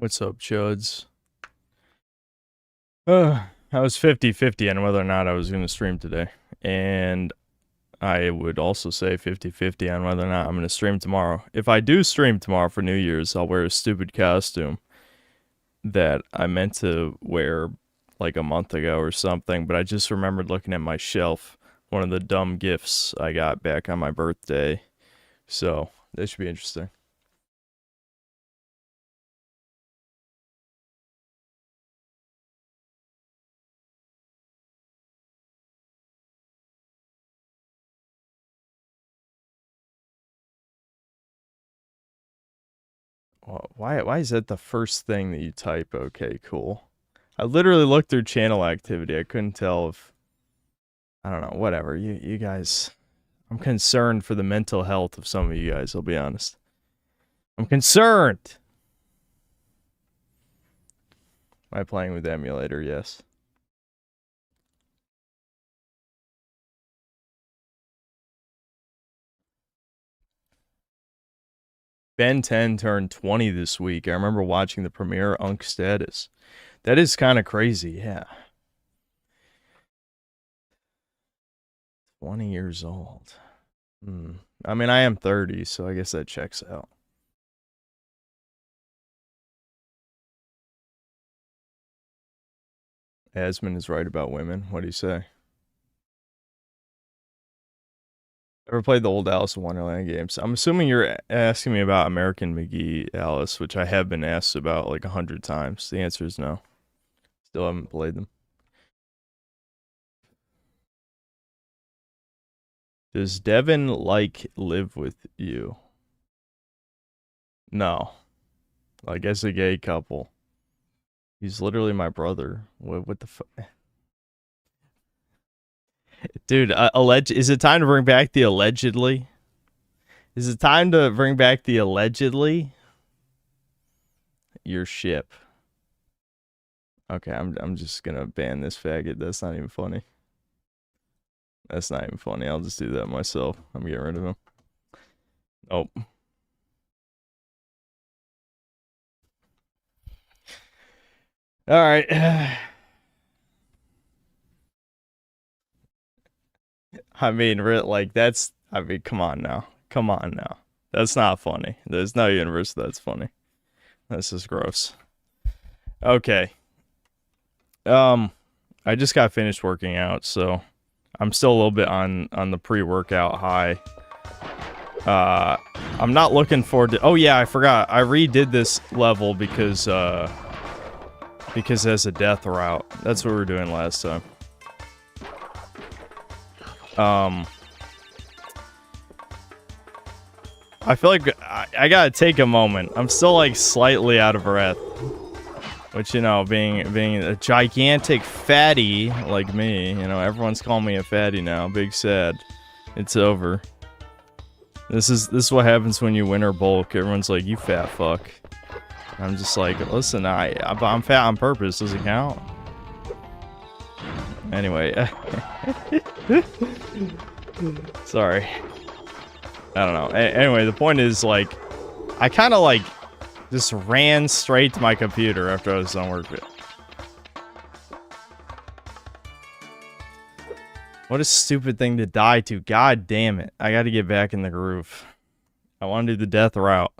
What's up, Chuds? I was 50-50 on whether or not I was going to stream today. And I would also say 50-50 on whether or not I'm going to stream tomorrow. If I do stream tomorrow for New Year's, I'll wear a stupid costume that I meant to wear like a month ago or something, but I just remembered looking at my shelf, one of the dumb gifts I got back on my birthday. So, that should be interesting. Why is that the first thing that you type? Okay, cool. I literally looked through channel activity. I couldn't tell if I don't know, whatever. You guys, I'm concerned for the mental health of some of you guys, I'll be honest. I'm concerned. Am I playing with the emulator? Yes. Ben 10 turned 20 this week. I remember watching the premiere, Unk Status. That is kind of crazy, yeah. 20 years old. I mean, I am 30, so I guess that checks out. Asmund is right about women. What do you say? Ever played the old Alice in Wonderland games? I'm assuming you're asking me about American McGee, Alice, which I have been asked about like 100 times. The answer is no. Still haven't played them. Does Devin live with you? No. Like as a gay couple. He's literally my brother. What the fuck? Dude, is it time to bring back the allegedly? Is it time to bring back the allegedly? Your ship. Okay, I'm just gonna ban this faggot. That's not even funny. That's not even funny. I'll just do that myself. I'm getting rid of him. Nope. Alright. I mean, like, that's... I mean, come on now. Come on now. That's not funny. There's no universe that's funny. This is gross. Okay. I just got finished working out, so... I'm still a little bit on the pre-workout high. I'm not looking forward to... Oh yeah, I forgot. I redid this level because it has a death route. That's what we were doing last time. I feel like I gotta take a moment. I'm still like slightly out of breath. Which, you know, being a gigantic fatty like me, you know, everyone's calling me a fatty now. Big sad. It's over. This is what happens when you winter bulk. Everyone's like, you fat fuck. I'm just like, listen, I'm fat on purpose. Does it count? Anyway. Sorry. I don't know. Anyway, the point is, like, I kind of, like, just ran straight to my computer after I was done work. What a stupid thing to die to. God damn it. I gotta get back in the groove. I want to do the death route.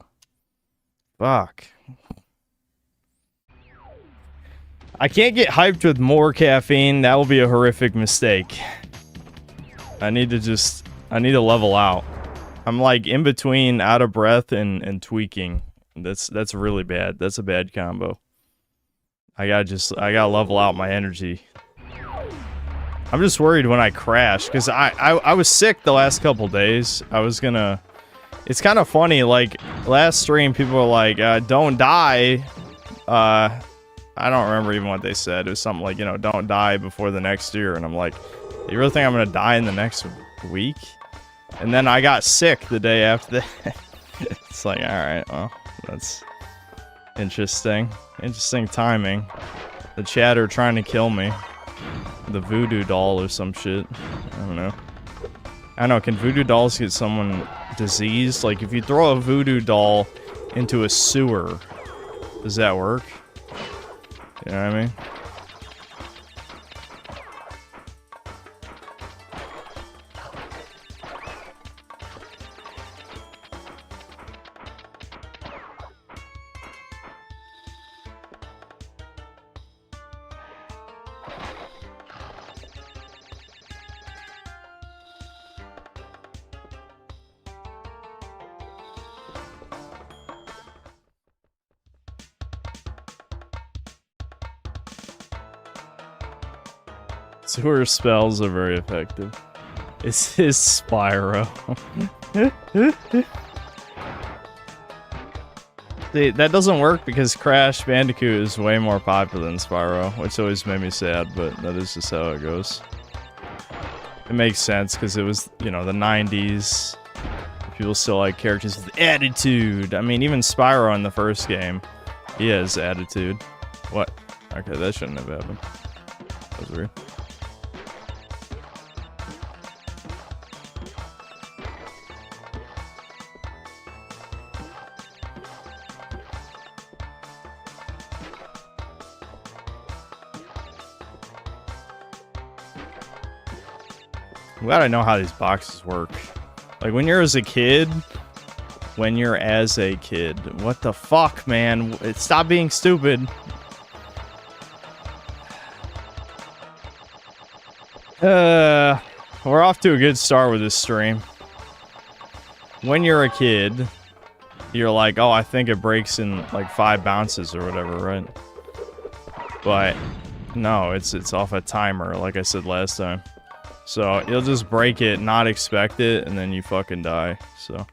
Fuck. I can't get hyped with more caffeine. That will be a horrific mistake. I need to level out. I'm like in between out of breath and tweaking. That's really bad. That's a bad combo. I gotta level out my energy. I'm just worried when I crash, because I was sick the last couple days. I was gonna... It's kind of funny, like, last stream people were like, don't die. I don't remember even what they said. It was something like, you know, don't die before the next year. And I'm like, you really think I'm gonna die in the next week? And then I got sick the day after that. It's like, alright, well... That's interesting. Interesting timing. The chatter trying to kill me. The voodoo doll or some shit. I don't know. I don't know, can voodoo dolls get someone diseased? Like, if you throw a voodoo doll into a sewer, Does that work? You know what I mean? Sewer spells are very effective. It's his Spyro. See, that doesn't work because Crash Bandicoot is way more popular than Spyro, which always made me sad, but that is just how it goes. It makes sense because it was, you know, the 90s. People still like characters with attitude. I mean, even Spyro in the first game, he has attitude. What? Okay, that shouldn't have happened. That was weird. We gotta know how these boxes work. Like, when you're as a kid... What the fuck, man? Stop being stupid. We're off to a good start with this stream. When you're a kid, you're like, oh, I think it breaks in, like, 5 bounces or whatever, right? But, no, it's off a timer, like I said last time. So, you'll just break it, not expect it, and then you fucking die, so.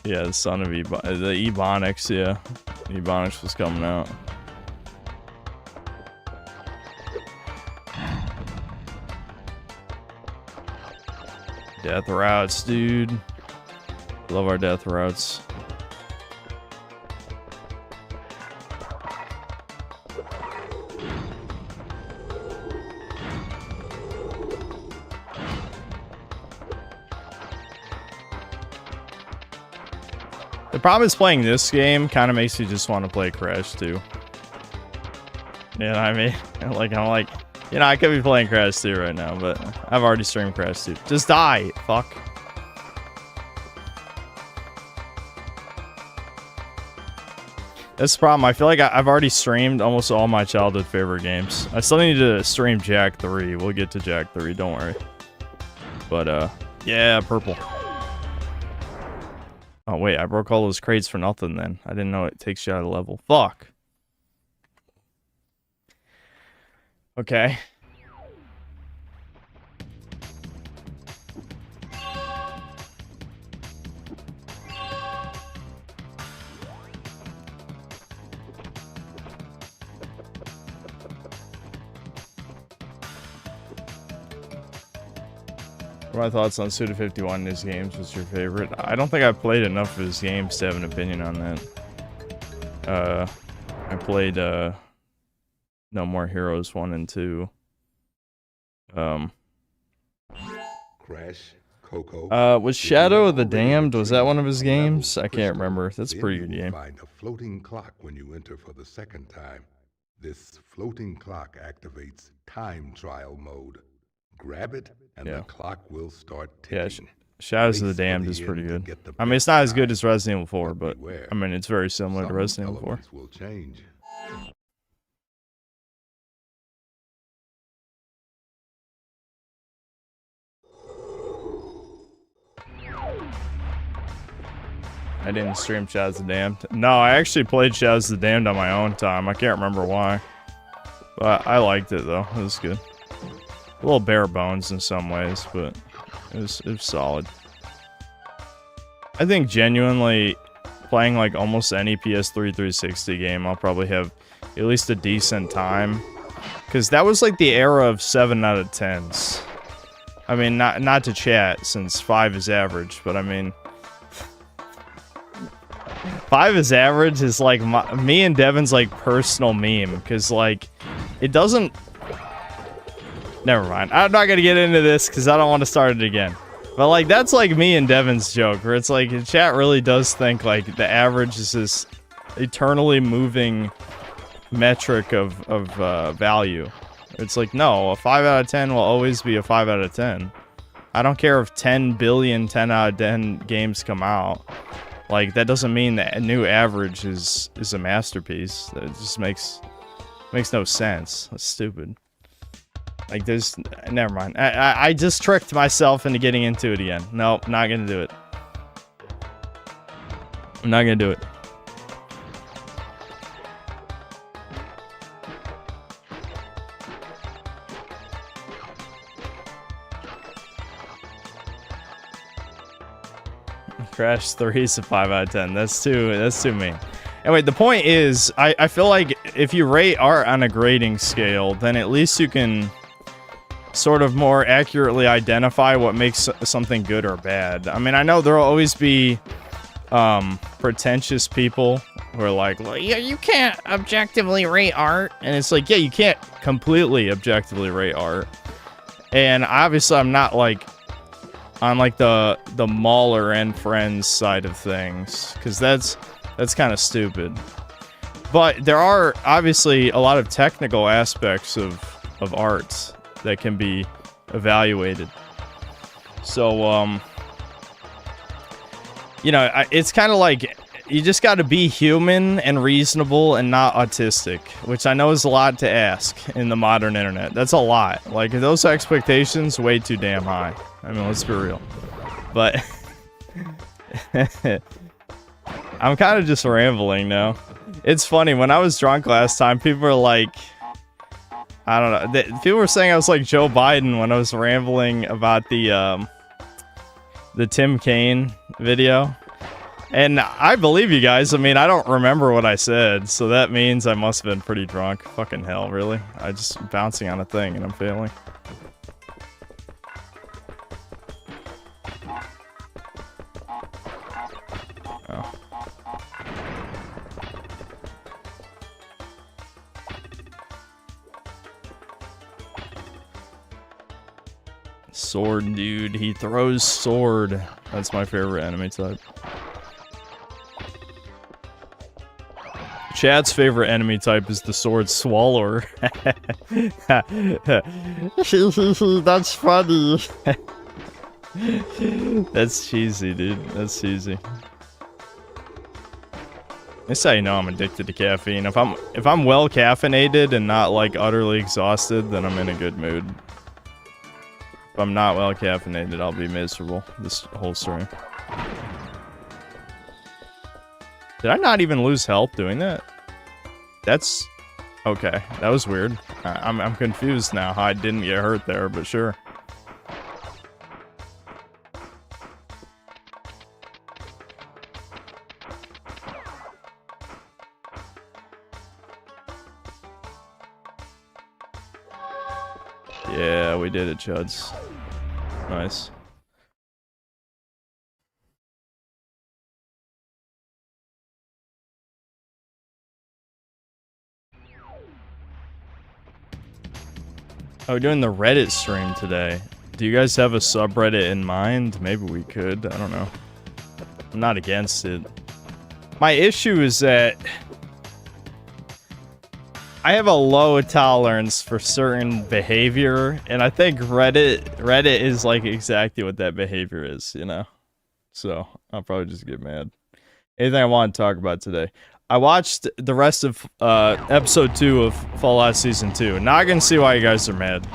Yeah, the son of the Ebonics, yeah. Ebonics was coming out. Death routes, dude. Love our death routes. The problem is playing this game kind of makes you just want to play Crash 2. You know what I mean? Like, I'm like, you know, I could be playing Crash 2 right now, but I've already streamed Crash 2. Just die, fuck. That's the problem. I feel like I've already streamed almost all my childhood favorite games. I still need to stream Jak 3. We'll get to Jak 3, don't worry. But, yeah, purple. Oh, wait, I broke all those crates for nothing then. I didn't know it takes you out of level. Fuck. Okay. What are my thoughts on Suda 51 in his games? What's your favorite? I don't think I've played enough of his games to have an opinion on that. I played No More Heroes 1 and 2. Crash, Coco. Was Shadow of the Damned, was that one of his games? I can't remember. That's a pretty good game. Find a floating clock when you enter for the second time. This floating clock activates time trial mode. Grab it, and the clock will start ticking. Yeah, Shadows of the Damned is pretty good. I mean, it's not as good as Resident Evil 4, but I mean, it's very similar to Resident Evil 4. Will change. I didn't stream Shadows of the Damned. No, I actually played Shadows of the Damned on my own time. I can't remember why. But I liked it, though. It was good. A little bare bones in some ways, but it was solid. I think genuinely playing like almost any PS3 360 game, I'll probably have at least a decent time. Because that was like the era of 7 out of 10s. I mean, not to chat, since 5 is average, but I mean... 5 is average is like me and Devin's like personal meme, because like, it doesn't... Never mind. I'm not gonna get into this because I don't want to start it again. But like that's like me and Devin's joke, where it's like chat really does think like the average is this eternally moving metric of value. It's like no, a 5 out of 10 will always be a 5 out of 10. I don't care if 10 billion 10 out of 10 games come out. Like that doesn't mean that a new average is a masterpiece. That just makes no sense. That's stupid. Like there's never mind. I just tricked myself into getting into it again. Nope, not gonna do it. I'm not gonna do it. Crash 3 is a 5 out of 10. That's too mean. Anyway, the point is, I feel like if you rate art on a grading scale, then at least you can sort of more accurately identify what makes something good or bad. I mean, I know there'll always be pretentious people who are like, well, yeah, you can't objectively rate art. And it's like, yeah, you can't completely objectively rate art. And obviously, I'm not like on like the Mauler and Friends side of things, because that's kind of stupid. But there are obviously a lot of technical aspects of art that can be evaluated. So you know, it's kind of like you just got to be human and reasonable and not autistic, which I know is a lot to ask in the modern internet. That's a lot. Like those expectations way too damn high. I mean, let's be real. But I'm kind of just rambling now. It's funny, when I was drunk last time, people were like, I don't know, people were saying I was like Joe Biden when I was rambling about the Tim Kaine video. And I believe you guys. I mean, I don't remember what I said, so that means I must have been pretty drunk. Fucking hell, really? I just bouncing on a thing and I'm failing. Oh. Sword dude, he throws sword. That's my favorite enemy type. Chad's favorite enemy type is the sword swallower. That's funny. That's cheesy, dude. That's cheesy. That's how you know I'm addicted to caffeine. If I'm well caffeinated and not like utterly exhausted, then I'm in a good mood. If I'm not well caffeinated, I'll be miserable this whole stream. Did I not even lose health doing that? That's okay. That was weird. I'm confused now how I didn't get hurt there, but sure. Yeah, we did it, Chuds. Nice. Oh, we're doing the Reddit stream today. Do you guys have a subreddit in mind? Maybe we could. I don't know. I'm not against it. My issue is that I have a low tolerance for certain behavior, and I think Reddit is like exactly what that behavior is, you know? So, I'll probably just get mad. Anything I want to talk about today? I watched the rest of episode 2 of Fallout Season 2. Now I can see why you guys are mad.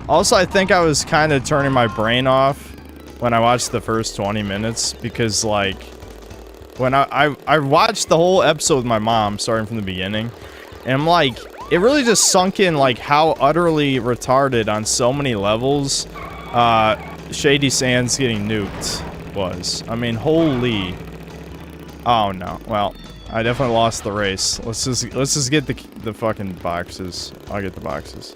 Also, I think I was kind of turning my brain off when I watched the first 20 minutes, because like, when I watched the whole episode with my mom, starting from the beginning, and I'm like, it really just sunk in like how utterly retarded on so many levels Shady Sands getting nuked was. I mean, holy. Oh no. Well, I definitely lost the race. Let's just get the fucking boxes. I'll get the boxes.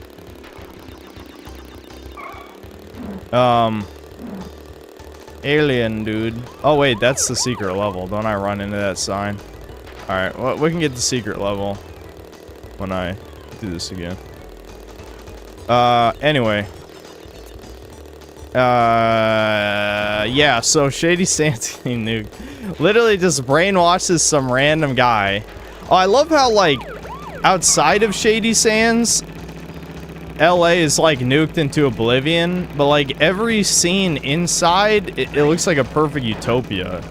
Alien dude. Oh wait, that's the secret level. Don't I run into that sign? Alright, well, we can get the secret level when I do this again. Anyway. Yeah, so Shady Sands getting nuked. Literally just brainwashes some random guy. Oh, I love how, like, outside of Shady Sands, LA is, like, nuked into oblivion, but, like, every scene inside, it looks like a perfect utopia.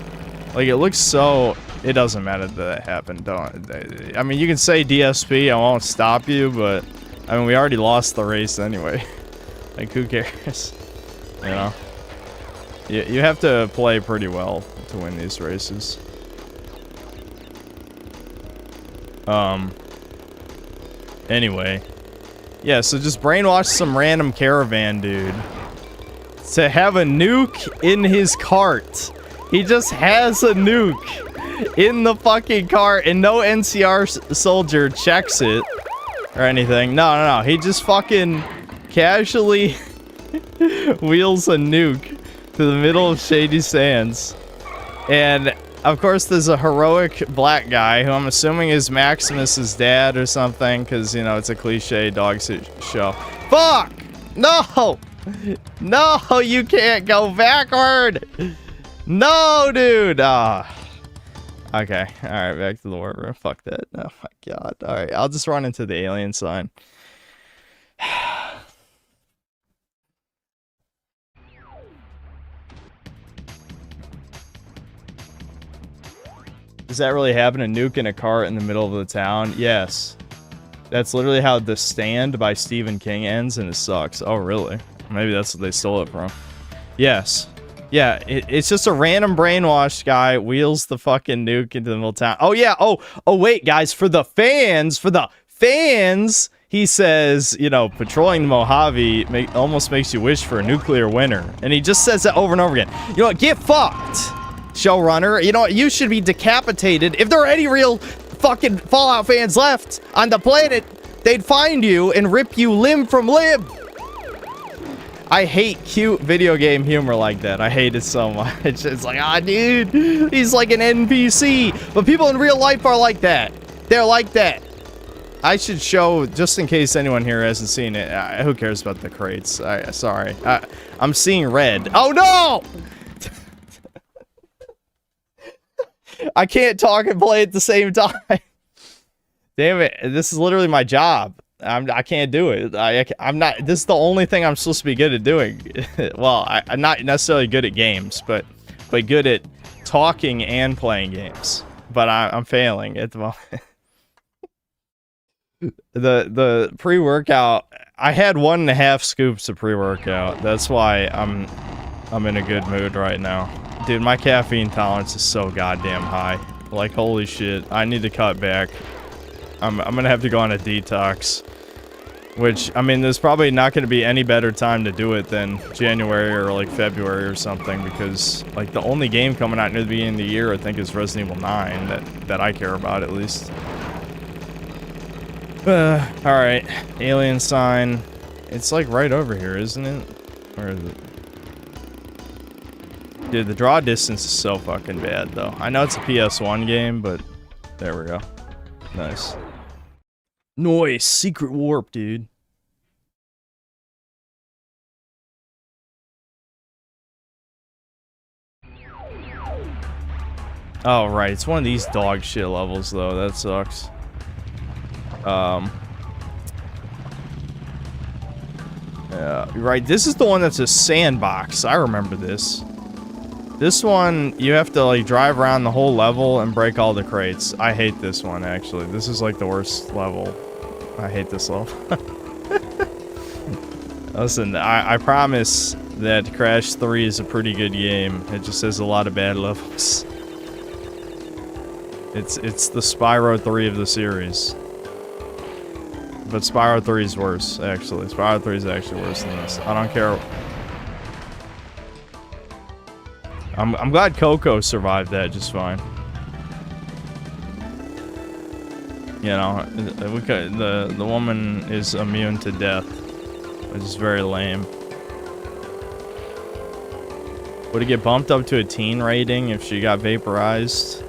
Like, it looks so... It doesn't matter that happened. Don't... I mean, you can say DSP, I won't stop you, but... I mean, we already lost the race anyway. Like, who cares? You know? You have to play pretty well to win these races. Anyway. Yeah, so just brainwash some random caravan dude to have a nuke in his cart. He just has a nuke in the fucking cart and no NCR soldier checks it or anything. No. He just fucking casually wheels a nuke to the middle of Shady Sands. And of course there's a heroic black guy who I'm assuming is Maximus's dad or something, because, you know, it's a cliche dog show. Fuck! No! No, you can't go backward! No, dude! Ah. Okay, alright, back to the war room. Fuck that. Oh my god. Alright, I'll just run into the alien sign. Does that really happen? A nuke in a cart in the middle of the town? Yes. That's literally how The Stand by Stephen King ends, and it sucks. Oh, really? Maybe that's what they stole it from. Yes. Yeah, it's just a random brainwashed guy wheels the fucking nuke into the middle of town. Oh, yeah. Oh, wait, guys. For the fans, he says, you know, patrolling the Mojave almost makes you wish for a nuclear winter. And he just says that over and over again. You know what? Get fucked, showrunner. You know what? You should be decapitated. If there are any real fucking Fallout fans left on the planet, they'd find you and rip you limb from limb. I hate cute video game humor like that. I hate it so much. It's like, ah, dude, he's like an NPC. But people in real life are like that. They're like that. I should show, just in case anyone here hasn't seen it. Who cares about the crates? Sorry. I'm seeing red. Oh, no! I can't talk and play at the same time. Damn it. This is literally my job. I can't do it. I'm not. This is the only thing I'm supposed to be good at doing. Well, I'm not necessarily good at games, but good at talking and playing games. But I'm failing at the moment. The pre-workout. I had 1.5 scoops of pre-workout. That's why I'm in a good mood right now. Dude, my caffeine tolerance is so goddamn high. Like, holy shit. I need to cut back. I'm gonna have to go on a detox. Which, I mean, there's probably not gonna be any better time to do it than January or, like, February or something, because, like, the only game coming out near the beginning of the year, I think, is Resident Evil 9, that I care about, at least. Alright. Alien sign. It's, like, right over here, isn't it? Where is it? Dude, the draw distance is so fucking bad, though. I know it's a PS1 game, but there we go. Nice. Nice. Secret warp, dude. Oh, right. It's one of these dog shit levels, though. That sucks. Yeah, right. This is the one that's a sandbox. I remember this. This one, you have to, like, drive around the whole level and break all the crates. I hate this one, actually. This is, like, the worst level. I hate this level. Listen, I promise that Crash 3 is a pretty good game. It just has a lot of bad levels. It's the Spyro 3 of the series. But Spyro 3 is worse, actually. Spyro 3 is actually worse than this. I don't care. I'm glad Coco survived that just fine. You know, the woman is immune to death, which is very lame. Would it get bumped up to a teen rating if she got vaporized?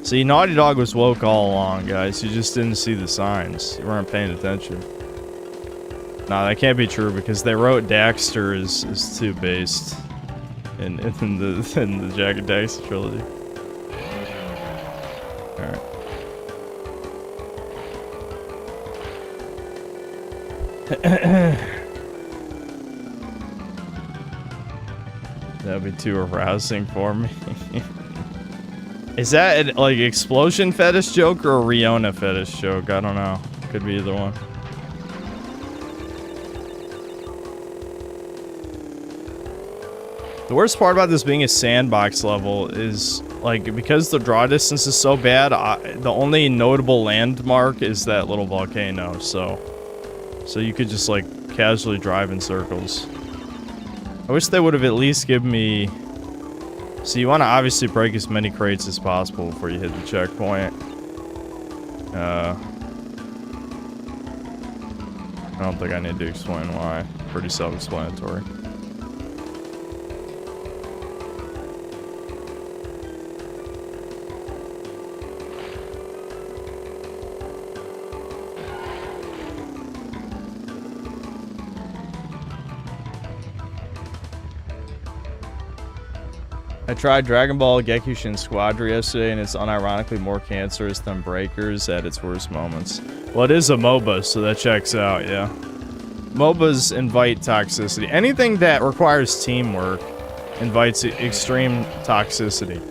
See, Naughty Dog was woke all along, guys. You just didn't see the signs. You weren't paying attention. No, that can't be true because they wrote Daxter is too based in the Jak and Daxter trilogy. Alright. That'd be too arousing for me. Is that like explosion fetish joke or a Riona fetish joke? I don't know. Could be either one. The worst part about this being a sandbox level is, like, because the draw distance is so bad, the only notable landmark is that little volcano, so you could just, like, casually drive in circles. I wish they would have at least given me... So you want to obviously break as many crates as possible before you hit the checkpoint. I don't think I need to explain why. Pretty self-explanatory. I tried Dragon Ball Gekushin Squadra yesterday, and it's unironically more cancerous than Breakers at its worst moments. Well, it is a MOBA, so that checks out, yeah. MOBAs invite toxicity. Anything that requires teamwork invites extreme toxicity.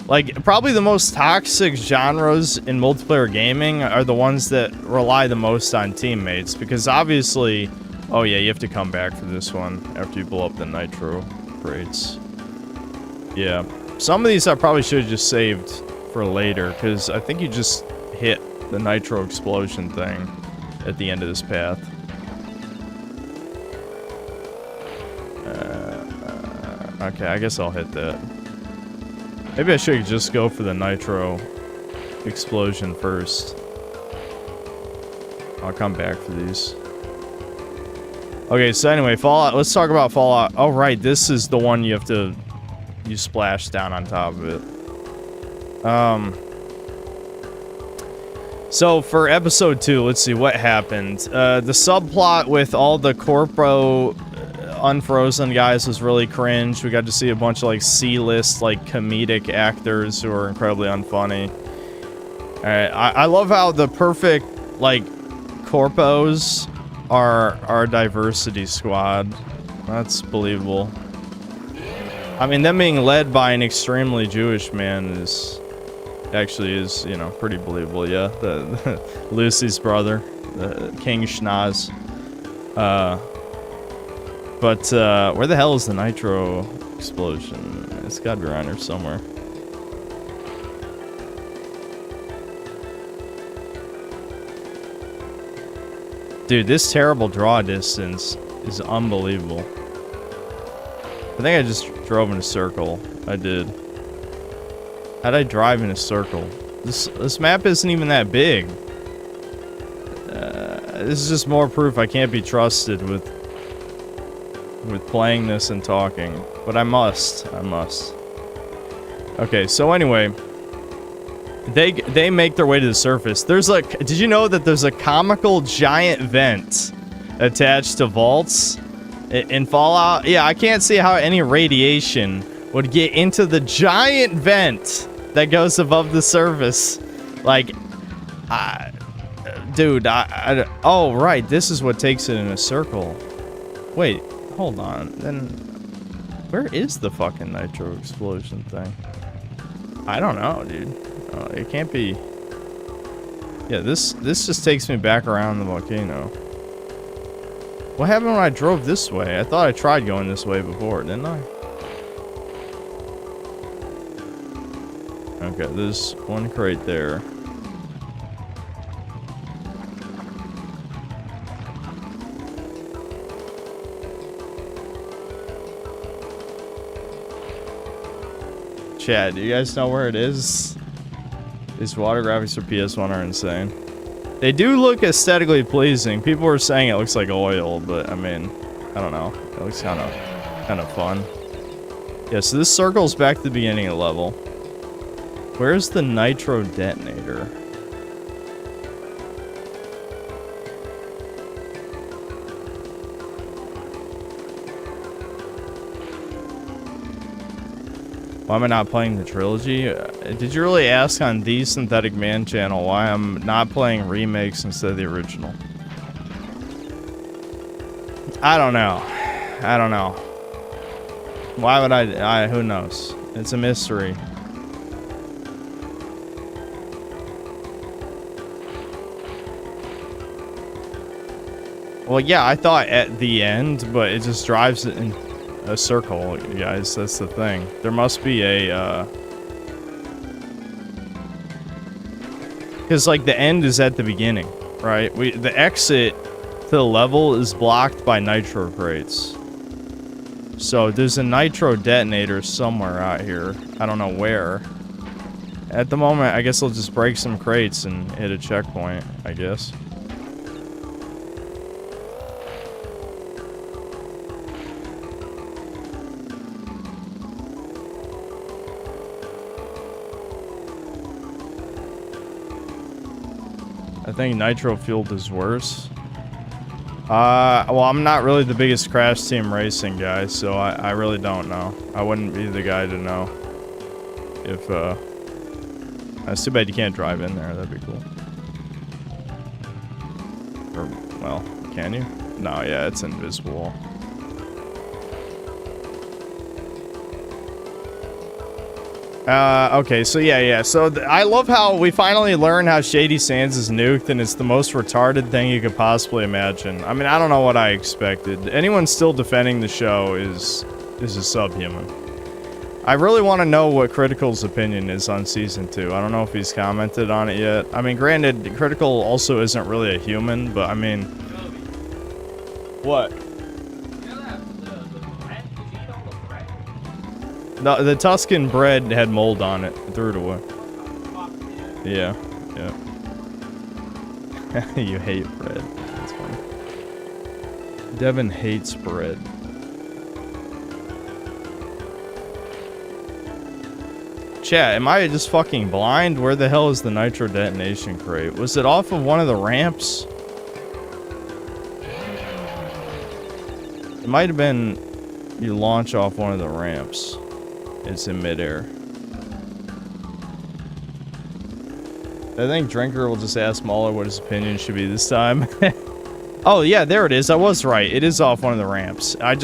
Like, probably the most toxic genres in multiplayer gaming are the ones that rely the most on teammates, because obviously... Oh yeah, you have to come back for this one after you blow up the nitro crates. Yeah, some of these I probably should have just saved for later, because I think you just hit the nitro explosion thing at the end of this path. Okay, I guess I'll hit that. Maybe I should just go for the nitro explosion first. I'll come back for these. Okay, so anyway, Fallout. Let's talk about Fallout. Oh, right, this is the one you have to... You splash down on top of it. So for episode 2, let's see what happened. The subplot with all the corpo unfrozen guys was really cringe. We got to see a bunch of like C-list like comedic actors who are incredibly unfunny. Alright, I love how the perfect like corpos are our diversity squad. That's believable. I mean, them being led by an extremely Jewish man is... Actually is, you know, pretty believable, yeah. The Lucy's brother, the King Schnoz. But, where the hell is the nitro explosion? It's gotta be around here somewhere. Dude, this terrible draw distance is unbelievable. I think I just drove in a circle. I did. How'd I drive in a circle? This map isn't even that big. This is just more proof I can't be trusted with playing this and talking. But I must. Okay, so anyway. They make their way to the surface. There's like... Did you know that there's a comical giant vent attached to vaults? In Fallout, yeah, I can't see how any radiation would get into the giant vent that goes above the surface. Like, dude, oh, right, this is what takes it in a circle. Wait, hold on, then, where is the fucking nitro explosion thing? I don't know, dude. It can't be. Yeah, this just takes me back around the volcano. What happened when I drove this way? I thought I tried going this way before, didn't I? Okay, there's one crate there. Chat, do you guys know where it is? These water graphics for PS1 are insane. They do look aesthetically pleasing. People were saying it looks like oil, but I mean, I don't know. It looks kind of fun. Yeah, so this circles back to the beginning of the level. Where's the nitro detonator? Why am I not playing the trilogy? Did you really ask on the Synthetic Man channel why I'm not playing remakes instead of the original? I don't know. I don't know. Why would I who knows? It's a mystery. Well, yeah, I thought at the end, but it just drives it in a circle, guys. That's the thing. There must be a, because, like, the end is at the beginning, right? The exit to the level is blocked by nitro crates. So, there's a nitro detonator somewhere out here. I don't know where. At the moment, I guess I'll just break some crates and hit a checkpoint, I guess. I think nitro fueled is worse. Well, I'm not really the biggest Crash Team Racing guy, so I really don't know. I wouldn't be the guy to know. If, it's too bad you can't drive in there, that'd be cool. Or, well, can you? No, yeah, it's invisible. Okay, so yeah. So I love how we finally learn how Shady Sands is nuked, and it's the most retarded thing you could possibly imagine. I mean, I don't know what I expected. Anyone still defending the show is a subhuman. I really want to know what Critical's opinion is on Season 2. I don't know if he's commented on it yet. I mean, granted, Critical also isn't really a human, but I mean... What? The Tuscan bread had mold on it. I threw it away. Yeah. You hate bread. That's funny. Devin hates bread. Chat, am I just fucking blind? Where the hell is the nitro detonation crate? Was it off of one of the ramps? It might have been you launch off one of the ramps. It's in midair. I think Drinker will just ask Mauler what his opinion should be this time. Oh, yeah, there it is. I was right. It is off one of the ramps. I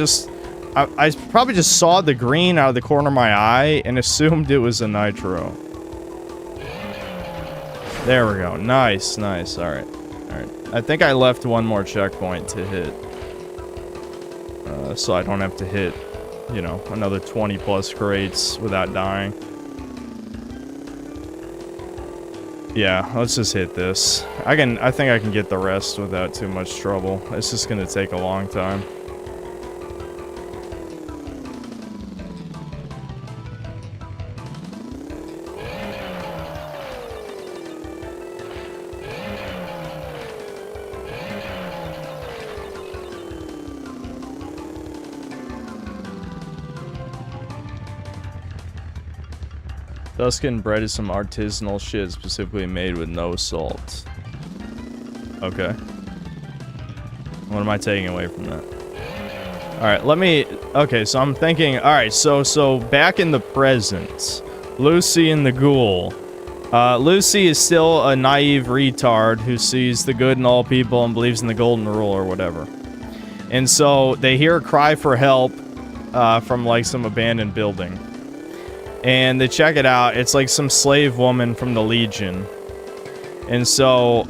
probably just saw the green out of the corner of my eye and assumed it was a nitro. There we go. Nice. Alright. I think I left one more checkpoint to hit. So I don't have to hit, you know, another 20 plus crates without dying. Yeah, let's just hit this. I think I can get the rest without too much trouble. It's just gonna take a long time. Tuscan bread is some artisanal shit specifically made with no salt. Okay. What am I taking away from that? Alright, okay, so I'm thinking, alright, so back in the present, Lucy and the ghoul. Lucy is still a naive retard who sees the good in all people and believes in the golden rule or whatever. And so they hear a cry for help from like some abandoned building. And they check it out. It's like some slave woman from the Legion. And so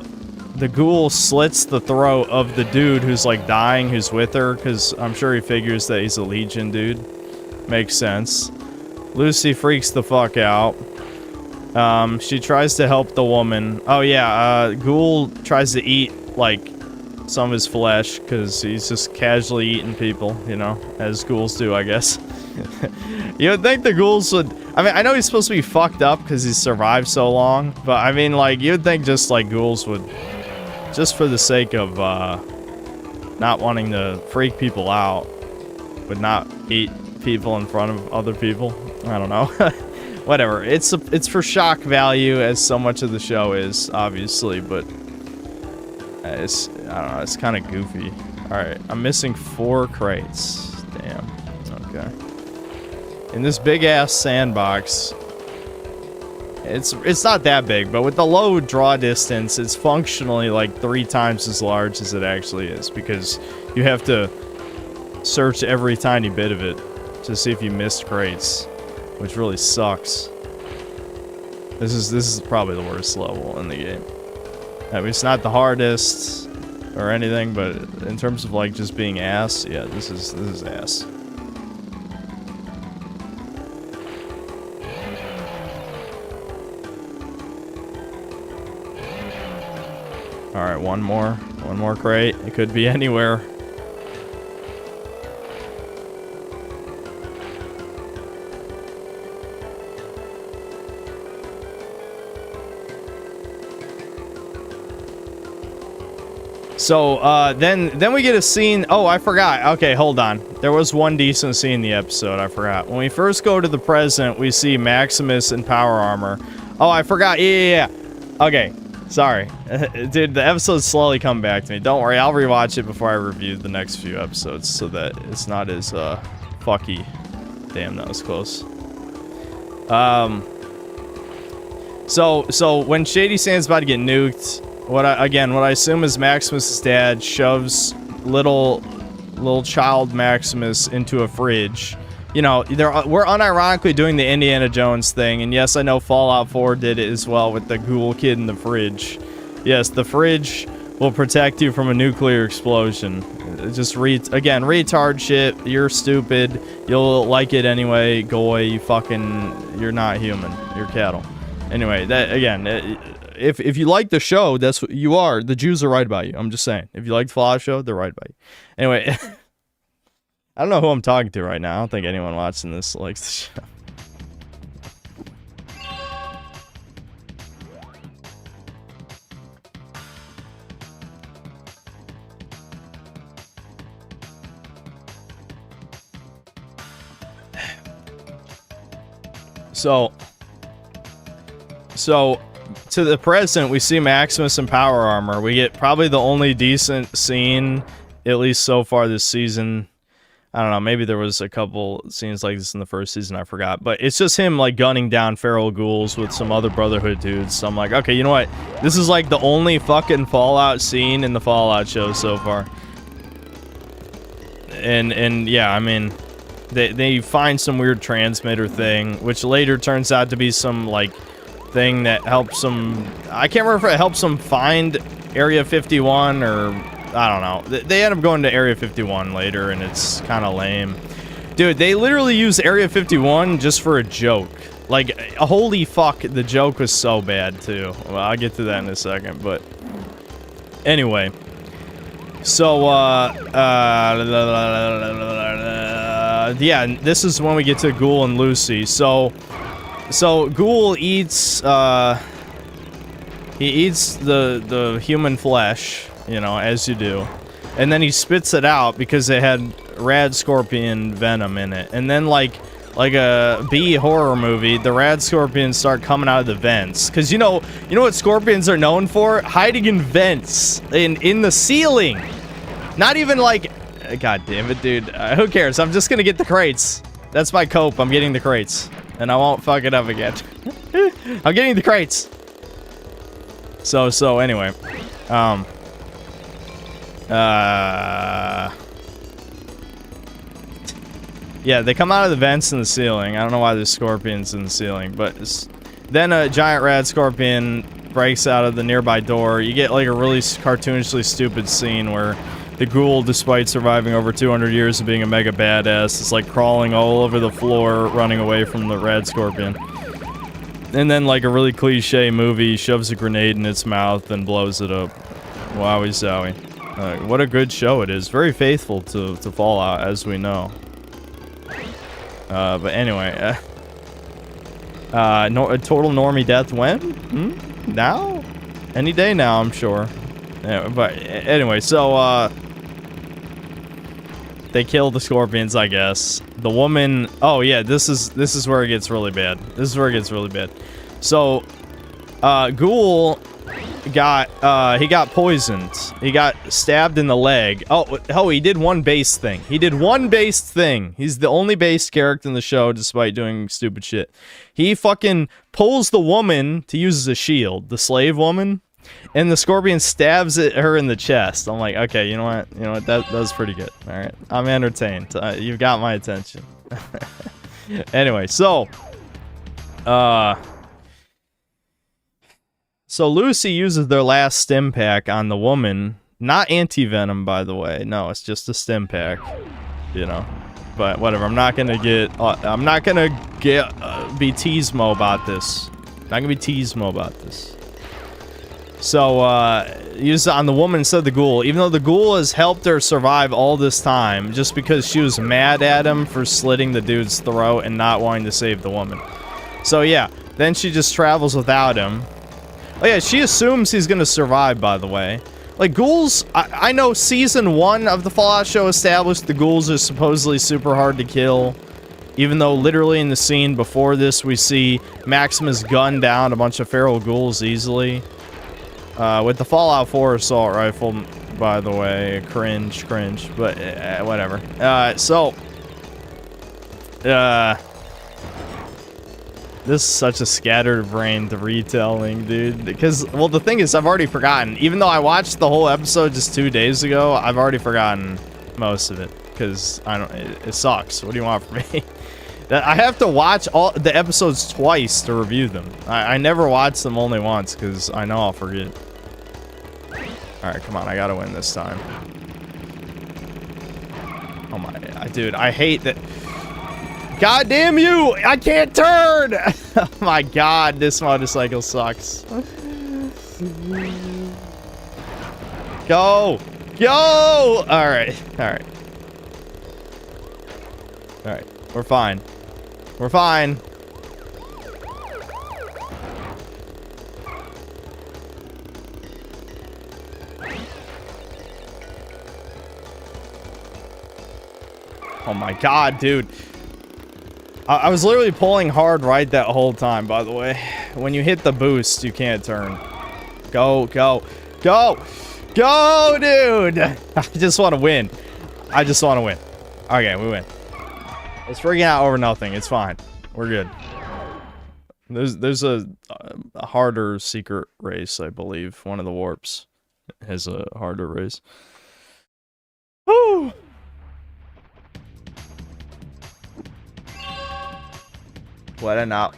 the ghoul slits the throat of the dude who's like dying, who's with her, because I'm sure he figures that he's a Legion dude. Makes sense. Lucy freaks the fuck out. She tries to help the woman. Oh yeah, ghoul tries to eat like some of his flesh because he's just casually eating people, you know, as ghouls do, I guess. You would think the ghouls would... I mean, I know he's supposed to be fucked up because he's survived so long, but I mean, like, you'd think just, like, ghouls would... Just for the sake of, not wanting to freak people out, would not eat people in front of other people. I don't know. Whatever. It's for shock value, as so much of the show is, obviously, but... I don't know, it's kind of goofy. Alright, I'm missing 4 crates. Damn. Okay. in this big-ass sandbox. It's not that big, but with the low draw distance, it's functionally like 3 times as large as it actually is, because you have to search every tiny bit of it to see if you missed crates, which really sucks. This is probably the worst level in the game. I mean, it's not the hardest or anything, but in terms of like just being ass, yeah, this is ass. Alright, one more crate. It could be anywhere. So, then we get a scene. Oh, I forgot. Okay, hold on. There was one decent scene in the episode. I forgot. When we first go to the present, we see Maximus in power armor. Oh, I forgot. Yeah. Okay. Sorry. Dude, the episodes slowly come back to me. Don't worry, I'll rewatch it before I review the next few episodes so that it's not as, fucky. Damn, that was close. So when Shady Sand's about to get nuked, what I assume is Maximus' dad shoves little child Maximus into a fridge. You know, we're unironically doing the Indiana Jones thing, and yes, I know Fallout 4 did it as well with the ghoul kid in the fridge. Yes, the fridge will protect you from a nuclear explosion. Just retard shit. You're stupid. You'll like it anyway. Go away, you're not human. You're cattle. Anyway, that again, if you like the show, that's what you are. The Jews are right about you. I'm just saying. If you like the Fallout show, they're right about you. Anyway. I don't know who I'm talking to right now. I don't think anyone watching this likes the show. So to the present, we see Maximus in power armor. We get probably the only decent scene, at least so far this season. I don't know, maybe there was a couple scenes like this in the first season, I forgot. But it's just him, like, gunning down feral ghouls with some other Brotherhood dudes. So I'm like, okay, you know what? This is, like, the only fucking Fallout scene in the Fallout show so far. And yeah, I mean, they find some weird transmitter thing, which later turns out to be some, like, thing that helps them... I can't remember if it helps them find Area 51 or... I don't know. They end up going to Area 51 later, and it's kind of lame. Dude, they literally use Area 51 just for a joke. Like, holy fuck, the joke was so bad, too. Well, I'll get to that in a second, but... Anyway. So, yeah, this is when we get to Ghoul and Lucy. So Ghoul eats, he eats the human flesh, you know, as you do. And then he spits it out because it had rad scorpion venom in it. And then, like a B horror movie, the rad scorpions start coming out of the vents. Because you know what scorpions are known for? Hiding in vents. In the ceiling. Not even like... God damn it, dude. Who cares? I'm just gonna get the crates. That's my cope. I'm getting the crates. And I won't fuck it up again. I'm getting the crates. So anyway. Yeah, they come out of the vents in the ceiling. I don't know why there's scorpions in the ceiling, but then a giant rad scorpion breaks out of the nearby door. You get like a really cartoonishly stupid scene where the ghoul, despite surviving over 200 years of being a mega badass, is like crawling all over the floor, running away from the rad scorpion. And then, like a really cliche movie, shoves a grenade in its mouth and blows it up. Wowie zowie. What a good show it is. Very faithful to Fallout, as we know. But anyway, a total normie death when? Now? Any day now, I'm sure. Yeah, but anyway, so, they kill the scorpions, I guess. The woman... Oh, yeah, this is where it gets really bad. This is where it gets really bad. So, Ghoul got poisoned. He got stabbed in the leg. Oh, he did one base thing. He did one base thing. He's the only base character in the show, despite doing stupid shit. He fucking pulls the woman to use as a shield, the slave woman, and the scorpion stabs her in the chest. I'm like, okay, you know what? That was pretty good. All right, I'm entertained. You've got my attention. Anyway, so, So Lucy uses their last stim pack on the woman. Not anti-venom, by the way. No, it's just a stim pack. You know. But whatever. I'm not gonna get be teasmo about this. Not gonna be teasmo about this. So, use it on the woman instead of the ghoul. Even though the ghoul has helped her survive all this time, just because she was mad at him for slitting the dude's throat and not wanting to save the woman. So yeah, then she just travels without him. Oh yeah, she assumes he's gonna survive, by the way. Like, ghouls, I know Season 1 of the Fallout show established the ghouls are supposedly super hard to kill. Even though literally in the scene before this, we see Maximus gun down a bunch of feral ghouls easily. With the Fallout 4 assault rifle, by the way. Cringe, but whatever. This is such a scattered-brained retelling, dude. Because, well, the thing is, I've already forgotten. Even though I watched the whole episode just 2 days ago, I've already forgotten most of it. Because, it sucks. What do you want from me? I have to watch all the episodes twice to review them. I never watch them only once, because I know I'll forget. Alright, come on, I gotta win this time. Oh my, dude, I hate that. God damn you! I can't turn! Oh my god, this motorcycle sucks. Go! Go! Alright, alright. Alright, we're fine. We're fine. Oh my god, dude. I was literally pulling hard right that whole time, by the way. When you hit the boost, you can't turn. Go, go, go! Go, dude! I just want to win. I just want to win. Okay, we win. It's freaking out over nothing. It's fine. We're good. There's a harder secret race, I believe. One of the warps has a harder race. Woo! Why did I not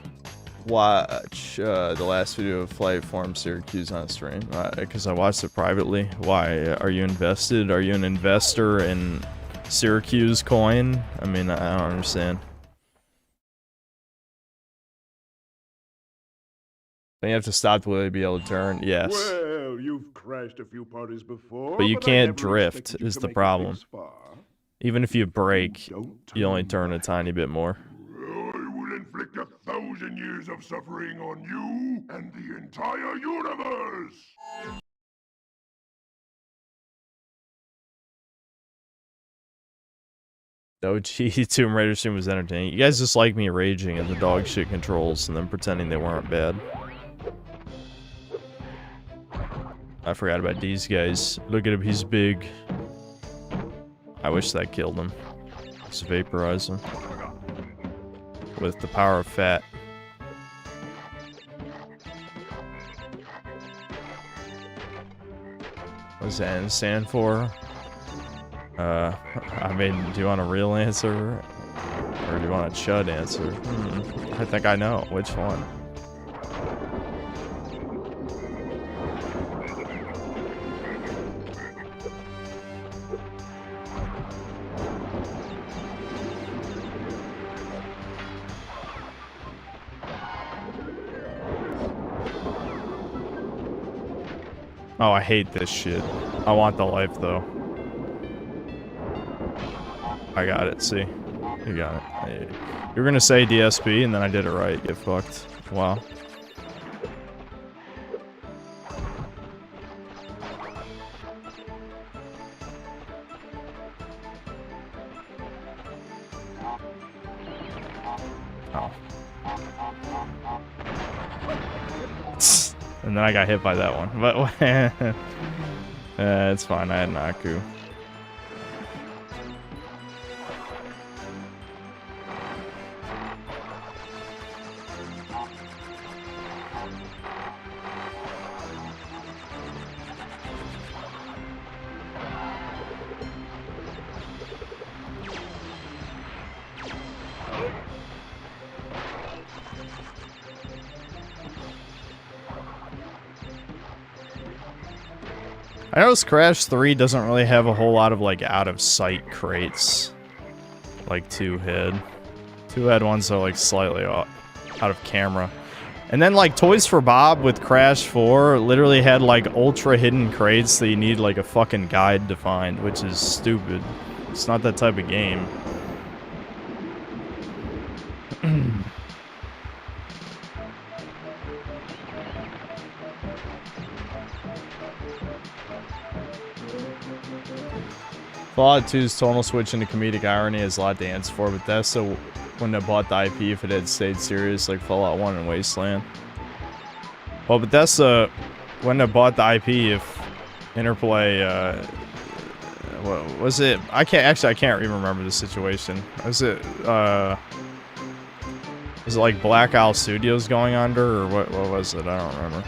watch the last video of Flight Form Syracuse on stream? Because I watched it privately. Why? Are you invested? Are you an investor in Syracuse coin? I mean, I don't understand. Then you have to stop to be able to turn. Yes. Well, you've crashed a few parties before, but you can't drift is the problem. Even if you brake, you only turn a tiny bit more. Inflict 1,000 years of suffering on you and the entire universe! OG Tomb Raider stream was entertaining. You guys just like me raging at the dog shit controls and then pretending they weren't bad. I forgot about these guys. Look at him, he's big. I wish that killed him. Just vaporize him. With the power of fat. What does that N stand for? I mean, do you want a real answer? Or do you want a chud answer? I think I know. Which one? Oh, I hate this shit. I want the life, though. I got it, see? You got it. You were gonna say DSP, and then I did it right. Get fucked. Wow. Oh. And then I got hit by that one. But it's fine. I had Naku. I noticed Crash 3 doesn't really have a whole lot of, like, out-of-sight crates. Like 2 had. 2 had ones that are, like, slightly out of camera. And then, like, Toys for Bob with Crash 4 literally had, like, ultra-hidden crates that you need, like, a fucking guide to find, which is stupid. It's not that type of game. Fallout 2's tonal switch into comedic irony has a lot to answer for, but Bethesda wouldn't have bought the IP if it had stayed serious like Fallout 1 and Wasteland. Well, Bethesda wouldn't have bought the IP if Interplay, what was it? I can't even remember the situation. Was it like Black Owl Studios going under, or what was it? I don't remember.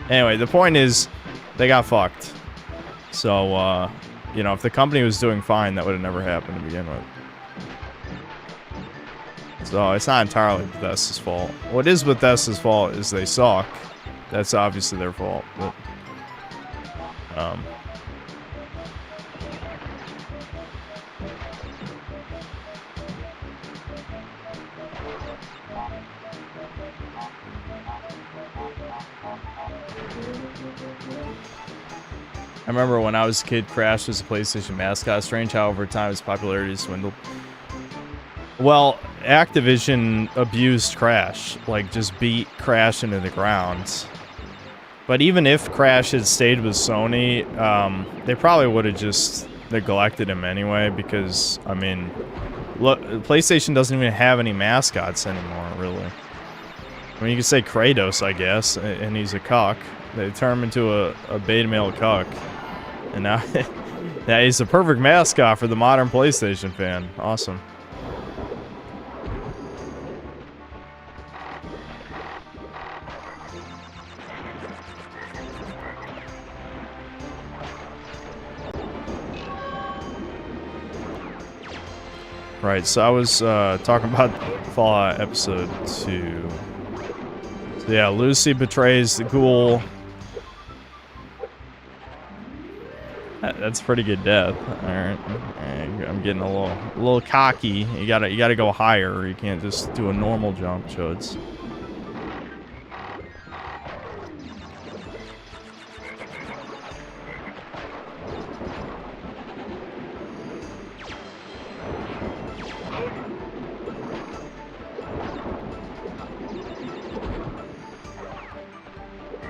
Anyway, the point is, they got fucked. So, you know, if the company was doing fine, that would have never happened to begin with. So, it's not entirely Bethesda's fault. What is Bethesda's fault is they suck. That's obviously their fault, but... I remember when I was a kid, Crash was a PlayStation mascot. Strange how over time his popularity dwindled. Well, Activision abused Crash. Like, just beat Crash into the ground. But even if Crash had stayed with Sony, they probably would have just neglected him anyway, because, I mean, look, PlayStation doesn't even have any mascots anymore, really. I mean, you could say Kratos, I guess, and he's a cuck. They turn him into a beta male cuck. And now, yeah, he's the perfect mascot for the modern PlayStation fan. Awesome. Right, so I was talking about Fallout Episode 2. So yeah, Lucy betrays the ghoul. That's a pretty good death. All right, I'm getting a little cocky. You gotta go higher. You can't just do a normal jump, Chodes.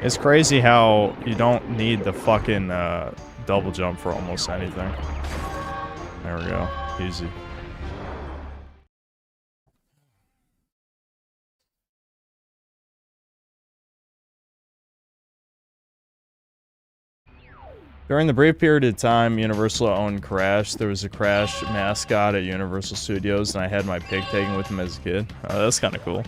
It's crazy how you don't need the fucking double jump for almost anything. There we go. Easy. During the brief period of time Universal owned Crash, there was a Crash mascot at Universal Studios, and I had my pig taken with him as a kid. That's kind of cool.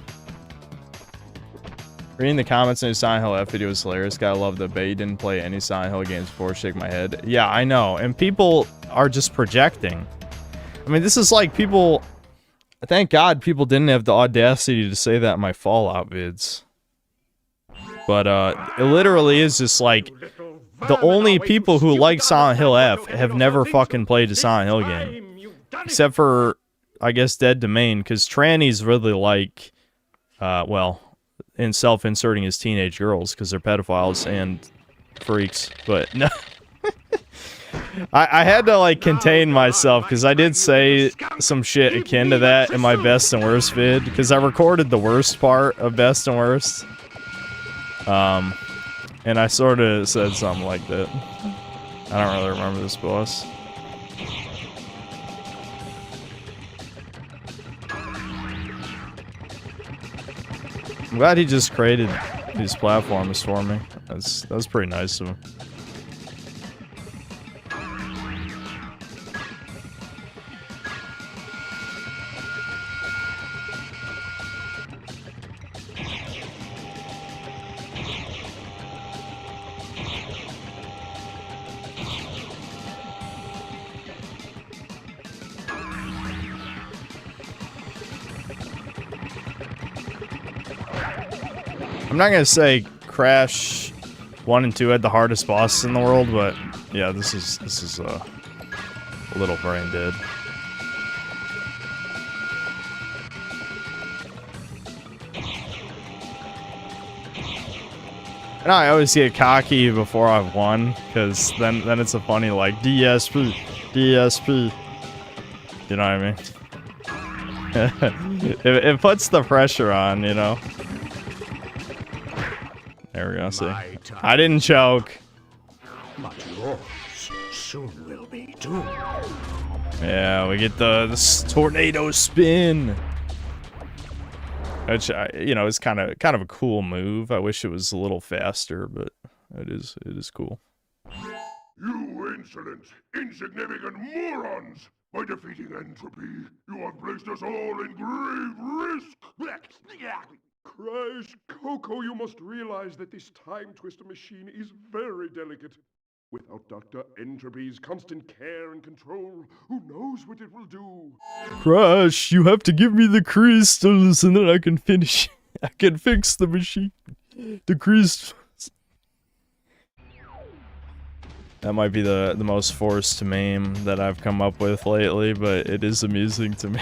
Reading the comments in the Silent Hill F video was hilarious. Gotta love the Bay didn't play any Silent Hill games before. Shake my head. Yeah, I know. And people are just projecting. I mean, this is like people... Thank God people didn't have the audacity to say that in my Fallout vids. But, it literally is just like... The only people who like Silent Hill F have never fucking played a Silent Hill game. Except for, I guess, Dead Domain, because trannies really like... well... in self-inserting as teenage girls because they're pedophiles and freaks, but no. I had to like contain myself because I did say some shit akin to that in my best and worst vid because I recorded the worst part of best and worst, and I sort of said something like that. I don't really remember this, boss. I'm glad he just created these platforms for me. That's pretty nice of him. I'm not gonna say Crash 1 and 2 had the hardest bosses in the world, but yeah, this is a little brain dead. And I always get cocky before I've won, because then it's a funny like DSP, DSP. You know what I mean? it puts the pressure on, you know. There we go, see. I didn't choke. But yours soon will be too. Yeah, we get the tornado spin. Which, you know, is kind of a cool move. I wish it was a little faster, but it is cool. You insolent, insignificant morons! By defeating Entropy, you have placed us all in grave risk! Crash, Coco, you must realize that this time twister machine is very delicate. Without Dr. Entropy's constant care and control, who knows what it will do? Crash, you have to give me the crystals and then I can finish. I can fix the machine. The crystals. That might be the most forced meme that I've come up with lately, but it is amusing to me.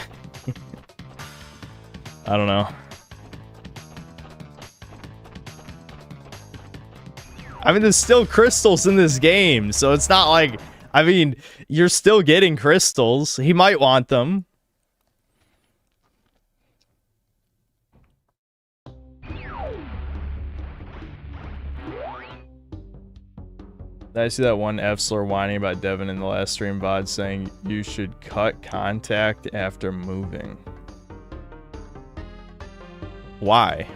I don't know. I mean, there's still crystals in this game, so it's not like... I mean, you're still getting crystals. He might want them. Did I see that one F-slur whining about Devin in the last stream VOD saying you should cut contact after moving? Why?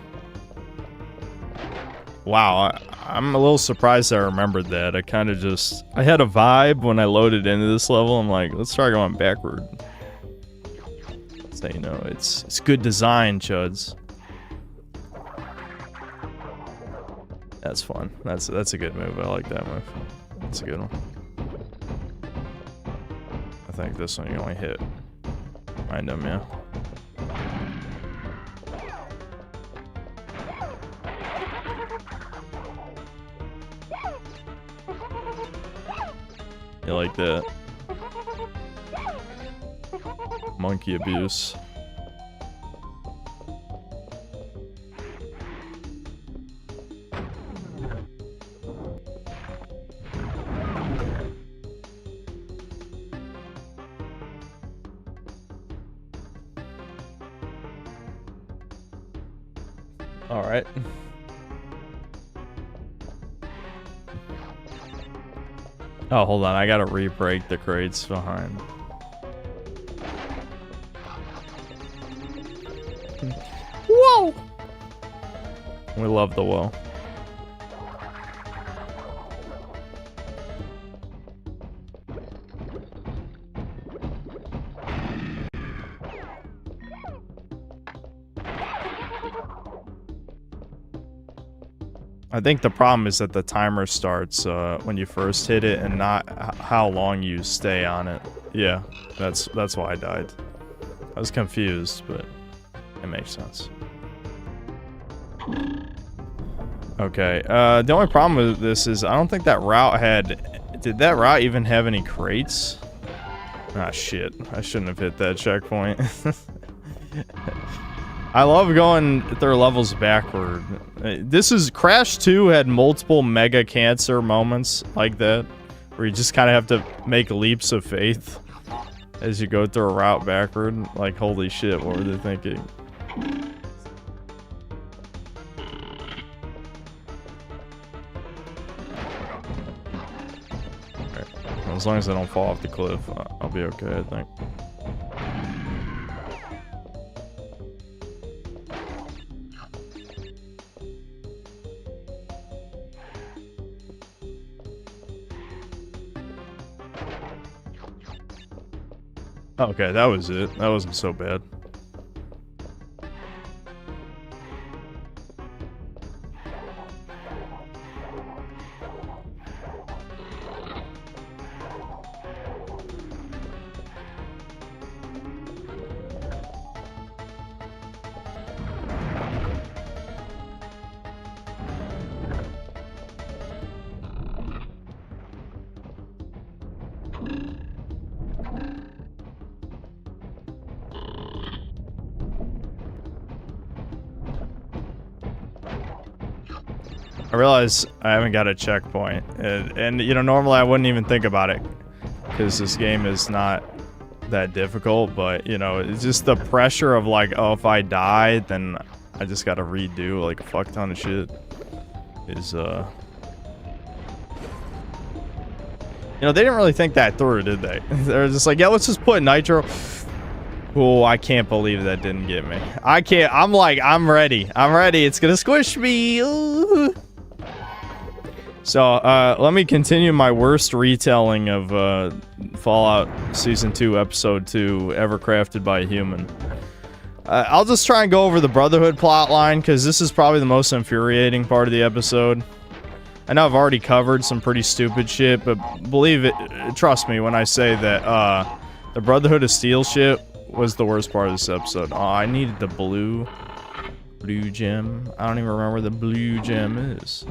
Wow, I'm a little surprised I remembered that. I kind of just... I had a vibe when I loaded into this level. I'm like, let's try going backward. So, you know, it's good design, chuds. That's fun. That's a good move. I like that move. That's a good one. I think this one you only hit behind him, yeah. You like that? Monkey abuse. All right. Oh, hold on. I gotta re-break the crates behind. Whoa! We love the whoa. I think the problem is that the timer starts when you first hit it and not how long you stay on it. Yeah, that's why I died. I was confused, but it makes sense. Okay, the only problem with this is I don't think that route had... Did that route even have any crates? Ah, shit. I shouldn't have hit that checkpoint. I love going through levels backward. This is... Crash 2 had multiple mega cancer moments like that, where you just kind of have to make leaps of faith as you go through a route backward. Like, holy shit, what were they thinking? Right. As long as I don't fall off the cliff, I'll be okay, I think. Okay, that was it. That wasn't so bad. I realize I haven't got a checkpoint, and you know, normally I wouldn't even think about it because this game is not that difficult, but you know, it's just the pressure of like, oh, if I die, then I just gotta redo like a fuck ton of shit is you know, they didn't really think that through, did they? They're just like, yeah, let's just put nitro. Oh, I can't believe that didn't get me. I can't. I'm like, I'm ready. I'm ready. It's gonna squish me. Ooh. So, let me continue my worst retelling of Fallout Season 2, Episode 2, ever crafted by a human. I'll just try and go over the Brotherhood plotline, because this is probably the most infuriating part of the episode. I know I've already covered some pretty stupid shit, but believe it, trust me when I say that, the Brotherhood of Steel shit was the worst part of this episode. Oh, I needed the blue gem. I don't even remember where the blue gem is.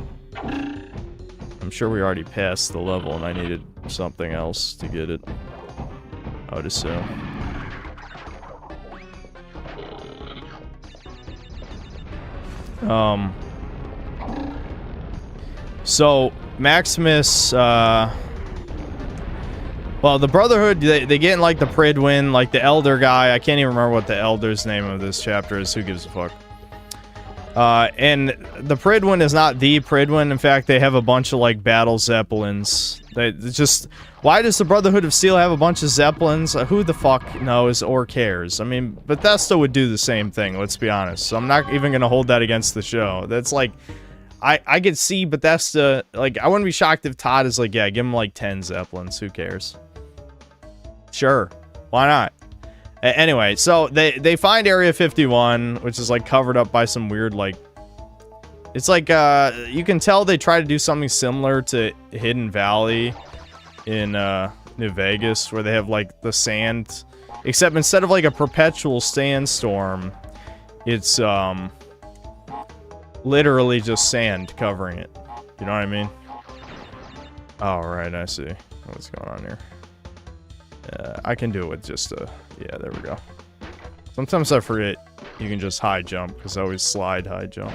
I'm sure we already passed the level and I needed something else to get it, I would assume. So, Maximus, well, the Brotherhood, they get in, like, the Pridwin, like, the Elder guy. I can't even remember what the Elder's name of this chapter is. Who gives a fuck? And the Pridwin is not the Pridwin. In fact, they have a bunch of, like, battle Zeppelins. Why does the Brotherhood of Steel have a bunch of Zeppelins? Who the fuck knows or cares? I mean, Bethesda would do the same thing, let's be honest. So I'm not even gonna hold that against the show. That's like, I could see Bethesda, like, I wouldn't be shocked if Todd is like, yeah, give him like 10 Zeppelins, who cares? Sure, why not? Anyway, so they find Area 51, which is like covered up by some weird, like, it's like, you can tell they try to do something similar to Hidden Valley in New Vegas, where they have like the sand, except instead of like a perpetual sandstorm, it's literally just sand covering it. You know what I mean? Oh, right, I see what's going on here. I can do it with just a... Yeah, there we go. Sometimes I forget you can just high jump, because I always slide high jump.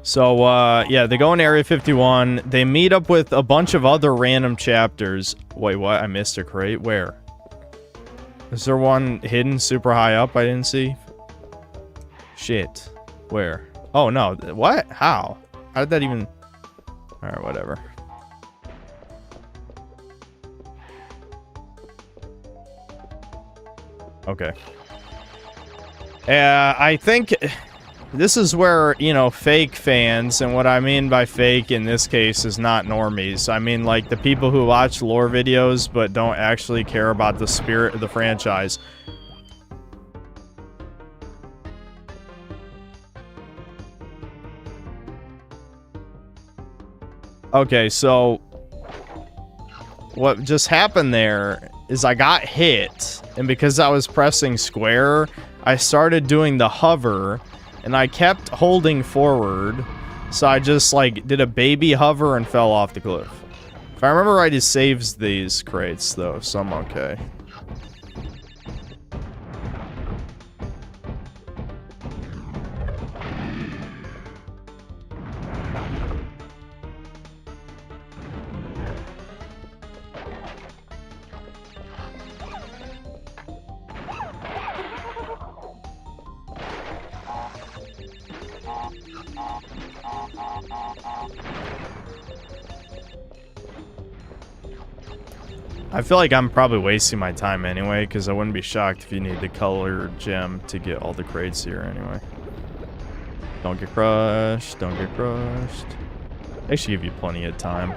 So, yeah, they go in Area 51. They meet up with a bunch of other random chapters. Wait, what? I missed a crate? Where? Is there one hidden super high up I didn't see? Shit. Where? Oh, no. What? How? How did that even... Alright, whatever. Okay. I think... This is where, you know, fake fans, and what I mean by fake in this case is not normies. I mean, like, the people who watch lore videos but don't actually care about the spirit of the franchise. Okay, so what just happened there is I got hit, and because I was pressing square, I started doing the hover, and I kept holding forward, so I just, like, did a baby hover and fell off the cliff. If I remember right, he saves these crates, though, so I'm okay. I feel like I'm probably wasting my time anyway, because I wouldn't be shocked if you need the color gem to get all the crates here anyway. Don't get crushed. Don't get crushed. They should give you plenty of time.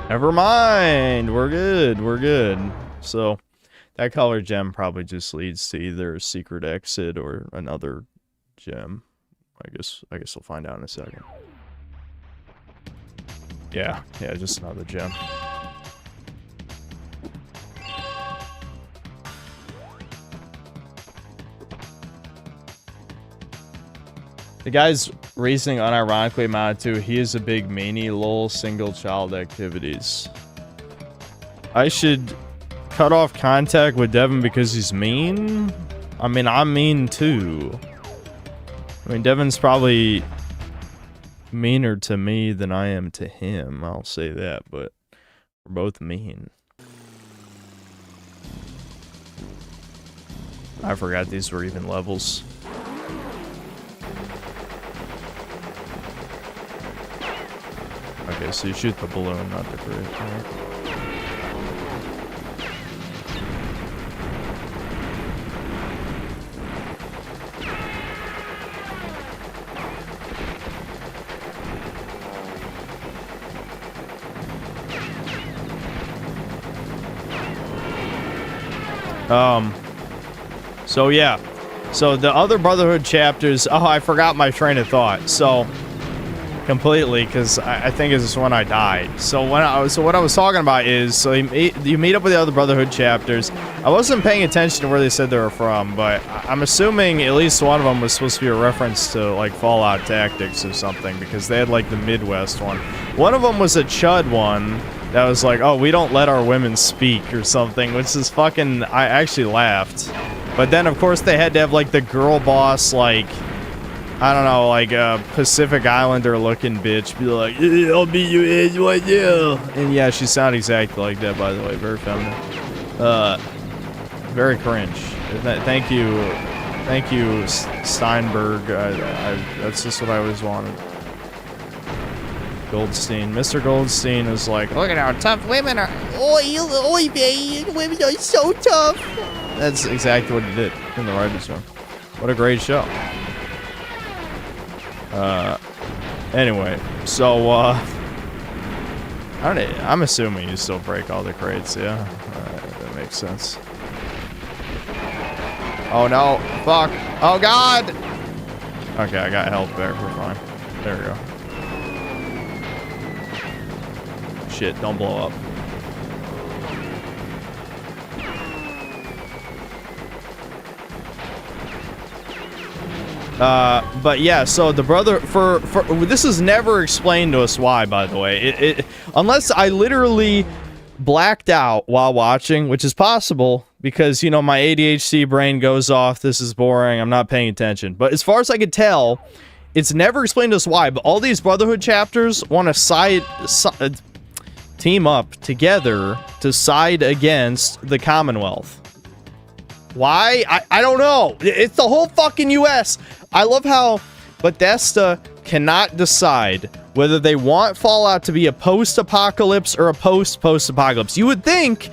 Never mind. We're good. We're good. So, that color gem probably just leads to either a secret exit or another gem. I guess we'll find out in a second. Yeah, just another gem. The guy's reasoning unironically amounted to, he is a big meanie, lol, single child activities. I should cut off contact with Devin because he's mean? I mean, I'm mean too. I mean, Devin's probably meaner to me than I am to him. I'll say that, but we're both mean. I forgot these were even levels. Okay, so you shoot the balloon, not the crate. Right? So yeah. So the other Brotherhood chapters, oh, I forgot my train of thought. So completely, because I think this is when I died. So what I was talking about is, so you meet up with the other Brotherhood chapters. I wasn't paying attention to where they said they were from, but I'm assuming at least one of them was supposed to be a reference to like Fallout Tactics or something, because they had like the Midwest one. One of them was a Chud one that was like, oh, we don't let our women speak or something, which is fucking, I actually laughed. But then of course they had to have like the girl boss, like, I don't know, like a Pacific Islander looking bitch be like, yeah, I'll be your age right now. And yeah, she sounded exactly like that, by the way. Very feminine. Very cringe. Thank you, Steinberg. That's just what I always wanted. Goldstein. Mr. Goldstein is like, look at how tough women are. Oi, baby, women are so tough. That's exactly what he did in the writer's room. What a great show. Anyway, so, I'm assuming you still break all the crates, yeah? That makes sense. Oh no, fuck. Oh god! Okay, I got health back, we're fine. There we go. Shit, don't blow up. But yeah, so the brother, for this is never explained to us why, by the way. Unless I literally blacked out while watching, which is possible, because, you know, my ADHD brain goes off, this is boring, I'm not paying attention. But as far as I could tell, it's never explained to us why, but all these Brotherhood chapters want to team up together to side against the Commonwealth. Why? I don't know. It's the whole fucking US. I love how Bethesda cannot decide whether they want Fallout to be a post-apocalypse or a post-apocalypse. You would think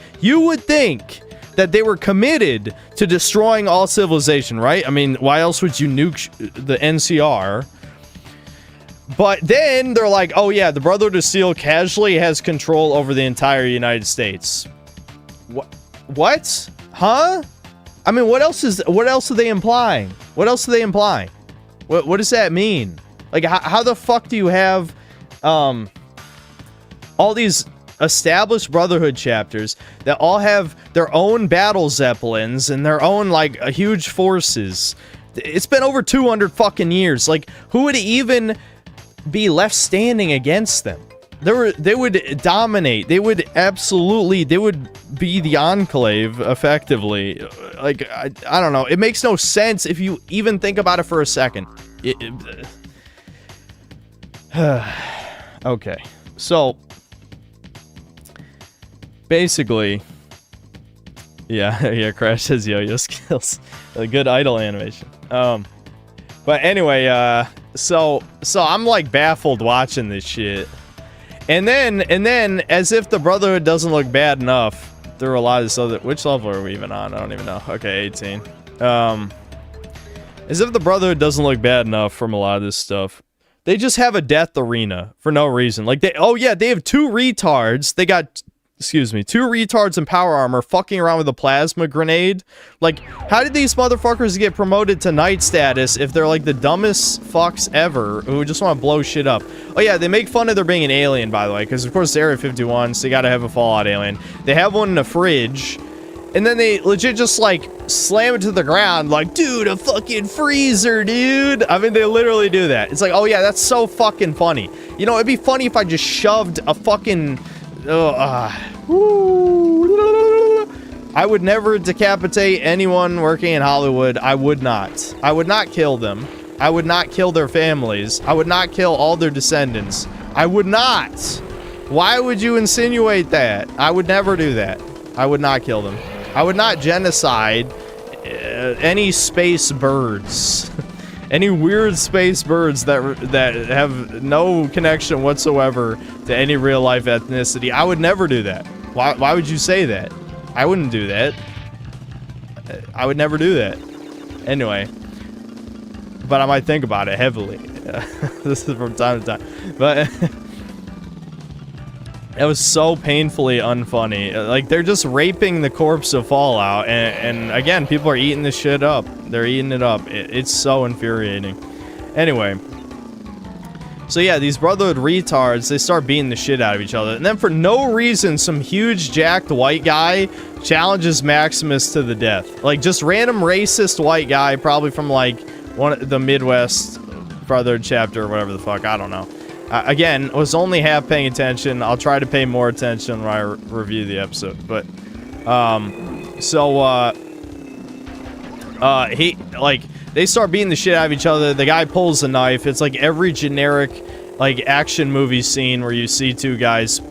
that they were committed to destroying all civilization, right? I mean, why else would you nuke the NCR? But then they're like, oh yeah, the Brotherhood of Steel casually has control over the entire United States. What? Huh? I mean, what else are they implying? What else are they implying? What does that mean? Like, how the fuck do you have all these established Brotherhood chapters that all have their own battle zeppelins and their own, like, huge forces? It's been over 200 fucking years. Like, who would even be left standing against them? They would dominate. They would be the Enclave, effectively. Like, I don't know. It makes no sense if you even think about it for a second. Okay. So, basically, yeah, Crash says yo-yo skills. A good idle animation. But anyway, So I'm like baffled watching this shit. And then, as if the Brotherhood doesn't look bad enough, there were a lot of this other... Which level are we even on? I don't even know. Okay, 18. As if the Brotherhood doesn't look bad enough from a lot of this stuff. They just have a death arena for no reason. Like, oh yeah, they have two retards. They got... Excuse me, two retards in power armor fucking around with a plasma grenade. Like, how did these motherfuckers get promoted to knight status if they're like the dumbest fucks ever who just want to blow shit up? Oh yeah, they make fun of there being an alien, by the way, because of course it's Area 51, so you gotta have a Fallout alien. They have one in the fridge, and then they legit just like slam it to the ground like, dude, a fucking freezer, dude. I mean, they literally do that. It's like, oh yeah, that's so fucking funny. You know, it'd be funny if I just shoved a fucking... I would never decapitate anyone working in Hollywood. I would not. I would not kill them. I would not kill their families. I would not kill all their descendants. I would not. Why would you insinuate that? I would never do that. I would not kill them. I would not genocide any space birds. Any weird space birds that have no connection whatsoever to any real life ethnicity. I would never do that. Why would you say that? I wouldn't do that. I would never do that. Anyway. But I might think about it heavily. This is from time to time. But it was so painfully unfunny. Like, they're just raping the corpse of Fallout, and again, people are eating this shit up. They're eating it up. It's so infuriating. Anyway. So yeah, these Brotherhood retards, they start beating the shit out of each other. And then for no reason, some huge jacked white guy challenges Maximus to the death. Like, just random racist white guy, probably from, like, the Midwest Brotherhood chapter or whatever the fuck. I don't know. Again, was only half paying attention. I'll try to pay more attention when I review the episode. But, he, like, they start beating the shit out of each other. The guy pulls a knife. It's like every generic, like, action movie scene where you see two guys,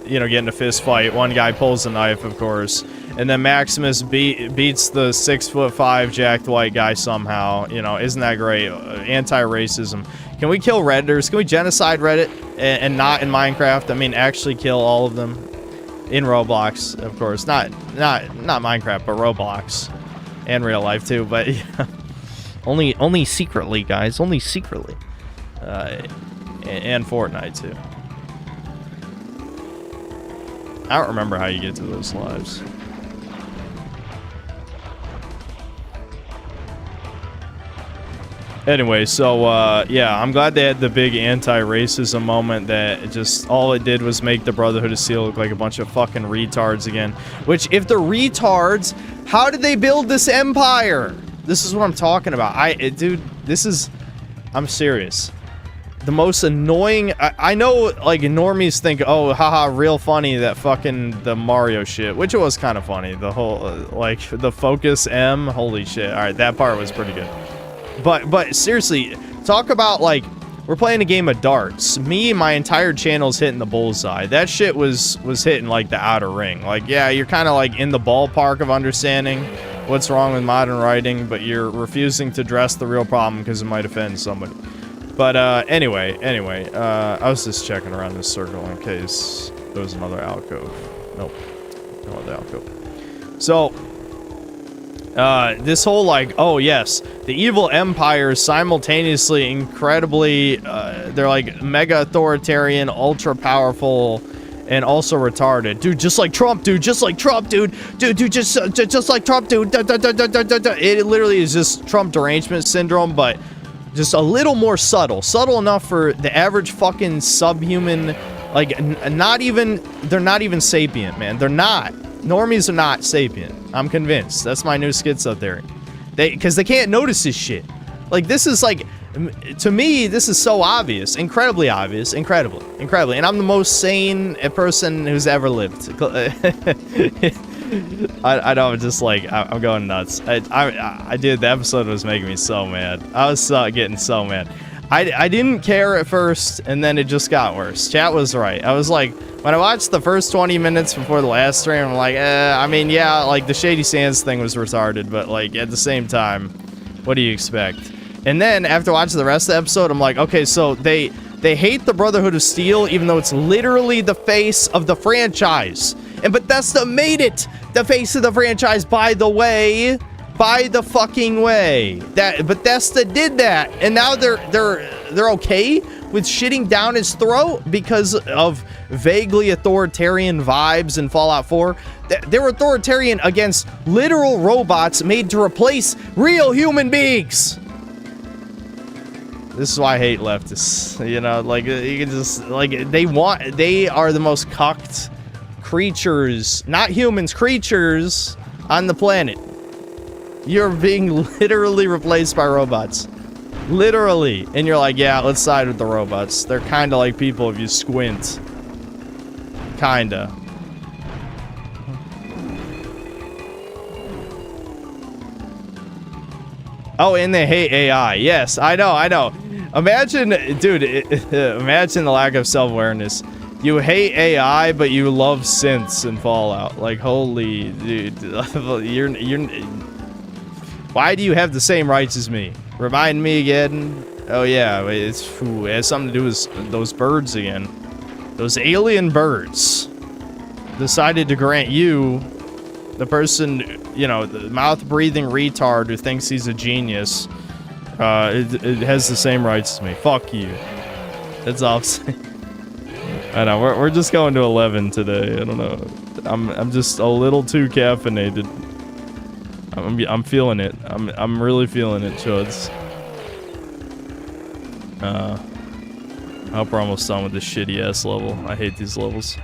you know, get in a fist fight. One guy pulls a knife, of course. And then Maximus beats the 6'5" jacked white guy somehow. You know, isn't that great? Anti-racism. Can we kill Redditors? Can we genocide Reddit and not in Minecraft? I mean, actually kill all of them in Roblox, of course. Not Minecraft, but Roblox and real life too. But yeah. only secretly, guys. Only secretly. And Fortnite too. I don't remember how you get to those lives. Anyway, so, yeah, I'm glad they had the big anti-racism moment that just, all it did was make the Brotherhood of Steel look like a bunch of fucking retards again. Which, if they're retards, how did they build this empire? This is what I'm talking about. Dude, this is, I'm serious. The most annoying, I know, like, normies think, oh, haha, real funny, that fucking, the Mario shit, which it was kind of funny. The whole, like, the Focus M, holy shit. Alright, that part was pretty good. But seriously, talk about, like, we're playing a game of darts. Me and my entire channel's hitting the bullseye. That shit was hitting, like, the outer ring. Like, yeah, you're kind of, like, in the ballpark of understanding what's wrong with modern writing, but you're refusing to address the real problem because it might offend somebody. But, anyway, I was just checking around this circle in case there was another alcove. Nope. No other alcove. So, this whole, like, oh yes, the evil empire is simultaneously incredibly, they're like mega authoritarian, ultra powerful, and also retarded. Dude, just like Trump, dude, just like Trump, dude. Dude, just like Trump, dude. It literally is just Trump derangement syndrome, but just a little more subtle. Subtle enough for the average fucking subhuman, like, they're not even sapient, man. They're not. Normies are not sapient. I'm convinced. That's my new schizo theory. Because they can't notice this shit. Like, this is like, to me, this is so obvious. Incredibly obvious. Incredibly. And I'm the most sane person who's ever lived. I know, just like, I'm going nuts. I did, the episode was making me so mad. I was getting so mad. I didn't care at first, and then it just got worse. Chat was right. I was like, when I watched the first 20 minutes before the last stream, I'm like, I mean, yeah, like, the Shady Sands thing was retarded, but, like, at the same time, what do you expect? And then after watching the rest of the episode, I'm like, okay, so they hate the Brotherhood of Steel, even though it's literally the face of the franchise. And Bethesda made it the face of the franchise, by the way. By the fucking way. That Bethesda did that. And now they're okay with shitting down his throat because of vaguely authoritarian vibes in Fallout 4. They're authoritarian against literal robots made to replace real human beings. This is why I hate leftists. You know, like, you can just, like, they are the most cucked creatures, not humans, creatures on the planet. You're being literally replaced by robots. Literally. And you're like, yeah, let's side with the robots. They're kind of like people if you squint. Kinda. Oh, and they hate AI. Yes, I know. Imagine, dude, imagine the lack of self-awareness. You hate AI, but you love synths in Fallout. Like, holy, dude. You're... Why do you have the same rights as me? Remind me again. Oh, yeah, it has something to do with those birds again. Those alien birds decided to grant you, the person, you know, the mouth-breathing retard who thinks he's a genius, it has the same rights as me. Fuck you. That's all I'm saying. I know, we're just going to 11 today. I don't know. I'm just a little too caffeinated. I'm feeling it. I'm really feeling it, chuds. I hope we're almost done with this shitty ass level. I hate these levels.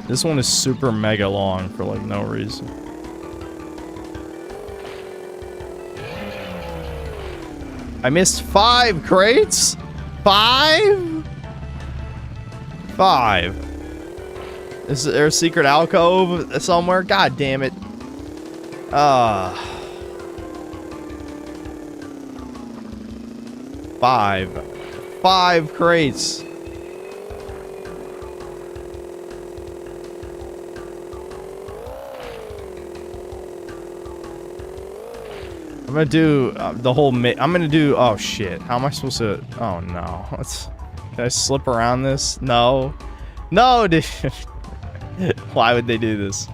This one is super mega long for like no reason. I missed 5 crates? 5? 5. Is there a secret alcove somewhere? God damn it. 5 crates. I'm gonna do the whole I'm gonna do, oh shit, how am I supposed to, oh no, can I slip around this? No, dude. Why would they do this?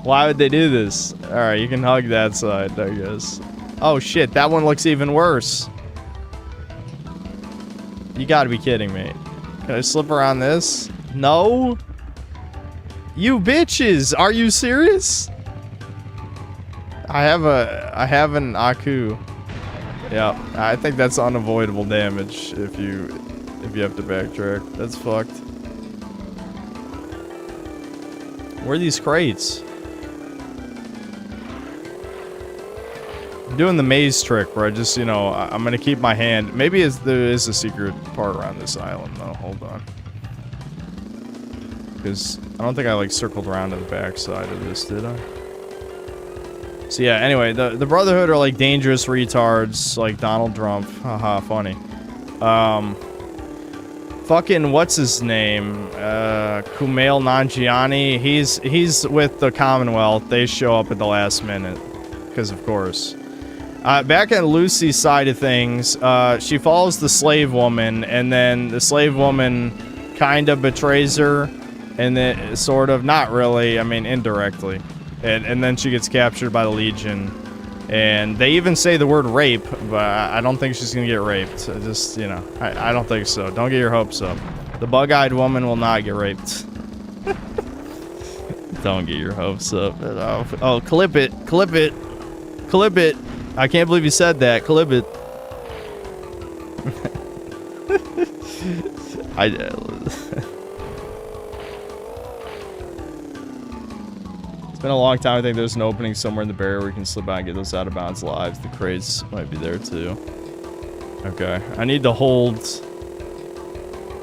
Why would they do this? Alright, you can hug that side, I guess. Oh shit, that one looks even worse. You gotta be kidding me. Can I slip around this? No? You bitches, are you serious? I have an Aku. Yeah, I think that's unavoidable damage if you have to backtrack. That's fucked. Where are these crates? I'm doing the maze trick where I just, you know, I'm gonna keep my hand. Maybe there is a secret part around this island though. Hold on. Because I don't think I like circled around to the back side of this, did I? So yeah, anyway, the Brotherhood are like dangerous retards, like Donald Trump. Haha, funny. Fucking what's his name? Kumail Nanjiani. He's with the Commonwealth. They show up at the last minute, because of course. Back at Lucy's side of things, she follows the slave woman, and then the slave woman kind of betrays her, and then sort of, not really. I mean, indirectly. And then she gets captured by the Legion. And they even say the word rape, but I don't think she's gonna get raped. Just, you know, I don't think so. Don't get your hopes up. The bug-eyed woman will not get raped. Don't get your hopes up. Oh, clip it. Clip it. Clip it. I can't believe you said that. Clip it. It's been a long time. I think there's an opening somewhere in the barrier where you can slip out and get those out of bounds lives. The crates might be there too. Okay, I need to hold.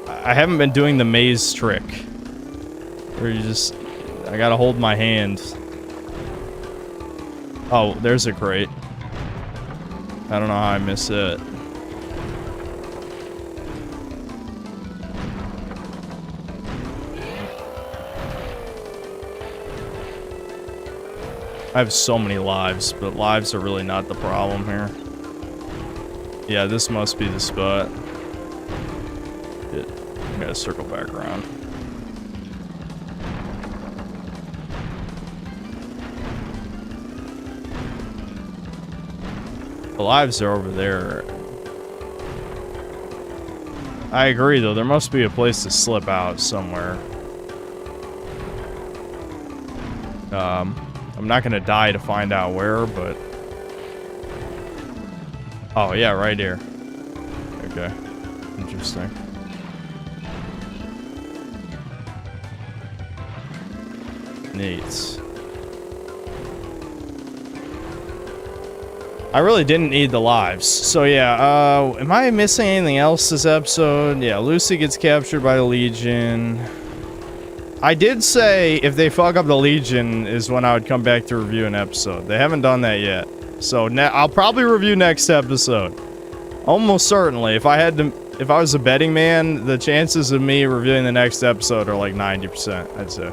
I haven't been doing the maze trick where you just, I gotta hold my hand. Oh, there's a crate. I don't know how I missed it. I have so many lives, but lives are really not the problem here. Yeah, this must be the spot. Shit. I gotta circle back around. The lives are over there. I agree, though. There must be a place to slip out somewhere. I'm not gonna die to find out where, but... Oh, yeah, right here. Okay. Interesting. Neat. I really didn't need the lives. So yeah, am I missing anything else this episode? Yeah, Lucy gets captured by the Legion. I did say if they fuck up the Legion is when I would come back to review an episode. They haven't done that yet. So I'll probably review next episode. Almost certainly. If I was a betting man, the chances of me reviewing the next episode are like 90%, I'd say.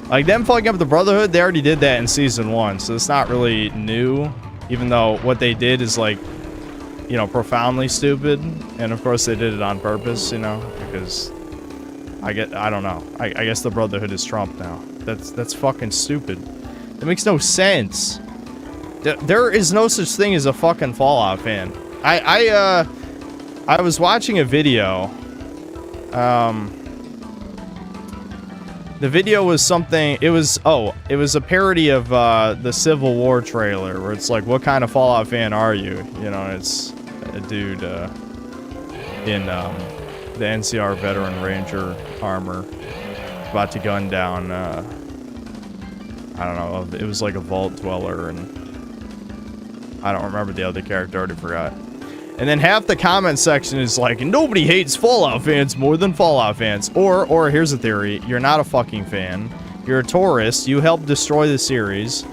Like them fucking up the Brotherhood, they already did that in season 1, so it's not really new. Even though what they did is like, you know, profoundly stupid. And of course they did it on purpose, you know, because I don't know. I guess the Brotherhood is Trump now. That's fucking stupid. That makes no sense. There is no such thing as a fucking Fallout fan. I was watching a video. The video was something, it was a parody of the Civil War trailer, where it's like, what kind of Fallout fan are you? You know, it's a dude in the NCR Veteran Ranger armor, about to gun down, I don't know, it was like a vault dweller, and I don't remember the other character, I already forgot. And then half the comment section is like, nobody hates Fallout fans more than Fallout fans. Or here's a theory, you're not a fucking fan. You're a tourist, you helped destroy the series.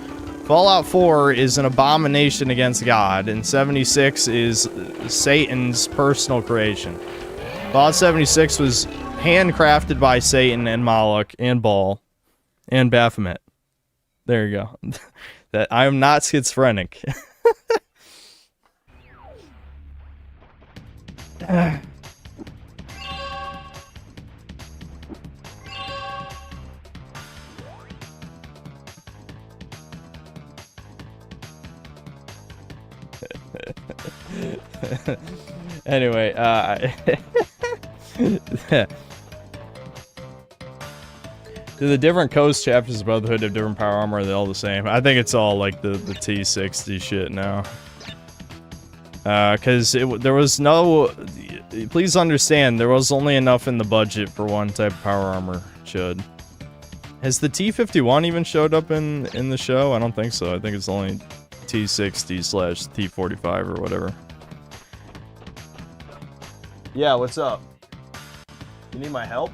Fallout 4 is an abomination against God, and 76 is Satan's personal creation. Fallout 76 was handcrafted by Satan and Moloch and Baal and Baphomet. There you go. That I am not schizophrenic. Anyway, do the different coast chapters of Brotherhood have different power armor? Are they all the same? I think it's all like the T60 shit now. Because there was no... Please understand, there was only enough in the budget for one type of power armor, Chud. Has the T51 even showed up in the show? I don't think so. I think it's only T60/T45 or whatever. Yeah, what's up? You need my help?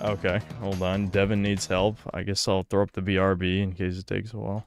Okay, hold on. Devin needs help. I guess I'll throw up the BRB in case it takes a while.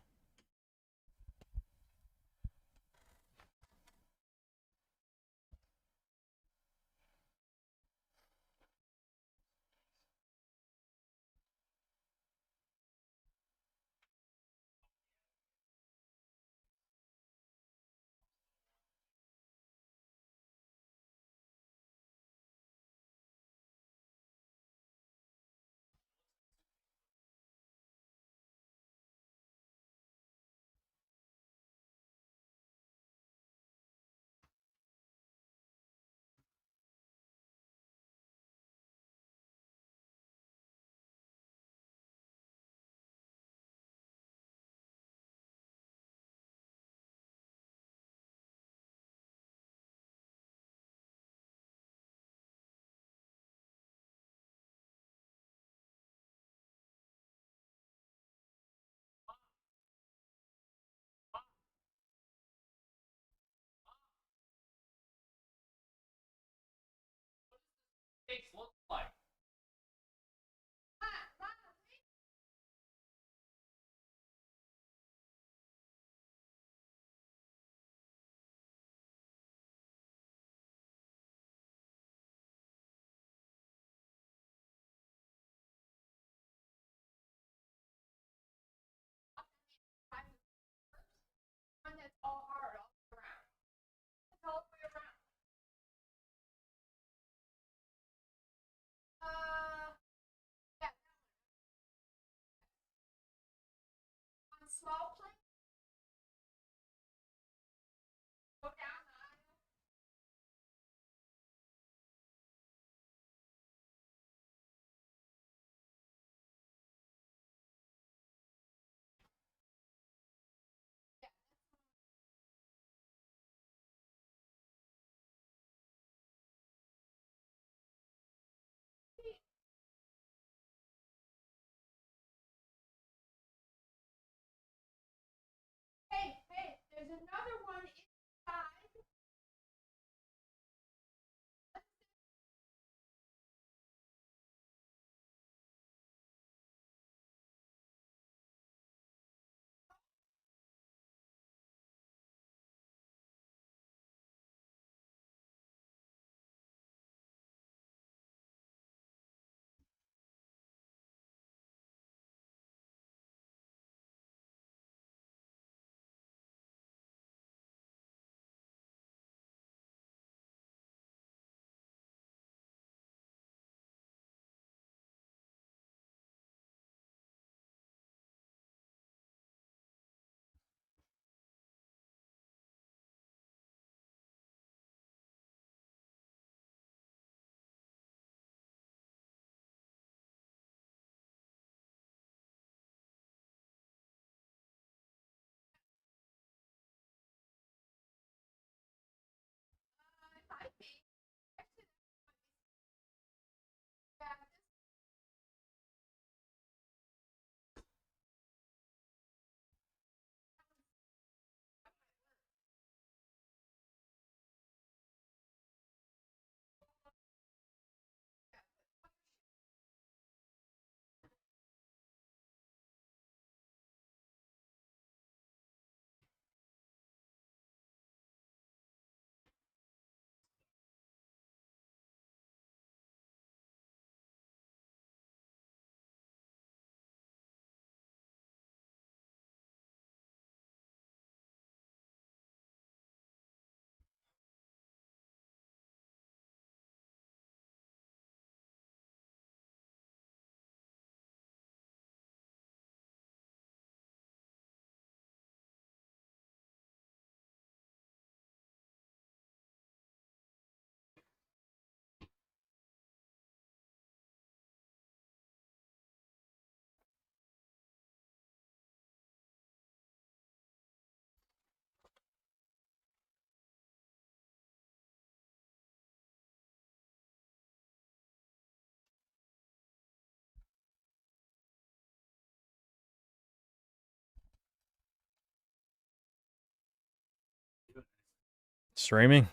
Streaming?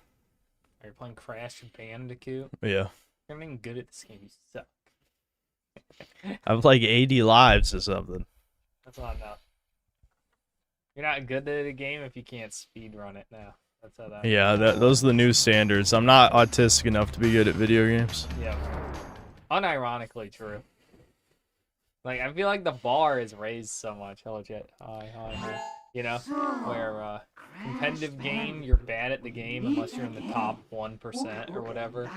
Are you playing Crash Bandicoot? Yeah. You're not even good at this game. You suck. I have like 80 lives or something. That's not enough. You're not good at a game if you can't speed run it now. That's how that. Yeah, those are the new standards. I'm not autistic enough to be good at video games. Yeah. Unironically true. Like, I feel like the bar is raised so much. Hello, Jet. Hi, hi, hi. You know, where competitive game, you're bad at the game unless you're in the top 1% or whatever.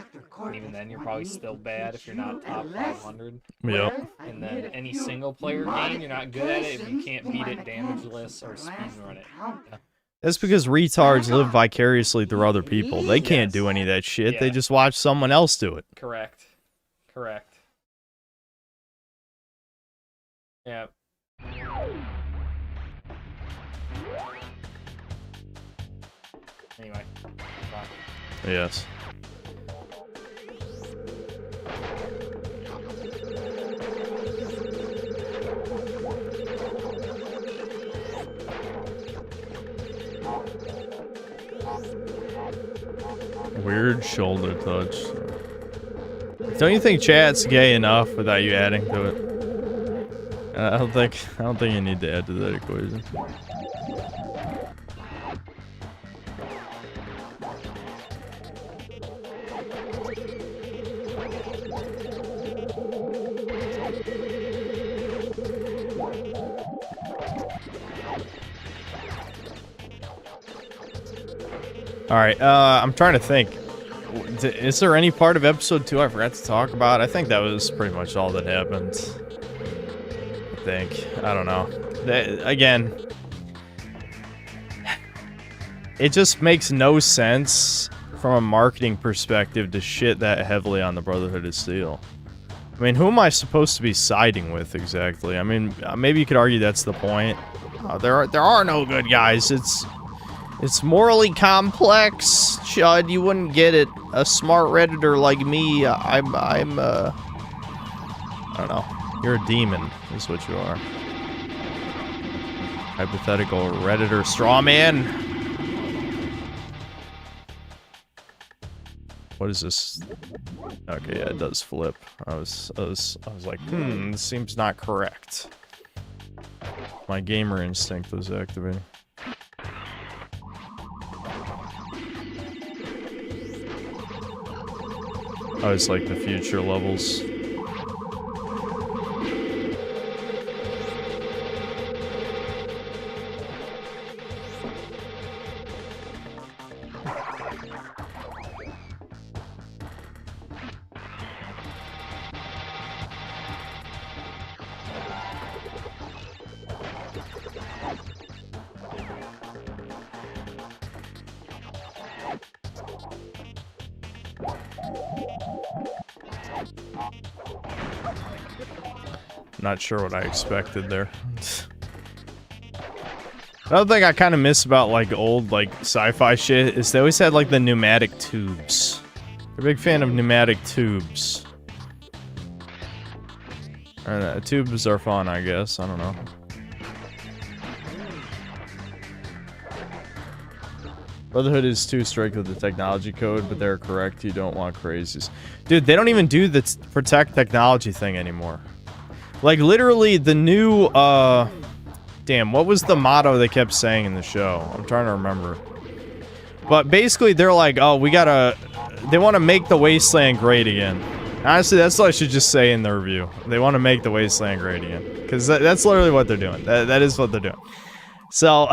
And even then, you're probably still bad if you're not top 500. Yep. And then any single player game, you're not good at it if you can't beat it damageless or speedrun it. Yeah. That's because retards live vicariously through other people. They can't do any of that shit. Yeah. They just watch someone else do it. Correct. Correct. Yeah. Anyway. Bye. Yes. Weird shoulder touch. Don't you think chat's gay enough without you adding to it? I don't think you need to add to that equation. All right, I'm trying to think. Is there any part of episode 2 I forgot to talk about? I think that was pretty much all that happened. I think. I don't know. Again, it just makes no sense from a marketing perspective to shit that heavily on the Brotherhood of Steel. I mean, who am I supposed to be siding with exactly? I mean, maybe you could argue that's the point. There are no good guys. It's morally complex, Chud. You wouldn't get it. A smart Redditor like me, I don't know. You're a demon, is what you are. Hypothetical Redditor straw man. What is this? Okay, yeah, it does flip. I was like, this seems not correct. My gamer instinct was activating. Oh, it's like the future levels. Not sure what I expected there. Another thing I kind of miss about like old like sci-fi shit is they always had like the pneumatic tubes. I'm a big fan of pneumatic tubes. Tubes are fun, I guess. I don't know. Brotherhood is too strict with the technology code, but they're correct. You don't want crazies. Dude, they don't even do the protect technology thing anymore. Like, literally, the new, damn, what was the motto they kept saying in the show? I'm trying to remember. But basically, they're like, oh, they want to make the wasteland great again. Honestly, that's what I should just say in the review. They want to make the wasteland great again. Because that's literally what they're doing. That is what they're doing. So...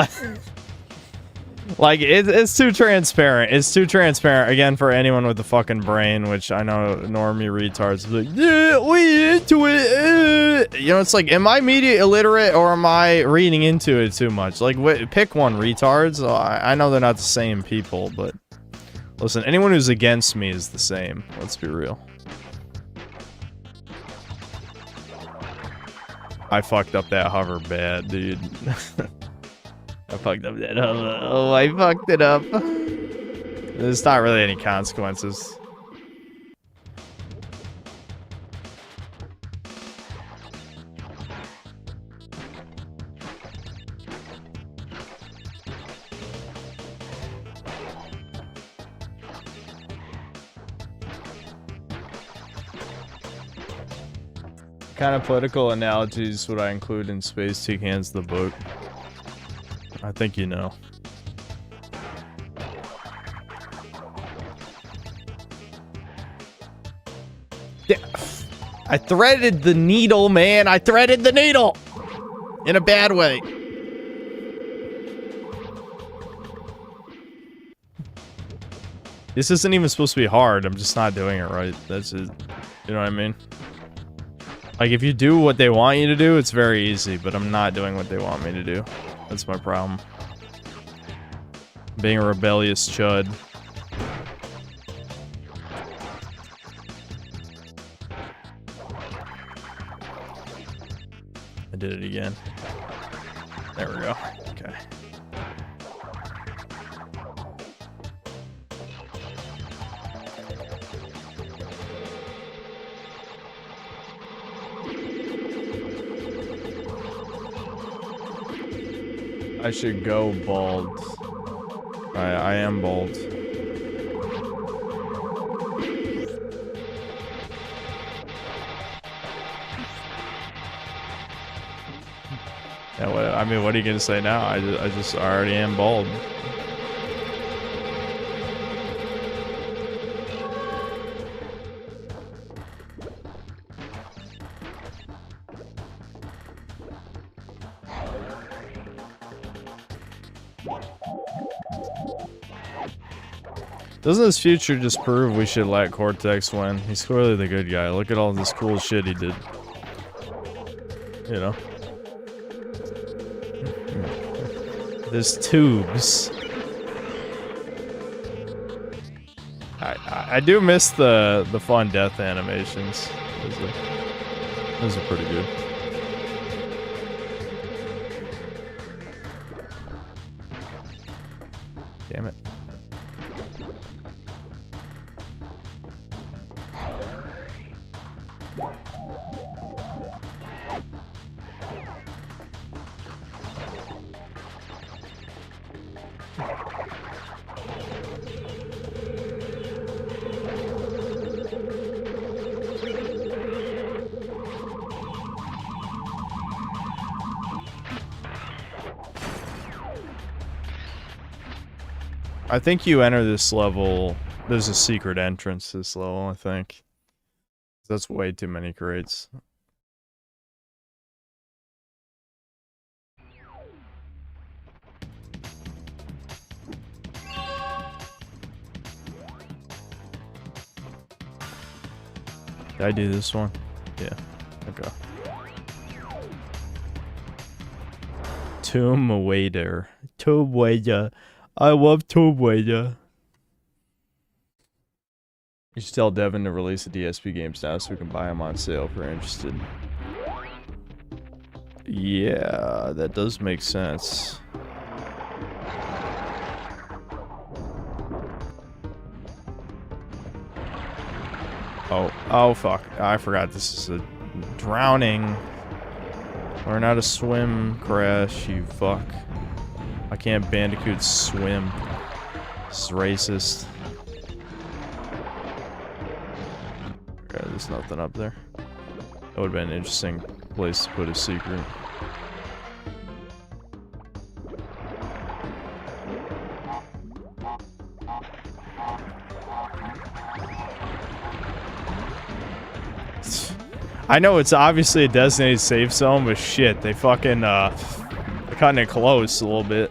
Like, it's too transparent. It's too transparent, again, for anyone with a fucking brain, which I know normie retards be like, yeah, we into it. You know, it's like, am I media illiterate or am I reading into it too much? Like, pick one, retards. I know they're not the same people, but listen, anyone who's against me is the same. Let's be real. I fucked up that hover bad, dude. I fucked up that hover. Oh, I fucked it up. There's not really any consequences. What kind of political analogies would I include in Space Toucans the book? I think you know. Yeah. I threaded the needle, man. I threaded the needle! In a bad way. This isn't even supposed to be hard. I'm just not doing it right. That's it. You know what I mean? Like, if you do what they want you to do, it's very easy, but I'm not doing what they want me to do. That's my problem. Being a rebellious chud. I did it again. There we go. Okay. I should go bald. I am bald. Yeah, I mean, what are you gonna say now? I already am bald. Doesn't this future just prove we should let Cortex win? He's clearly the good guy. Look at all this cool shit he did. You know? There's tubes. I do miss the fun death animations. Those are pretty good. Damn it. I think you enter this level, there's a secret entrance this level, I think. That's way too many crates. Did I do this one? Yeah. Okay. Tomb Raider. Tomb Raider. I love Tomb Raider. You should tell Devin to release the DSP games now so we can buy them on sale if we're interested. Yeah, that does make sense. Oh fuck. I forgot this is a drowning. Learn how to swim, Crash, you fuck. I can't Bandicoot swim. This is racist. Okay, there's nothing up there. That would have been an interesting place to put a secret. I know it's obviously a designated safe zone, but shit, they fucking, they're cutting it close a little bit.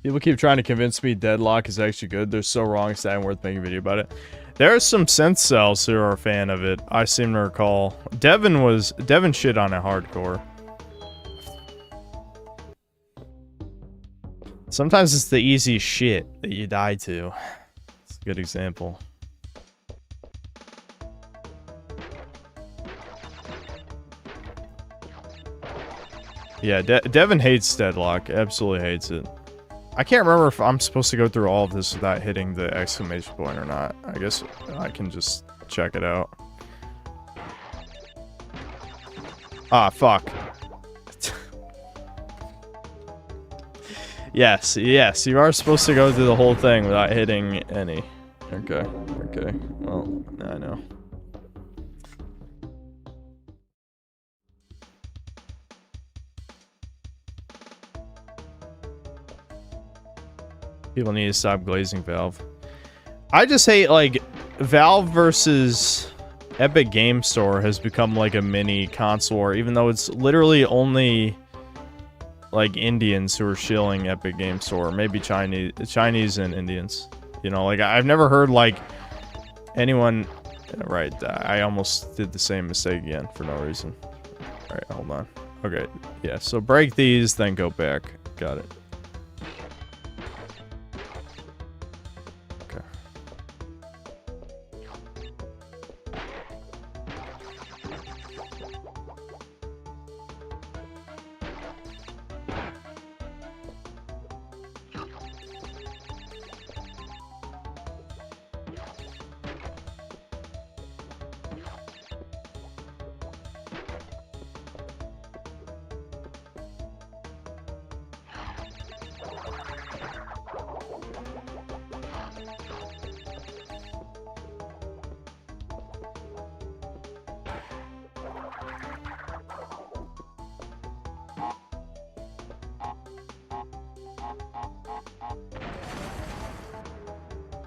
People keep trying to convince me Deadlock is actually good. They're so wrong, it's not even worth making a video about it. There are some synth cells who are a fan of it. I seem to recall. Devin shit on it hardcore. Sometimes it's the easy shit that you die to. It's a good example. Yeah, Devin hates Deadlock. Absolutely hates it. I can't remember if I'm supposed to go through all of this without hitting the exclamation point or not. I guess I can just check it out. Ah, fuck. Yes, you are supposed to go through the whole thing without hitting any. Okay. Well, I know. People need to stop glazing Valve. I just hate, like, Valve versus Epic Game Store has become like a mini console war, even though it's literally only like Indians who are shilling Epic Game Store, maybe Chinese and Indians. You know, like I've never heard like anyone. Right, I almost did the same mistake again for no reason. All right, hold on. Okay, yeah. So break these, then go back. Got it. Okay.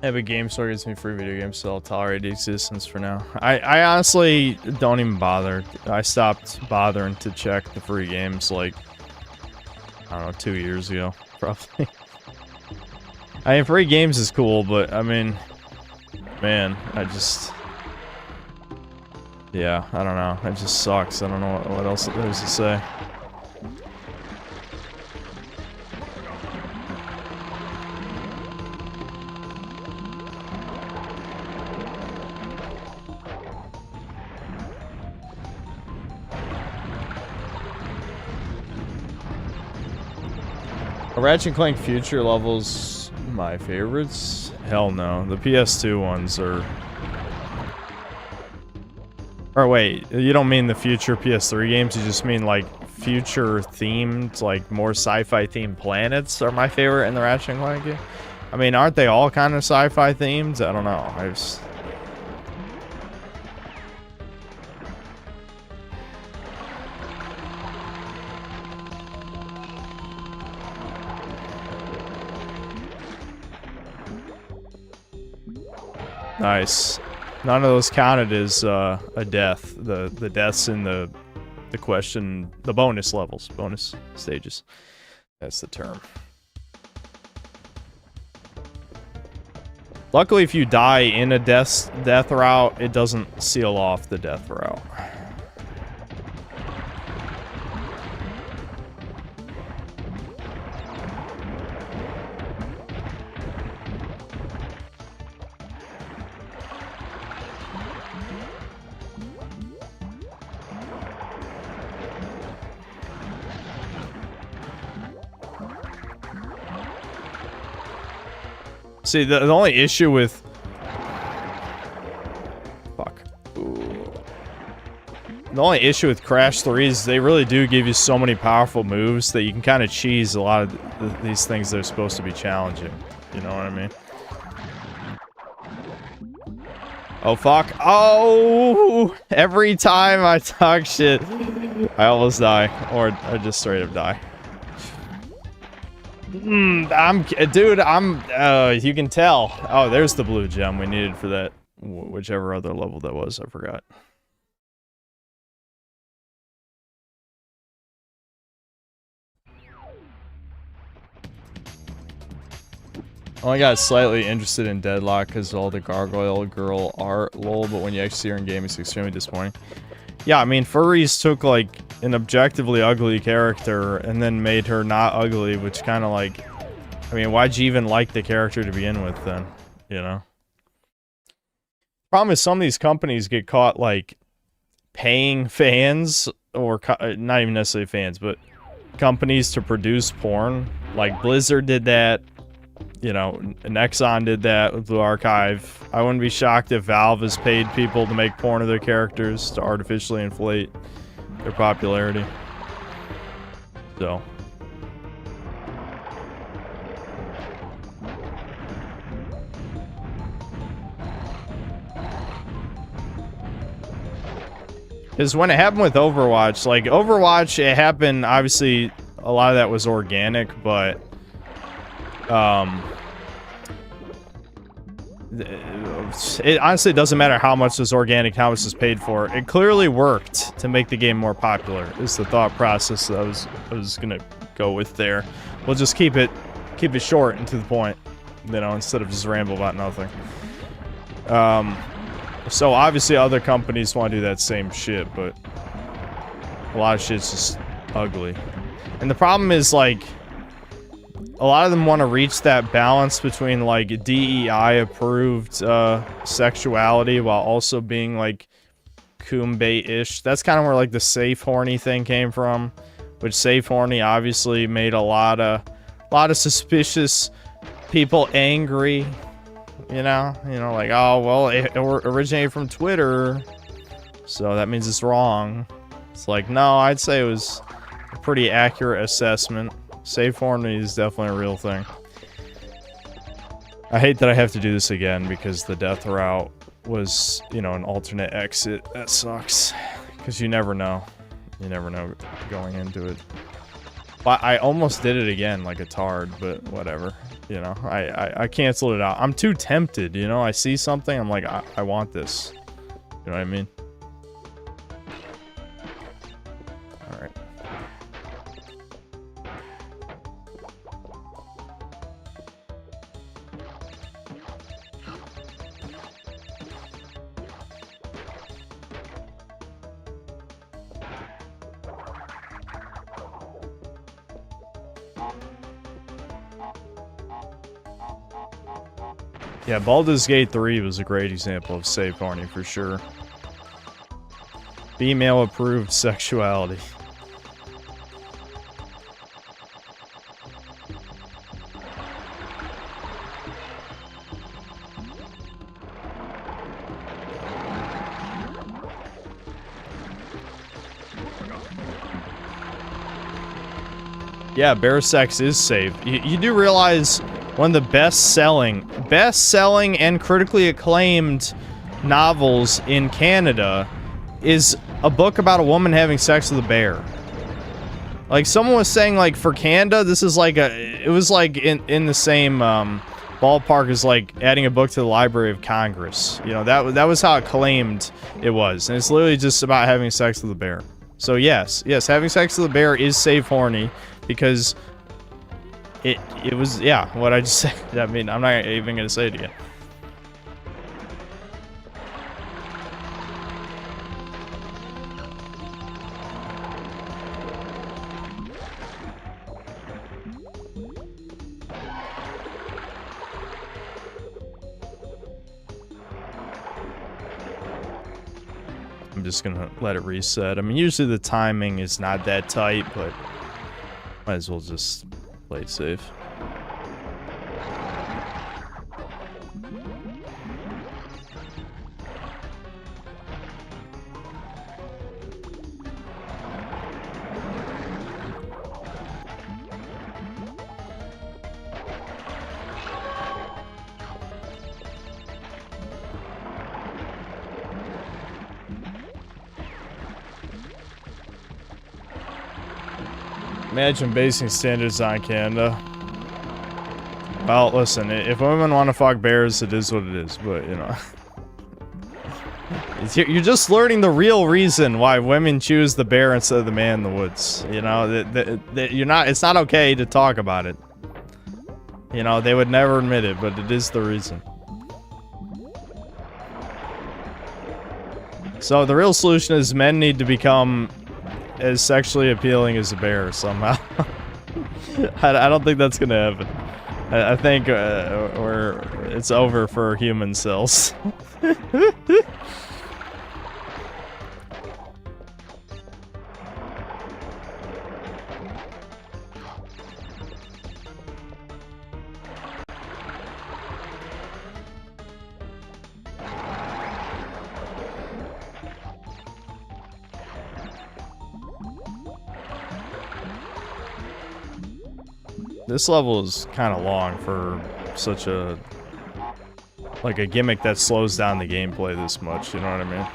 Epic Game Store gives me free video games, so I'll tolerate the existence for now. I honestly don't even bother. I stopped bothering to check the free games like, I don't know, 2 years ago, probably. I mean, free games is cool, but I mean, man, I just... Yeah, I don't know. It just sucks. I don't know what else there is to say. Ratchet and Clank Future levels, my favorites? Hell no. The PS2 ones are... Or wait, you don't mean the future PS3 games, you just mean like future themed, like more sci-fi themed planets are my favorite in the Ratchet and Clank game? I mean, aren't they all kind of sci-fi themed? I don't know. I just... Nice. None of those counted as a death. The deaths in the question, the bonus levels, bonus stages. That's the term. Luckily, if you die in a death route, it doesn't seal off the death route. See, the only issue with... Fuck. Ooh. The only issue with Crash 3 is they really do give you so many powerful moves that you can kind of cheese a lot of these things that are supposed to be challenging. You know what I mean? Oh, fuck. Oh! Every time I talk shit, I almost die. Or I just straight up die. Dude, you can tell. Oh, there's the blue gem we needed for that, whichever other level that was, I forgot. Only got slightly interested in Deadlock because all the Gargoyle Girl art, lol, but when you actually see her in game, it's extremely disappointing. Yeah, I mean, furries took, like, an objectively ugly character and then made her not ugly, which kind of, like... I mean, why'd you even like the character to begin with, then? You know? Problem is, some of these companies get caught, like, paying fans, or not even necessarily fans, but companies to produce porn. Like, Blizzard did that. You know, Nexon did that with Blue Archive. I wouldn't be shocked if Valve has paid people to make porn of their characters to artificially inflate their popularity. So... Because when it happened with Overwatch, like, Overwatch, it happened, obviously, a lot of that was organic, but, it honestly doesn't matter how much is organic, how much is paid for. It clearly worked to make the game more popular, is the thought process that I was gonna go with there. We'll just keep it short and to the point, you know, instead of just ramble about nothing. So obviously other companies want to do that same shit, but a lot of shit's just ugly. And the problem is, like, a lot of them want to reach that balance between, like, DEI approved sexuality while also being, like, Kumbay-ish. That's kind of where, like, the safe horny thing came from, which safe horny obviously made a lot of suspicious people angry. You know, like, oh, well, it originated from Twitter, so that means it's wrong. It's like, no, I'd say it was a pretty accurate assessment. Safe horny is definitely a real thing. I hate that I have to do this again because the death route was, you know, an alternate exit. That sucks, because you never know. You never know going into it. But I almost did it again, like a tard, but whatever. You know, I canceled it out. I'm too tempted, you know? I see something, I'm like, I want this. You know what I mean? Alright. Yeah, Baldur's Gate 3 was a great example of save horny for sure. Female approved sexuality. Yeah, bear sex is safe. You do realize one of the best-selling and critically acclaimed novels in Canada is a book about a woman having sex with a bear. Like, someone was saying, like, for Canada, this is like it was like in the same ballpark as like adding a book to the Library of Congress. You know, that was how acclaimed it was. And it's literally just about having sex with a bear. So yes, having sex with a bear is safe horny. Because it was, yeah, what I just said. I mean, I'm not even gonna say it again. I'm just gonna let it reset. I mean, usually the timing is not that tight, but might as well just play it safe. Imagine basing standards on Canada. Well, listen, if women want to fuck bears, it is what it is, but, you know. You're just learning the real reason why women choose the bear instead of the man in the woods. You know, you're not, it's not okay to talk about it. You know, they would never admit it, but it is the reason. So the real solution is men need to become as sexually appealing as a bear somehow. I don't think that's gonna happen. I think it's over for human cells. This level is kind of long for such a, like, a gimmick that slows down the gameplay this much, you know what I mean?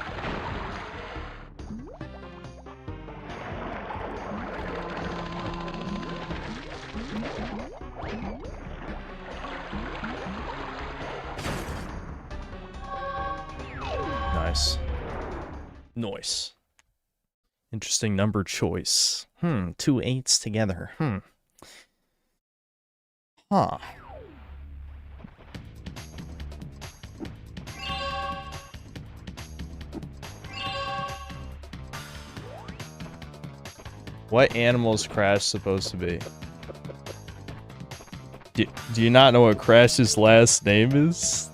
Nice. Nice. Interesting number choice. 2 8s together. Huh. What animal is Crash supposed to be? Do you not know what Crash's last name is?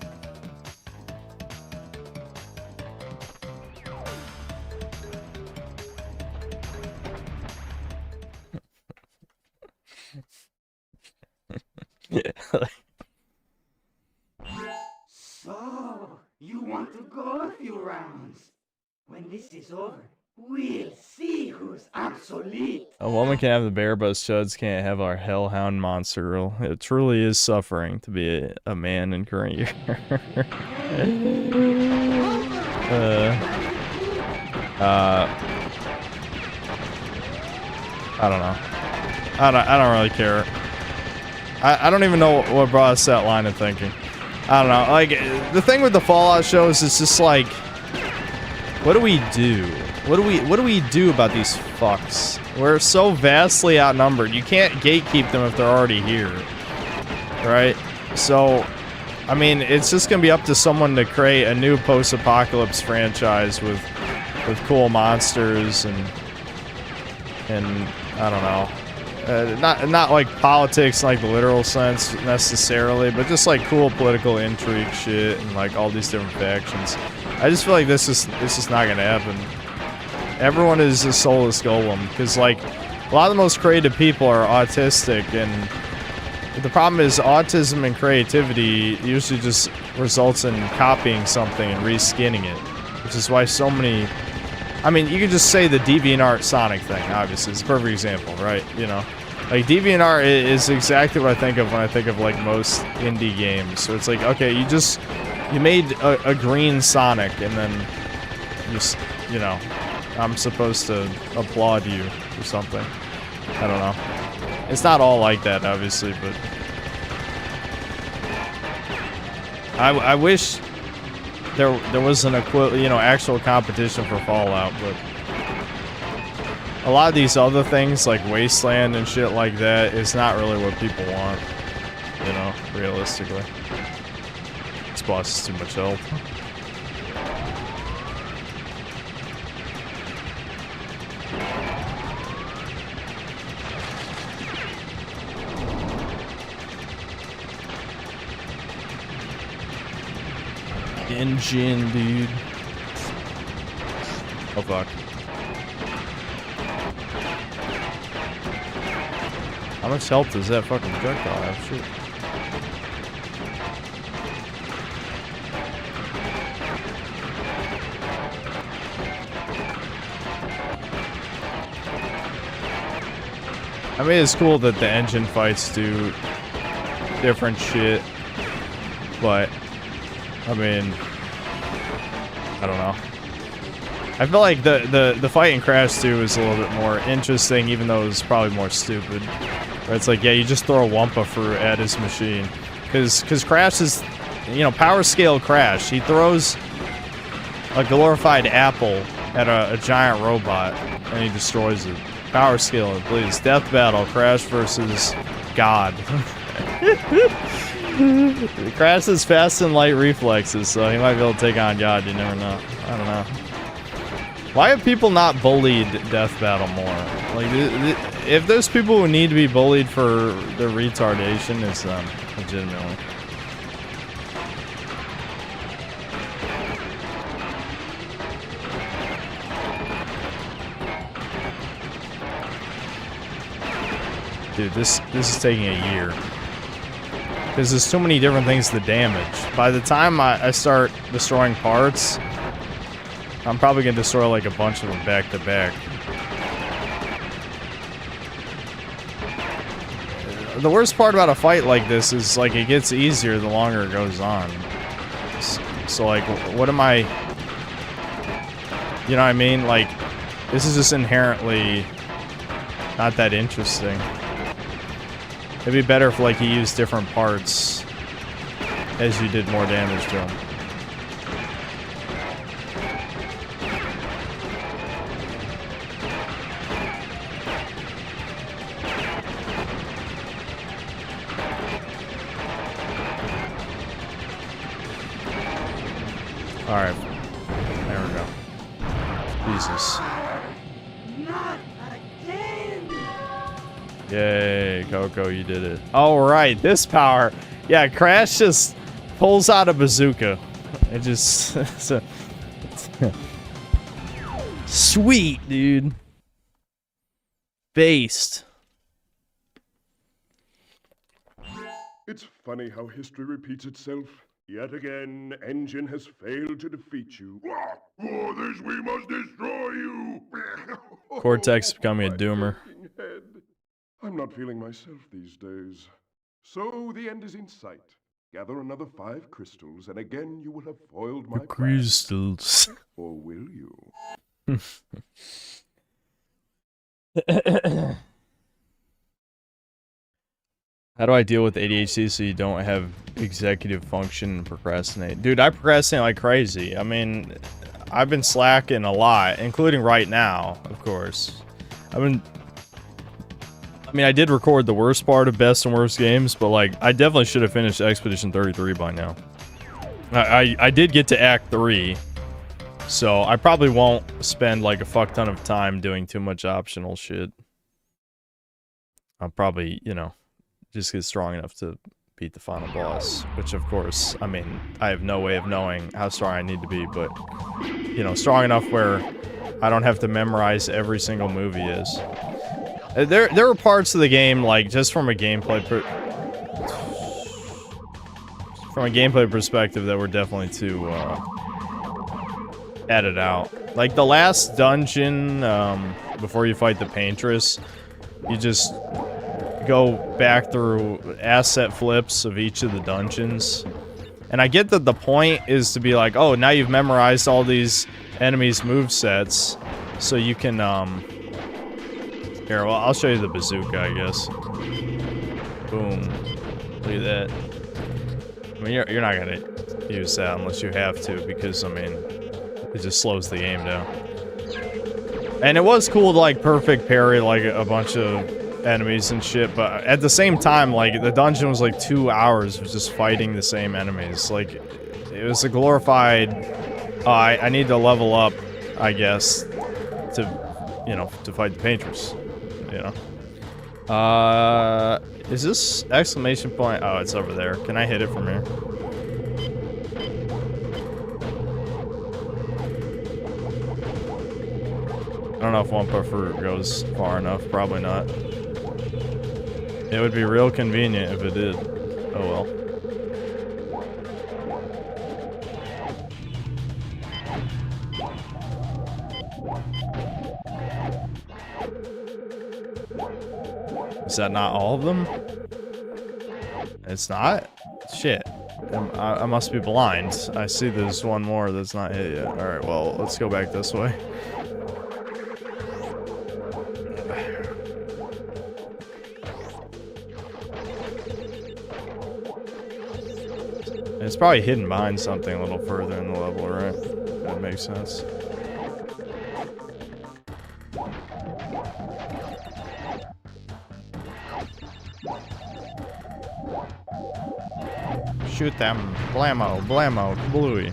So, you want to go a few rounds? When this is over, we'll see who's obsolete. A woman can have the bear, but chuds can't have our hellhound monster rule. It truly is suffering to be a man in current year. I don't know. I don't really care. I don't even know what brought us that line of thinking. I don't know. Like, the thing with the Fallout shows is just like, what do we do? What do we do about these fucks? We're so vastly outnumbered. You can't gatekeep them if they're already here, right? So, I mean, it's just gonna be up to someone to create a new post-apocalypse franchise with cool monsters and I don't know. Not like politics, like the literal sense necessarily, but just like cool political intrigue shit and like all these different factions. I just feel like this is not gonna happen. Everyone is a soulless golem because like a lot of the most creative people are autistic, and the problem is autism and creativity usually just results in copying something and reskinning it, which is why so many. I mean, you could just say the DeviantArt Sonic thing, obviously. It's a perfect example, right? You know? Like, DeviantArt is exactly what I think of when I think of, like, most indie games. So it's like, okay, you made a green Sonic, and then just, you know, I'm supposed to applaud you or something. I don't know. It's not all like that, obviously, but I wish there was an actual competition for Fallout, but a lot of these other things like Wasteland and shit like that is not really what people want, you know, realistically. This boss is too much help. Engine, dude. Oh fuck. How much health does that fucking projectile have? Shit. I mean, it's cool that the engine fights do different shit, but I mean, I don't know. I feel like the fight in Crash 2 is a little bit more interesting, even though it was probably more stupid. Where it's like, yeah, you just throw a Wumpa fruit at his machine. Because Crash is, you know, power scale Crash. He throws a glorified apple at a giant robot, and he destroys it. Power scale, please. Death battle, Crash versus God. Crash has fast and light reflexes, so he might be able to take on God. You never know. I don't know. Why have people not bullied Death Battle more? Like, if there's people who need to be bullied for their retardation, it's them, legitimately. Dude, this is taking a year. Because there's too many different things to damage. By the time I start destroying parts, I'm probably going to destroy like a bunch of them back to back. The worst part about a fight like this is like it gets easier the longer it goes on. So like, what am I... You know what I mean? Like, this is just inherently not that interesting. It'd be better if, like, you used different parts as you did more damage to them. Alright. There we go. Jesus. Not again! Yay, Coco, you did it. All right, this power. Yeah, Crash just pulls out a bazooka. It just... Sweet, dude. Based. It's funny how history repeats itself. Yet again, Engine has failed to defeat you. For this we must destroy you! Cortex becoming a doomer. Head. I'm not feeling myself these days. So the end is in sight. Gather another 5 crystals, and again you will have foiled my plan. Crystals. Or will you? How do I deal with ADHD so you don't have executive function and procrastinate? Dude, I procrastinate like crazy. I mean, I've been slacking a lot, including right now, of course. I did record the worst part of best and worst games, but like, I definitely should have finished Expedition 33 by now. I did get to Act 3, so I probably won't spend like a fuck ton of time doing too much optional shit. I'll probably, you know, just get strong enough to beat the final boss. Which, of course, I mean, I have no way of knowing how strong I need to be, but, you know, strong enough where I don't have to memorize every single move he is. There were parts of the game, like, just from a gameplay perspective that were definitely too, added out. Like, the last dungeon, before you fight the Paintress, you just go back through asset flips of each of the dungeons. And I get that the point is to be like, oh, now you've memorized all these enemies' movesets, so you can, Here, well, I'll show you the bazooka, I guess. Boom. Look at that. I mean, you're not gonna use that unless you have to, because, I mean, it just slows the game down. And it was cool to, like, perfect parry, like, a bunch of enemies and shit, but at the same time, like, the dungeon was, like, 2 hours of just fighting the same enemies. Like, it was a glorified, I need to level up, I guess, to, you know, to fight the Paintress, you know? Is this exclamation point? Oh, it's over there. Can I hit it from here? I don't know if Wumpa Fruit goes far enough. Probably not. It would be real convenient if it did. Oh well. Is that not all of them? It's not? Shit. I must be blind. I see there's one more that's not hit yet. Alright, well, let's go back this way. It's probably hidden behind something a little further in the level, right? That makes sense. Shoot them. Blammo, blammo, kablooey.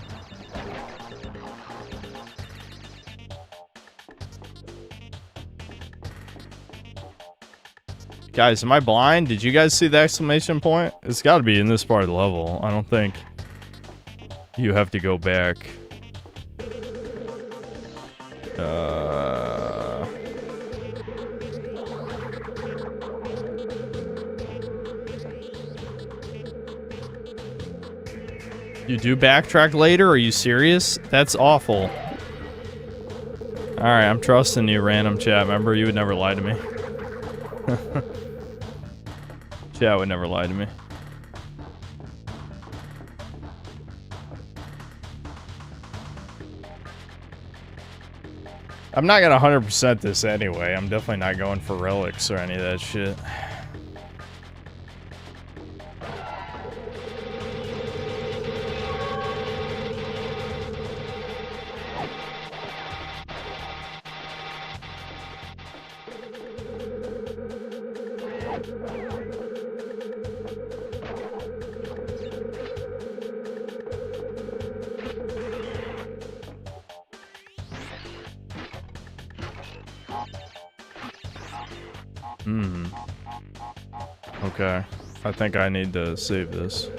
Guys, am I blind? Did you guys see the exclamation point? It's got to be in this part of the level. I don't think you have to go back. You do backtrack later? Are you serious? That's awful. Alright, I'm trusting you, random chat member. You would never lie to me. Chat would never lie to me. I'm not gonna 100% this anyway. I'm definitely not going for relics or any of that shit. Okay. I think I need to save this.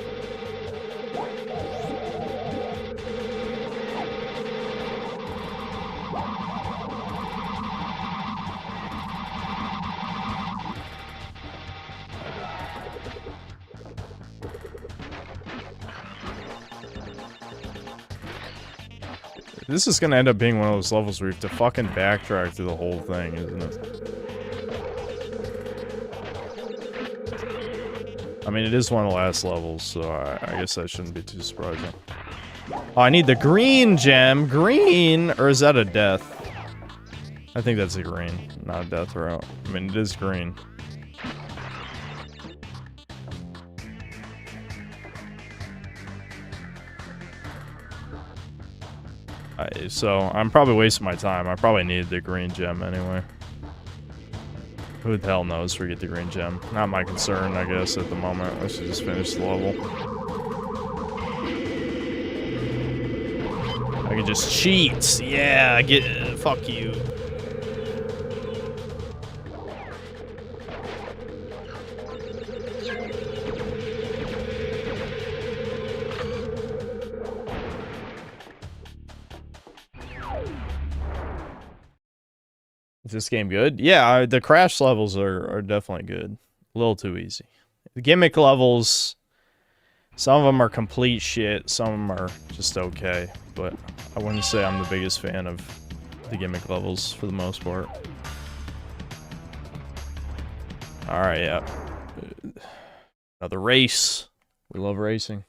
This is gonna end up being one of those levels where you have to fucking backtrack through the whole thing, isn't it? I mean, it is one of the last levels, so I guess that shouldn't be too surprising. Oh, I need the green gem. Green? Or is that a death? I think that's a green, not a death route. I mean, it is green. So, I'm probably wasting my time. I probably need the green gem anyway. Who the hell knows where we get the green gem? Not my concern, I guess, at the moment. I should just finish the level. I can just cheat. Yeah, fuck you. Is this game good? Yeah, the crash levels are definitely good. A little too easy. The gimmick levels, some of them are complete shit. Some of them are just okay. But I wouldn't say I'm the biggest fan of the gimmick levels for the most part. Alright, yeah. Another race. We love racing.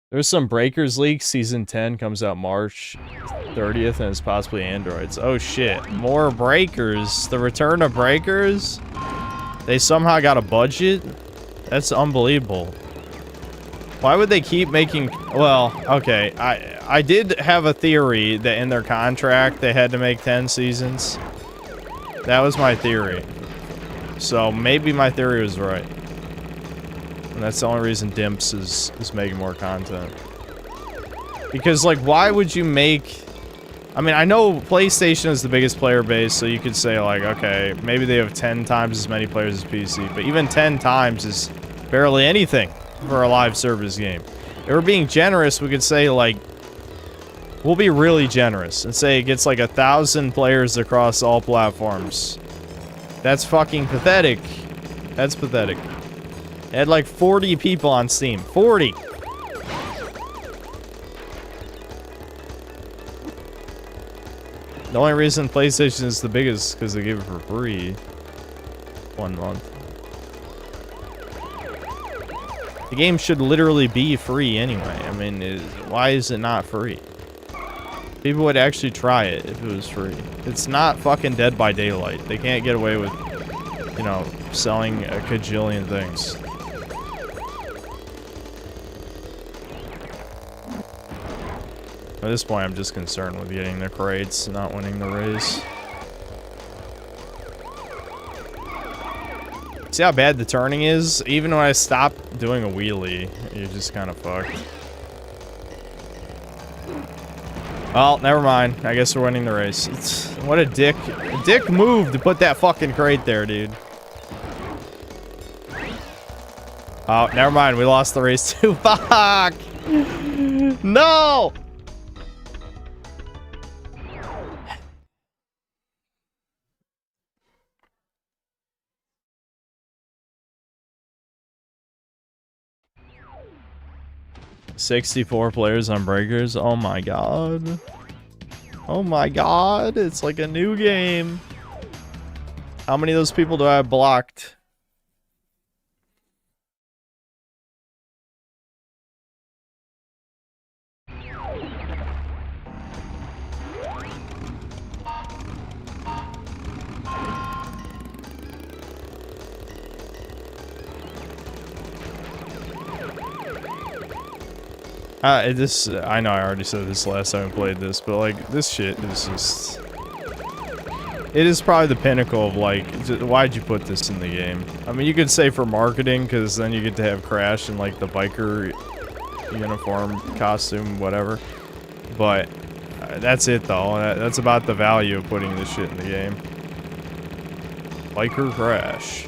There's some Breakers leaks. Season 10 comes out March 30th and it's possibly androids. Oh shit. More Breakers. The return of Breakers? They somehow got a budget? That's unbelievable. Why would they keep making... Well, okay. I did have a theory that in their contract they had to make 10 seasons. That was my theory. So maybe my theory was right. And that's the only reason Dimps is making more content. Because, like, why would you make... I mean, I know PlayStation is the biggest player base, so you could say, like, okay, maybe they have 10 times as many players as PC, but even 10 times is barely anything for a live service game. If we're being generous, we could say, like, we'll be really generous and say it gets, like, 1,000 players across all platforms. That's fucking pathetic. That's pathetic. It had like 40 people on Steam. 40! The only reason PlayStation is the biggest is because they give it for free. 1 month. The game should literally be free anyway. I mean, why is it not free? People would actually try it if it was free. It's not fucking Dead by Daylight. They can't get away with, you know, selling a cajillion things. At this point, I'm just concerned with getting the crates, not winning the race. See how bad the turning is? Even when I stop doing a wheelie, you're just kind of fucked. Well, never mind. I guess we're winning the race. What a dick. A dick move to put that fucking crate there, dude. Oh, never mind. We lost the race too. Fuck! No! $64 players on Breakers. Oh my god. Oh my god. It's like a new game. How many of those people do I have blocked? I know I already said this last time I played this, but like, this shit is just... It is probably the pinnacle of like, why'd you put this in the game? I mean, you could say for marketing, because then you get to have Crash in like the biker uniform, costume, whatever. But that's it though. That's about the value of putting this shit in the game. Biker Crash.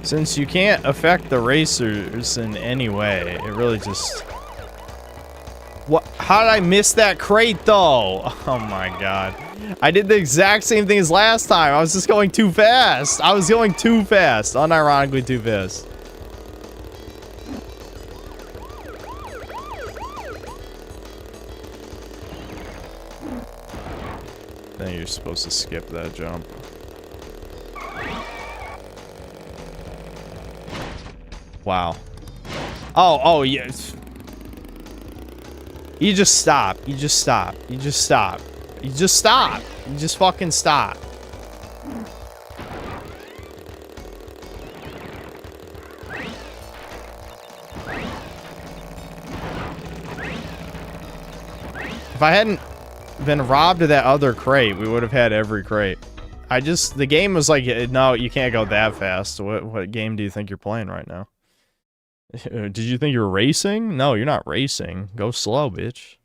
Since you can't affect the racers in any way, it really just... What? How did I miss that crate, though? Oh my god. I did the exact same thing as last time. I was just going too fast. I was going too fast. Unironically too fast. Then you're supposed to skip that jump. Wow. Oh, yes. You just stop. You just stop. You just stop. You just stop. You just fucking stop. If I hadn't been robbed of that other crate, we would have had every crate. The game was like, no, you can't go that fast. What game do you think you're playing right now? Did you think you're racing? No, you're not racing. Go slow, bitch.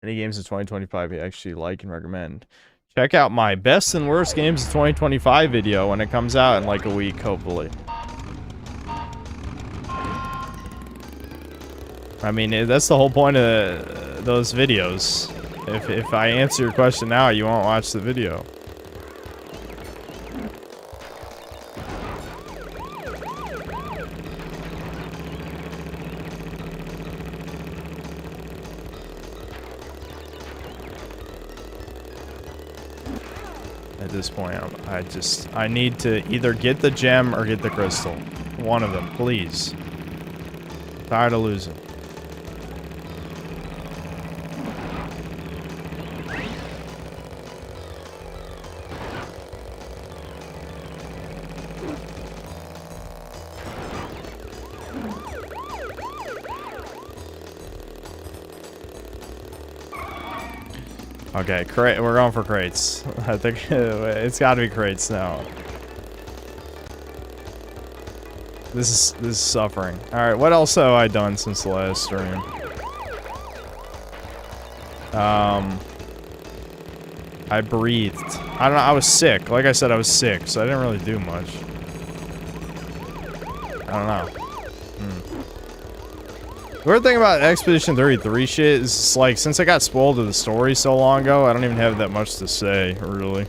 Any games of 2025 you actually like and recommend? Check out my best and worst games of 2025 video when it comes out in like a week, hopefully. I mean, that's the whole point of those videos. If I answer your question now, you won't watch the video. At this point, I need to either get the gem or get the crystal. One of them, please. Tired of losing. Okay, we're going for crates. I think it's got to be crates now. This is suffering. All right, what else have I done since the last stream? I breathed. I don't know. I was sick. Like I said, I was sick, so I didn't really do much. I don't know. The weird thing about Expedition 33 shit is, it's like, since I got spoiled to the story so long ago, I don't even have that much to say, really.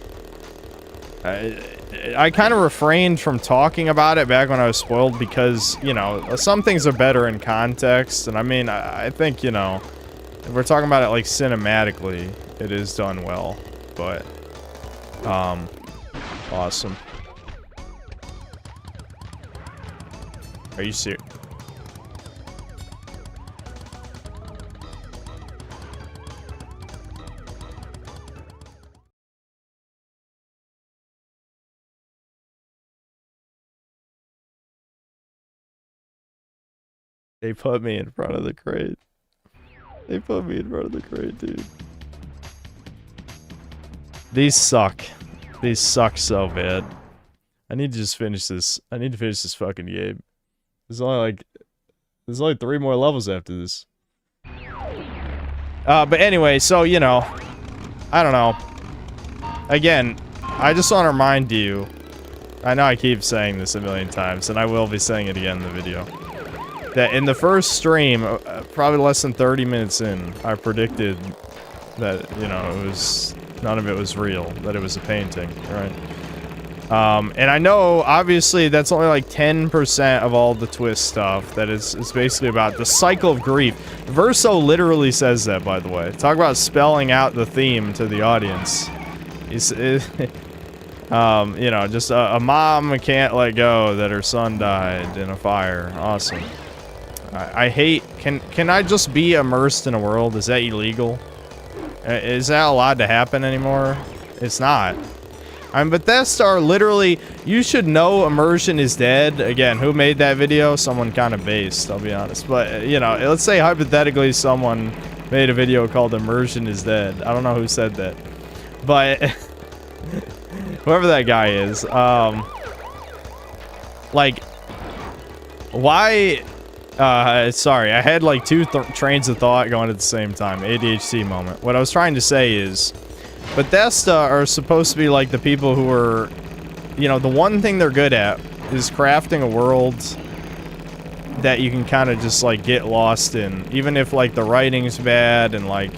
I kind of refrained from talking about it back when I was spoiled because, you know, some things are better in context, and I mean, I think, you know, if we're talking about it, like, cinematically, it is done well, but, awesome. Are you serious? They put me in front of the crate. They put me in front of the crate, dude. These suck. These suck so bad. I need to just finish this. I need to finish this fucking game. There's only 3 more levels after this. But anyway, so, you know, I don't know. Again, I just want to remind you, I know I keep saying this a million times, and I will be saying it again in the video, that in the first stream, probably less than 30 minutes in, I predicted that, you know, it was, none of it was real, that it was a painting, right? And I know, obviously, that's only like 10% of all the twist stuff, that it's basically about the cycle of grief. Verso literally says that, by the way. Talk about spelling out the theme to the audience. You know, just a mom can't let go that her son died in a fire. Awesome. I hate, can I just be immersed in a world? Is that illegal? Is that allowed to happen anymore? It's not. I mean, Bethesda are literally, you should know immersion is dead. Again, who made that video? Someone kind of based, I'll be honest. But, you know, let's say hypothetically someone made a video called Immersion is Dead. I don't know who said that. But, whoever that guy is, like, why... sorry, I had like 2 trains of thought going at the same time. ADHD moment. What I was trying to say is, Bethesda are supposed to be like the people who are, you know, the one thing they're good at is crafting a world that you can kind of just like get lost in, even if like the writing's bad and like,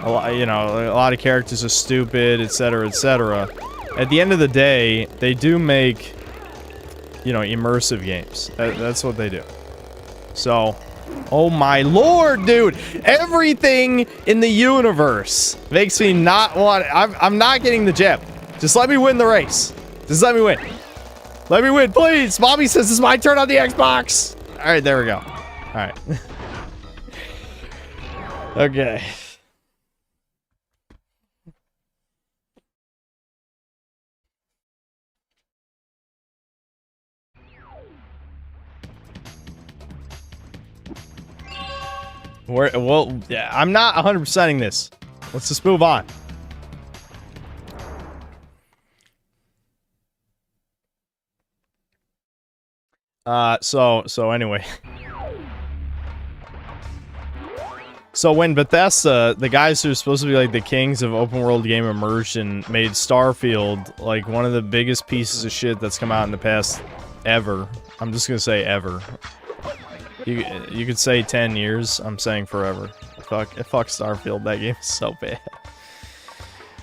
a lot, you know, a lot of characters are stupid, etc., etc. At the end of the day, they do make, you know, immersive games. That's what they do. So, oh my lord, dude! Everything in the universe makes me not want... I'm not getting the gem. Just let me win the race. Just let me win. Let me win, please! Bobby says it's my turn on the Xbox! Alright, there we go. Alright. Okay. Well, yeah, I'm not 100%ing this. Let's just move on. So anyway. So when Bethesda, the guys who are supposed to be like the kings of open world game immersion, made Starfield like one of the biggest pieces of shit that's come out in the past ever. I'm just gonna say ever. You could say 10 years. I'm saying forever. Fuck Starfield. That game is so bad.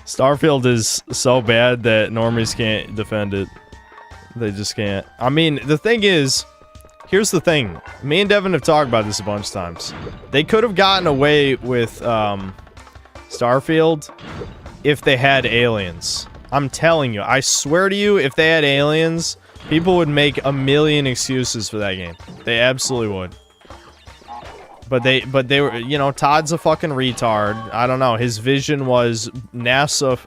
Starfield is so bad that normies can't defend it. They just can't. I mean, the thing is, here's the thing. Me and Devin have talked about this a bunch of times. They could have gotten away with Starfield if they had aliens. I'm telling you. I swear to you, if they had aliens, people would make a million excuses for that game. They absolutely would. But they were, you know, Todd's a fucking retard. I don't know. His vision was NASA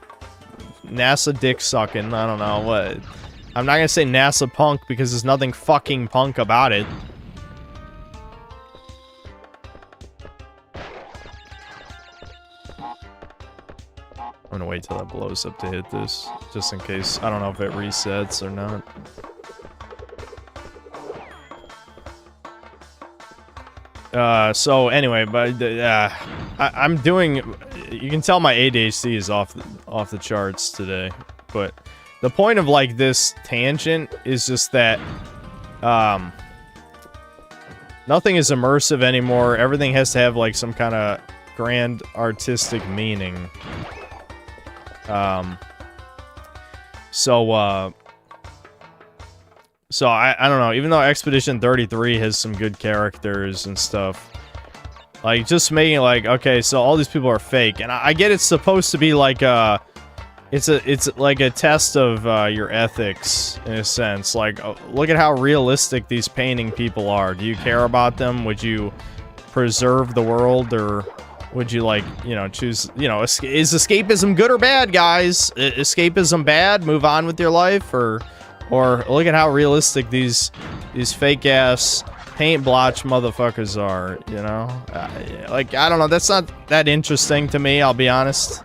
dick sucking. I don't know what. I'm not gonna say NASA punk because there's nothing fucking punk about it. I'm gonna wait till that blows up to hit this, just in case. I don't know if it resets or not. So anyway, but I'm doing. You can tell my ADHD is off the charts today, but the point of like this tangent is just that nothing is immersive anymore. Everything has to have like some kind of grand artistic meaning. So I don't know, even though Expedition 33 has some good characters and stuff, like, just making it like, okay, so all these people are fake, and I get it's supposed to be like it's like a test of your ethics, in a sense. Like, look at how realistic these painting people are. Do you care about them? Would you preserve the world, or would you, like, you know, choose, you know, is escapism good or bad, guys? Escapism bad? Move on with your life? Or look at how realistic these fake-ass paint blotch motherfuckers are, you know? Like, I don't know, that's not that interesting to me, I'll be honest.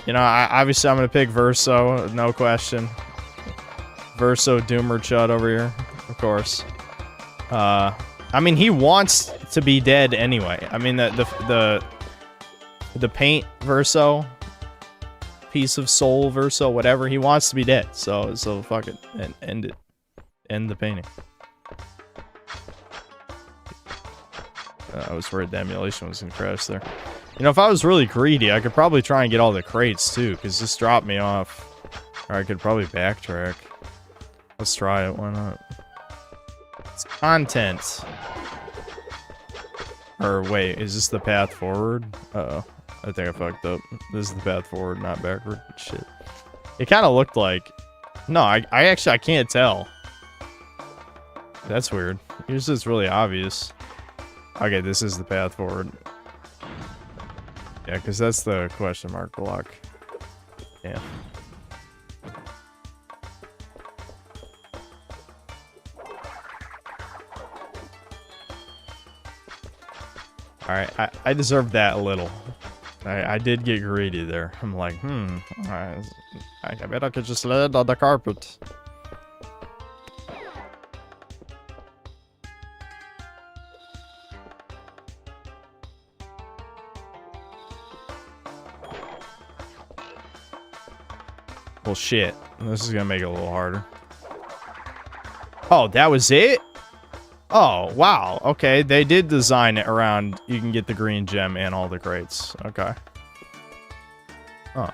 You know, obviously I'm gonna pick Verso, no question. Verso Doomer Chud over here, of course. I mean, he wants to be dead anyway. I mean, the paint Verso, piece of soul Verso, whatever, he wants to be dead. So fuck it, and end it. End the painting. I was worried the emulation was gonna crash there. You know, if I was really greedy, I could probably try and get all the crates too, because this dropped me off. Or I could probably backtrack. Let's try it, why not? It's content. Or wait, is this the path forward? Uh-oh. I think I fucked up. This is the path forward, not backward. Shit. It kind of looked like... No, I can't tell. That's weird. Usually it's really obvious. Okay, this is the path forward. Yeah, because that's the question mark block. Yeah. Alright, I deserved that a little. I did get greedy there. I'm like, I bet I could just lay it on the carpet. Well, shit. This is gonna make it a little harder. Oh, that was it? Oh, wow. Okay, they did design it around you can get the green gem and all the crates. Okay. Oh.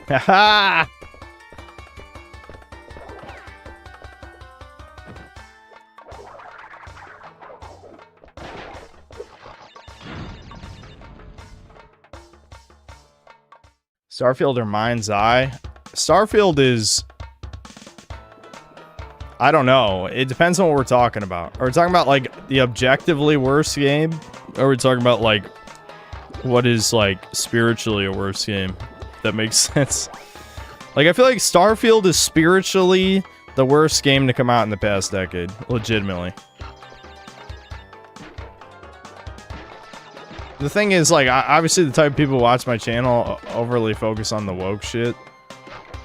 Haha! Starfield or Mind's Eye? Starfield is... I don't know. It depends on what we're talking about. Are we talking about, like, the objectively worst game? Or are we talking about, like, what is, like, spiritually a worse game? That makes sense. Like, I feel like Starfield is spiritually the worst game to come out in the past decade. Legitimately. The thing is, like, obviously the type of people who watch my channel overly focus on the woke shit.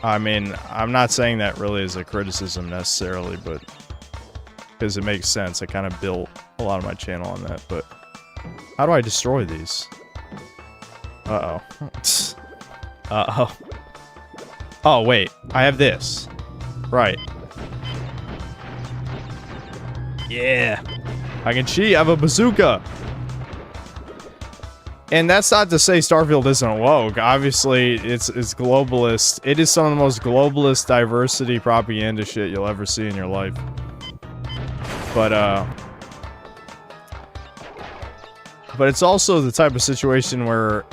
I mean, I'm not saying that really as a criticism necessarily, but... because it makes sense. I kind of built a lot of my channel on that, but... how do I destroy these? Uh-oh. Uh-oh. Oh, wait. I have this. Right. Yeah. I can cheat. I have a bazooka. And that's not to say Starfield isn't woke. Obviously, it's globalist. It is some of the most globalist diversity propaganda shit you'll ever see in your life. But it's also the type of situation where...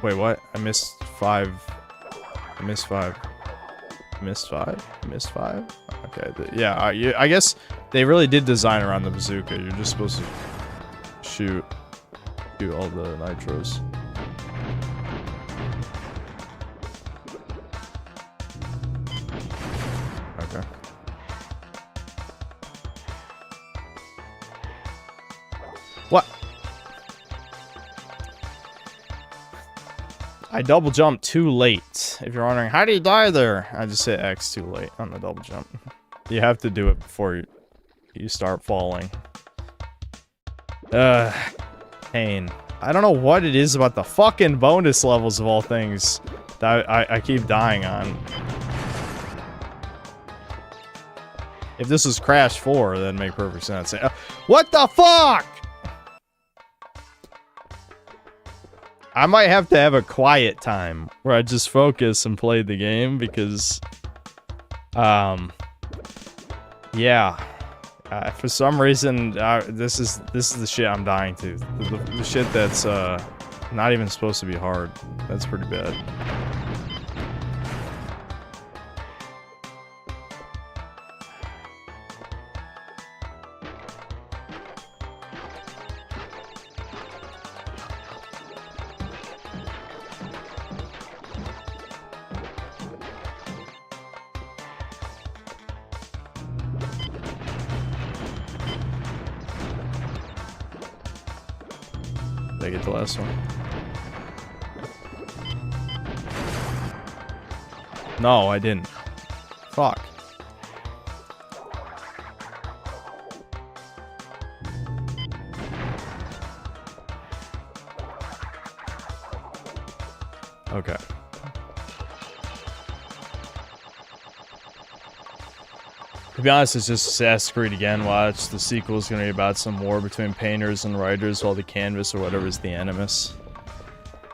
wait, what? I missed 5. I missed 5. Missed 5? Missed 5? Okay, yeah, I guess they really did design around the bazooka. You're just supposed to shoot all the nitros. Okay. What? I double jumped too late. If you're wondering, how do you die there? I just hit X too late on the double jump. You have to do it before you start falling. Pain. I don't know what it is about the fucking bonus levels of all things that I keep dying on. If this was Crash 4, that'd make perfect sense. What the fuck? I might have to have a quiet time where I just focus and play the game because, yeah, for some reason, this is the shit I'm dying to. The shit that's not even supposed to be hard. That's pretty bad. Did I get the last one? No, I didn't. Fuck. Okay. To be honest, it's just Assassin's Creed again. Watch, the sequel is going to be about some war between painters and writers while the canvas or whatever is the animus.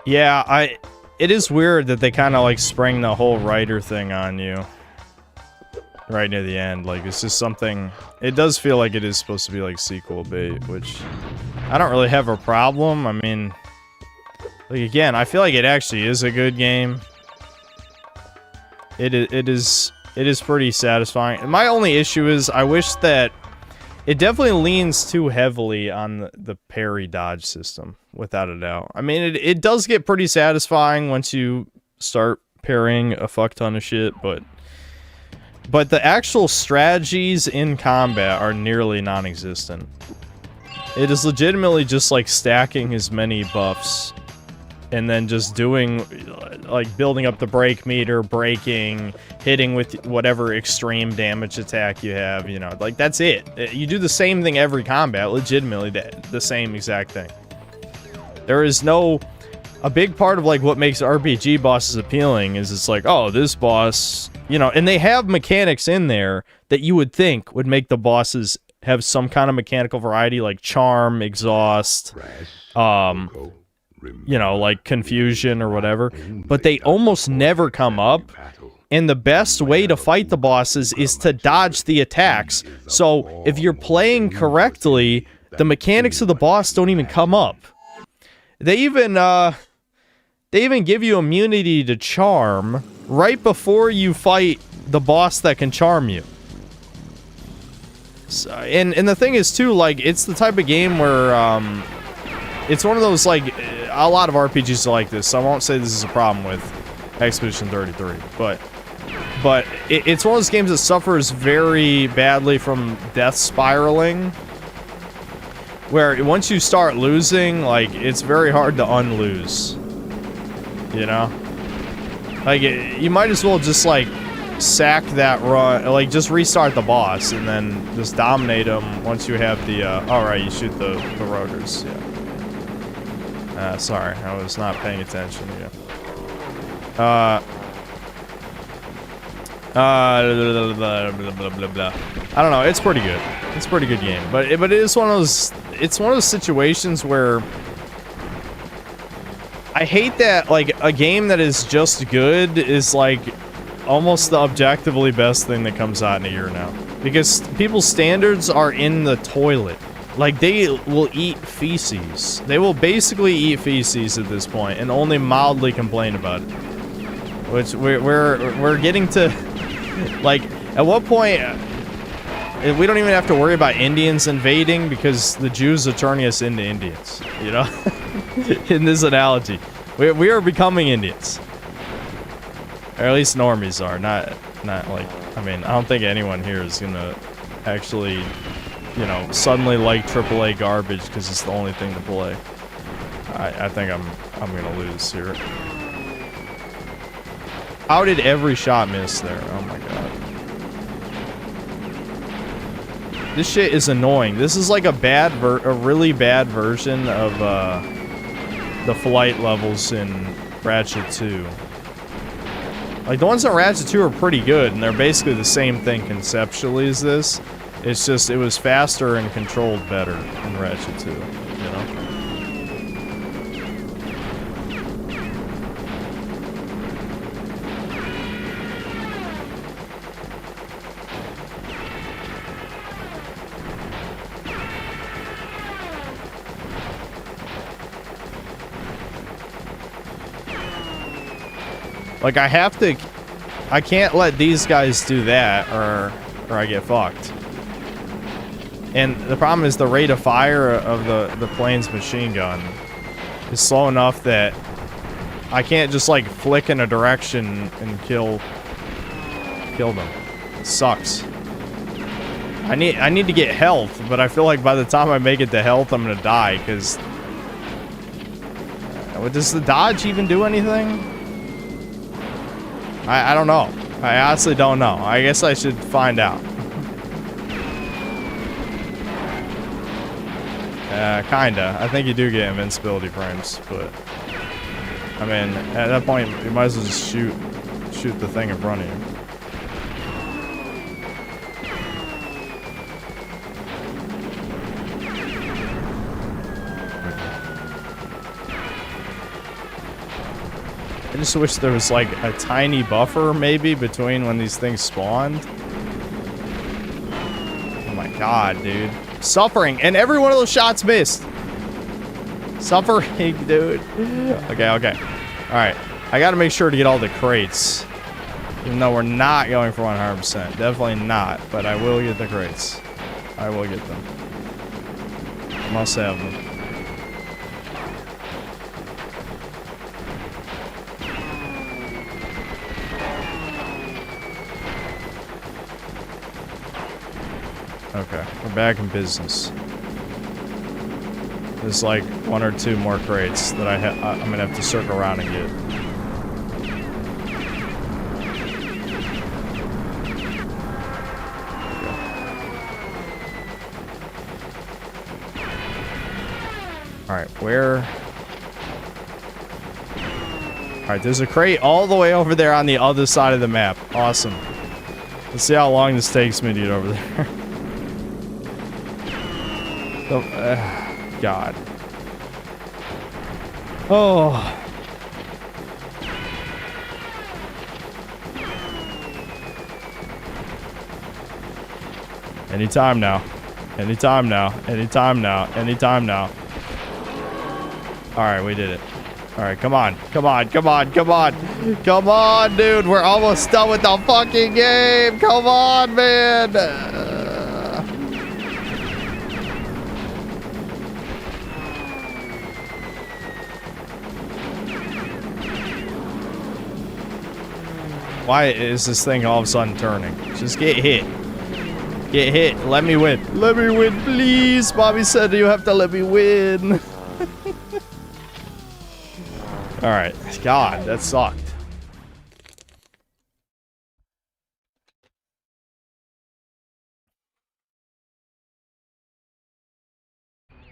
Yeah, it is weird that they kind of like sprang the whole writer thing on you right near the end. Like, it's just something... It does feel like it is supposed to be like sequel bait, which I don't really have a problem. I mean, like, again, I feel like it actually is a good game. It is pretty satisfying. My only issue is I wish that it definitely leans too heavily on the parry dodge system, without a doubt. I mean, it does get pretty satisfying once you start parrying a fuck ton of shit, but the actual strategies in combat are nearly non-existent. It is legitimately just like stacking as many buffs and then just doing, like, building up the break meter, breaking, hitting with whatever extreme damage attack you have, you know, like, that's it. You do the same thing every combat, legitimately the same exact thing. There is no... A big part of, like, what makes RPG bosses appealing is it's like, oh, this boss, you know, and they have mechanics in there that you would think would make the bosses have some kind of mechanical variety, like charm, exhaust, you know, like confusion or whatever, but they almost never come up, and the best way to fight the bosses is to dodge the attacks. So if you're playing correctly, the mechanics of the boss don't even come up. They even give you immunity to charm right before you fight the boss that can charm you. So, and the thing is too, like, it's the type of game where it's one of those, like, a lot of RPGs are like this, so I won't say this is a problem with. Expedition 33. But it's one of those games that suffers very badly from death spiraling, where once you start losing, like, it's very hard to unlose. You know? Like, you might as well just, like, sack that run, like, just restart the boss, and then just dominate him once you have the, alright, you shoot the rotors, yeah. Sorry, I was not paying attention, yeah. Blah, blah, blah, blah. I don't know, it's pretty good. It's a pretty good game, but it is one of those, it's one of those situations where I hate that, like, a game that is just good is, like, almost the objectively best thing that comes out in a year now. Because people's standards are in the toilet. Like, they will eat feces. They will basically eat feces at this point and only mildly complain about it. Which, we're getting to, like, at what point, we don't even have to worry about Indians invading because the Jews are turning us into Indians, you know? In this analogy. We are becoming Indians. Or at least normies are, not like, I mean, I don't think anyone here is gonna actually, you know, suddenly like AAA garbage because it's the only thing to play. I think I'm gonna lose here. How did every shot miss there? Oh my god. This shit is annoying. This is like a really bad version of the flight levels in Ratchet 2. Like, the ones in Ratchet 2 are pretty good, and they're basically the same thing conceptually as this. It's just, it was faster and controlled better in Ratchet 2, you know? Like, I can't let these guys do that, or I get fucked. And the problem is the rate of fire of the plane's machine gun is slow enough that I can't just, like, flick in a direction and kill them. It sucks. I need to get health, but I feel like by the time I make it to health, I'm gonna die, because... does the dodge even do anything? I don't know. I honestly don't know. I guess I should find out. Kinda. I think you do get invincibility frames, but... I mean, at that point, you might as well just shoot the thing in front of you. I just wish there was, like, a tiny buffer, maybe, between when these things spawned. Oh my god, dude. Suffering, and every one of those shots missed. Suffering, dude. Okay. Alright. I gotta make sure to get all the crates. Even though we're not going for 100%. Definitely not, but I will get the crates. I will get them. Must have them. Okay, we're back in business. There's like 1 or 2 more crates that I'm gonna have to circle around and get. Alright, where... Alright, there's a crate all the way over there on the other side of the map. Awesome. Let's see how long this takes me to get over there. God. Oh. Anytime now. Anytime now. Anytime now. Anytime now. Alright, we did it. Alright, come on. Come on. Come on. Come on. Come on, dude. We're almost done with the fucking game. Come on, man. Why is this thing all of a sudden turning? Just get hit. Get hit. Let me win. Let me win, please. Bobby said you have to let me win. Alright. God, that sucked.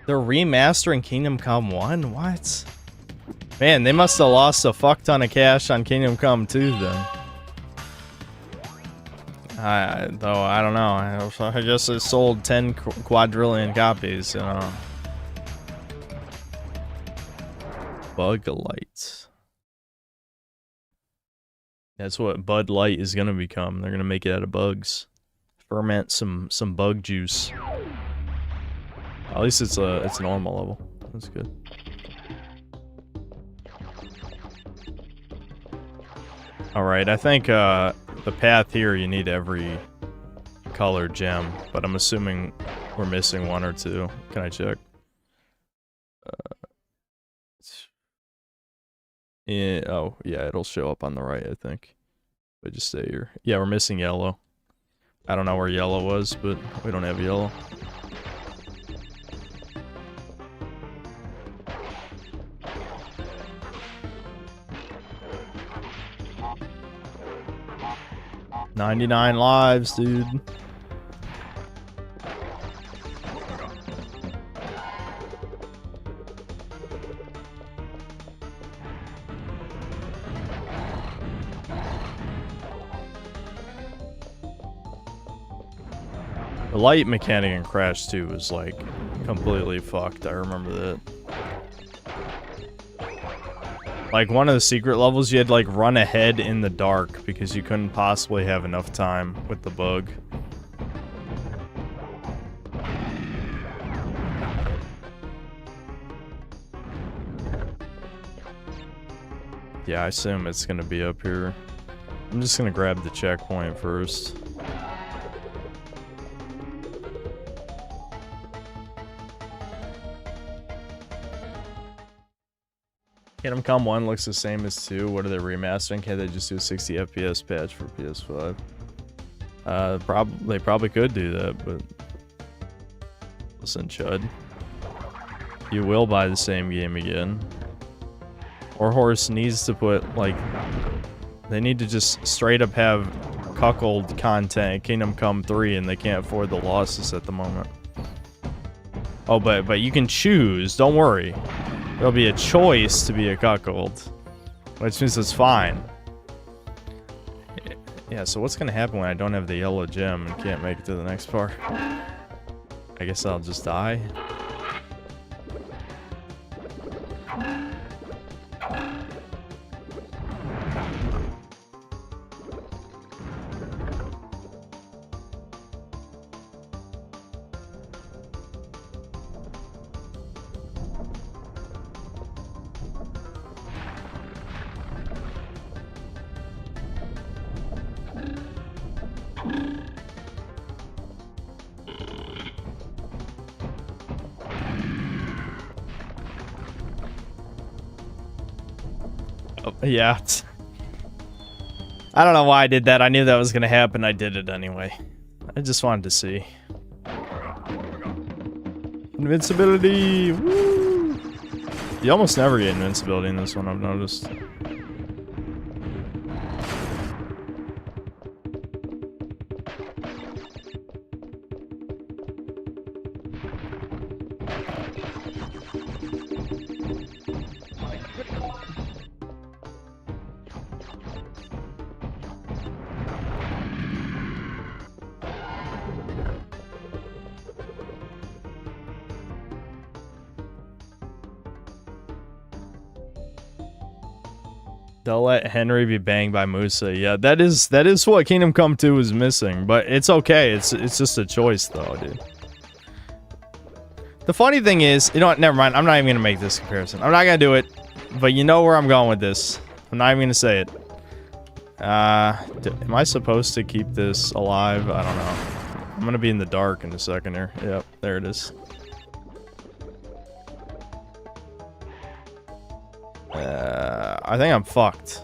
They're remastering Kingdom Come 1? What? Man, they must have lost a fuck ton of cash on Kingdom Come 2 then. Though, I don't know. I guess it sold 10 quadrillion copies, you know. Bug Light. That's what Bud Light is gonna become. They're gonna make it out of bugs. Ferment some bug juice. At least it's a normal level. That's good. Alright, I think the path here you need every color gem, but I'm assuming we're missing one or two. Can I check? Yeah, oh, yeah, it'll show up on the right, I think. But just stay here. Yeah, we're missing yellow. I don't know where yellow was, but we don't have yellow. $99 lives, dude. The light mechanic in Crash 2 was like completely fucked. I remember that. Like one of the secret levels, you had to like run ahead in the dark because you couldn't possibly have enough time with the bug. Yeah, I assume it's gonna be up here. I'm just gonna grab the checkpoint first. Kingdom Come 1 looks the same as 2. What are they remastering? Can't they just do a 60 FPS patch for PS5? They probably could do that, but... Listen, Chud. You will buy the same game again. Warhorse needs to put, like... They need to just straight up have cuckold content in Kingdom Come 3, and they can't afford the losses at the moment. Oh, but you can choose, don't worry. There'll be a choice to be a cuckold, which means it's fine. Yeah, so what's gonna happen when I don't have the yellow gem and can't make it to the next part? I guess I'll just die. Yeah. I don't know why I did that. I knew that was gonna happen. I did it anyway. I just wanted to see. Invincibility! Woo! You almost never get invincibility in this one, I've noticed. They'll let Henry be banged by Musa. Yeah, that is what Kingdom Come 2 is missing, but it's okay. It's just a choice though, dude. The funny thing is, you know what, never mind. I'm not even gonna make this comparison. I'm not gonna do it, but you know where I'm going with this. I'm not even gonna say it. Am I supposed to keep this alive? I don't know. I'm gonna be in the dark in a second here. Yep, there it is. I think I'm fucked.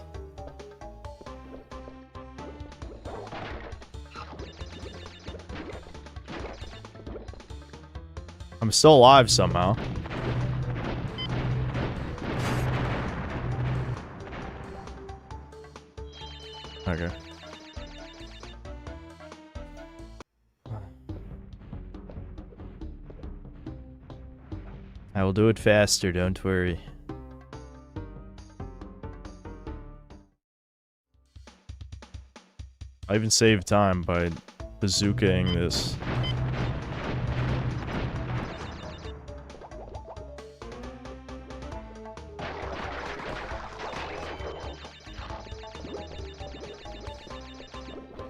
I'm still alive somehow. Okay. I will do it faster, don't worry. I even saved time by bazookaing this.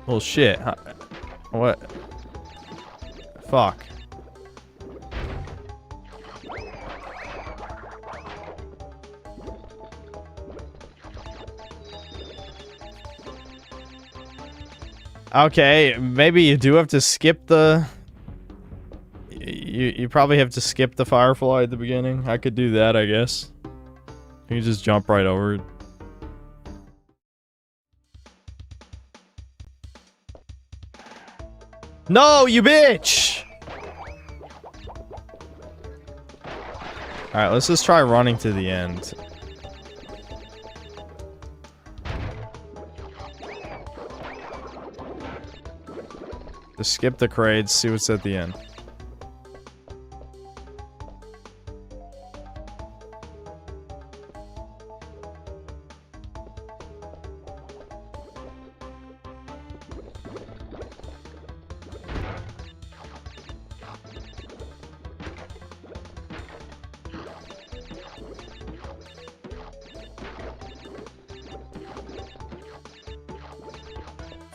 Well, shit. What? Fuck. Okay, maybe you do have to skip the... You probably have to skip the firefly at the beginning. I could do that, I guess. You can just jump right over it. No, you bitch! Alright, let's just try running to the end. Just skip the crates, see what's at the end.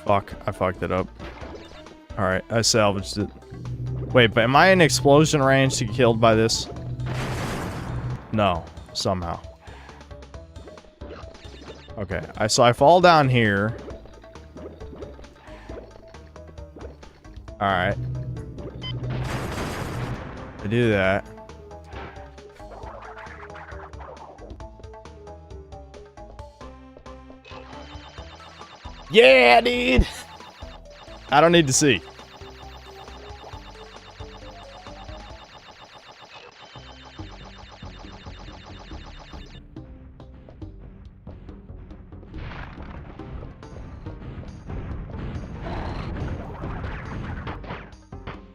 Fuck, I fucked it up. Alright, I salvaged it. Wait, but am I in explosion range to get killed by this? No, somehow. Okay, so I fall down here. Alright. I do that. Yeah, dude! I don't need to see.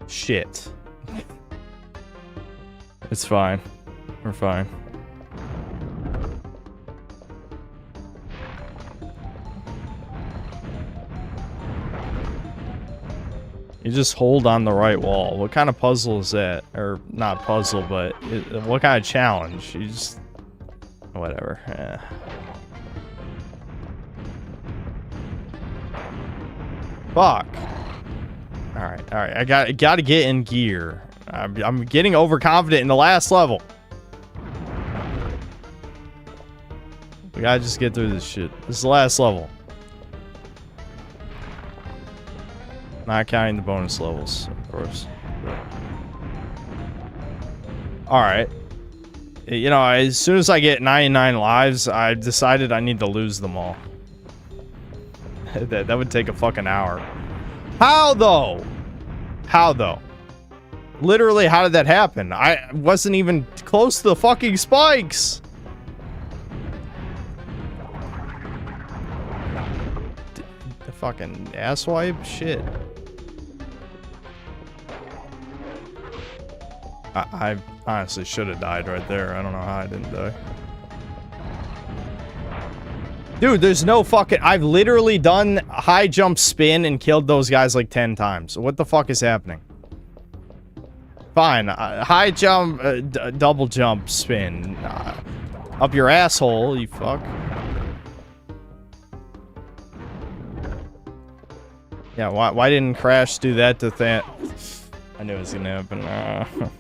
Shit. It's fine. We're fine. You just hold on the right wall. What kind of puzzle is that? Or, not puzzle, but what kind of challenge? You just... Whatever. Yeah. Fuck. Alright, alright. I gotta get in gear. I'm getting overconfident in the last level. We gotta just get through this shit. This is the last level. Not counting the bonus levels, of course. Alright. You know, as soon as I get 99 lives, I've decided I need to lose them all. that would take a fucking hour. How, though? How, though? Literally, how did that happen? I wasn't even close to the fucking spikes! The fucking asswipe? Shit. I honestly should have died right there. I don't know how I didn't die. Dude, there's no fucking... I've literally done high jump spin and killed those guys like 10 times. What the fuck is happening? Fine. High jump, double jump spin. Up your asshole, you fuck. Yeah, why didn't Crash do that to that? I knew it was gonna happen.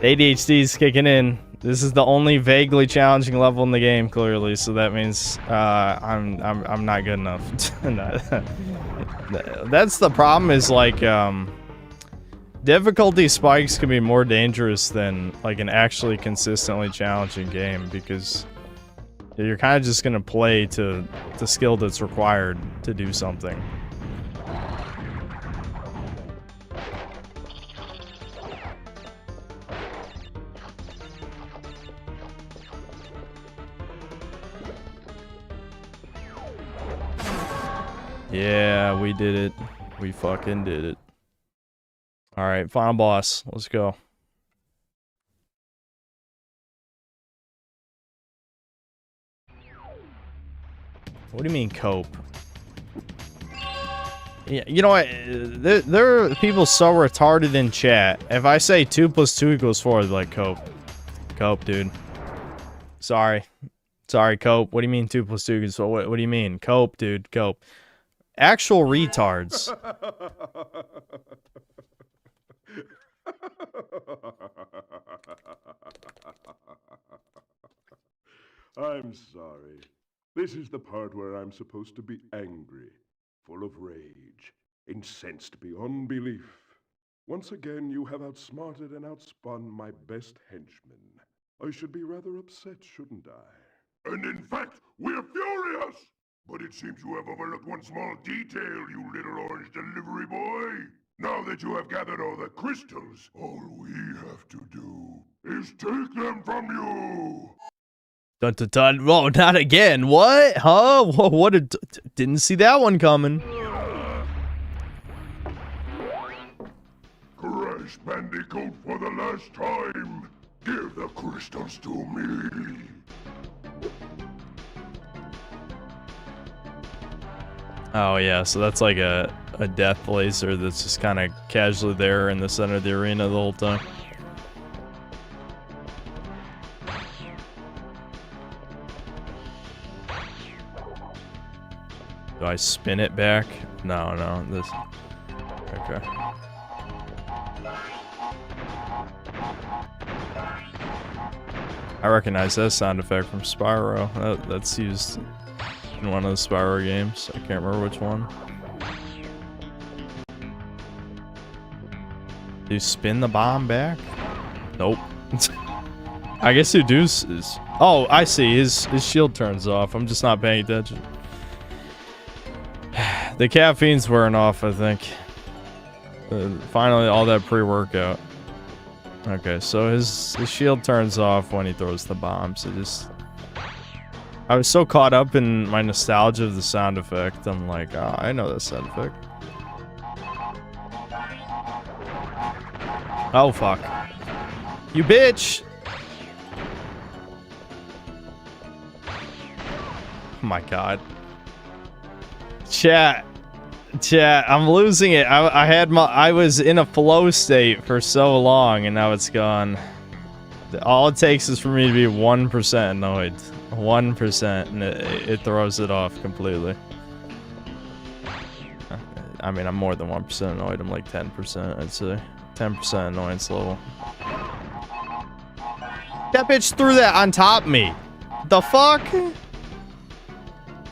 ADHD's kicking in. This is the only vaguely challenging level in the game, clearly, so that means I'm not good enough. That's the problem, is like difficulty spikes can be more dangerous than like an actually consistently challenging game, because you're kind of just gonna play to the skill that's required to do something. Yeah, we did it. We fucking did it. Alright, final boss. Let's go. What do you mean cope? Yeah, you know what? There are people so retarded in chat. If I say 2 + 2 = 4, they're like, cope. Cope, dude. Sorry. Sorry, cope. What do you mean 2 + 2 = 4? What do you mean? Cope, dude. Cope. Actual retards. I'm sorry. This is the part where I'm supposed to be angry, full of rage, incensed beyond belief. Once again, you have outsmarted and outspun my best henchman. I should be rather upset, shouldn't I? And in fact, we're furious! But it seems you have overlooked one small detail, you little orange delivery boy. Now that you have gathered all the crystals, all we have to do is take them from you! Dun dun dun. Whoa, not again. What? Huh? Whoa, what a... Didn't see that one coming. Crash Bandicoot, for the last time, give the crystals to me. Oh yeah, so that's like a death laser that's just kind of casually there in the center of the arena the whole time. Do I spin it back? No, no, this... Okay. I recognize that sound effect from Spyro. That's used in one of the Spyro games. I can't remember which one. Do you spin the bomb back? Nope. I guess you do is... Oh, I see. His shield turns off. I'm just not paying attention. The caffeine's wearing off, I think. Finally, all that pre-workout. Okay, so his shield turns off when he throws the bombs. It just... I was so caught up in my nostalgia of the sound effect. I'm like, oh, I know that sound effect. Oh, fuck. You bitch! Oh my god. Chat, I'm losing it. I was in a flow state for so long, and now it's gone. All it takes is for me to be 1% annoyed. 1%, and it throws it off completely. I mean, I'm more than 1% annoyed. I'm like 10%, I'd say. 10% annoyance level. That bitch threw that on top of me. The fuck?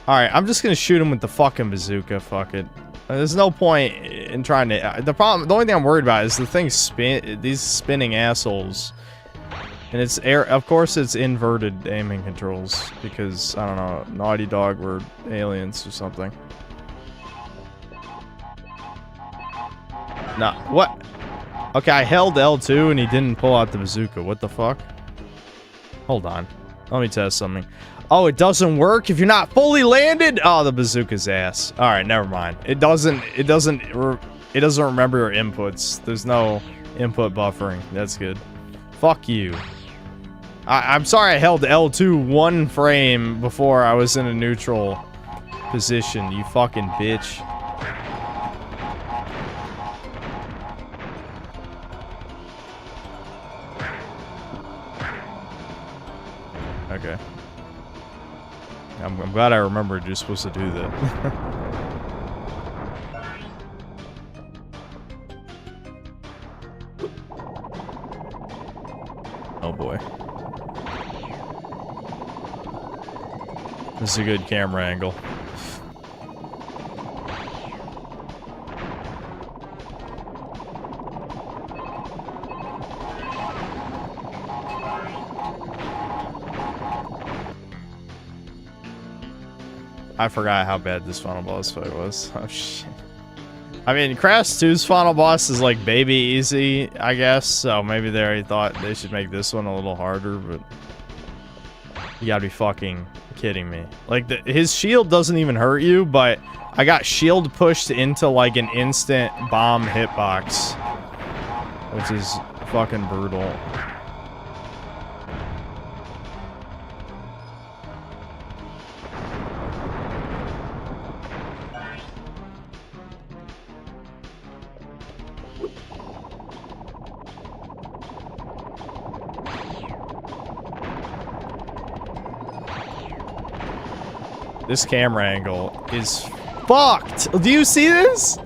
Alright, I'm just gonna shoot him with the fucking bazooka. Fuck it. There's no point in trying to... The only thing I'm worried about is the thing these spinning assholes. And it's of course it's inverted aiming controls. Because, I don't know, Naughty Dog were aliens or something. Nah, what? Okay, I held L2 and he didn't pull out the bazooka. What the fuck? Hold on. Let me test something. Oh, it doesn't work if you're not fully landed? Oh, the bazooka's ass. Alright, never mind. It doesn't remember your inputs. There's no input buffering. That's good. Fuck you. I'm sorry I held L2 one frame before I was in a neutral position, you fucking bitch. Okay. I'm glad I remembered you're supposed to do that. Oh boy. This is a good camera angle. I forgot how bad this final boss fight was. Oh shit. I mean, Crash 2's final boss is like baby easy, I guess. So maybe they already thought they should make this one a little harder, but you gotta be fucking kidding me? Like, his shield doesn't even hurt you, but I got shield pushed into, like, an instant bomb hitbox. Which is fucking brutal. This camera angle is fucked. Do you see this?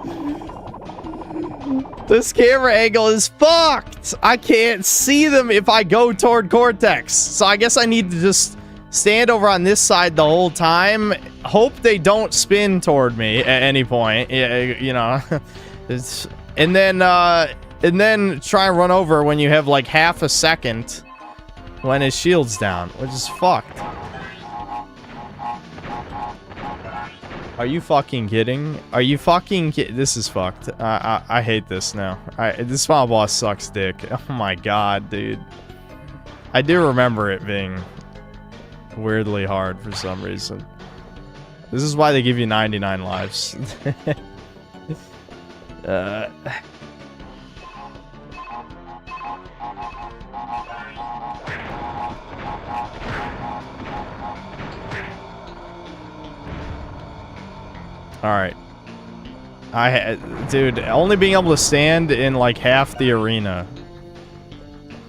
This camera angle is fucked. I can't see them if I go toward Cortex. So I guess I need to just stand over on this side the whole time. Hope they don't spin toward me at any point. You know, and then try and run over when you have like half a second when his shield's down, which is fucked. Are you fucking kidding? Are you fucking This is fucked. I hate this now. This final boss sucks dick. Oh my god, dude. I do remember it being weirdly hard for some reason. This is why they give you 99 lives. Alright. Dude, only being able to stand in like half the arena.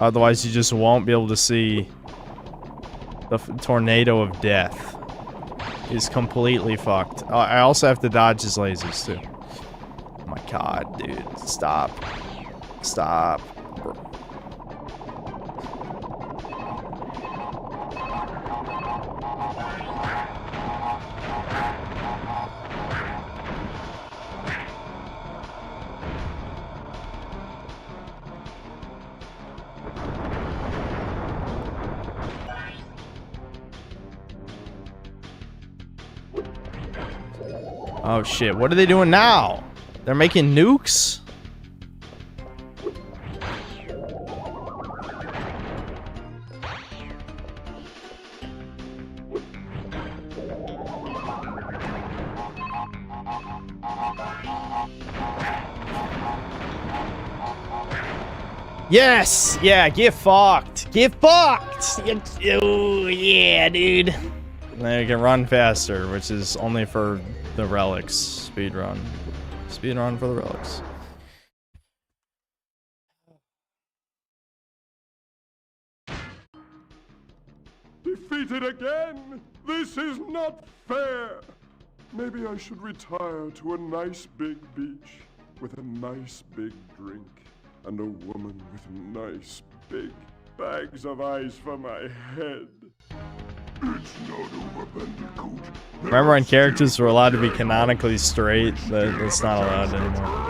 Otherwise you just won't be able to see the tornado of death. Is completely fucked. I also have to dodge his lasers too. Oh my god, dude. Stop. Stop. Oh shit, what are they doing now? They're making nukes? Yes! Yeah, get fucked! Get fucked! Oh, yeah, dude. Now you can run faster, which is only for the relics. Speedrun. Speedrun for the relics. Defeated again? This is not fair! Maybe I should retire to a nice big beach with a nice big drink and a woman with nice big bags of ice for my head. It's not over, Bandicoot. Remember when characters were allowed to be canonically straight? That's not allowed anymore.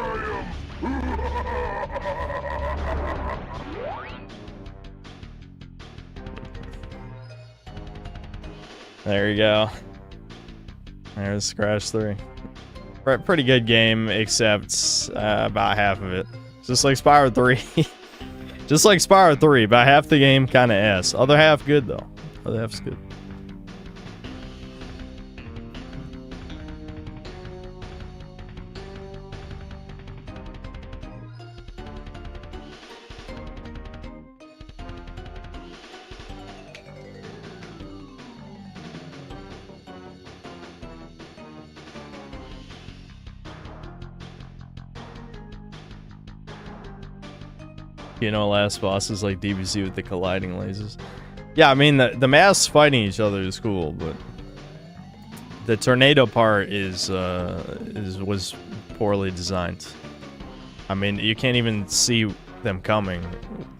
There you go. There's Crash 3. Pretty good game, except about half of it. Just like Spyro 3. Just like Spyro 3, about half the game kind of ass. Other half good, though. Other half's good. You know, last boss is like DBZ with the colliding lasers. Yeah, I mean the masks fighting each other is cool, but the tornado part was poorly designed. I mean, you can't even see them coming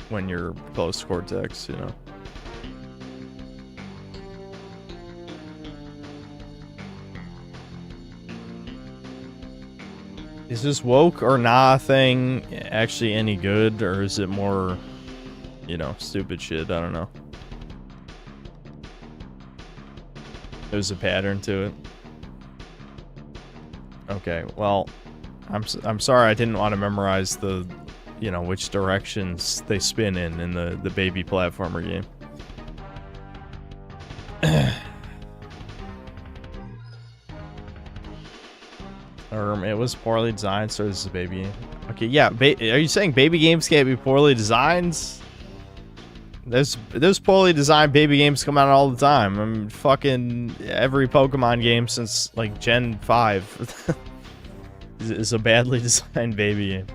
when you're close to Cortex, you know. Is this woke or nah thing actually any good, or is it more, you know, stupid shit? I don't know. There's a pattern to it. Okay, well, I'm sorry I didn't want to memorize the, you know, which directions they spin in the baby platformer game. It was poorly designed, so this is a baby game. Okay, yeah. Are you saying baby games can't be poorly designed? There's poorly designed baby games come out all the time. I mean, fucking every Pokemon game since like Gen 5 is a badly designed baby game.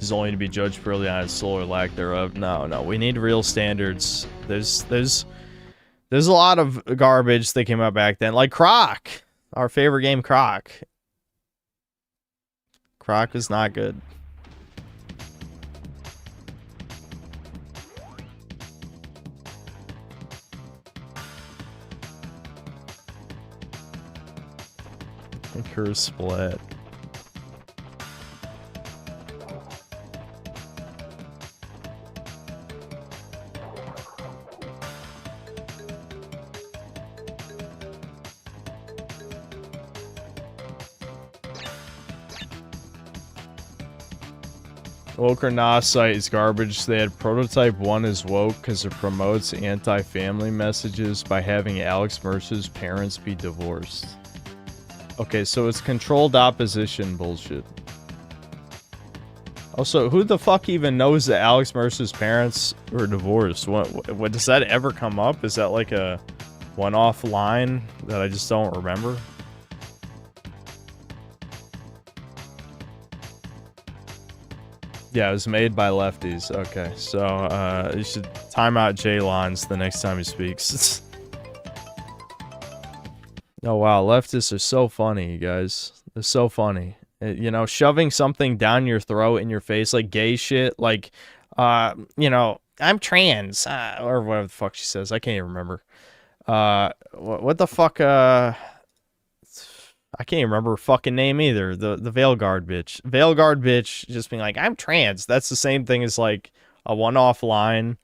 Is only to be judged purely on its soul or lack thereof. No, we need real standards. There's a lot of garbage that came out back then, like Croc, our favorite game, Croc. Croc is not good. Curse Splat. Woke or Nah site is garbage. They had Prototype 1 is woke because it promotes anti-family messages by having Alex Mercer's parents be divorced. Okay, so it's controlled opposition bullshit. Also, who the fuck even knows that Alex Mercer's parents were divorced? What does that ever come up? Is that like a one-off line that I just don't remember? Yeah, it was made by lefties. Okay, so you should time out Jay Lons the next time he speaks. Oh wow, leftists are so funny, you guys. They're so funny. You know, shoving something down your throat in your face, like gay shit, like, you know, I'm trans, or whatever the fuck she says. I can't even remember. What the fuck, I can't even remember her fucking name either. The Veilguard bitch. Veilguard bitch just being like, I'm trans. That's the same thing as like a one-off line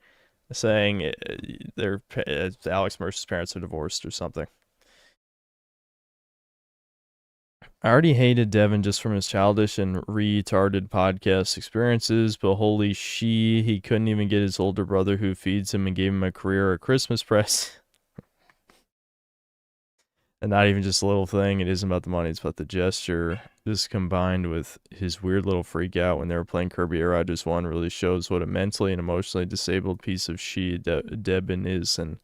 saying Alex Mercer's parents are divorced or something. I already hated Devin just from his childish and retarded podcast experiences, but holy he couldn't even get his older brother who feeds him and gave him a career or a Christmas present. And not even just a little thing. It isn't about the money, it's about the gesture. This combined with his weird little freak out when they were playing Kirby Air Riders 1 really shows what a mentally and emotionally disabled piece of Devin is. And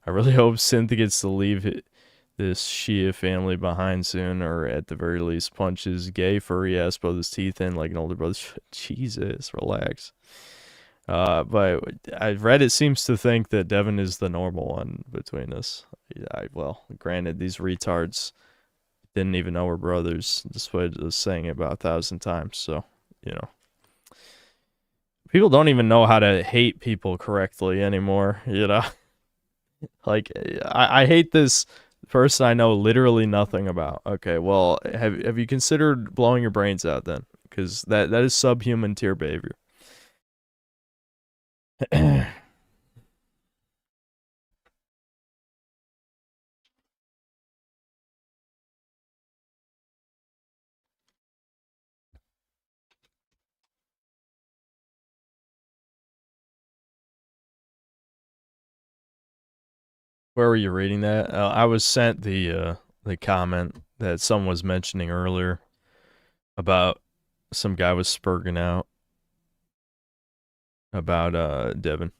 I really hope Synth gets to leave this Shia family behind soon, or at the very least punch his gay furry ass brother's teeth in like an older brother. Jesus, relax. But Reddit seems to think that Devin is the normal one between us. Well, granted, these retards didn't even know we're brothers, despite us saying it about 1,000 times. So, you know, people don't even know how to hate people correctly anymore. You know, like I hate this person I know literally nothing about. Okay, well, have you considered blowing your brains out then? Because that is subhuman tier behavior. Where were you reading that? I was sent the comment that someone was mentioning earlier about some guy was spurging out about Devin.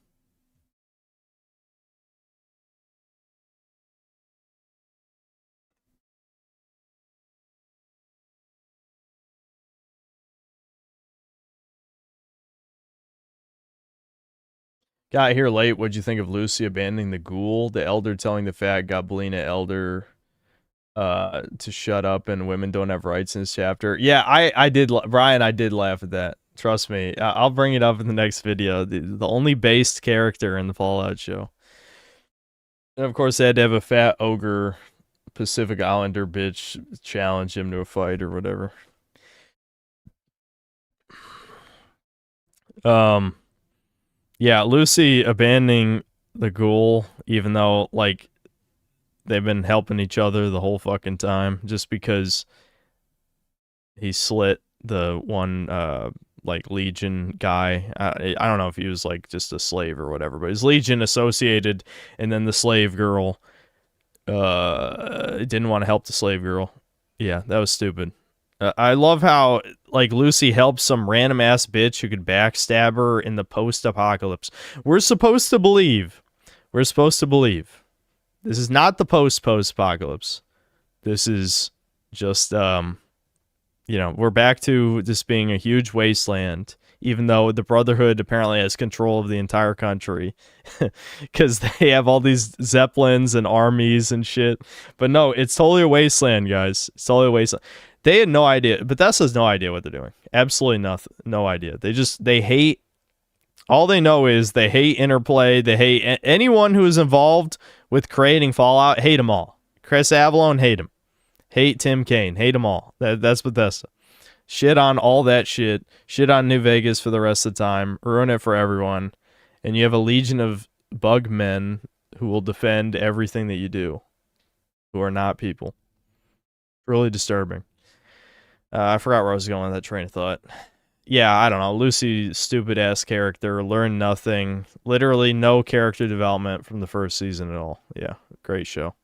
Got here late. What'd you think of Lucy abandoning the ghoul? The elder telling the fat Goblina elder to shut up and women don't have rights in this chapter. Yeah, I did, Brian, I did laugh at that. Trust me. I'll bring it up in the next video. The only based character in the Fallout show. And of course, they had to have a fat ogre Pacific Islander bitch challenge him to a fight or whatever. Yeah, Lucy abandoning the ghoul, even though, like, they've been helping each other the whole fucking time, just because he slit the one like Legion guy. I don't know if he was like just a slave or whatever, but his Legion associated, and then the slave girl didn't want to help the slave girl. Yeah, that was stupid. I love how like Lucy helps some random ass bitch who could backstab her in the post-apocalypse. We're supposed to believe. This is not the post-apocalypse. This is just we're back to this being a huge wasteland, even though the Brotherhood apparently has control of the entire country because they have all these zeppelins and armies and shit. But no, it's totally a wasteland, guys. It's totally a wasteland. They had no idea. Bethesda has no idea what they're doing. Absolutely nothing. No idea. They hate. All they know is they hate Interplay. They hate anyone who is involved with creating Fallout. Hate them all. Chris Avellone, hate him. Hate Tim Kaine. Hate them all. That's Bethesda. Shit on all that shit. Shit on New Vegas for the rest of the time. Ruin it for everyone. And you have a legion of bug men who will defend everything that you do, who are not people. Really disturbing. I forgot where I was going with that train of thought. Yeah, I don't know. Lucy, stupid-ass character. Learned nothing. Literally no character development from the first season at all. Yeah, great show.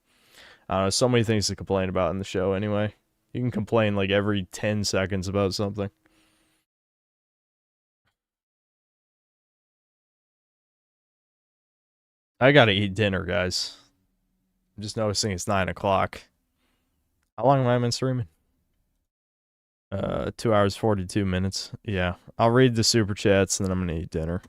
So many things to complain about in the show anyway. You can complain like every 10 seconds about something. I gotta eat dinner, guys. I'm just noticing it's 9 o'clock. How long have I been streaming? 2 hours, 42 minutes. Yeah. I'll read the super chats and then I'm gonna eat dinner.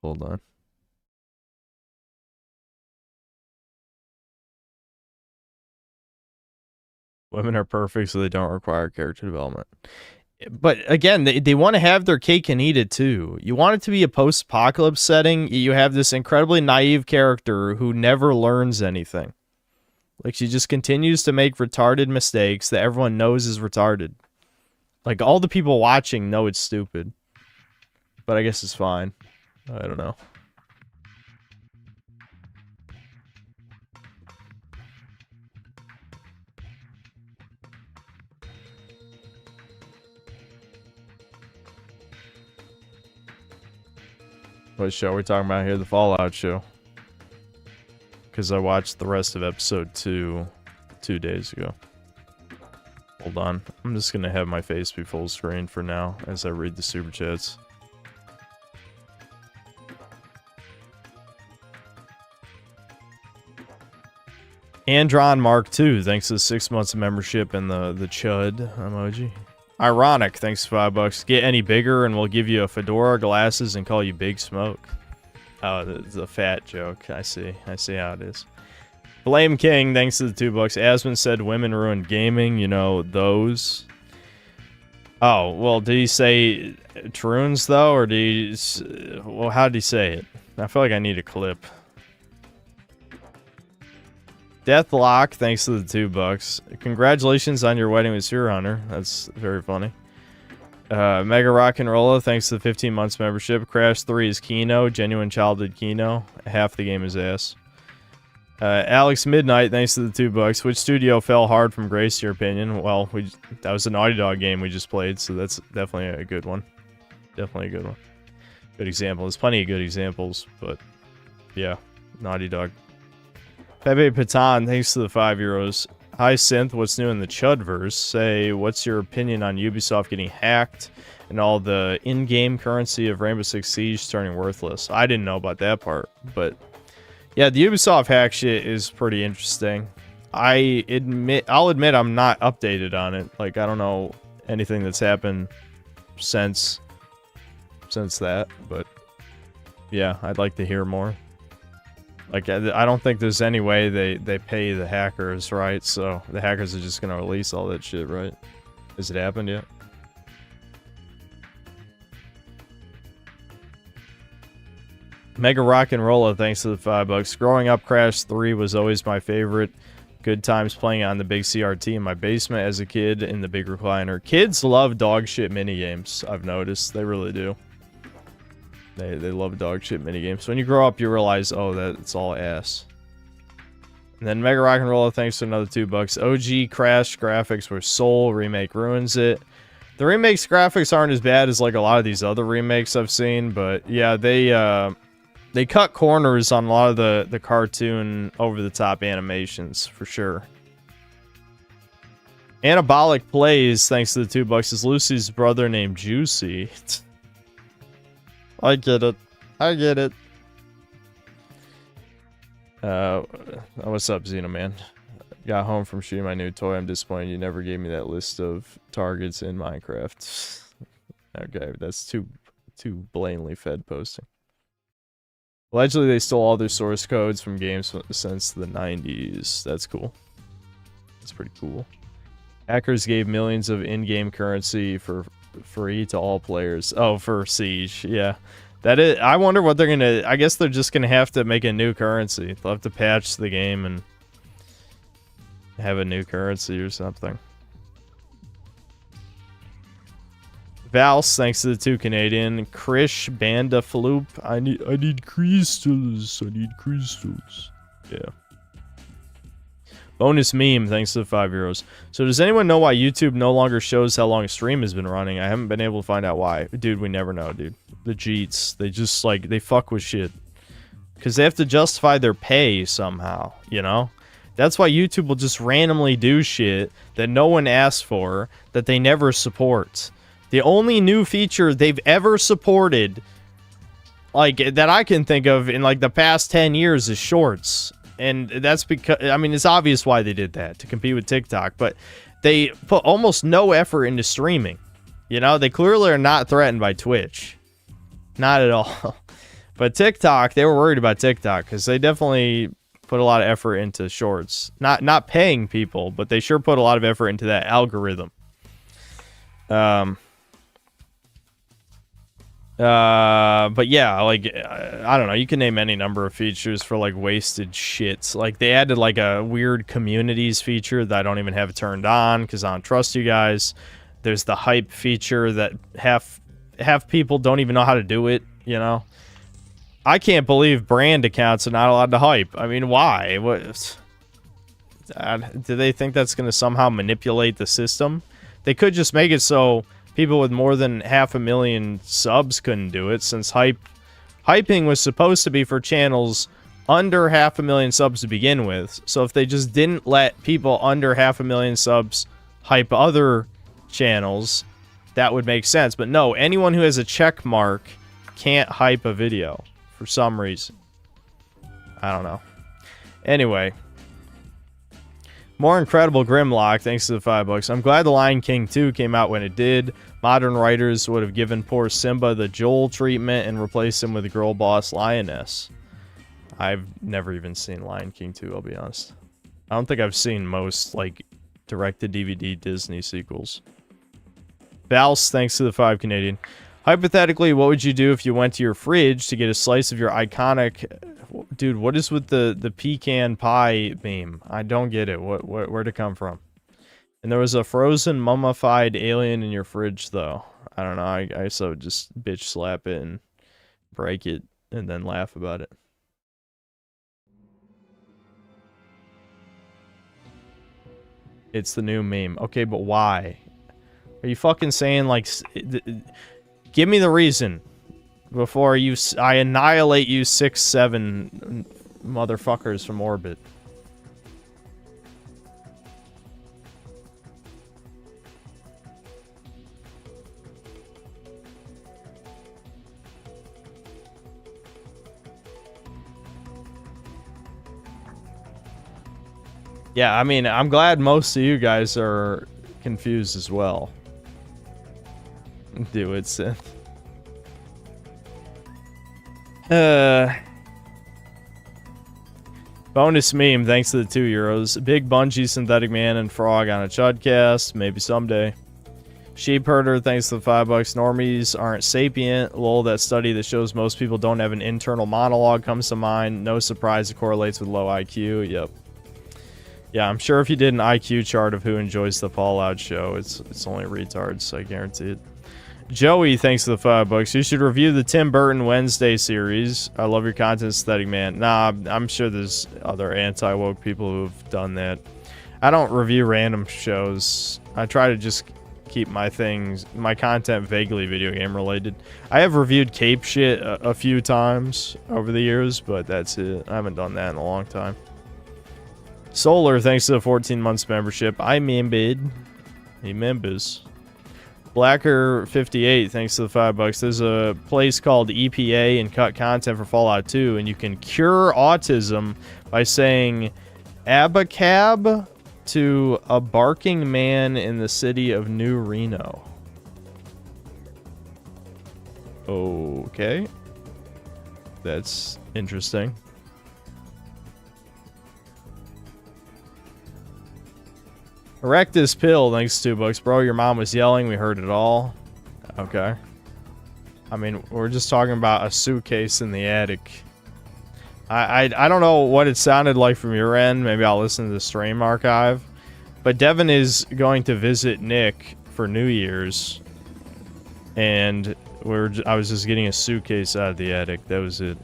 Hold on. Women are perfect, so they don't require character development. But again, they want to have their cake and eat it too. You want it to be a post-apocalypse setting. You have this incredibly naive character who never learns anything. Like, she just continues to make retarded mistakes that everyone knows is retarded. Like, all the people watching know it's stupid. But I guess it's fine. I don't know. What show are we talking about here? The Fallout show. Because I watched the rest of episode 2 days ago. Hold on. I'm just going to have my face be full screen for now as I read the super chats. Andron Mark II, thanks to the 6 months of membership and the chud emoji. Ironic, thanks to $5. Get any bigger and we'll give you a fedora, glasses, and call you Big Smoke. Oh, the fat joke. I see how it is. Blame King, thanks to the $2. Asmund said women ruined gaming, you know, those. Oh, well, did he say Troons, though, or did he... Well, how did he say it? I feel like I need a clip. Deathlock, thanks to the $2. Congratulations on your wedding with Seer Hunter. That's very funny. Mega Rock and Rolla, thanks to the 15 months membership. Crash 3 is Kino, genuine childhood Kino. Half the game is ass. Alex Midnight, thanks to the $2. Which studio fell hard from grace, your opinion? Well, that was a Naughty Dog game we just played, so that's definitely a good one. Definitely a good one. Good example. There's plenty of good examples, but yeah, Naughty Dog. Pepe Patan, thanks to the €5. Hi Synth, what's new in the Chudverse? Say, what's your opinion on Ubisoft getting hacked and all the in-game currency of Rainbow Six Siege turning worthless? I didn't know about that part, but yeah, the Ubisoft hack shit is pretty interesting. I'll admit I'm not updated on it. Like, I don't know anything that's happened since that, but yeah, I'd like to hear more. Like, I don't think there's any way they pay the hackers, right? So the hackers are just gonna release all that shit, right? Has it happened yet? Mega Rock and Rolla, thanks to the $5. Growing up, Crash 3 was always my favorite. Good times playing on the big CRT in my basement as a kid in the big recliner. Kids love dog shit minigames, I've noticed. They really do. They love dog shit minigames. When you grow up, you realize, oh, that's all ass. And then Mega Rock and Roller, thanks for another $2. OG Crash graphics were Soul, remake ruins it. The remake's graphics aren't as bad as like a lot of these other remakes I've seen, but yeah, they cut corners on a lot of the cartoon over-the-top animations, for sure. Anabolic Plays, thanks to the $2, is Lucy's brother named Juicy. I get it. I get it. What's up, Xenoman? Got home from shooting my new toy. I'm disappointed you never gave me that list of targets in Minecraft. Okay, that's too blatantly fed posting. Allegedly, they stole all their source codes from games since the 90s. That's cool. That's pretty cool. Hackers gave millions of in-game currency for free to all players. Oh, for Siege, yeah. That is. I wonder what they're gonna. I guess they're just gonna have to make a new currency. They'll have to patch the game and have a new currency or something. Vals, thanks to the 2 Canadian. Krish Banda Floop. I need crystals. I need crystals. Yeah. Bonus meme, thanks to the €5. So does anyone know why YouTube no longer shows how long a stream has been running? I haven't been able to find out why. Dude, we never know, dude. The Jeets, they just like, they fuck with shit. Because they have to justify their pay somehow, you know? That's why YouTube will just randomly do shit that no one asked for, that they never support. The only new feature they've ever supported, like, that I can think of in, like, the past 10 years is Shorts. And that's because, I mean, it's obvious why they did that, to compete with TikTok. But they put almost no effort into streaming. You know, they clearly are not threatened by Twitch. Not at all. But TikTok, they were worried about TikTok, because they definitely put a lot of effort into Shorts. Not paying people, but they sure put a lot of effort into that algorithm. But yeah, like, I don't know, you can name any number of features for, like, wasted shit. Like, they added, like, a weird communities feature that I don't even have turned on, because I don't trust you guys. There's the hype feature that half people don't even know how to do it, you know? I can't believe brand accounts are not allowed to hype. I mean, why? What? Do they think that's going to somehow manipulate the system? They could just make it so people with more than 500,000 subs couldn't do it, since hyping was supposed to be for channels under 500,000 subs to begin with. So if they just didn't let people under 500,000 subs hype other channels, that would make sense. But no, anyone who has a check mark can't hype a video for some reason. I don't know. Anyway. More Incredible Grimlock, thanks to the $5. I'm glad The Lion King 2 came out when it did. Modern writers would have given poor Simba the Joel treatment and replaced him with a girl boss lioness. I've never even seen Lion King 2, I'll be honest. I don't think I've seen most, like, direct-to-DVD Disney sequels. Vals, thanks to the 5 Canadian. Hypothetically, what would you do if you went to your fridge to get a slice of your iconic... Dude, what is with the pecan pie meme? I don't get it. Where'd it come from? And there was a frozen mummified alien in your fridge, though. I don't know. I so just bitch slap it and break it and then laugh about it. It's the new meme. Okay, but why? Are you fucking saying, like... Give me the reason before I annihilate you 6-7 motherfuckers from orbit. Yeah, I mean, I'm glad most of you guys are confused as well. Do it, Sith. Bonus meme, thanks to the €2. Big Bungie, Synthetic Man, and Frog on a Chudcast. Maybe someday. Sheep Herder, thanks to the $5. Normies aren't sapient. Lol, that study that shows most people don't have an internal monologue comes to mind. No surprise it correlates with low IQ. Yep. Yeah, I'm sure if you did an IQ chart of who enjoys the Fallout show, it's only retards, I guarantee it. Joey, thanks for the $5. You should review the Tim Burton Wednesday series. I love your content aesthetic, man. Nah, I'm sure there's other anti-woke people who've done that. I don't review random shows. I try to just keep my content vaguely video game related. I have reviewed Cape shit a few times over the years, but that's it. I haven't done that in a long time. Solar, thanks to the 14 months membership. I membered. He members. Blacker58, thanks to the $5. There's a place called EPA and cut content for Fallout 2, and you can cure autism by saying abacab to a barking man in the city of New Reno. Okay. That's interesting. Erectus Pill, thanks to $2. Bro, your mom was yelling. We heard it all. Okay. I mean, we're just talking about a suitcase in the attic. I don't know what it sounded like from your end. Maybe I'll listen to the stream archive. But Devin is going to visit Nick for New Year's. And I was just getting a suitcase out of the attic. That was it.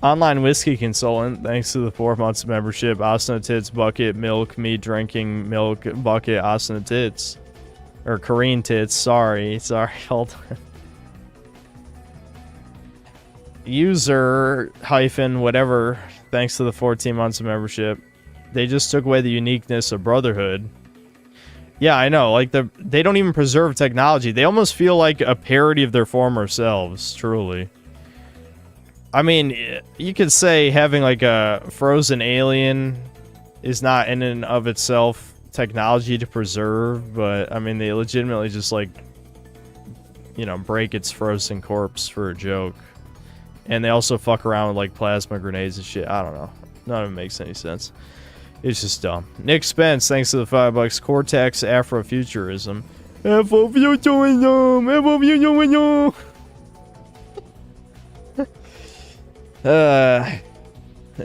Online whiskey consultant, thanks to the 4 months membership. Austin Tits bucket milk, me drinking milk bucket Austin Tits, or Korean Tits. Sorry, hold on. User hyphen whatever, thanks to the 14 months of membership. They just took away the uniqueness of Brotherhood. Yeah, I know. Like they don't even preserve technology. They almost feel like a parody of their former selves. Truly. I mean, you could say having like a frozen alien is not in and of itself technology to preserve, but I mean, they legitimately just like, you know, break its frozen corpse for a joke. And they also fuck around with like plasma grenades and shit. I don't know. None of it makes any sense. It's just dumb. Nick Spence, thanks to the $5. Cortex Afrofuturism. Afrofuturism! Afrofuturism!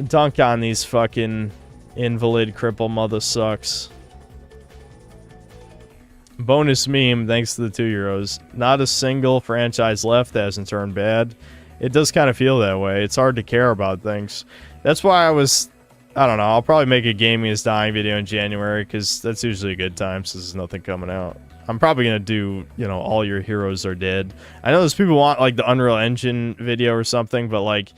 Dunk on these fucking invalid cripple mother sucks. Bonus meme, thanks to the €2. Not a single franchise left that hasn't turned bad. It does kind of feel that way. It's hard to care about things. That's why I don't know, I'll probably make a Gaming is Dying video in January, because that's usually a good time since there's nothing coming out. I'm probably going to do, you know, all your heroes are dead. I know there's people who want, like, the Unreal Engine video or something, but, like,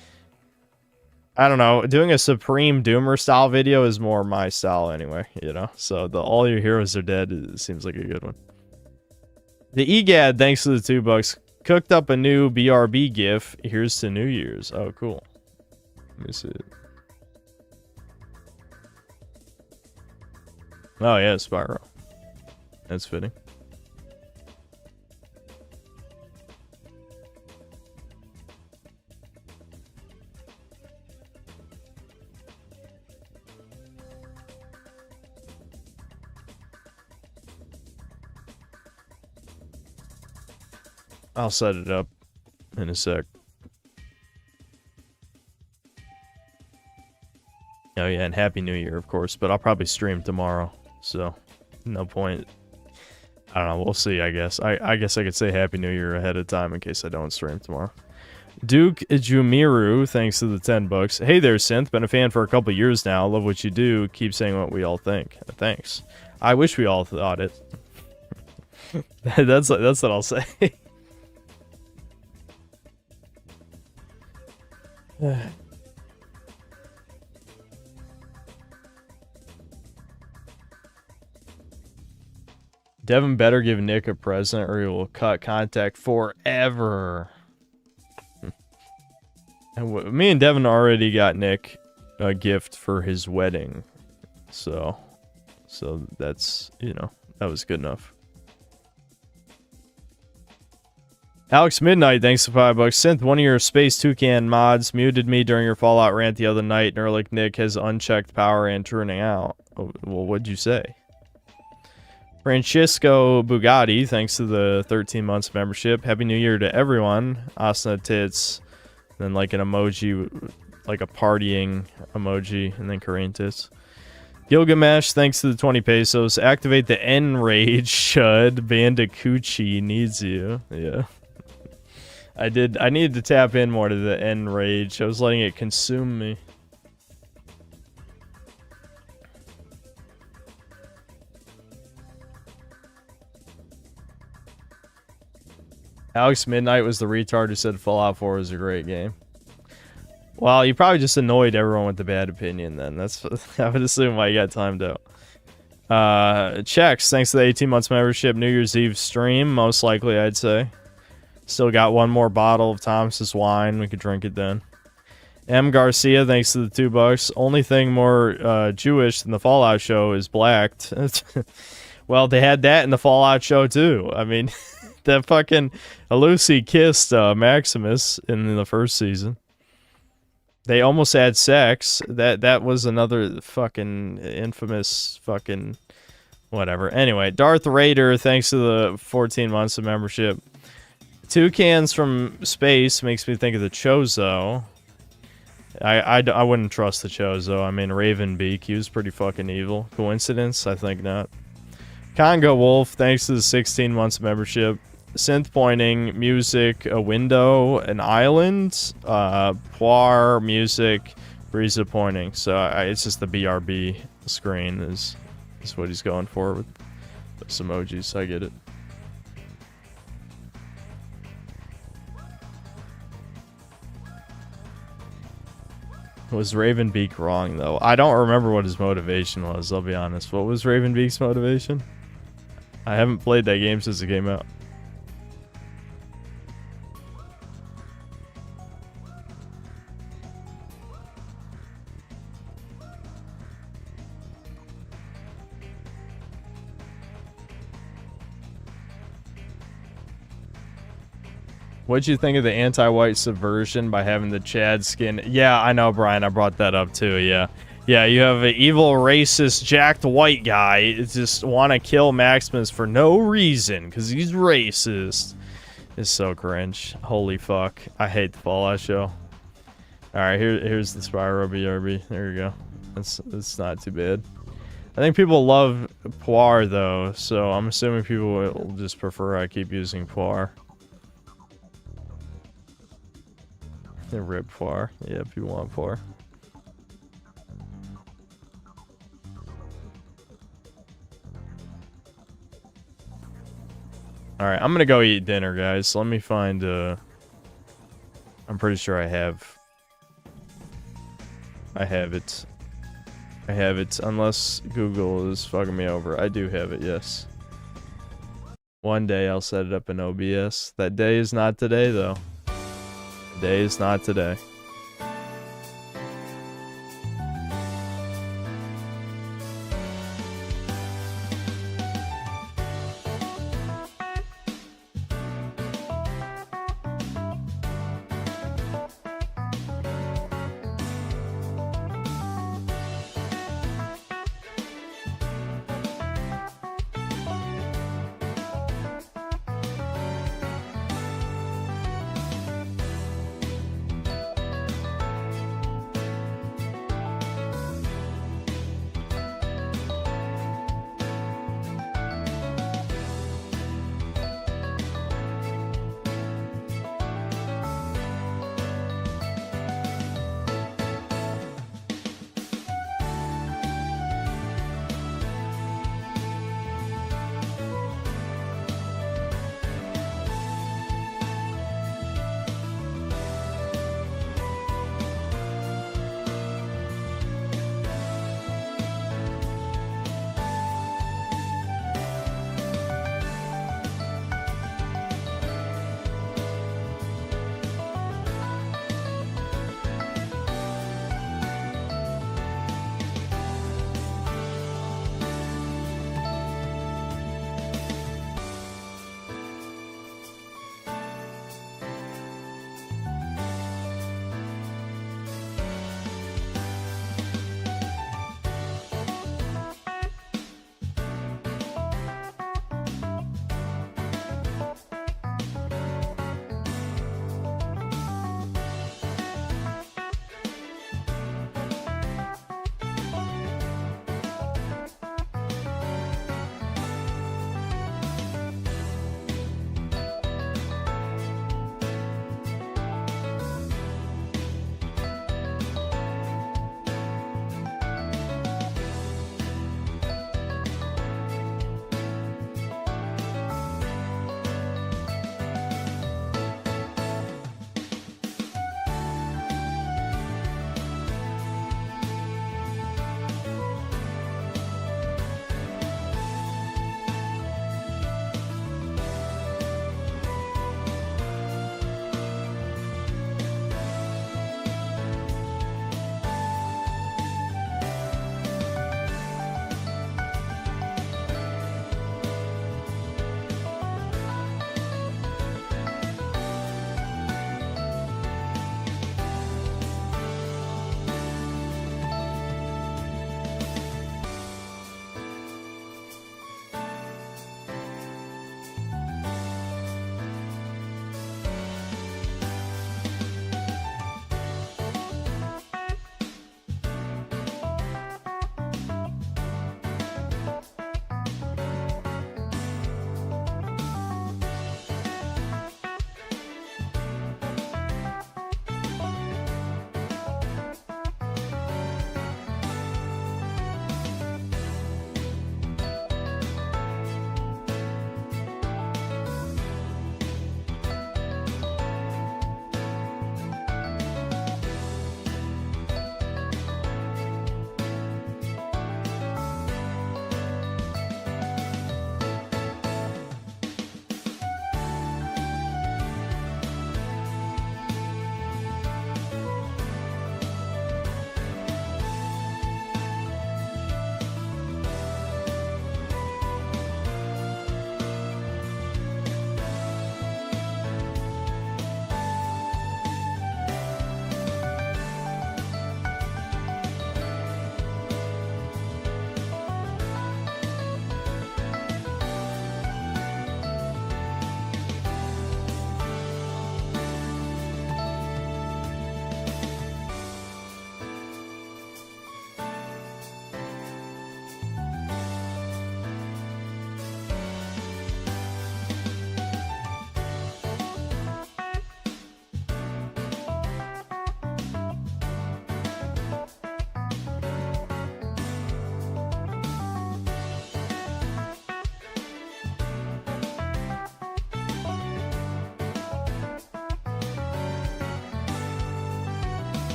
I don't know, doing a Supreme Doomer style video is more my style anyway, you know? So the all your heroes are dead seems like a good one. The EGAD, thanks to the $2. Cooked up a new BRB GIF. Here's to New Year's. Oh, cool. Let me see it. Oh, yeah, Spyro. That's fitting. I'll set it up in a sec. Oh yeah, and Happy New Year, of course, but I'll probably stream tomorrow, so no point. I don't know, we'll see, I guess. I guess I could say Happy New Year ahead of time in case I don't stream tomorrow. Duke Jumiru, thanks to the $10. Hey there, Synth. Been a fan for a couple years now. Love what you do. Keep saying what we all think. Thanks. I wish we all thought it. That's what I'll say. Devin better give Nick a present or he will cut contact forever. And me and Devin already got Nick a gift for his wedding. So that's, you know, that was good enough. Alex Midnight, thanks for $5. Synth, one of your Space Toucan mods muted me during your Fallout rant the other night. Nerlic Nick has unchecked power and turning out. Oh, well, what'd you say? Francisco Bugatti, thanks to the 13 months membership. Happy New Year to everyone. Asana tits. Then like an emoji, like a partying emoji, and then Korean tits. Gilgamesh, thanks to the 20 pesos. Activate the N-Rage, Shud. Bandicoochie needs you. Yeah. I needed to tap in more to the N-Rage. I was letting it consume me. Alex Midnight was the retard who said Fallout 4 was a great game. Well, you probably just annoyed everyone with the bad opinion then. That's I would assume why you got timed out. Checks, thanks to the 18 months membership, New Year's Eve stream, most likely I'd say. Still got one more bottle of Thomas's wine. We could drink it then. M. Garcia, thanks to the $2. Only thing more Jewish than the Fallout show is blacked. Well, they had that in the Fallout show too. I mean, that fucking Lucy kissed Maximus in the first season. They almost had sex. That was another fucking infamous fucking whatever. Anyway, Darth Raider, thanks to the 14 months of membership. Toucans from space makes me think of the Chozo. I wouldn't trust the Chozo. I mean, Ravenbeak, he was pretty fucking evil. Coincidence? I think not. Congo Wolf, thanks to the 16 months of membership. Synth pointing, music, a window, an island, Poir, music, Breeza pointing. So it's just the BRB screen is what he's going for with those emojis. I get it. Was Ravenbeak wrong, though? I don't remember what his motivation was, I'll be honest. What was Ravenbeak's motivation? I haven't played that game since it came out. What'd you think of the anti-white subversion by having the Chad skin? Yeah, I know, Brian. I brought that up too. Yeah. Yeah, you have an evil, racist, jacked white guy just want to kill Maximus for no reason because he's racist. It's so cringe. Holy fuck. I hate the Fallout show. Alright, here's the Spyro BRB. There you go. It's not too bad. I think people love Poir, though, so I'm assuming people will just prefer I keep using Poir. Rip Poir. Yeah, people want Poir. Alright, I'm gonna go eat dinner, guys. Let me find, I'm pretty sure I have it. I have it, unless Google is fucking me over. I do have it, yes. One day I'll set it up in OBS. That day is not today, though. The day is not today.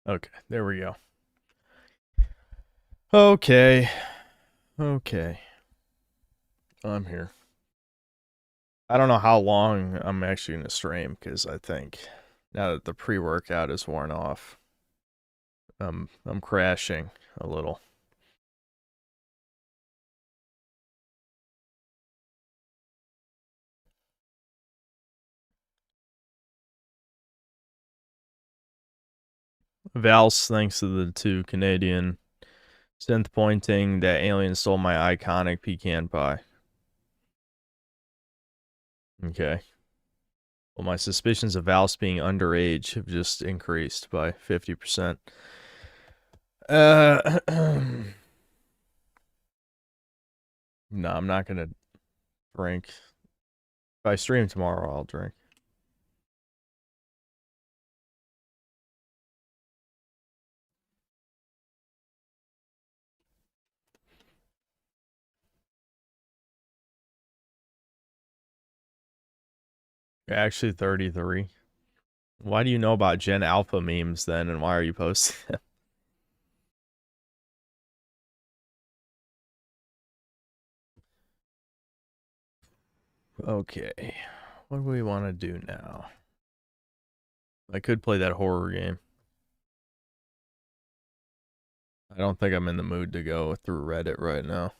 Okay, there we go. Okay. Okay. I'm here. I don't know how long I'm actually going to stream, because I think now that the pre-workout is worn off, I'm crashing a little. Vals, thanks to the 2 Canadian synth pointing, that alien stole my iconic pecan pie. Okay. Well, my suspicions of Vals being underage have just increased by 50%. No, I'm not gonna drink. If I stream tomorrow, I'll drink. You're actually 33. Why do you know about Gen Alpha memes then, and why are you posting them? Okay. What do we want to do now? I could play that horror game. I don't think I'm in the mood to go through Reddit right now.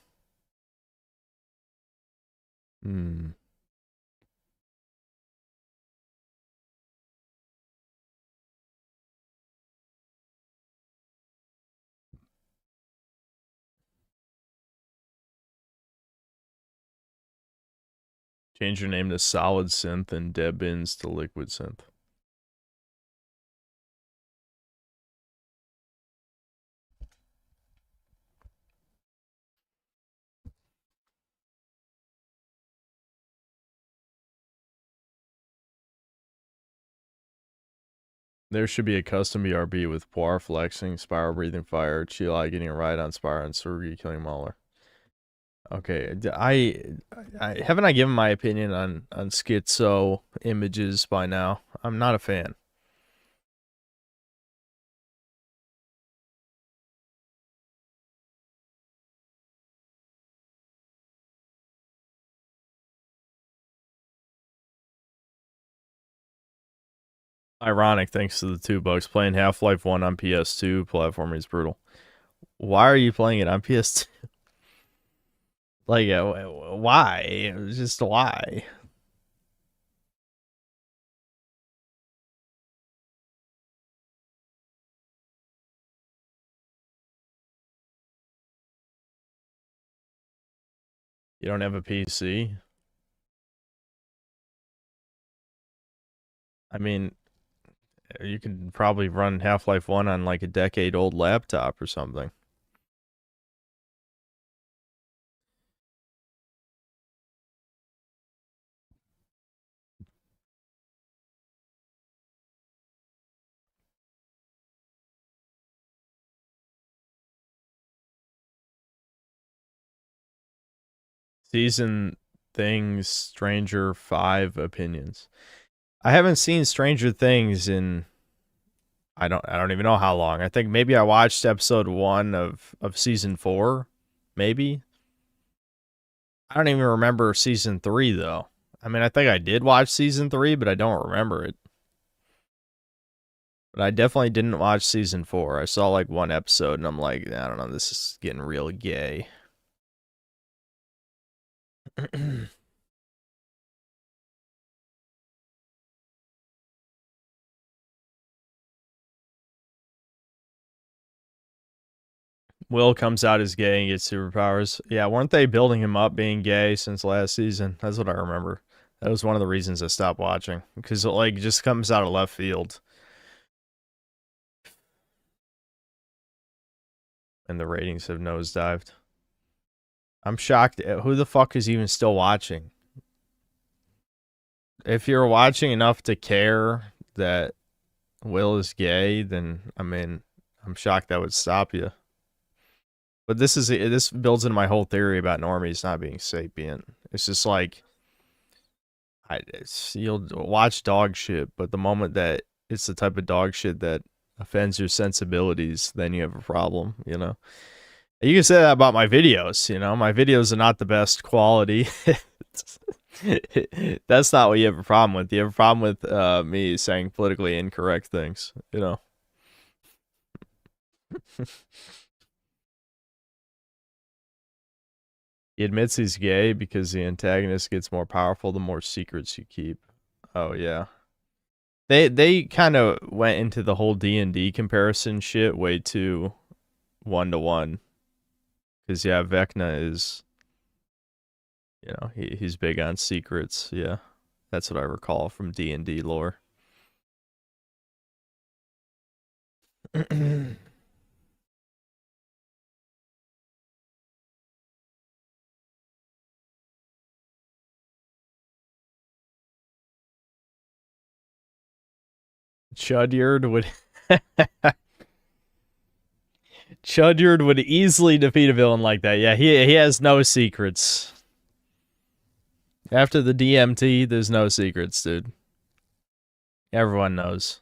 Change your name to Solid Synth and Debbins to Liquid Synth. There should be a custom BRB with Poir flexing, Spiral breathing fire, Chilai getting a ride on Spire, and Surgi killing Mauler. Okay, haven't I given my opinion on schizo images by now? I'm not a fan. Ironic, thanks to the $2. Playing Half-Life 1 on PS2 platform is brutal. Why are you playing it on PS2? Like, why? Just why? You don't have a PC? I mean, you can probably run Half-Life 1 on like a decade-old laptop or something. Season Things Stranger 5 opinions. I haven't seen Stranger Things in I don't even know how long. I think maybe I watched episode 1 of season 4, maybe. I don't even remember season 3 though. I mean, I think I did watch season 3, but I don't remember it. But I definitely didn't watch season 4. I saw like one episode and I'm like, I don't know, this is getting real gay. Will comes out as gay and gets superpowers. Yeah, weren't they building him up being gay since last season? That's what I remember. That was one of the reasons I stopped watching. Because it like just comes out of left field. And the ratings have nosedived. I'm shocked. Who the fuck is even still watching? If you're watching enough to care that Will is gay, then I mean, I'm shocked that would stop you. But this builds into my whole theory about normies not being sapient. It's just like you'll watch dog shit, but the moment that it's the type of dog shit that offends your sensibilities, then you have a problem, you know. You can say that about my videos, you know. My videos are not the best quality. That's not what you have a problem with. You have a problem with me saying politically incorrect things, you know. He admits he's gay because the antagonist gets more powerful the more secrets you keep. Oh yeah. They kind of went into the whole D&D comparison shit way too 1-to-1. Cuz yeah, Vecna is, you know, he's big on secrets. Yeah. That's what I recall from D&D lore. Chudyard would Chudyard would easily defeat a villain like that. Yeah, he has no secrets. After the DMT, there's no secrets, dude. Everyone knows.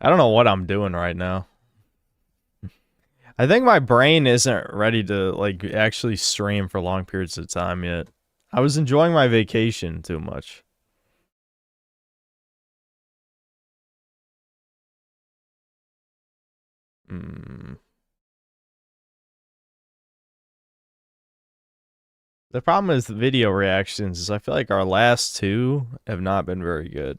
I don't know what I'm doing right now. I think my brain isn't ready to like actually stream for long periods of time yet. I was enjoying my vacation too much. The problem with video reactions is I feel like our last two have not been very good.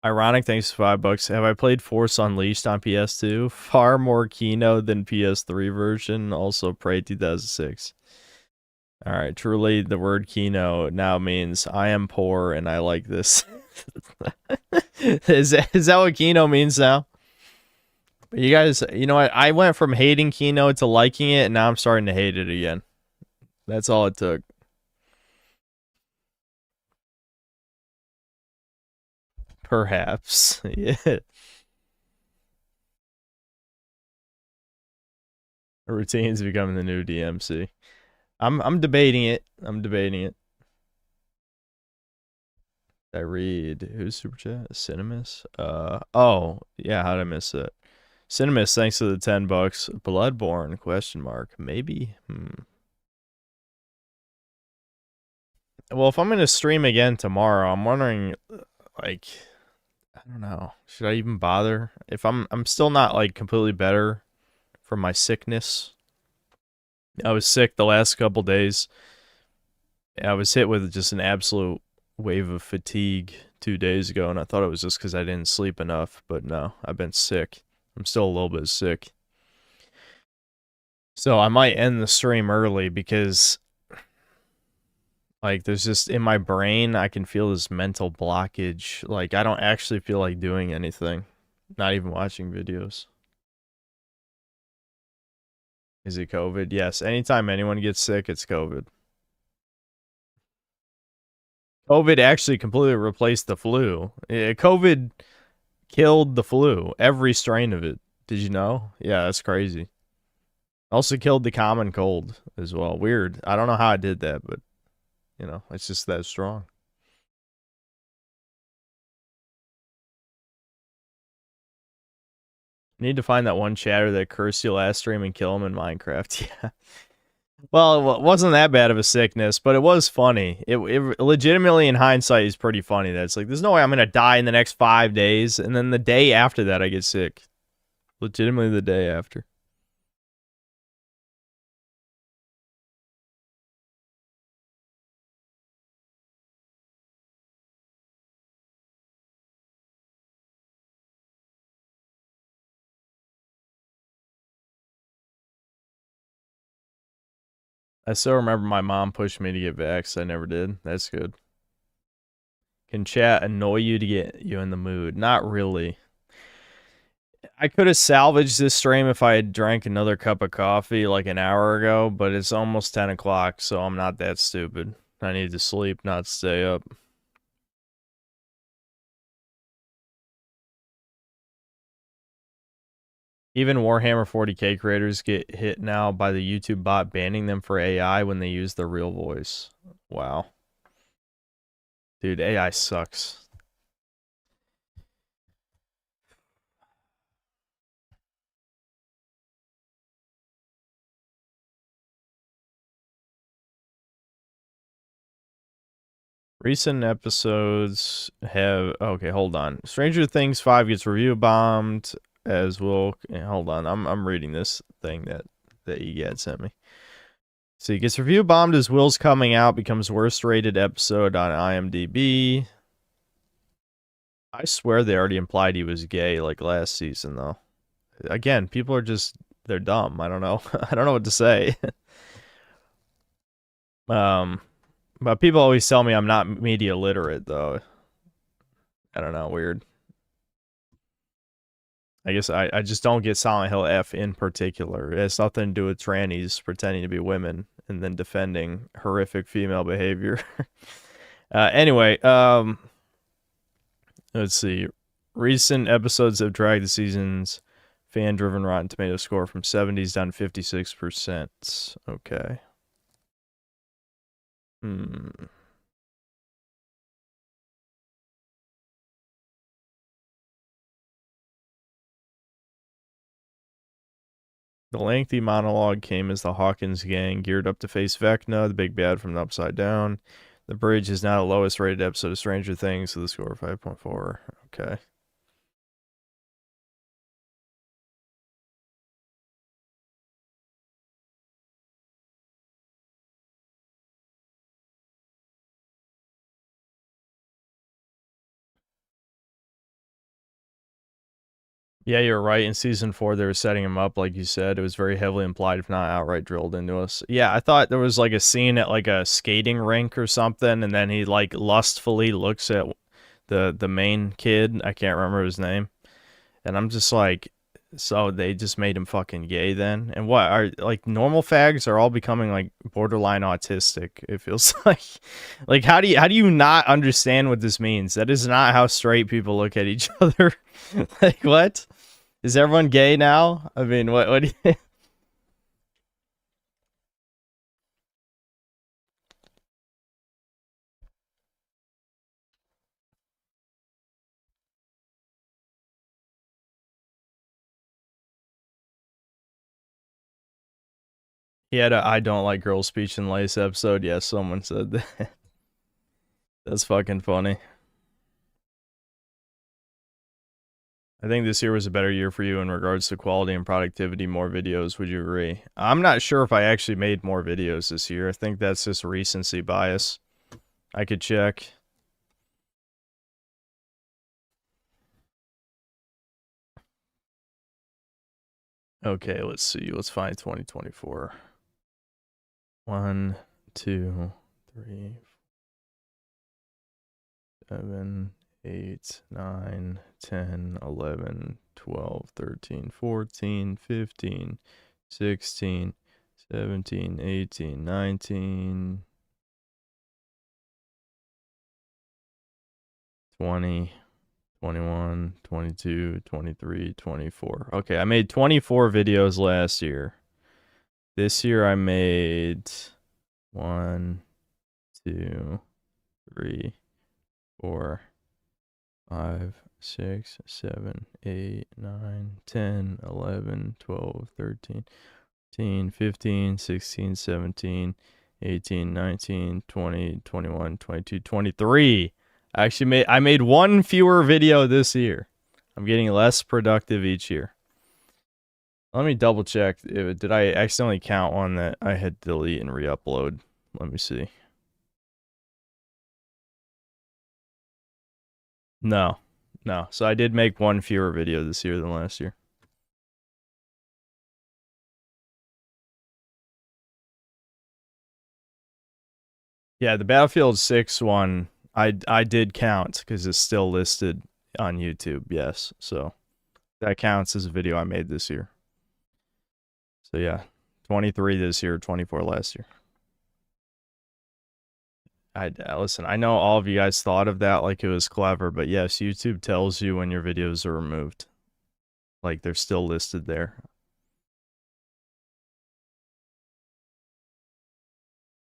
Ironic, thanks for $5. Have I played Force Unleashed on PS2? Far more Kino than PS3 version. Also, Prey 2006. Alright, truly, the word Kino now means I am poor and I like this. Is that what Kino means now? But you guys, you know what? I went from hating Kino to liking it, and now I'm starting to hate it again. That's all it took. Perhaps. Yeah. Routine's becoming the new DMC. I'm debating it. I'm debating it. I read who's super chat? Cinemas? Oh, yeah, how did I miss that? Cinemas, thanks to the $10. Bloodborne, question mark. Maybe? Well, if I'm gonna stream again tomorrow, I'm wondering, like, I don't know. Should I even bother? If I'm still not like completely better from my sickness. I was sick the last couple days. I was hit with just an absolute wave of fatigue 2 days ago, and I thought it was just because I didn't sleep enough, but no, I've been sick. I'm still a little bit sick. So I might end the stream early because, like, there's just, in my brain, I can feel this mental blockage. Like, I don't actually feel like doing anything. Not even watching videos. Is it COVID? Yes. Anytime anyone gets sick, it's COVID. COVID actually completely replaced the flu. COVID killed the flu. Every strain of it. Did you know? Yeah, that's crazy. Also killed the common cold as well. Weird. I don't know how I did that, but, you know, it's just that strong. Need to find that one chatter that cursed you last stream and kill him in Minecraft. Yeah. Well, it wasn't that bad of a sickness, but it was funny. It legitimately, in hindsight, is pretty funny. That it's like, there's no way I'm going to die in the next 5 days. And then the day after that, I get sick. Legitimately the day after. I still remember my mom pushed me to get vaxxed. I never did. That's good. Can chat annoy you to get you in the mood? Not really. I could have salvaged this stream if I had drank another cup of coffee like an hour ago, but it's almost 10 o'clock, so I'm not that stupid. I need to sleep, not stay up. Even Warhammer 40k creators get hit now by the YouTube bot banning them for AI when they use their real voice. Wow. Dude, AI sucks. Recent episodes have... Okay, hold on. Stranger Things 5 gets review bombed, as will... Hold on, I'm reading this thing that EGAD sent me. So he gets review bombed as Will's coming out becomes worst rated episode on IMDb. I swear they already implied he was gay like last season, though. Again, people are just... They're dumb. I don't know. I don't know what to say. But people always tell me I'm not media literate, though. I don't know, weird. I guess I just don't get Silent Hill F in particular. It has nothing to do with trannies pretending to be women and then defending horrific female behavior. Anyway, let's see. Recent episodes have dragged the season's fan-driven Rotten Tomato score from 70s down to 56%. Okay. The lengthy monologue came as the Hawkins gang geared up to face Vecna, the big bad from the Upside Down. The Bridge is now the lowest rated episode of Stranger Things, with a score of 5.4. Okay. Yeah, you're right. In season 4, they were setting him up, like you said. It was very heavily implied, if not outright drilled into us. Yeah, I thought there was like a scene at like a skating rink or something, and then he like lustfully looks at the main kid. I can't remember his name. And I'm just like, so they just made him fucking gay then? And what are like normal fags are all becoming like borderline autistic? It feels like how do you not understand what this means? That is not how straight people look at each other. Like what? Is everyone gay now? I mean, what do you... He had a I don't like girls speech and lace episode. Yes, someone said that. That's fucking funny. I think this year was a better year for you in regards to quality and productivity, more videos. Would you agree? I'm not sure if I actually made more videos this year. I think that's just recency bias. I could check. Okay, let's see. Let's find 2024. 1, 2, 3, 7, 8, 9, 10, 11, 12, 13, 14, 15, 16, 17, 18, 19, 20, 21, 22, 23, 24. Okay, I made 24 videos last year. This year I made 1, 2, 3, 4, 5, 6, 7, 8, 9, 10, 11, 12, 13, 14, 15, 16, 17, 18, 19, 20, 21, 22, 23. I made one fewer video this year. I'm getting less productive each year. Let me double check. Did I accidentally count one that I had to delete and re-upload? Let me see. No. So I did make one fewer video this year than last year. Yeah, the Battlefield 6 one, I did count because it's still listed on YouTube, yes. So that counts as a video I made this year. So yeah, 23 this year, 24 last year. Listen, I know all of you guys thought of that like it was clever, but yes, YouTube tells you when your videos are removed. Like, they're still listed there.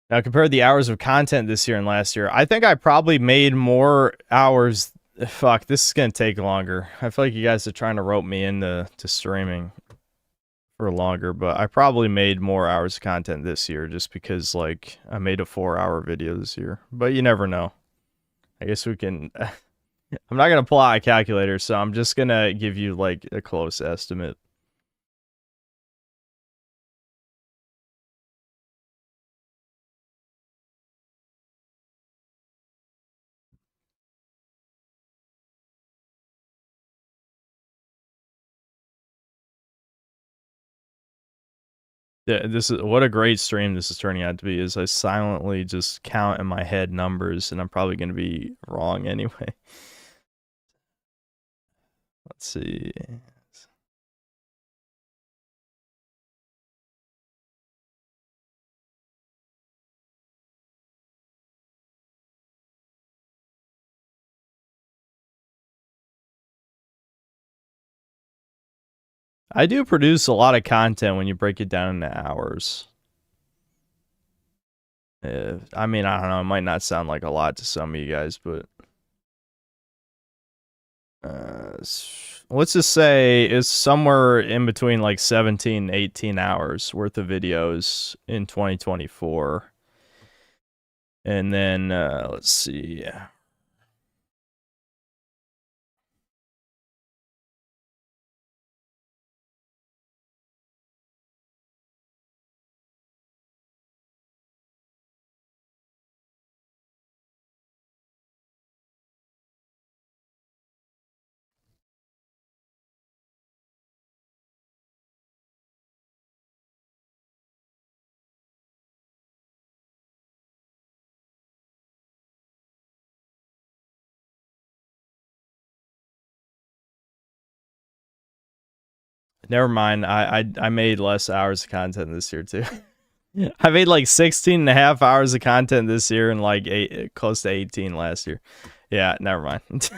Now, compare the hours of content this year and last year. I think I probably made more hours. Fuck, this is going to take longer. I feel like you guys are trying to rope me into streaming for longer, but I probably made more hours of content this year just because, like, I made a 4-hour video this year. But you never know. I guess we can... I'm not going to pull out a calculator, so I'm just going to give you, like, a close estimate. Yeah, this is what a great stream this is turning out to be. Is I silently just count in my head numbers, and I'm probably going to be wrong anyway. Let's see. I do produce a lot of content when you break it down into hours. I mean, I don't know. It might not sound like a lot to some of you guys, but let's just say it's somewhere in between like 17 and 18 hours worth of videos in 2024. And then let's see. Never mind. I made less hours of content this year too. I made like 16 and a half hours of content this year and like close to 18 last year. Yeah, never mind.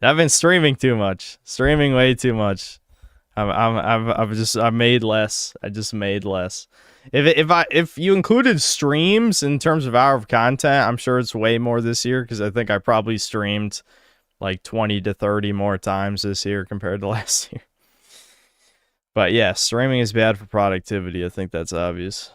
I've been streaming too much. Streaming way too much. I made less. I just made less. If you included streams in terms of hour of content, I'm sure it's way more this year because I think I probably streamed like 20 to 30 more times this year compared to last year. But yeah, streaming is bad for productivity. I think that's obvious.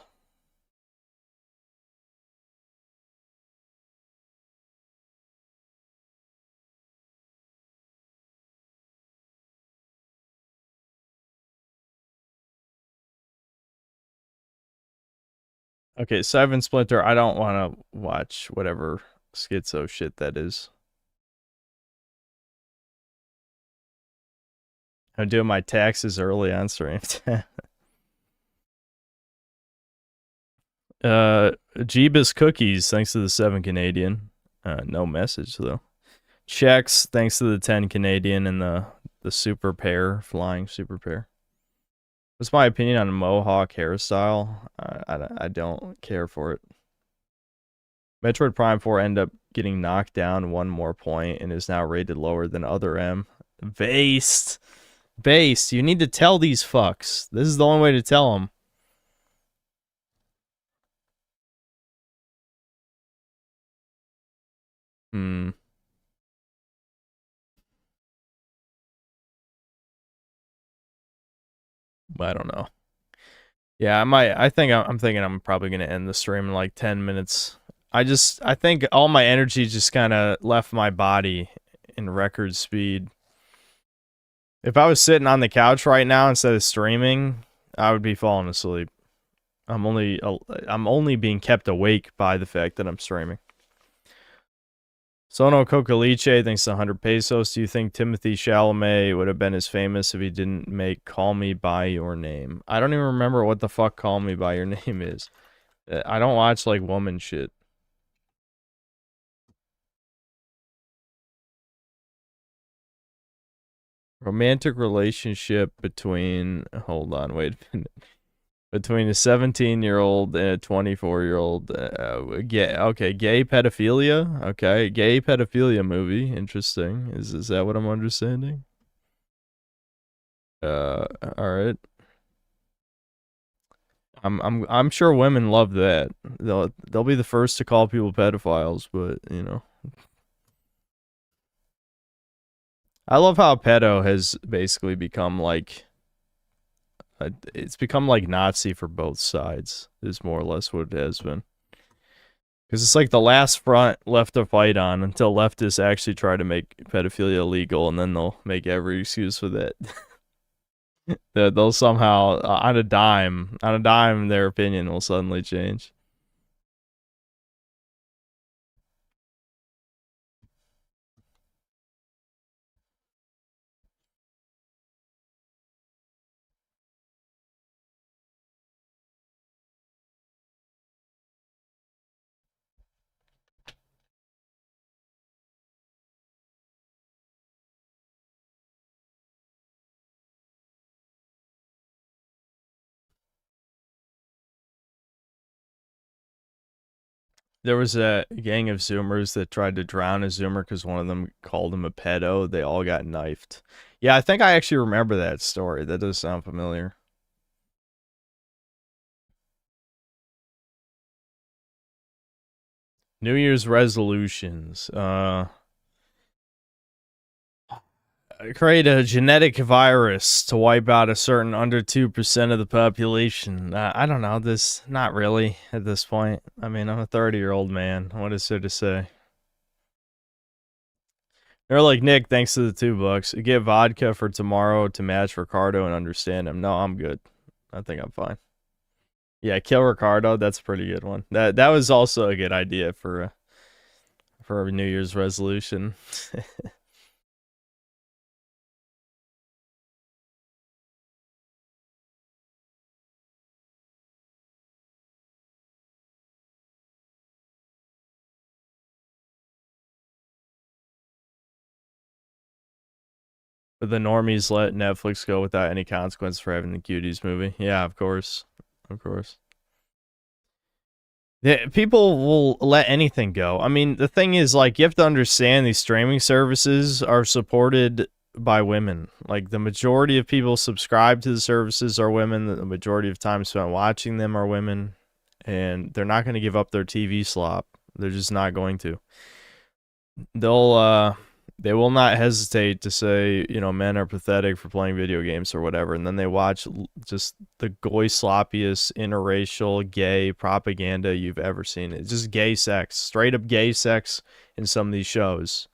Okay, Seven Splinter, I don't want to watch whatever schizo shit that is. I'm doing my taxes early on stream. Jeebus Cookies, thanks to the 7 Canadian. No message, though. Checks, thanks to the 10 Canadian and the super pair, flying super pair. What's my opinion on a mohawk hairstyle? I don't care for it. Metroid Prime 4 ended up getting knocked down 1 more point and is now rated lower than other M. Based, you need to tell these fucks. This is the only way to tell them. I don't know. Yeah, I'm thinking I'm probably gonna end the stream in like 10 minutes. I think all my energy just kind of left my body in record speed. If I was sitting on the couch right now instead of streaming, I would be falling asleep. I'm only being kept awake by the fact that I'm streaming. Sono Cocaliche thinks 100 pesos. Do you think Timothy Chalamet would have been as famous if he didn't make Call Me By Your Name? I don't even remember what the fuck Call Me By Your Name is. I don't watch, like, woman shit. Romantic relationship between... Hold on, wait a minute. Between a 17-year-old and a 24-year-old. Okay, gay pedophilia. Okay, gay pedophilia movie. Interesting. Is that what I'm understanding? All right. I'm sure women love that. They'll be the first to call people pedophiles, but you know. I love how pedo has basically become like it's become like Nazi for both sides. Is more or less what it has been. Because it's like the last front left to fight on until leftists actually try to make pedophilia illegal, and then they'll make every excuse for that. That they'll somehow, on a dime, their opinion will suddenly change. There was a gang of Zoomers that tried to drown a Zoomer because one of them called him a pedo. They all got knifed. Yeah, I think I actually remember that story. That does sound familiar. New Year's resolutions. Create a genetic virus to wipe out a certain under 2% of the population. I don't know. This, not really at this point. I mean, I'm a 30-year-old man. What is there to say? They're like, Nick, thanks to the $2. Get vodka for tomorrow to match Ricardo and understand him. No, I'm good. I think I'm fine. Yeah, kill Ricardo. That's a pretty good one. That was also a good idea for a New Year's resolution. But the normies let Netflix go without any consequence for having the Cuties movie. Yeah, of course. Of course. Yeah, people will let anything go. I mean, the thing is, like, you have to understand these streaming services are supported by women. Like, the majority of people subscribe to the services are women. The majority of time spent watching them are women. And they're not going to give up their TV slop. They're just not going to. They will not hesitate to say, you know, men are pathetic for playing video games or whatever, and then they watch just the goy sloppiest interracial gay propaganda you've ever seen. It's just gay sex, straight up gay sex in some of these shows,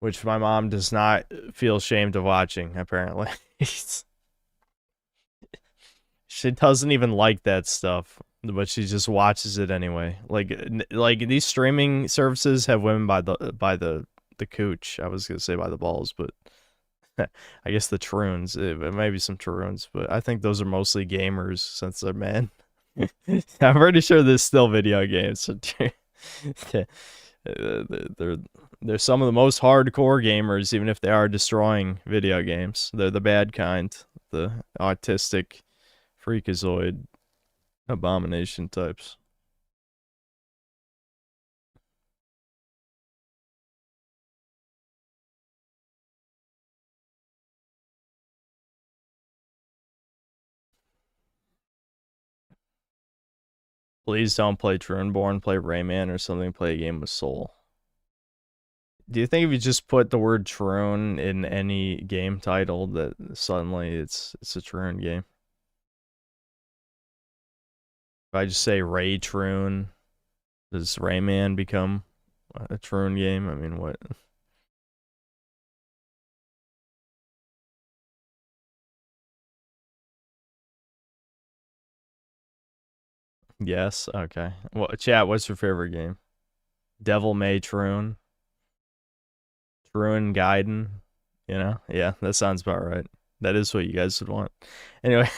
which my mom does not feel ashamed of watching, apparently. She doesn't even like that stuff, but she just watches it anyway. Like these streaming services have women by the cooch. I was gonna say by the balls, but I guess the troons. It may be some troons, but I think those are mostly gamers since they're men. I'm pretty sure there's still video games. They're some of the most hardcore gamers, even if they are destroying video games. They're the bad kind, the autistic, freakazoid, abomination types. Please don't play Truneborn, play Rayman or something, play a game with soul. Do you think if you just put the word Troon in any game title that suddenly it's a Troon game? If I just say Ray Troon, does Rayman become a Troon game? I mean, what? Yes, okay. Well, chat, what's your favorite game? Devil May Troon? Troon Gaiden? You know? Yeah, that sounds about right. That is what you guys would want. Anyway.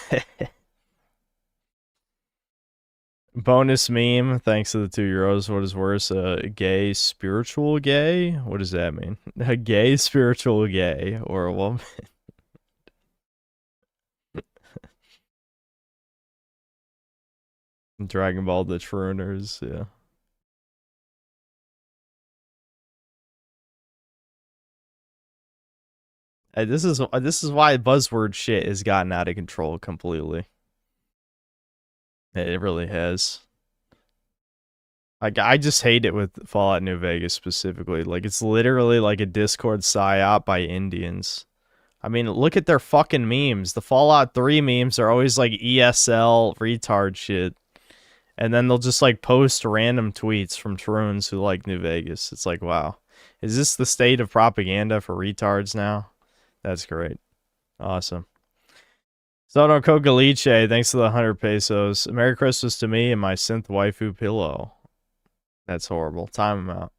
Bonus meme, thanks to the €2. What is worse, a gay spiritual gay? What does that mean? A gay spiritual gay or a woman? Dragon Ball the Trooners, yeah. This is why buzzword shit has gotten out of control completely. It really has. Like, I just hate it with Fallout New Vegas specifically. Like, it's literally like a Discord psyop by Indians. I mean, look at their fucking memes. The Fallout 3 memes are always like ESL retard shit. And then they'll just like post random tweets from Troons who like New Vegas. It's like, wow. Is this the state of propaganda for retards now? That's great. Awesome. Soto Kogaliche, thanks for the 100 pesos. Merry Christmas to me and my synth waifu pillow. That's horrible. Time him out.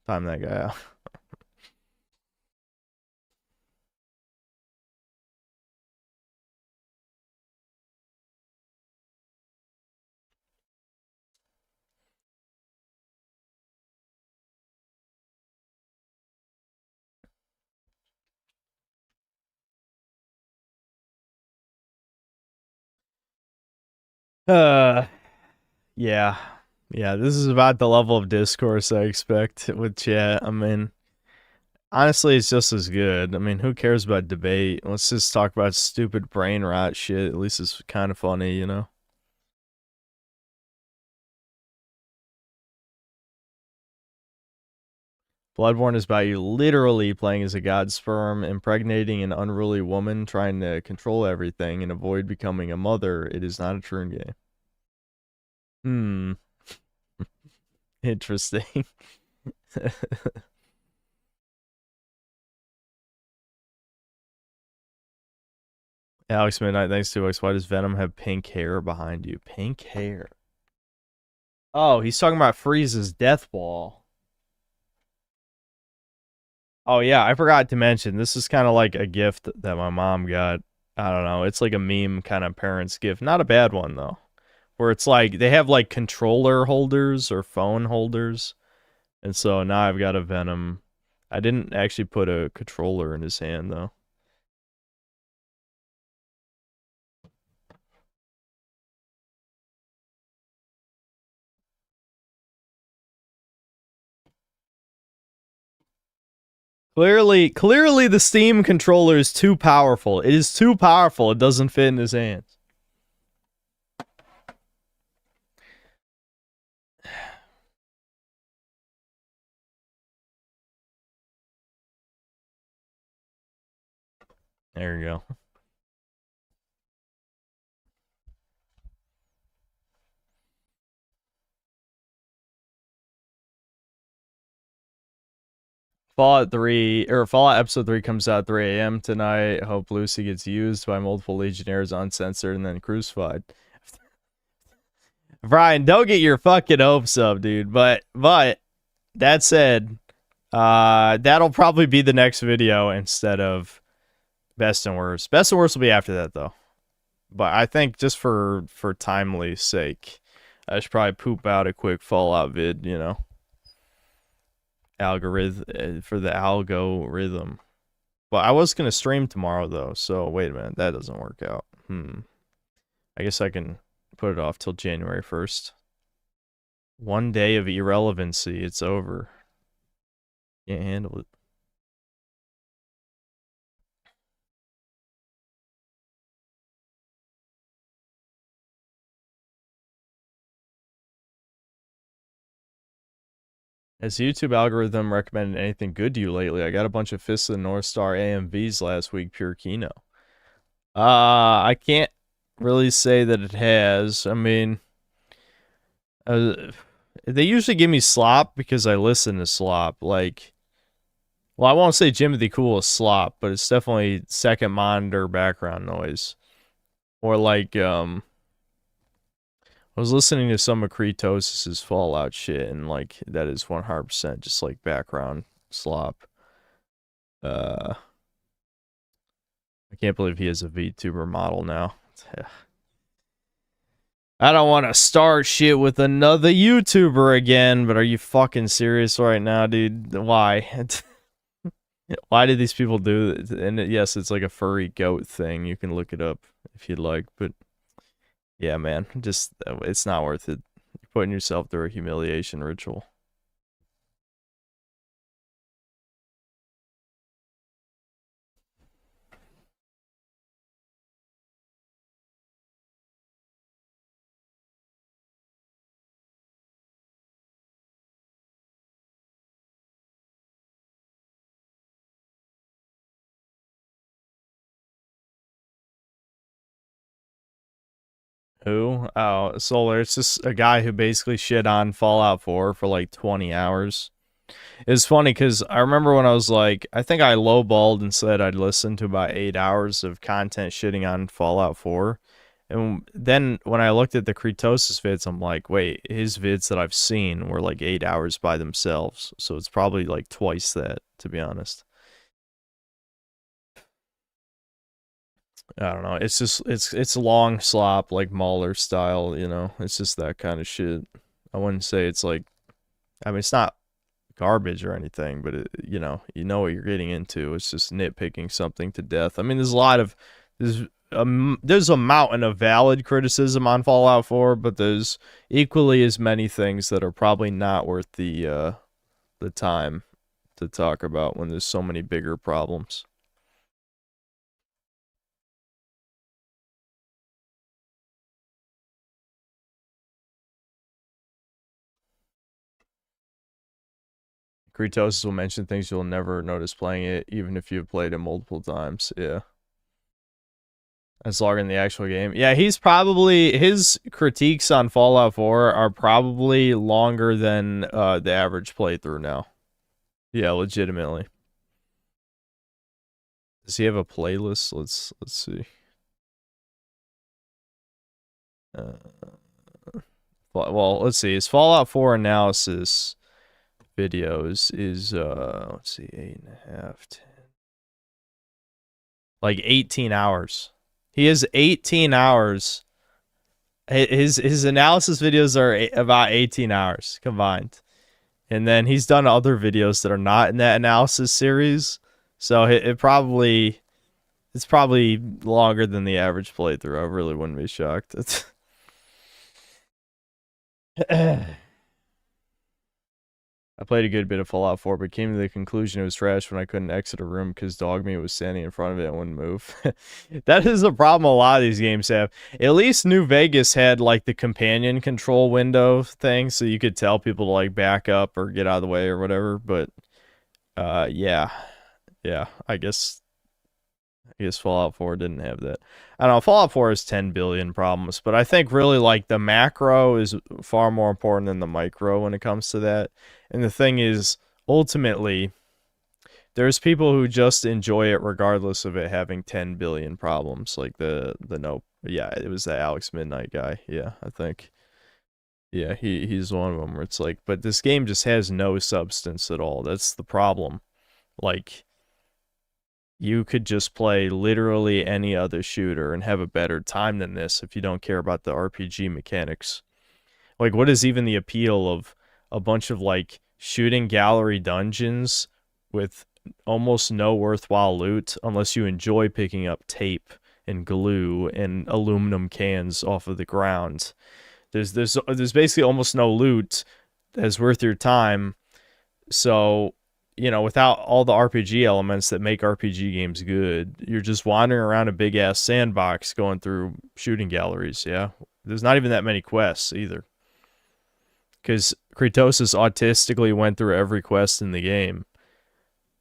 Time that guy out. Yeah. Yeah, this is about the level of discourse I expect with chat. I mean, honestly, it's just as good. I mean, who cares about debate? Let's just talk about stupid brain rot shit. At least it's kind of funny, you know? Bloodborne is about you literally playing as a god sperm, impregnating an unruly woman, trying to control everything and avoid becoming a mother. It is not a Troon game. Interesting. Alex Midnight, thanks to X. Why does Venom have pink hair behind you? Pink hair. Oh, he's talking about Frieza's death ball. Oh yeah, I forgot to mention, this is kind of like a gift that my mom got. I don't know, it's like a meme kind of parents gift. Not a bad one though. Where it's like, they have like controller holders or phone holders. And so now I've got a Venom. I didn't actually put a controller in his hand though. Clearly the Steam controller is too powerful. It is too powerful. It doesn't fit in his hands. There you go. Fallout 3 or Fallout Episode 3 comes out 3 a.m. tonight. Hope Lucy gets used by multiple Legionnaires uncensored and then crucified. Brian, don't get your fucking hopes up, dude. But that said, that'll probably be the next video instead of Best and Worst. Best and Worst will be after that though. But I think just for timely sake, I should probably poop out a quick Fallout vid, you know. Algorithm for the algorithm. But I was gonna stream tomorrow though, so wait a minute, that doesn't work out. I guess I can put it off till January 1st. 1 day of irrelevancy, it's over. Can't handle it. Has the YouTube algorithm recommended anything good to you lately? I got a bunch of Fists of the North Star AMVs last week, pure Kino. I can't really say that it has. I mean, they usually give me slop because I listen to slop. Like, well, I won't say Jimothy Cool is slop, but it's definitely second monitor background noise. Or like, I was listening to some of Kretosis' Fallout shit, and like, that is 100% just like background slop. I can't believe he has a VTuber model now. I don't want to start shit with another YouTuber again, but are you fucking serious right now, dude? Why? Why did these people do it? And yes, it's like a furry goat thing. You can look it up if you'd like, but yeah, man, just it's not worth it. You're putting yourself through a humiliation ritual. Who? Oh, Solar. It's just a guy who basically shit on Fallout 4 for like 20 hours. It's funny because I remember when I was like, I think I lowballed and said I'd listen to about 8 hours of content shitting on Fallout 4. And then when I looked at the Kretosis vids, I'm like, wait, his vids that I've seen were like 8 hours by themselves. So it's probably like twice that, to be honest. I don't know. It's just it's long slop like Mauler style, you know. It's just that kind of shit. I wouldn't say it's like, I mean, it's not garbage or anything, but you know what you're getting into. It's just nitpicking something to death. I mean, there's a mountain of valid criticism on Fallout 4, but there's equally as many things that are probably not worth the time to talk about when there's so many bigger problems. Kretosis will mention things you'll never notice playing it, even if you've played it multiple times. Yeah. That's longer in the actual game. Yeah, his critiques on Fallout 4 are probably longer than the average playthrough now. Yeah, legitimately. Does he have a playlist? Let's see. Well, let's see. His Fallout 4 analysis videos is let's see, 8.5, 10, like 18 hours. He has 18 hours. His analysis videos are about 18 hours combined. And then he's done other videos that are not in that analysis series. So it's probably longer than the average playthrough. I really wouldn't be shocked. I played a good bit of Fallout 4, but came to the conclusion it was trash when I couldn't exit a room because Dogmeat was standing in front of it and wouldn't move. That is a problem a lot of these games have. At least New Vegas had like the companion control window thing, so you could tell people to like back up or get out of the way or whatever. But yeah, I guess Fallout 4 didn't have that. I don't know, Fallout 4 has 10 billion problems, but I think really like the macro is far more important than the micro when it comes to that. And the thing is, ultimately, there's people who just enjoy it regardless of it having 10 billion problems. Like it was the Alex Midnight guy. Yeah, I think. Yeah, he's one of them where it's like, but this game just has no substance at all. That's the problem. Like, you could just play literally any other shooter and have a better time than this if you don't care about the RPG mechanics. Like, what is even the appeal of a bunch of, like, shooting gallery dungeons with almost no worthwhile loot unless you enjoy picking up tape and glue and aluminum cans off of the ground? There's basically almost no loot that's worth your time. So, you know, without all the RPG elements that make RPG games good, you're just wandering around a big ass sandbox going through shooting galleries. Yeah, there's not even that many quests either, because Kretosis autistically went through every quest in the game.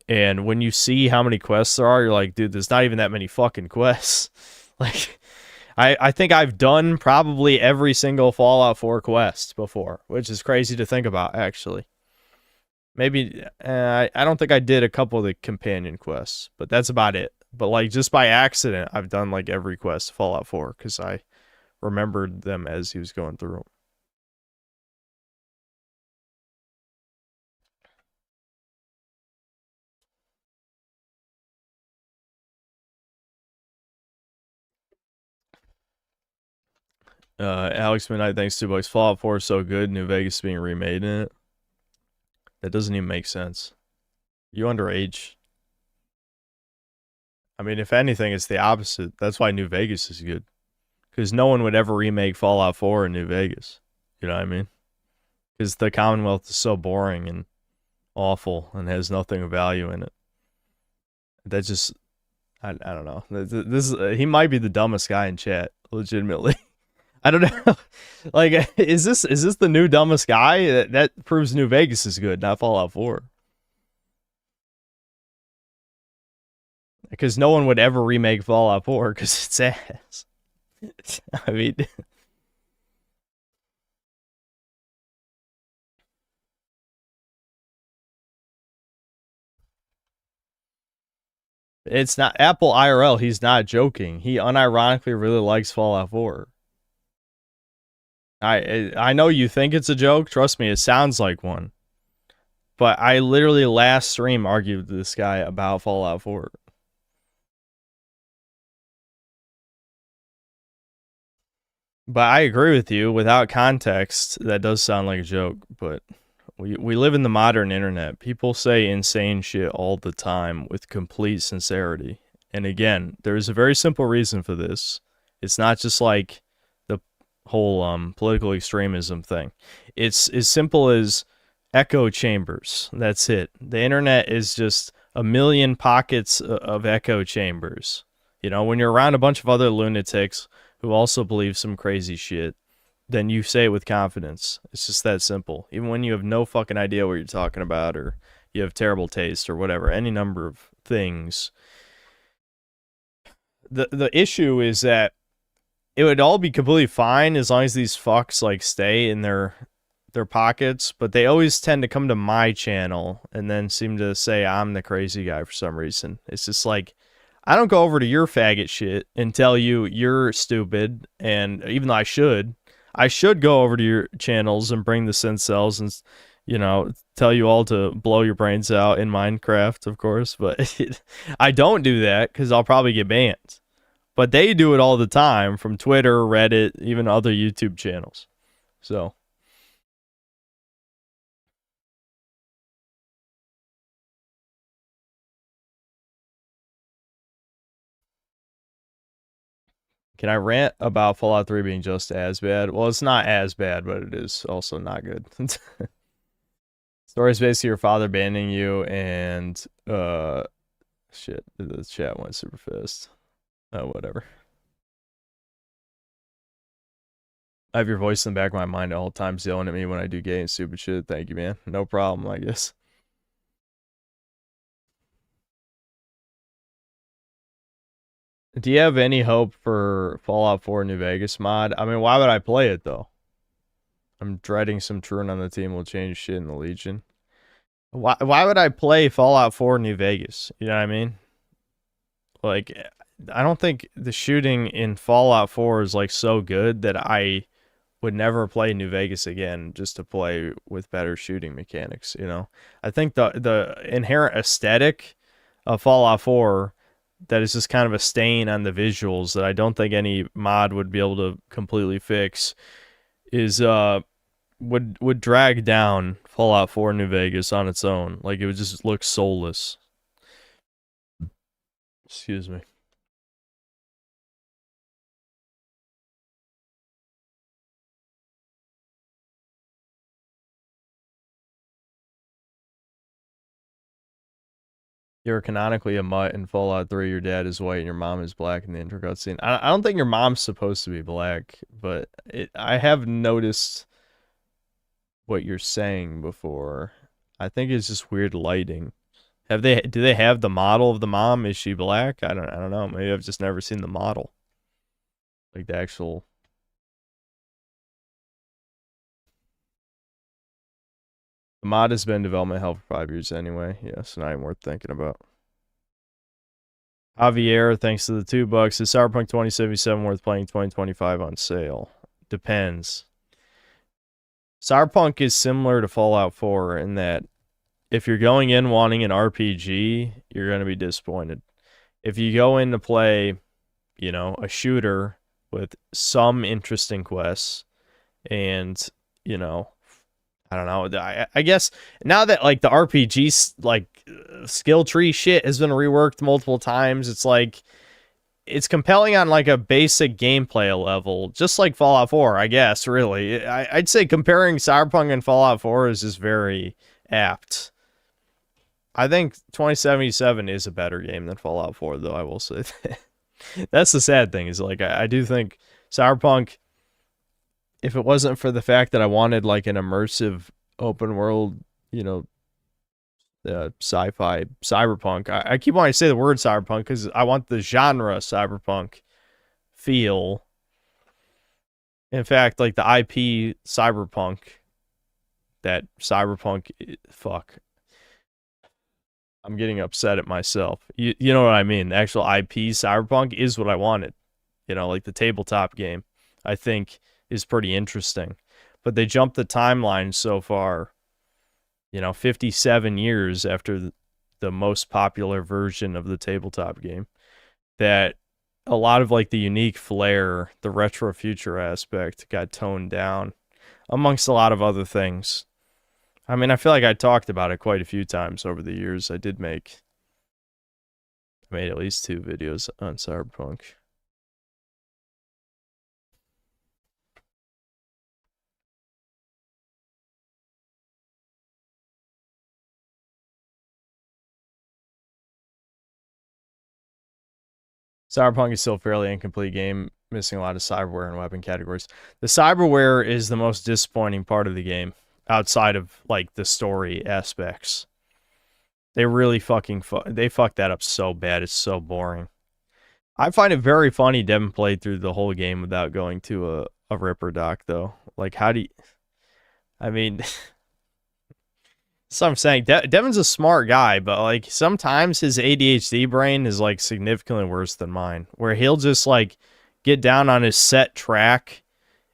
And when you see how many quests there are, you're like, dude, there's not even that many fucking quests. Like, I think I've done probably every single Fallout 4 quest before, which is crazy to think about, actually. Maybe, I don't think I did a couple of the companion quests, but that's about it. But, like, just by accident, I've done, like, every quest Fallout 4, because I remembered them as he was going through them. Alex Midnight, thanks $2. Fallout 4 is so good, New Vegas is being remade in it. That doesn't even make sense. You underage. I mean, if anything, it's the opposite. That's why New Vegas is good. Because no one would ever remake Fallout 4 in New Vegas. You know what I mean? Because the Commonwealth is so boring and awful and has nothing of value in it. That just, I don't know. He might be the dumbest guy in chat, legitimately. I don't know. Like, is this the new dumbest guy? That proves New Vegas is good, not Fallout 4. Because no one would ever remake Fallout 4 because it's ass. I mean, It's not Apple IRL. He's not joking. He unironically really likes Fallout 4. I know you think it's a joke. Trust me, it sounds like one. But I literally last stream argued with this guy about Fallout 4. But I agree with you. Without context, that does sound like a joke. But we live in the modern internet. People say insane shit all the time with complete sincerity. And again, there's a very simple reason for this. It's not just like the whole political extremism thing. It's as simple as echo chambers. That's it. The internet is just a million pockets of echo chambers. You know, when you're around a bunch of other lunatics who also believe some crazy shit, then you say it with confidence. It's just that simple. Even when you have no fucking idea what you're talking about, or you have terrible taste, or whatever, any number of things. The issue is that it would all be completely fine as long as these fucks like stay in their pockets, but they always tend to come to my channel and then seem to say I'm the crazy guy for some reason. It's just like, I don't go over to your faggot shit and tell you you're stupid, and even though I should go over to your channels and bring the incels and, you know, tell you all to blow your brains out in Minecraft, of course, but I don't do that because I'll probably get banned. But they do it all the time from Twitter, Reddit, even other YouTube channels. So can I rant about Fallout 3 being just as bad? Well, it's not as bad, but it is also not good. Story is basically your father banning you, and shit, the chat went super fast. Oh, whatever. I have your voice in the back of my mind at all times yelling at me when I do gay and stupid shit. Thank you, man. No problem, I guess. Do you have any hope for Fallout 4 New Vegas mod? I mean, why would I play it, though? I'm dreading some Truant on the team will change shit in the Legion. Why would I play Fallout 4 New Vegas? You know what I mean? Like, I don't think the shooting in Fallout 4 is, like, so good that I would never play New Vegas again just to play with better shooting mechanics, you know? I think the inherent aesthetic of Fallout 4 that is just kind of a stain on the visuals that I don't think any mod would be able to completely fix is would drag down Fallout 4 New Vegas on its own. Like, it would just look soulless. Excuse me. You're canonically a mutt in Fallout 3. Your dad is white and your mom is black in the intro cutscene. I don't think your mom's supposed to be black, but I have noticed what you're saying before. I think it's just weird lighting. Do they have the model of the mom? Is she black? I don't know. Maybe I've just never seen the model. Like the actual. The mod has been in development hell for 5 years anyway. Yeah, so not even worth thinking about. Javier, thanks to the $2. Is Cyberpunk 2077 worth playing 2025 on sale? Depends. Cyberpunk is similar to Fallout 4 in that if you're going in wanting an RPG, you're going to be disappointed. If you go in to play, you know, a shooter with some interesting quests and, you know, I don't know. I guess now that like the RPG like skill tree shit has been reworked multiple times, it's like it's compelling on like a basic gameplay level, just like Fallout 4, I guess. Really, I'd say comparing Cyberpunk and Fallout 4 is just very apt. I think 2077 is a better game than Fallout 4, though. I will say that. That's the sad thing is like I do think Cyberpunk, if it wasn't for the fact that I wanted like an immersive open world, you know, sci-fi cyberpunk. I keep wanting to say the word cyberpunk because I want the genre cyberpunk feel. In fact, like the IP cyberpunk, that cyberpunk, fuck. I'm getting upset at myself. You know what I mean? The actual IP Cyberpunk is what I wanted. You know, like the tabletop game, I think is pretty interesting. But they jumped the timeline so far, 57 years after the most popular version of the tabletop game, that a lot of like the unique flair, the retro future aspect got toned down amongst a lot of other things. I mean, I feel like I talked about it quite a few times over the years. I made at least 2 videos on Cyberpunk. Cyberpunk is still a fairly incomplete game, missing a lot of cyberware and weapon categories. The cyberware is the most disappointing part of the game, outside of like the story aspects. They really they fucked that up so bad. It's so boring. I find it very funny Devin played through the whole game without going to a Ripper doc, though. Like, how do you... I mean... So I'm saying Devin's a smart guy, but like sometimes his ADHD brain is like significantly worse than mine, where he'll just like get down on his set track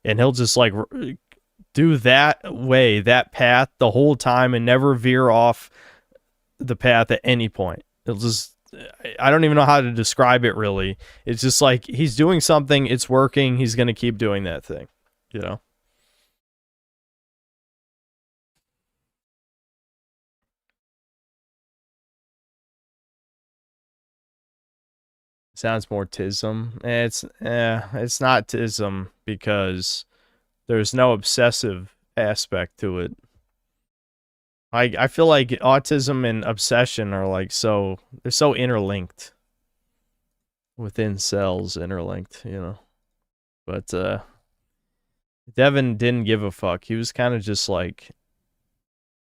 and he'll just like do that path the whole time and never veer off the path at any point. It'll just, I don't even know how to describe it really. It's just like he's doing something, it's working, he's going to keep doing that thing, you know? Sounds more tism. It's not tism because there's no obsessive aspect to it. I feel like autism and obsession are like they're so interlinked within cells, interlinked, But Devin didn't give a fuck. He was kind of just like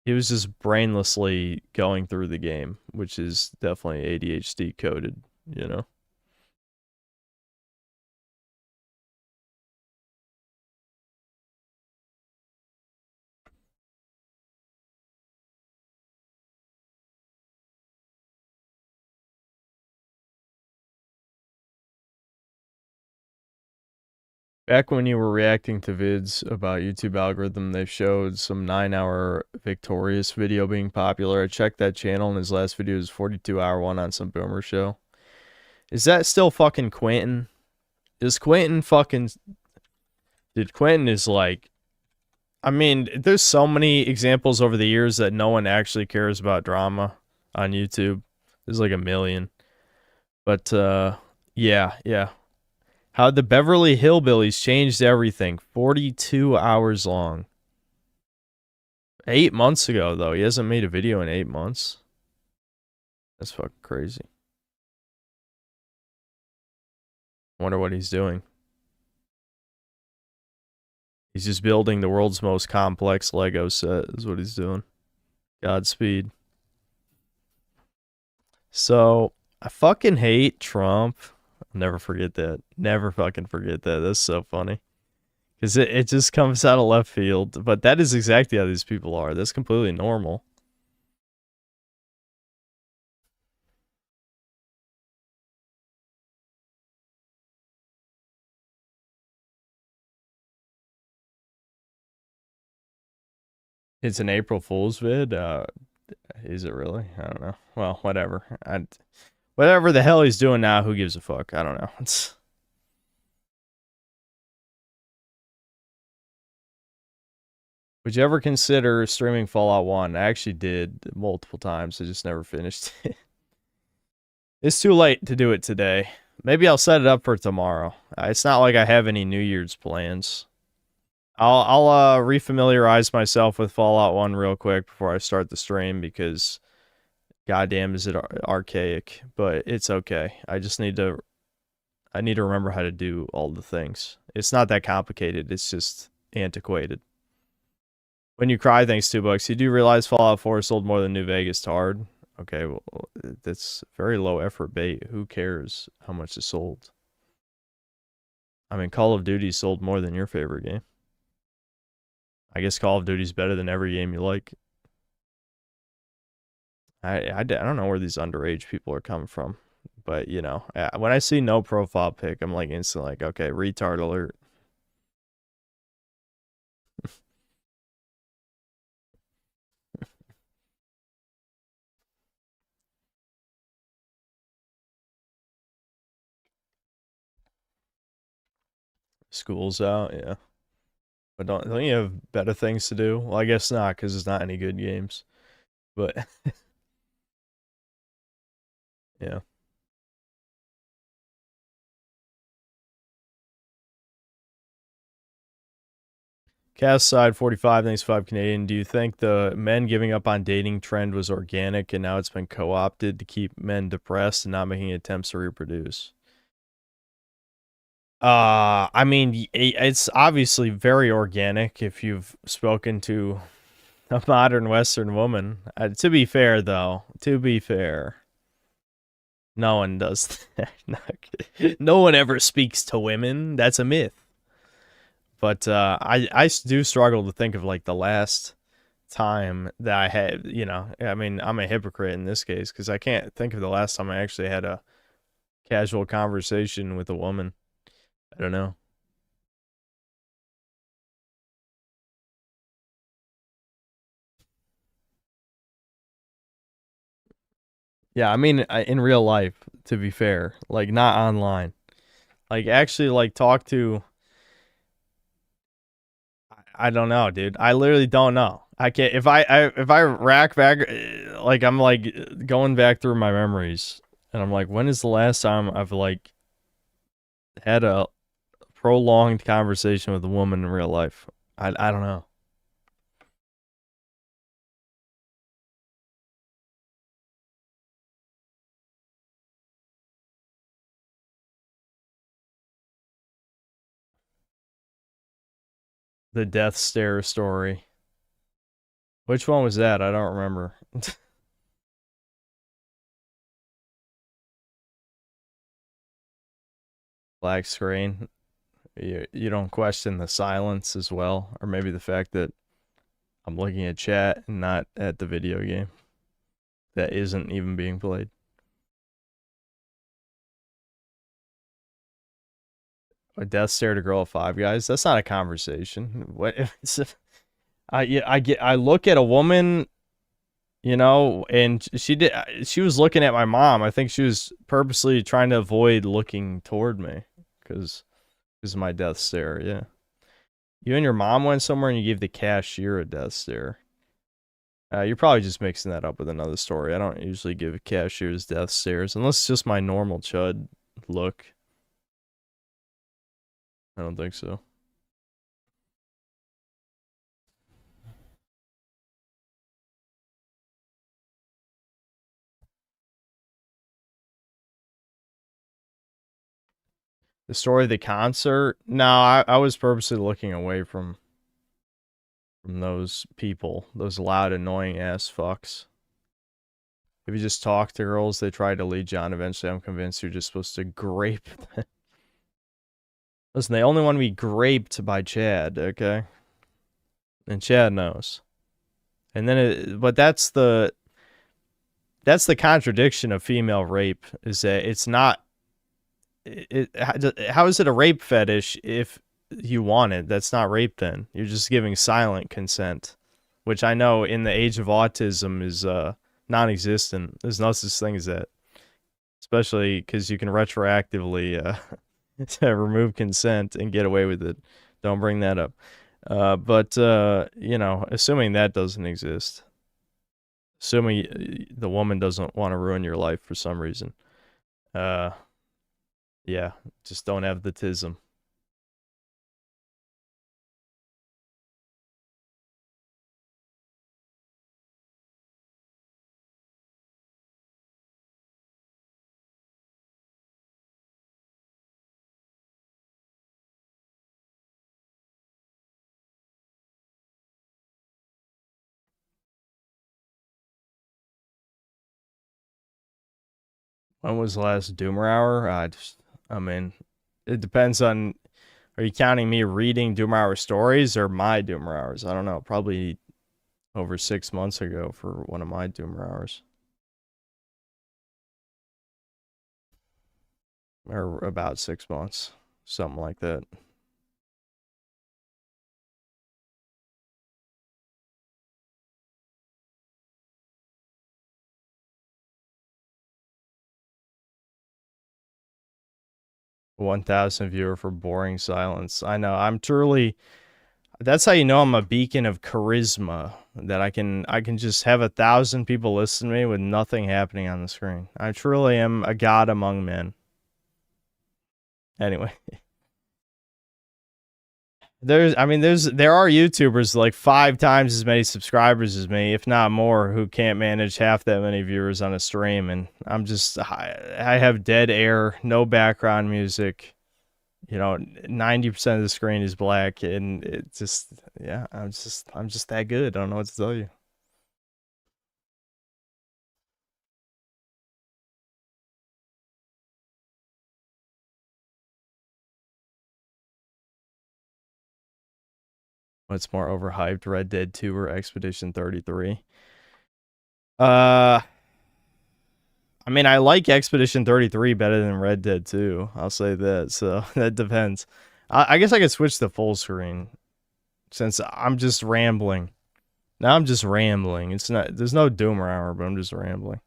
he was just brainlessly going through the game, which is definitely ADHD coded, Back when you were reacting to vids about YouTube algorithm, they showed some 9-hour Victorious video being popular. I checked that channel and his last video was 42-hour one on some boomer show. Is that still fucking Quentin? Is Quentin fucking... Dude, Quentin is like... I mean, there's so many examples over the years that no one actually cares about drama on YouTube. There's like a million. But, yeah. How the Beverly Hillbillies changed everything. 42 hours long. 8 months ago, though. He hasn't made a video in 8 months. That's fucking crazy. Wonder what he's doing. He's just building the world's most complex Lego set, is what he's doing. Godspeed. So, I fucking hate Trump. I'll never forget that. Never fucking forget that. That's so funny. Because it just comes out of left field. But that is exactly how these people are. That's completely normal. It's an April Fool's vid? Is it really? I don't know. Well, whatever. Whatever the hell he's doing now, who gives a fuck? I don't know. Would you ever consider streaming Fallout 1? I actually did multiple times. I just never finished it. It's too late to do it today. Maybe I'll set it up for tomorrow. It's not like I have any New Year's plans. I'll refamiliarize myself with Fallout 1 real quick before I start the stream because goddamn is it archaic, but it's okay. I need to remember how to do all the things. It's not that complicated. It's just antiquated. When you cry, thanks $2. You do realize Fallout 4 sold more than New Vegas Tard? Okay, well, that's very low effort bait. Who cares how much it sold? I mean, Call of Duty sold more than your favorite game. I guess Call of Duty's better than every game you like. I don't know where these underage people are coming from, but you know, when I see no profile pic, I'm like instantly like, okay, retard alert. School's out, yeah. But don't you have better things to do? Well, I guess not, because there's not any good games. But yeah. Cast side 45, thanks 5 Canadian. Do you think the men giving up on dating trend was organic and now it's been co-opted to keep men depressed and not making attempts to reproduce? I mean, it's obviously very organic if you've spoken to a modern Western woman. To be fair, though, no one does that. No one ever speaks to women. That's a myth. But I do struggle to think of like the last time that I had, you know, I mean, I'm a hypocrite in this case because I can't think of the last time I actually had a casual conversation with a woman. I don't know. Yeah, I mean, in real life, to be fair, like not online. Like actually, like talk to. I don't know, dude. I literally don't know. I can't. If I rack back, like I'm like going back through my memories, and I'm like, when is the last time I've like had a prolonged conversation with a woman in real life? I don't know. The death stare story. Which one was that? I don't remember. Black screen. You don't question the silence as well, or maybe the fact that I'm looking at chat and not at the video game that isn't even being played. A death stare to girl at Five Guys. That's not a conversation. What? I look at a woman, you know, and she was looking at my mom. I think she was purposely trying to avoid looking toward me because of my death stare. Yeah. You and your mom went somewhere and you gave the cashier a death stare. You're probably just mixing that up with another story. I don't usually give cashiers death stares unless it's just my normal chud look. I don't think so. The story of the concert? No, I was purposely looking away from those people, those loud, annoying ass fucks. If you just talk to girls, they try to lead you on. Eventually, I'm convinced you're just supposed to grape them. Listen, they only want to be graped by Chad, okay? And Chad knows. And then, but that's the contradiction of female rape is that it's not. How is it a rape fetish if you want it? That's not rape. Then you're just giving silent consent, which I know in the age of autism is non-existent. There's no such thing as that, especially because you can retroactively remove consent and get away with it. Don't bring that up. But you know, assuming that doesn't exist, assuming the woman doesn't want to ruin your life for some reason, yeah, just don't have the tism. When was the last Doomer hour? I mean, it depends on. Are you counting me reading Doomer hour stories or my Doomer hours? I don't know. Probably over 6 months ago for one of my Doomer hours. or about 6 months, something like that. $1,000 viewer for boring silence. I know. I'm truly. That's how you know I'm a beacon of charisma. That I can just have 1,000 people listen to me with nothing happening on the screen. I truly am a god among men. Anyway. There are YouTubers like 5 times as many subscribers as me, if not more, who can't manage half that many viewers on a stream, and I have dead air, no background music. 90% of the screen is black, and it just, yeah, I'm just that good. I don't know what to tell you. What's more overhyped, Red Dead 2 or Expedition 33? I mean, I like Expedition 33 better than Red Dead 2. I'll say that. So that depends. I guess I could switch to full screen since I'm just rambling. Now I'm just rambling. There's no Doomer Hour, but I'm just rambling.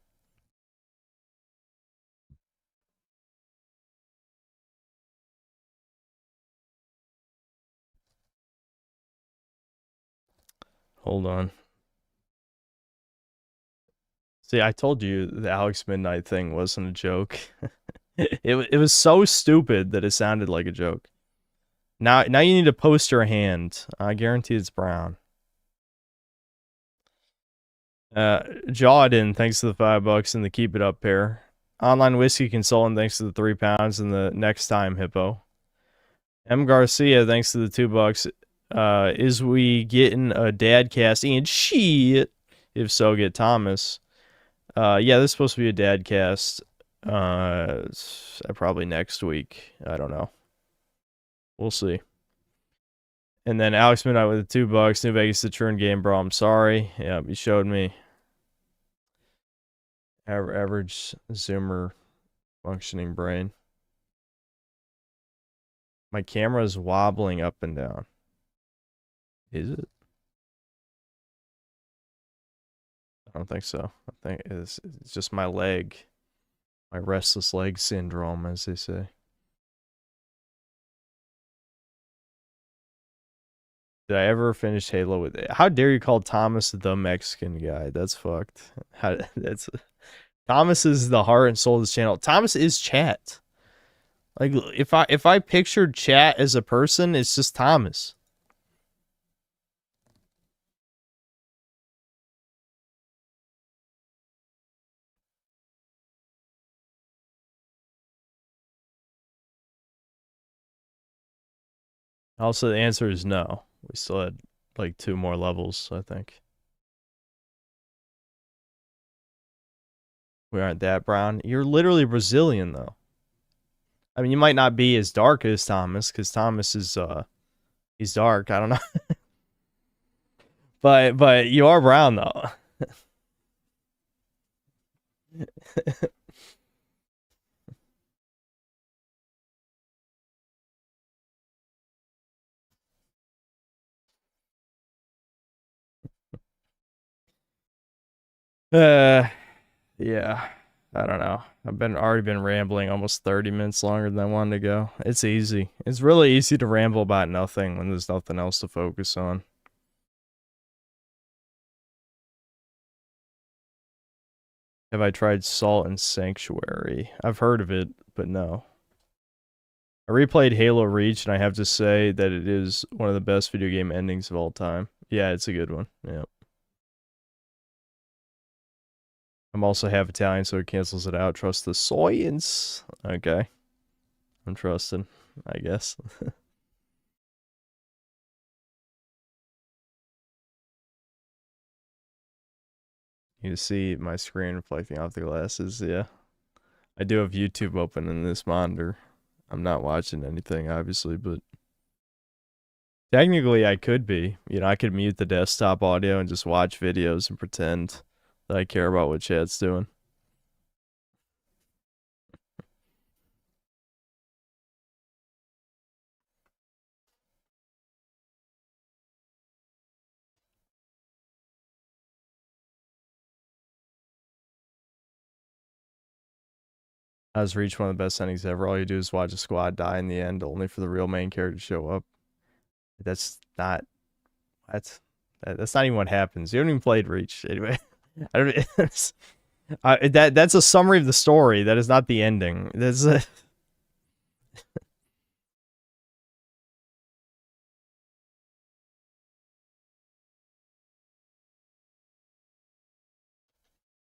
Hold on. See, I told you the Alex Midnight thing wasn't a joke. It was so stupid that it sounded like a joke. Now you need to post your hand. I guarantee it's brown. Jawden, thanks to the $5 and the keep it up pair. Online whiskey consultant, thanks to the £3 and the next time hippo. M Garcia, thanks to the $2. Is we getting a dad cast and shit? If so, get Thomas. Yeah, this is supposed to be a dad cast. Probably next week. I don't know. We'll see. And then Alex Midnight with the $2. New Vegas the Turn game, bro. I'm sorry. Yeah, you showed me. Average Zoomer functioning brain. My camera is wobbling up and down. Is it? I don't think so. I think it's just my leg. My restless leg syndrome, as they say. Did I ever finish Halo with it? How dare you call Thomas the Mexican guy? That's fucked. Thomas is the heart and soul of this channel. Thomas is chat. Like if I pictured chat as a person, it's just Thomas. Also, the answer is no. We still had like 2 more levels, I think. We aren't that brown. You're literally Brazilian, though. I mean, you might not be as dark as Thomas, because Thomas is, he's dark. I don't know. But you are brown, though. Yeah. I don't know. I've already been rambling almost 30 minutes longer than I wanted to go. It's easy. It's really easy to ramble about nothing when there's nothing else to focus on. Have I tried Salt and Sanctuary? I've heard of it, but no. I replayed Halo Reach, and I have to say that it is one of the best video game endings of all time. Yeah, it's a good one. Yeah. I'm also half Italian, so it cancels it out. Trust the science. Okay. I'm trusting, I guess. You see my screen reflecting off the glasses, yeah. I do have YouTube open in this monitor. I'm not watching anything, obviously, but technically I could be. I could mute the desktop audio and just watch videos and pretend that I care about what chat's doing. Has reached one of the best endings ever. All you do is watch a squad die in the end, only for the real main character to show up. That's not even what happens. You haven't even played Reach anyway. I don't, that's a summary of the story. That is not the ending. That's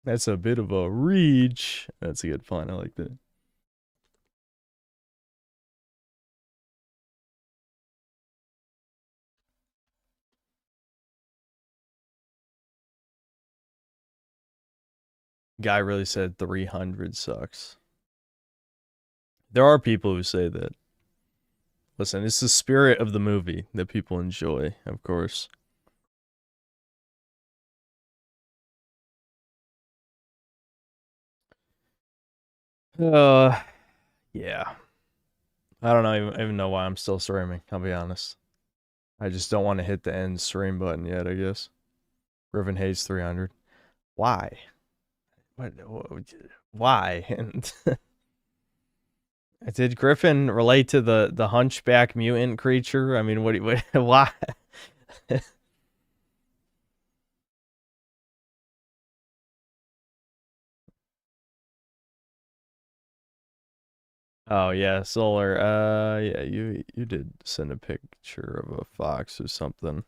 that's a bit of a reach. That's a good pun. I like that. Guy really said 300 sucks. There are people who say that. Listen, it's the spirit of the movie that people enjoy, of course. Yeah. I don't even know why I'm still streaming, I'll be honest. I just don't want to hit the end stream button yet, I guess. Riven hates 300. Why? Why? Did Griffin relate to the hunchback mutant creature? I mean, what why? Oh yeah, Solar. Yeah, you did send a picture of a fox or something.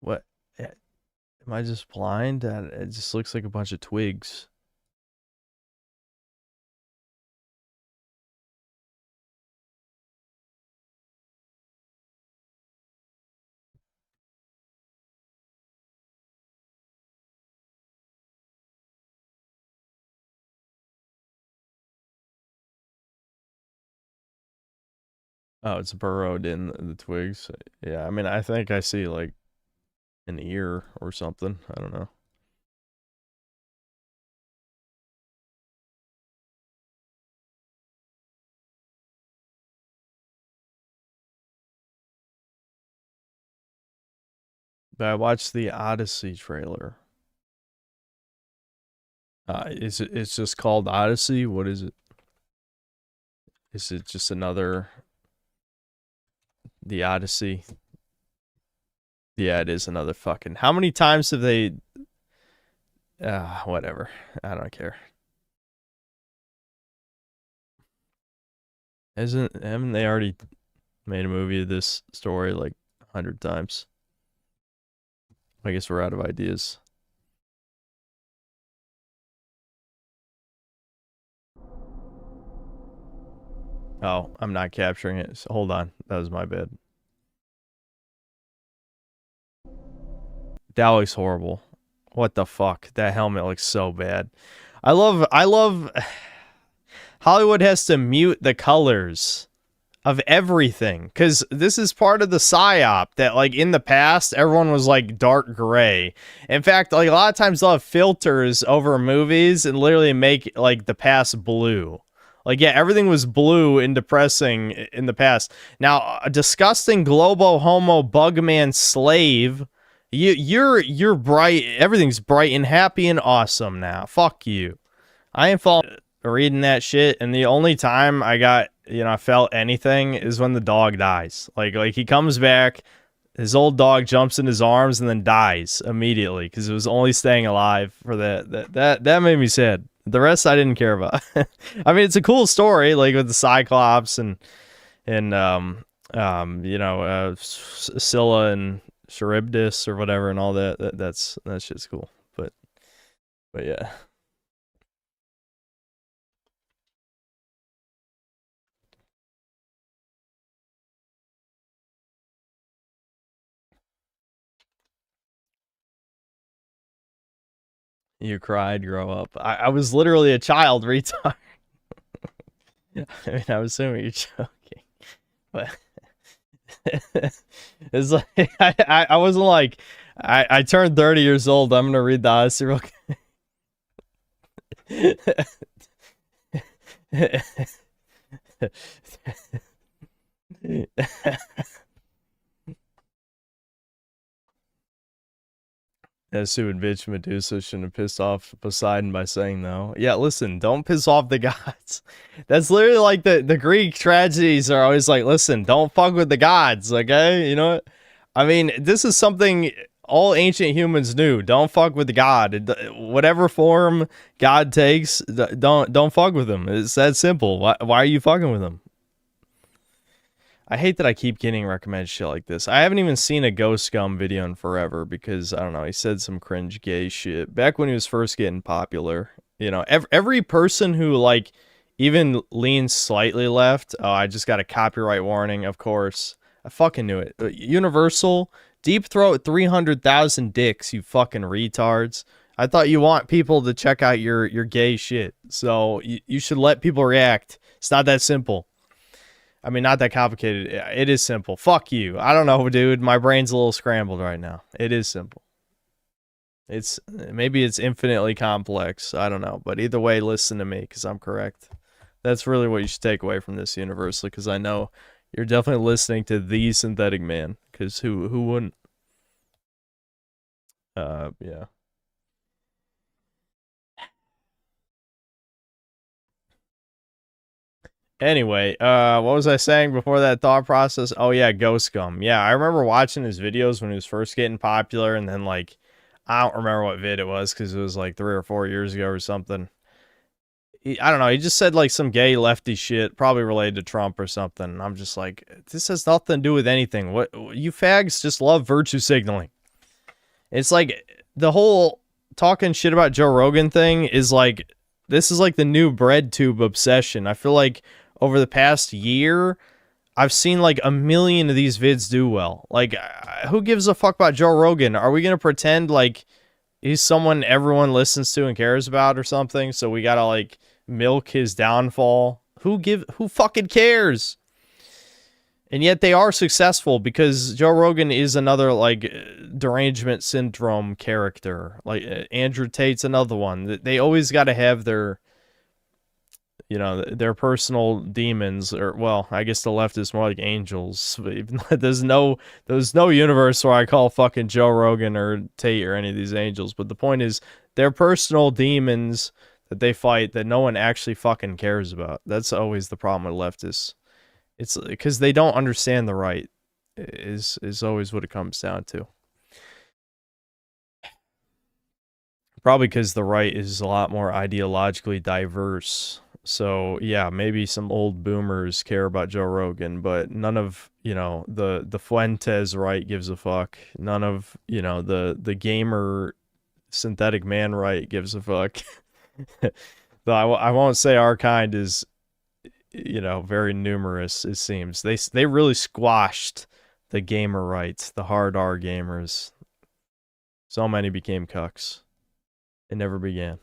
What? Am I just blind? It just looks like a bunch of twigs. Oh, it's burrowed in the twigs. Yeah, I mean, I think I see like an ear or something. I don't know. But I watched the Odyssey trailer. It's just called Odyssey? What is it? Is it just another The Odyssey? Yeah, it is another fucking. How many times have they whatever. I don't care. Haven't they already made a movie of this story like 100 times? I guess we're out of ideas. Oh, I'm not capturing it. So hold on. That was my bad. That looks horrible. What the fuck? That helmet looks so bad. I love Hollywood has to mute the colors of everything, because this is part of the psyop that, like, in the past everyone was like dark gray. In fact, like, a lot of times they'll have filters over movies and literally make like the past blue. Like, yeah, everything was blue and depressing in the past. Now, a disgusting globo homo bugman slave, you're bright, everything's bright and happy and awesome now. Fuck you. I ain't falling reading that shit, and the only time I got, I felt anything is when the dog dies. Like he comes back, his old dog jumps in his arms and then dies immediately because it was only staying alive for that made me sad. The rest I didn't care about. I mean, it's a cool story, like with the Cyclops and Scylla and Charybdis or whatever and all that. That shit's cool. But yeah. You cried, grow up. I was literally a child, retard. I mean, I'm assuming you're joking, but it's like I wasn't like I turned 30 years old. I'm gonna read the Odyssey real quick. That stupid bitch Medusa shouldn't have pissed off Poseidon by saying no. Yeah, listen, don't piss off the gods. That's literally like the Greek tragedies are always like, listen, don't fuck with the gods, okay? You know what? I mean, this is something all ancient humans knew. Don't fuck with the god. Whatever form God takes, don't fuck with him. It's that simple. Why are you fucking with him? I hate that I keep getting recommended shit like this. I haven't even seen a Ghost Scum video in forever because, I don't know, he said some cringe gay shit. Back when he was first getting popular. You know, every person who, like, even leans slightly left, oh, I just got a copyright warning, of course. I fucking knew it. Universal, Deep Throat 300,000 dicks, you fucking retards. I thought you want people to check out your gay shit. So, you should let people react. It's not that simple. I mean, not that complicated. It is simple. Fuck you. I don't know, dude. My brain's a little scrambled right now. It is simple. Maybe it's infinitely complex. I don't know. But either way, listen to me because I'm correct. That's really what you should take away from this universally because I know you're definitely listening to the synthetic man because who wouldn't? Yeah. Anyway, what was I saying before that thought process? Oh yeah, Ghost Scum. Yeah, I remember watching his videos when he was first getting popular, and then like, I don't remember what vid it was because it was like 3 or 4 years ago or something. I don't know. He just said like some gay lefty shit, probably related to Trump or something. And I'm just like, this has nothing to do with anything. What you fags just love virtue signaling. It's like the whole talking shit about Joe Rogan thing is like, this is like the new bread tube obsession. I feel like over the past year, I've seen like 1 million of these vids do well. Like, who gives a fuck about Joe Rogan? Are we going to pretend like he's someone everyone listens to and cares about or something? So we got to like milk his downfall. Who fucking cares? And yet they are successful because Joe Rogan is another like derangement syndrome character. Like Andrew Tate's another one. They always got to have their, you know, their personal demons, or well, I guess the left is more like angels. There's no universe where I call fucking Joe Rogan or Tate or any of these angels. But the point is, they're personal demons that they fight that no one actually fucking cares about. That's always the problem with leftists. It's because they don't understand the right. Is always what it comes down to. Probably because the right is a lot more ideologically diverse. So yeah, maybe some old boomers care about Joe Rogan, but none of, you know, the Fuentes right gives a fuck. None of, you know, the gamer synthetic man right gives a fuck. Though I won't say our kind is, you know, very numerous. It seems they really squashed the gamer rights, the hard R gamers. So many became cucks. It never began.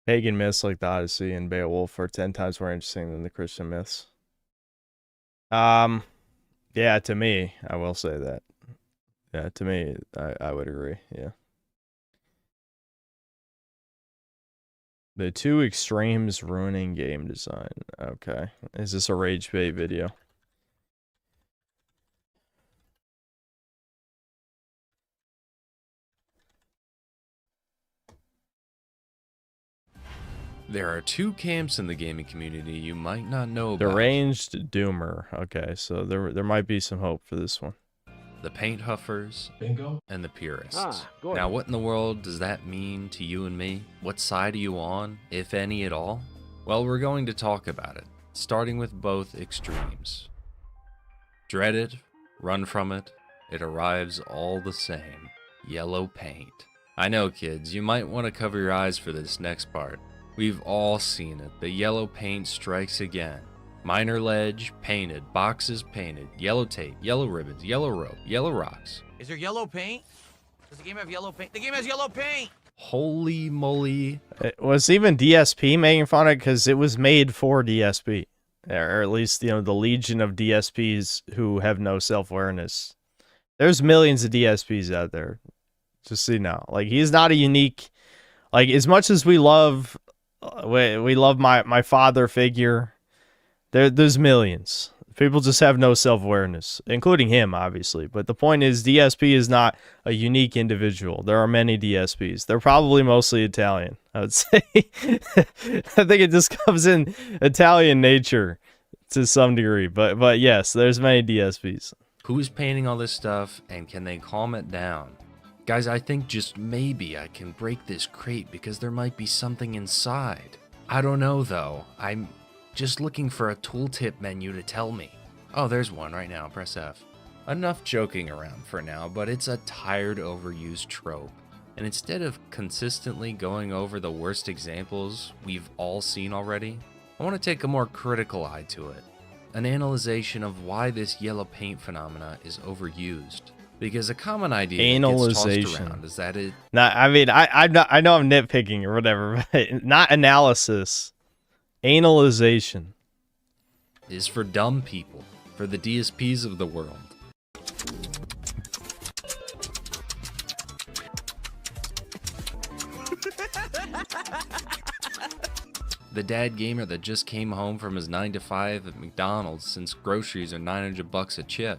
Pagan myths like the Odyssey and Beowulf are 10 times more interesting than the Christian myths. Yeah, to me, I will say that. Yeah, to me, I would agree, yeah. The two extremes ruining game design. Okay. Is this a rage bait video? There are two camps in the gaming community you might not know about. Deranged Doomer. Okay, so there might be some hope for this one. The paint huffers, Bingo, and the purists. go Now, ahead. what in the world does that mean to you and me? What side are you on, if any at all? Well, we're going to talk about it, starting with both extremes. Dread it, run from it, it arrives all the same. Yellow paint. I know, kids, you might want to cover your eyes for this next part. We've all seen it. The yellow paint strikes again. Minor ledge, painted. Boxes, painted. Yellow tape, yellow ribbons, yellow rope, yellow rocks. Is there yellow paint? Does the game have yellow paint? The game has yellow paint! Holy moly. It was even DSP making fun of it because it was made for DSP. Or at least, you know, the legion of DSPs who have no self-awareness. There's millions of DSPs out there. Just so you know. Like, he's not a unique... Like, as much as we love... we love my father figure, there's millions. People just have no self-awareness, including him, obviously. But the point is, DSP is not a unique individual. There are many DSPs. They're probably mostly Italian, I would say. I think it just comes in Italian nature to some degree. But yes, there's many DSPs. Who's painting all this stuff, and can they calm it down? Guys, I think just maybe I can break this crate because there might be something inside. I don't know, though. I'm just looking for a tooltip menu to tell me. Oh, there's one right now. Press F. Enough joking around for now, but it's a tired, overused trope. And instead of consistently going over the worst examples we've all seen already, I want to take a more critical eye to it. An analyzation of why this yellow paint phenomena is overused. Because a common idea that gets tossed around is that it... Not, I mean, I know I'm nitpicking or whatever, but not analysis. Analyzation. Is for dumb people. For the DSPs of the world. The dad gamer that just came home from his 9 to 5 at McDonald's since groceries are $900 a chip.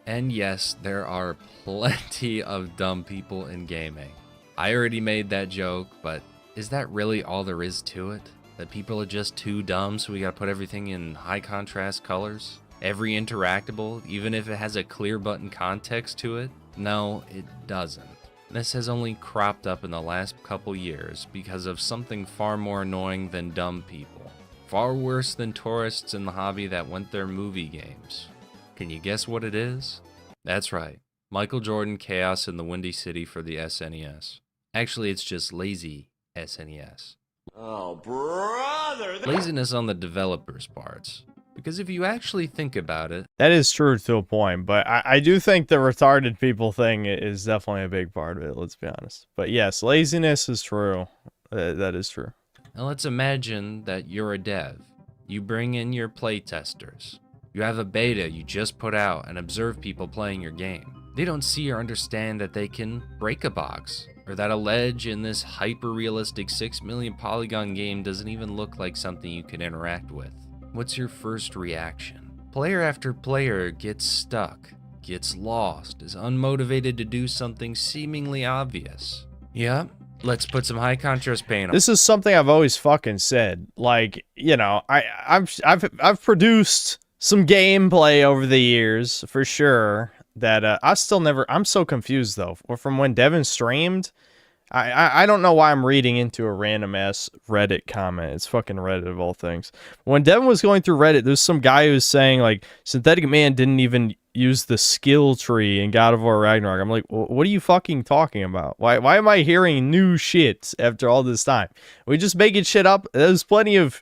And yes, there are plenty of dumb people in gaming. I already made that joke, but is that really all there is to it? That people are just too dumb, so we gotta put everything in high contrast colors? Every interactable, even if it has a clear button context to it? No, it doesn't. This has only cropped up in the last couple years because of something far more annoying than dumb people. Far worse than tourists in the hobby that want their movie games. Can you guess what it is? That's right. Michael Jordan Chaos in the Windy City for the SNES. Actually, it's just lazy SNES. Oh, brother! Laziness on the developers' parts. Because if you actually think about it... That is true to a point, but I do think the retarded people thing is definitely a big part of it, let's be honest. But yes, laziness is true. That is true. Now let's imagine that you're a dev. You bring in your playtesters. You have a beta you just put out and observe people playing your game. They don't see or understand that they can break a box, or that a ledge in this hyper-realistic 6 million polygon game doesn't even look like something you can interact with. What's your first reaction? Player after player gets stuck, gets lost, is unmotivated to do something seemingly obvious. Yeah, let's put some high contrast paint on. This is something I've always fucking said. Like, you know, I've produced some gameplay over the years for sure that I still never... I'm so confused though. From when Devin streamed, I don't know why I'm reading into a random ass Reddit comment. It's fucking Reddit of all things. When Devin was going through Reddit, there's some guy who's saying like Synthetic Man didn't even use the skill tree in God of War Ragnarok. I'm like, what are you fucking talking about? Why am I hearing new shit after all this time? We just making shit up. There's plenty of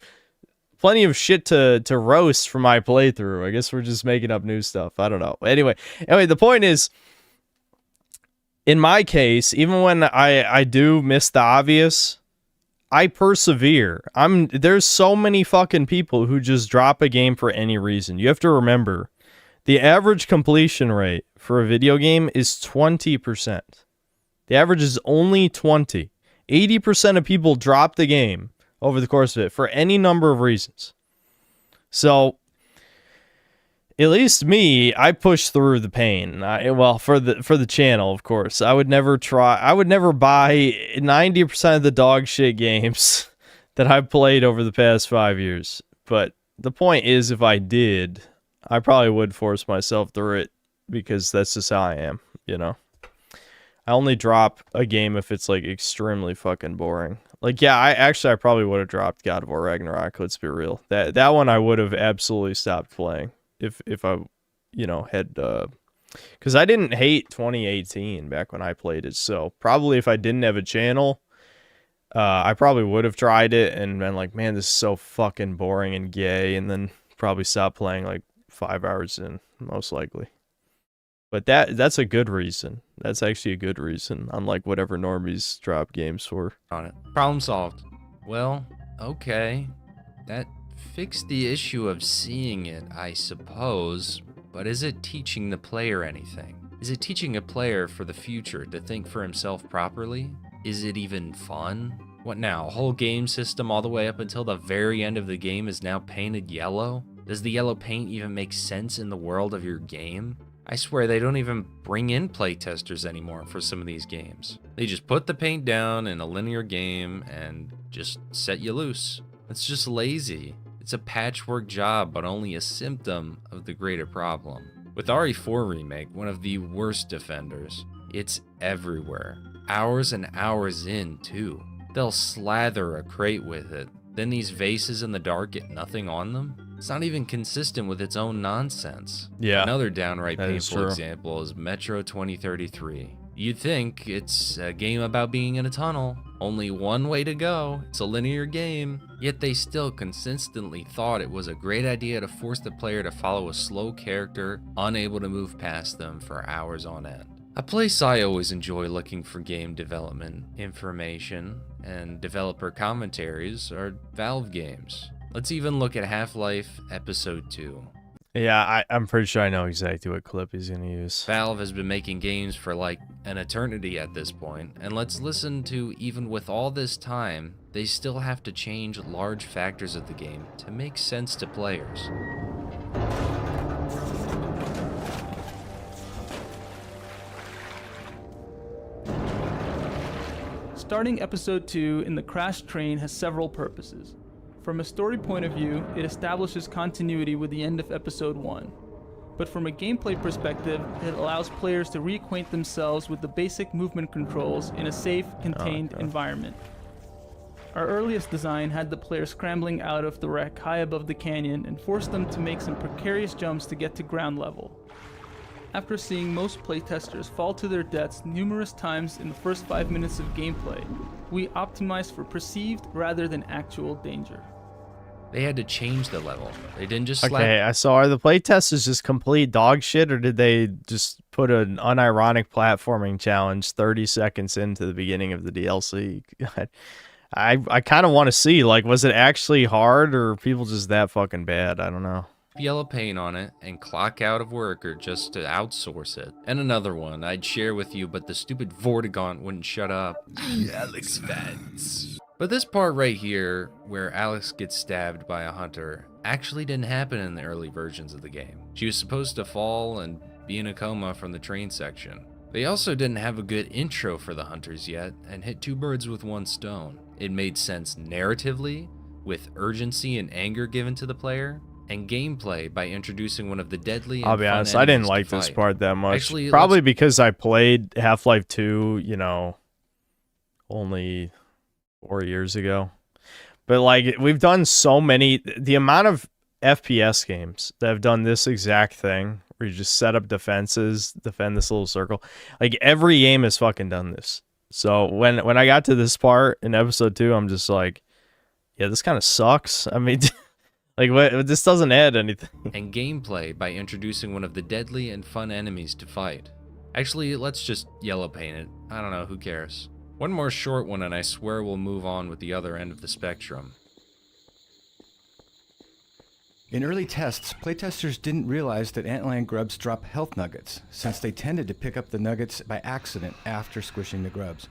shit to roast for my playthrough. I guess we're just making up new stuff. I don't know. Anyway, the point is, in my case, even when I do miss the obvious, I persevere. There's so many fucking people who just drop a game for any reason. You have to remember, the average completion rate for a video game is 20%. The average is only 20. 80% of people drop the game over the course of it for any number of reasons. So, at least me, I push through the pain. Well, for the channel, of course. I would never buy 90% of the dog shit games that I've played over the past 5 years. But the point is, if I did, I probably would force myself through it because that's just how I am, you know? I only drop a game if it's like extremely fucking boring. Like, yeah, I probably would have dropped God of War Ragnarok, let's be real. That one I would have absolutely stopped playing. If I, you know, had, because I didn't hate 2018 back when I played it, so probably if I didn't have a channel, I probably would have tried it and been like, man, this is so fucking boring and gay, and then probably stop playing like 5 hours in, most likely. But that's a good reason. That's actually a good reason, unlike whatever normies drop games for. On it. Problem solved. Well, okay. That fixed the issue of seeing it, I suppose. But is it teaching the player anything? Is it teaching a player for the future to think for himself properly? Is it even fun? What now? A whole game system all the way up until the very end of the game is now painted yellow? Does the yellow paint even make sense in the world of your game? I swear they don't even bring in playtesters anymore for some of these games. They just put the paint down in a linear game and just set you loose. It's just lazy. It's a patchwork job, but only a symptom of the greater problem. With RE4 Remake, one of the worst defenders, it's everywhere. Hours and hours in, too. They'll slather a crate with it. Then these vases in the dark get nothing on them? It's not even consistent with its own nonsense. Yeah. Another downright that is painful true. example is Metro 2033. You'd think it's a game about being in a tunnel. Only one way to go. It's a linear game. Yet they still consistently thought it was a great idea to force the player to follow a slow character, unable to move past them for hours on end. A place I always enjoy looking for game development information and developer commentaries are Valve games. Let's even look at Half-Life Episode 2. Yeah, I'm pretty sure I know exactly what clip he's gonna use. Valve has been making games for like an eternity at this point, and let's listen to even with all this time, they still have to change large factors of the game to make sense to players. Starting Episode 2 in the crashed train has several purposes. From a story point of view, it establishes continuity with the end of Episode 1. But from a gameplay perspective, it allows players to reacquaint themselves with the basic movement controls in a safe, contained environment. Our earliest design had the player scrambling out of the wreck high above the canyon and forced them to make some precarious jumps to get to ground level. After seeing most playtesters fall to their deaths numerous times in the first 5 minutes of gameplay, we optimized for perceived rather than actual danger. They had to change the level. They didn't just slap. Okay, so are the playtesters just complete dog shit, or did they just put an unironic platforming challenge 30 seconds into the beginning of the DLC? I kind of want to see, like, was it actually hard, or are people just that fucking bad? I don't know. Yellow paint on it and clock out of work or just to outsource it. And another one I'd share with you, but the stupid Vortigaunt wouldn't shut up. Alex Vance. But this part right here, where Alex gets stabbed by a hunter, actually didn't happen in the early versions of the game. She was supposed to fall and be in a coma from the train section. They also didn't have a good intro for the hunters yet, and hit two birds with one stone. It made sense narratively, with urgency and anger given to the player, and gameplay by introducing one of the deadly and I'll be fun honest, I didn't enemies to like this fight. part that much. Actually, Probably because I played Half-Life 2, you know, only 4 years ago. But, like, we've done so many... The amount of FPS games that have done this exact thing, where you just set up defenses, defend this little circle. Like, every game has fucking done this. So, when I got to this part in Episode 2, I'm just like, yeah, this kind of sucks. I mean... Like, what, this doesn't add anything. And gameplay by introducing one of the deadly and fun enemies to fight. Actually, let's just yellow paint it. I don't know, who cares? One more short one and I swear we'll move on with the other end of the spectrum. In early tests, playtesters didn't realize that antlion grubs drop health nuggets, since they tended to pick up the nuggets by accident after squishing the grubs.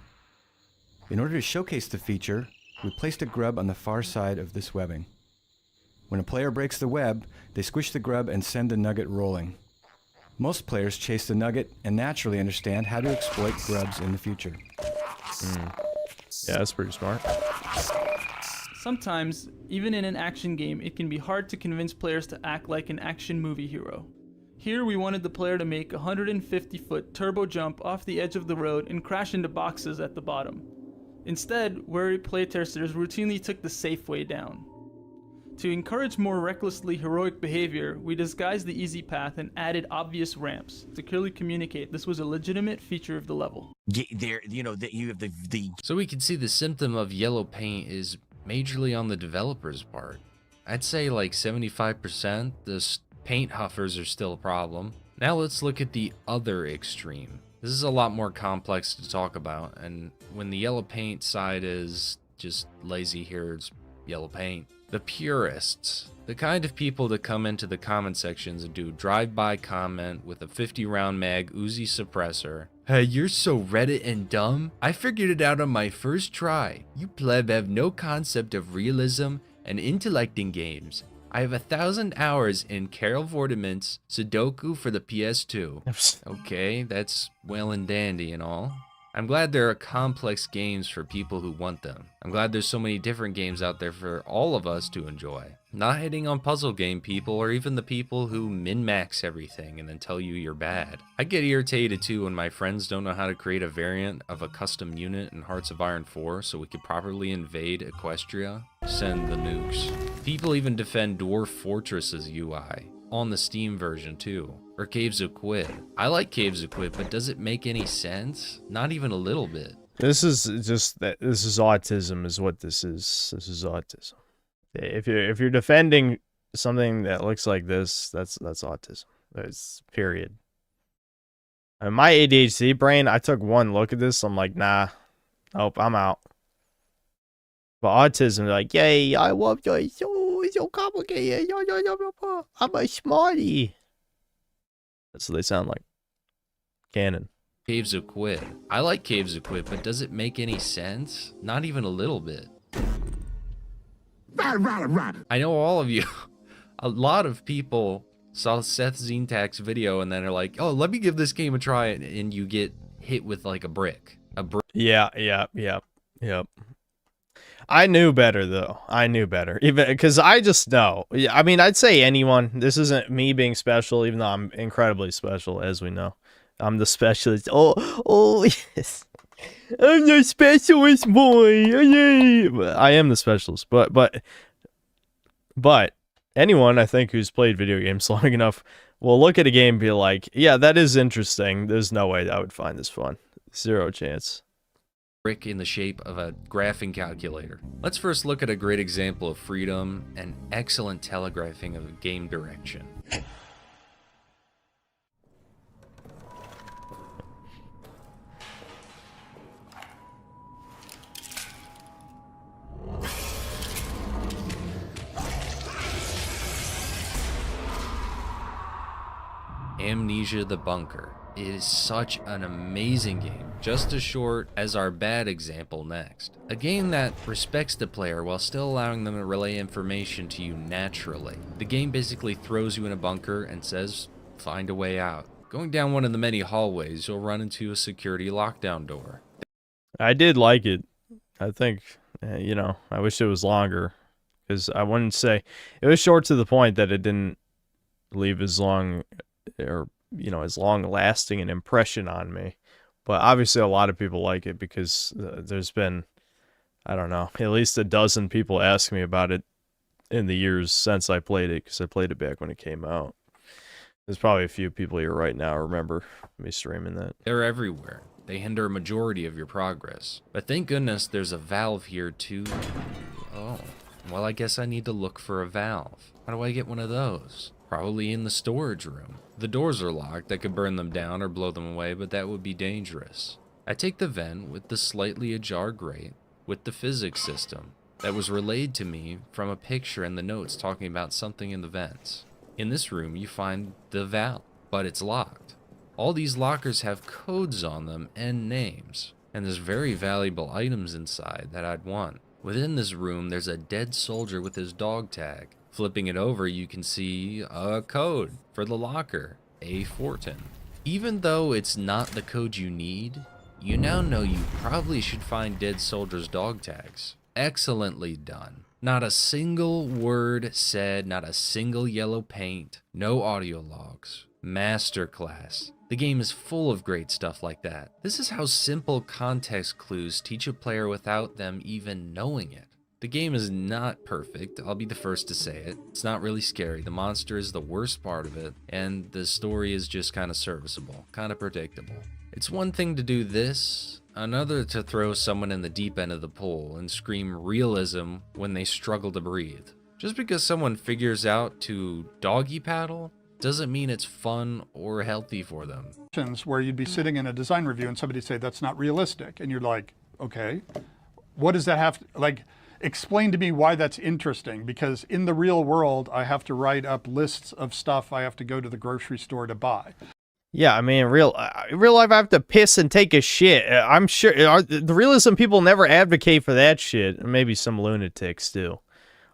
In order to showcase the feature, we placed a grub on the far side of this webbing. When a player breaks the web, they squish the grub and send the nugget rolling. Most players chase the nugget and naturally understand how to exploit grubs in the future. Yeah, that's pretty smart. Sometimes, even in an action game, it can be hard to convince players to act like an action movie hero. Here we wanted the player to make a 150-foot turbo jump off the edge of the road and crash into boxes at the bottom. Instead, wary playtesters routinely took the safe way down. To encourage more recklessly heroic behavior, we disguised the easy path and added obvious ramps to clearly communicate this was a legitimate feature of the level. There, you know, that you have the. So we can see the symptom of yellow paint is majorly on the developer's part. I'd say like 75%, the paint huffers are still a problem. Now let's look at the other extreme. This is a lot more complex to talk about, and when the yellow paint side is just lazy, here's yellow paint. The purists, the kind of people that come into the comment sections and do drive-by comment with a 50-round mag Uzi suppressor. Hey, you're so Reddit and dumb. I figured it out on my first try. You pleb have no concept of realism and intellect in games. I have 1,000 hours in Carol Vortiman's Sudoku for the PS2. Okay, that's well and dandy and all. I'm glad there are complex games for people who want them. I'm glad there's so many different games out there for all of us to enjoy. Not hating on puzzle game people or even the people who min-max everything and then tell you you're bad. I get irritated too when my friends don't know how to create a variant of a custom unit in Hearts of Iron 4 so we could properly invade Equestria. Send the nukes. People even defend Dwarf Fortress's UI. On the Steam version too, or Caves of Quid. I like Caves of Quid, but does it make any sense? Not even a little bit. This is just that. This is autism, is what this is. This is autism. If you're defending something that looks like this, that's autism. That's period. And my ADHD brain, I took one look at this, I'm like, nah, nope, I'm out. But autism, they're like, yay, I love you. It's so complicated. I'm a smarty. That's what they sound like. Canon. Caves of Quid. I like Caves of Quid, but does it make any sense? Not even a little bit. I know all of you, a lot of people saw Seth Zintak's video and then are like, oh, let me give this game a try, and you get hit with like a brick. Yeah. I knew better, though. I knew better. Even because I just know. I mean, I'd say anyone. This isn't me being special, even though I'm incredibly special, as we know. I'm the specialist. Oh, yes. I'm the specialist boy. Yay. I am the specialist. But anyone, I think, who's played video games long enough will look at a game and be like, yeah, that is interesting. There's no way that I would find this fun. Zero chance. Brick in the shape of a graphing calculator. Let's first look at a great example of freedom and excellent telegraphing of game direction. Amnesia the Bunker. It is such an amazing game, just as short as our bad example next. A game that respects the player while still allowing them to relay information to you naturally. The game basically throws you in a bunker and says, find a way out. Going down one of the many hallways, you'll run into a security lockdown door. I did like it. I think, I wish it was longer. Because I wouldn't say, it was short to the point that it didn't leave as long, or as long-lasting an impression on me. But obviously a lot of people like it because there's been, I don't know, at least a dozen people ask me about it in the years since I played it, because I played it back when it came out. There's probably a few people here right now remember me streaming that. They're everywhere. They hinder a majority of your progress. But thank goodness there's a valve here too. Oh, well, I guess I need to look for a valve. How do I get one of those? Probably in the storage room. The doors are locked. I could burn them down or blow them away, but that would be dangerous. I take the vent with the slightly ajar grate with the physics system that was relayed to me from a picture in the notes talking about something in the vents. In this room, you find the valve, but it's locked. All these lockers have codes on them and names, and there's very valuable items inside that I'd want. Within this room, there's a dead soldier with his dog tag. Flipping it over, you can see a code for the locker, A. Fortin. Even though it's not the code you need, you now know you probably should find dead soldiers' dog tags. Excellently done. Not a single word said, not a single yellow paint, no audio logs. Masterclass. The game is full of great stuff like that. This is how simple context clues teach a player without them even knowing it. The game is not perfect, I'll be the first to say it. It's not really scary, the monster is the worst part of it, and the story is just kind of serviceable, kind of predictable. It's one thing to do this, another to throw someone in the deep end of the pool and scream realism when they struggle to breathe. Just because someone figures out to doggy paddle doesn't mean it's fun or healthy for them. Where you'd be sitting in a design review and somebody say that's not realistic, and you're like, okay, what does that have to, like, explain to me why that's interesting, because in the real world I have to write up lists of stuff I have to go to the grocery store to buy. Yeah, I mean, in real life I have to piss and take a shit. I'm sure the realism people never advocate for that shit. Maybe some lunatics do.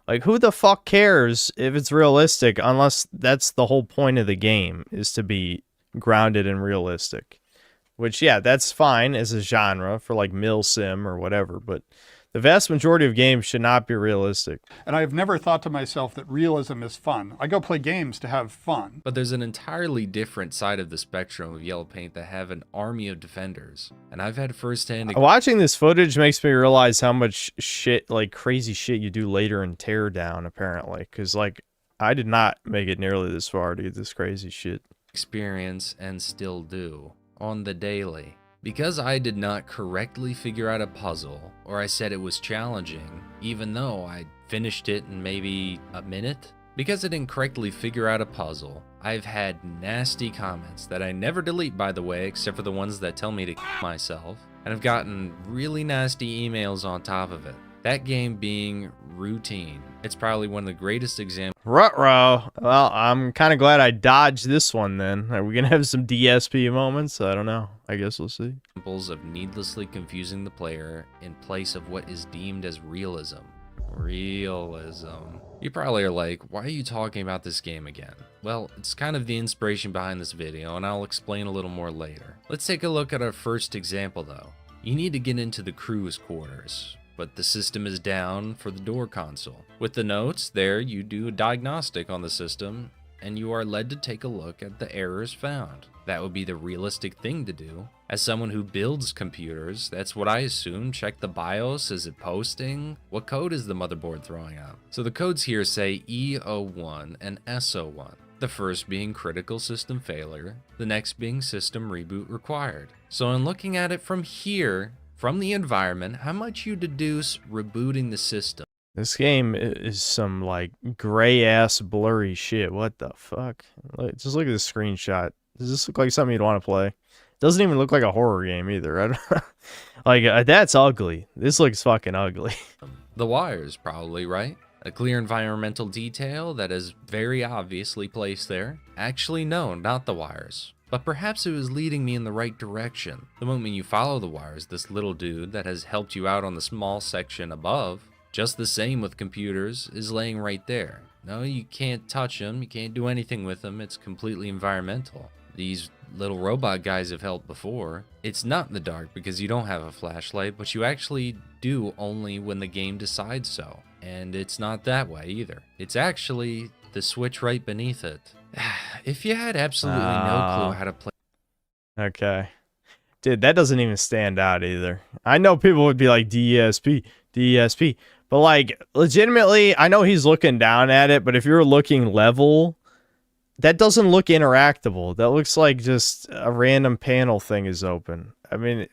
Like, who the fuck cares if it's realistic unless that's the whole point of the game, is to be grounded and realistic. Which, yeah, that's fine as a genre for like Mill Sim or whatever, but the vast majority of games should not be realistic. And I've never thought to myself that realism is fun. I go play games to have fun. But there's an entirely different side of the spectrum of Yellow Paint that have an army of defenders. And I've had firsthand... Watching this footage makes me realize how much shit, like crazy shit you do later in Teardown, apparently. Because, like, I did not make it nearly this far to get this crazy shit. Experience and still do on the daily. Because I did not correctly figure out a puzzle, or I said it was challenging, even though I finished it in maybe a minute. Because I didn't correctly figure out a puzzle, I've had nasty comments that I never delete, by the way, except for the ones that tell me to myself, and I've gotten really nasty emails on top of it. That game being Routine. It's probably one of the greatest examples. Ruh-roh. Well, I'm kind of glad I dodged this one then. Are we going to have some DSP moments? I don't know. I guess we'll see. Examples of needlessly confusing the player in place of what is deemed as realism. Realism. You probably are like, why are you talking about this game again? Well, it's kind of the inspiration behind this video, and I'll explain a little more later. Let's take a look at our first example though. You need to get into the crew's quarters, but the system is down for the door console. With the notes there, you do a diagnostic on the system, and you are led to take a look at the errors found. That would be the realistic thing to do. As someone who builds computers, that's what I assume. Check the BIOS, is it posting? What code is the motherboard throwing out? So the codes here say E01 and S01. The first being critical system failure, the next being system reboot required. So in looking at it from here, from the environment, how much you deduce rebooting the system? This game is some, like, gray-ass blurry shit. What the fuck? Just look at this screenshot. Does this look like something you'd want to play? It doesn't even look like a horror game either. I don't like, that's ugly. This looks fucking ugly. The wires, probably, right? A clear environmental detail that is very obviously placed there. Actually, no, not the wires. But perhaps it was leading me in the right direction. The moment you follow the wires, this little dude that has helped you out on the small section above, just the same with computers, is laying right there. No, you can't touch him, you can't do anything with him, it's completely environmental. These little robot guys have helped before. It's not in the dark because you don't have a flashlight, but you actually do only when the game decides so. And it's not that way either. It's actually the switch right beneath it. If you had absolutely no clue how to play... Okay. Dude, that doesn't even stand out either. I know people would be like, DSP, DSP. But, like, legitimately, I know he's looking down at it, but if you're looking level, that doesn't look interactable. That looks like just a random panel thing is open. I mean,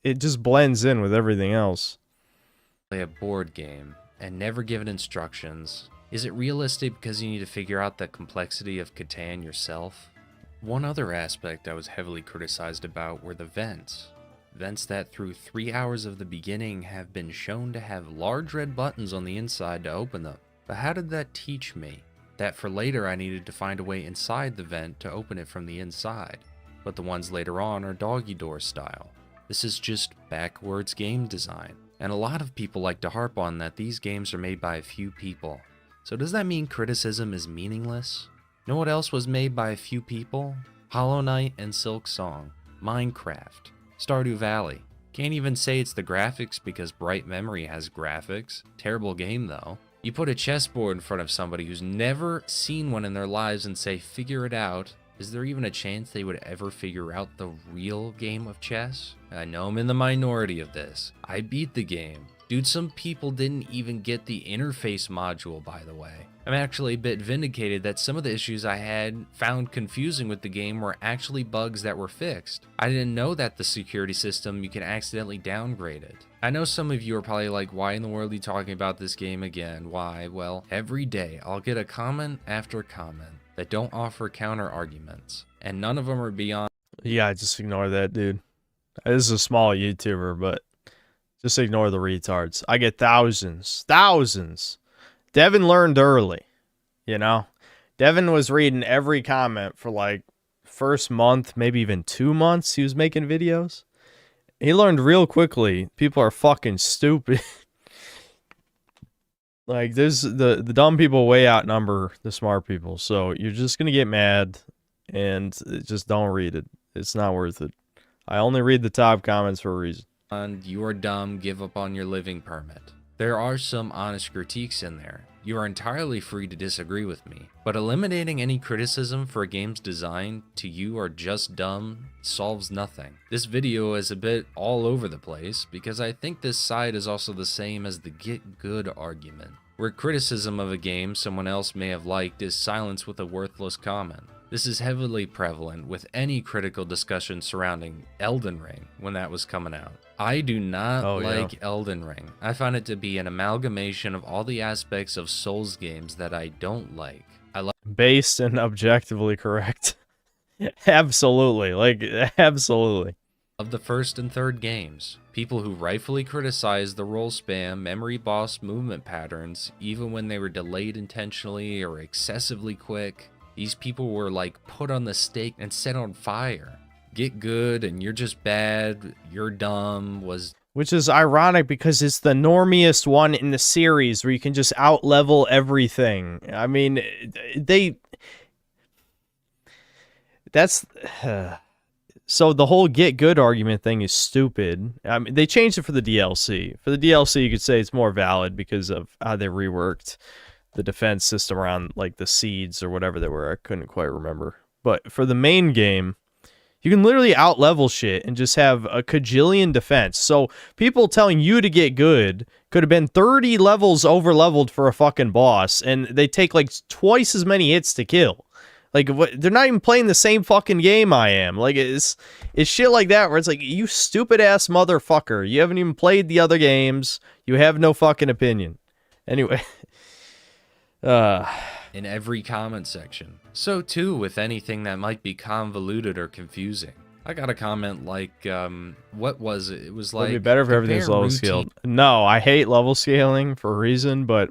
it just blends in with everything else. Play a board game and never given instructions. Is it realistic because you need to figure out the complexity of Catan yourself? One other aspect I was heavily criticized about were the vents. Vents that through 3 hours of the beginning have been shown to have large red buttons on the inside to open them. But how did that teach me? That for later I needed to find a way inside the vent to open it from the inside. But the ones later on are doggy door style. This is just backwards game design. And a lot of people like to harp on that these games are made by a few people. So does that mean criticism is meaningless? Know what else was made by a few people? Hollow Knight and Silk Song, Minecraft, Stardew Valley. Can't even say it's the graphics because Bright Memory has graphics. Terrible game though. You put a chessboard in front of somebody who's never seen one in their lives and say, figure it out. Is there even a chance they would ever figure out the real game of chess? I know I'm in the minority of this. I beat the game. Dude, some people didn't even get the interface module, by the way. I'm actually a bit vindicated that some of the issues I had found confusing with the game were actually bugs that were fixed. I didn't know that the security system, you can accidentally downgrade it. I know some of you are probably like, why in the world are you talking about this game again? Why? Well, every day I'll get a comment after comment that don't offer counter arguments, and none of them are beyond. Yeah, just ignore that, dude. This is a small YouTuber, but just ignore the retards. I get thousands. Devin learned early, you know? Devin was reading every comment for like first month, maybe even 2 months he was making videos. He learned real quickly. People are fucking stupid. Like, there's the dumb people way outnumber the smart people. So you're just going to get mad and just don't read it. It's not worth it. I only read the top comments for a reason. And you are dumb, give up on your living permit. There are some honest critiques in there. You are entirely free to disagree with me, but eliminating any criticism for a game's design to you are just dumb solves nothing. This video is a bit all over the place because I think this side is also the same as the get good argument, where criticism of a game someone else may have liked is silenced with a worthless comment. This is heavily prevalent with any critical discussion surrounding Elden Ring when that was coming out. I do not like Elden Ring. I found it to be an amalgamation of all the aspects of Souls games that I don't like. Based and objectively correct. Absolutely. Like, absolutely. Of the first and third games, people who rightfully criticize the roll spam, memory boss movement patterns, even when they were delayed intentionally or excessively quick, these people were like put on the stake and set on fire. Get good and you're just bad, you're dumb was... Which is ironic because it's the normiest one in the series where you can just out-level everything. I mean, that's... So the whole get good argument thing is stupid. I mean, they changed it for the DLC. For the DLC, you could say it's more valid because of how they reworked the defense system around like the seeds or whatever they were. I couldn't quite remember. But for the main game, you can literally out-level shit and just have a cajillion defense. So people telling you to get good could have been 30 levels over-leveled for a fucking boss, and they take like twice as many hits to kill. Like, what? They're not even playing the same fucking game I am. Like, it's shit like that where it's like, you stupid-ass motherfucker. You haven't even played the other games. You have no fucking opinion. Anyway... in every comment section. So too with anything that might be convoluted or confusing. I got a comment like, what was it? It was like... It'd be better if everything's level scaled. No, I hate level scaling for a reason, but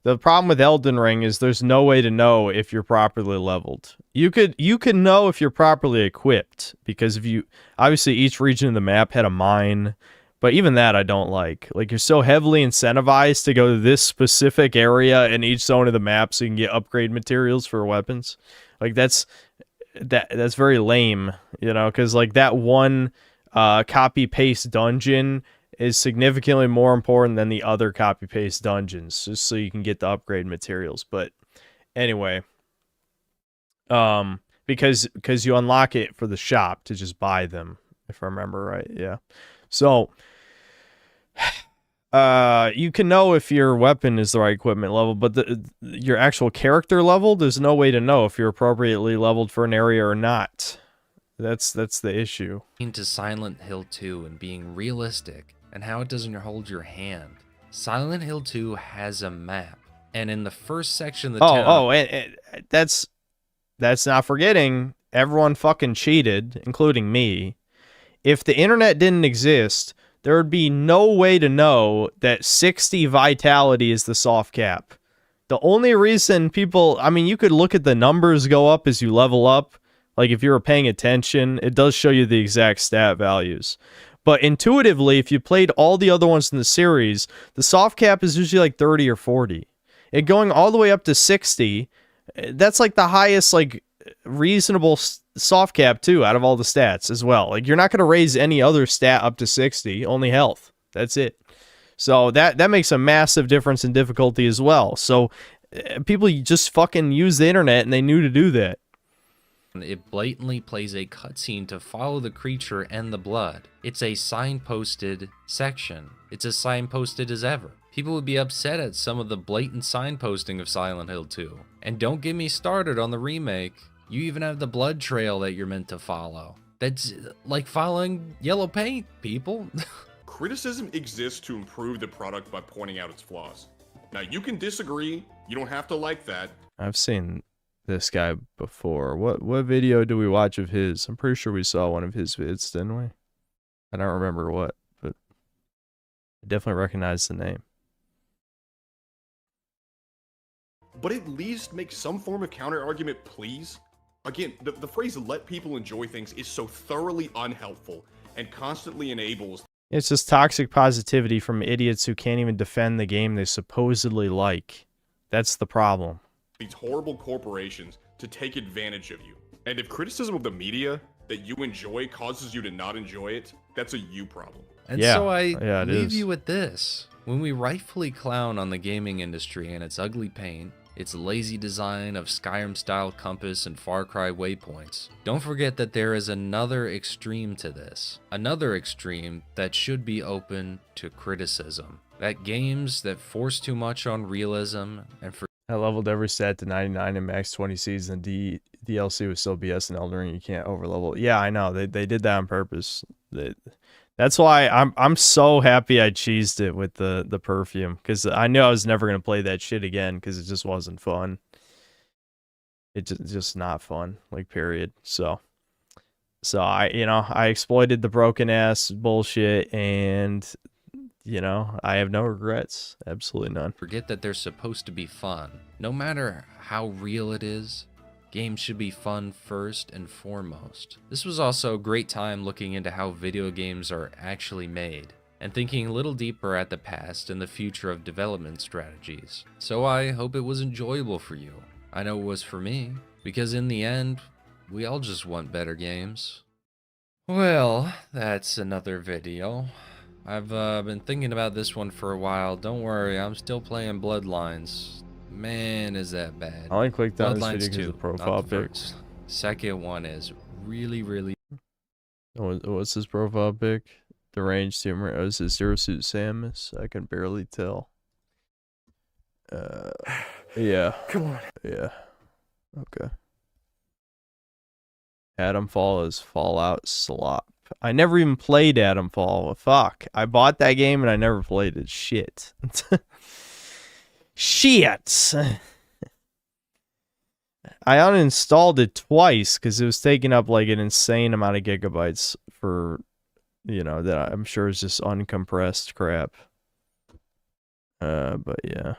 the problem with Elden Ring is there's no way to know if you're properly leveled. You can know if you're properly equipped, because if you... Obviously, each region of the map had a mine, but even that I don't like. Like, you're so heavily incentivized to go to this specific area in each zone of the map so you can get upgrade materials for weapons. Like, that's very lame, you know, because, like, that one copy-paste dungeon is significantly more important than the other copy-paste dungeons, just so you can get the upgrade materials. But anyway, because you unlock it for the shop to just buy them, if I remember right, yeah. So, you can know if your weapon is the right equipment level, but your actual character level, there's no way to know if you're appropriately leveled for an area or not. That's the issue. Into Silent Hill 2 and being realistic and how it doesn't hold your hand. Silent Hill 2 has a map, and in the first section of the town... and that's not forgetting everyone fucking cheated, including me. If the internet didn't exist, there would be no way to know that 60 vitality is the soft cap. The only reason people... I mean, you could look at the numbers go up as you level up. Like, if you were paying attention, it does show you the exact stat values. But intuitively, if you played all the other ones in the series, the soft cap is usually like 30 or 40. And going all the way up to 60, that's like the highest, like, reasonable soft cap too out of all the stats as well. Like, you're not going to raise any other stat up to 60, only health. That's it. So that makes a massive difference in difficulty as well. So people just fucking use the internet and they knew to do that. It blatantly plays a cutscene to follow the creature and the blood. It's a signposted section. It's as signposted as ever. People would be upset at some of the blatant signposting of Silent Hill 2. And don't get me started on the remake. You even have the blood trail that you're meant to follow. That's like following yellow paint, people. Criticism exists to improve the product by pointing out its flaws. Now, you can disagree. You don't have to like that. I've seen this guy before. What video do we watch of his? I'm pretty sure we saw one of his vids, didn't we? I don't remember what, but I definitely recognize the name. But at least make some form of counter argument, please. Again, the phrase "let people enjoy things" is so thoroughly unhelpful and constantly enables. It's just toxic positivity from idiots who can't even defend the game they supposedly like. That's the problem. These horrible corporations to take advantage of you. And if criticism of the media that you enjoy causes you to not enjoy it, that's a you problem. And Yeah. so I Yeah, it leave is. you with this. When we rightfully clown on the gaming industry and its ugly paint, its lazy design of Skyrim-style compass and Far Cry waypoints, don't forget that there is another extreme to this. Another extreme that should be open to criticism. That games that force too much on realism and for I leveled every stat to 99 and max 20 seeds, and DLC was still BS and Elden Ring. You can't overlevel. Yeah, I know. They did that on purpose. That's why I'm so happy I cheesed it with the perfume, because I knew I was never gonna play that shit again because it just wasn't fun. It's just not fun, like, period. So I exploited the broken ass bullshit, and I have no regrets. Absolutely none. forget that they're supposed to be fun. No matter how real it is, games should be fun first and foremost. This was also a great time looking into how video games are actually made, and thinking a little deeper at the past and the future of development strategies. So I hope it was enjoyable for you. I know it was for me, because in the end, we all just want better games. Well, that's another video. I've been thinking about this one for a while. Don't worry, I'm still playing Bloodlines. Man, is that bad. I only clicked on this Bloodlines video because 2, of profile not the pic. first. Second one is really What's his profile pic? The range teamer. Oh, this is Zero Suit Samus. I can barely tell. Yeah. Come on. Yeah. Okay. Adamfall is Fallout slop. I never even played Adamfall. Fuck. I bought that game and I never played it. Shit. Shit. I uninstalled it twice because it was taking up like an insane amount of gigabytes for, that I'm sure is just uncompressed crap. But yeah.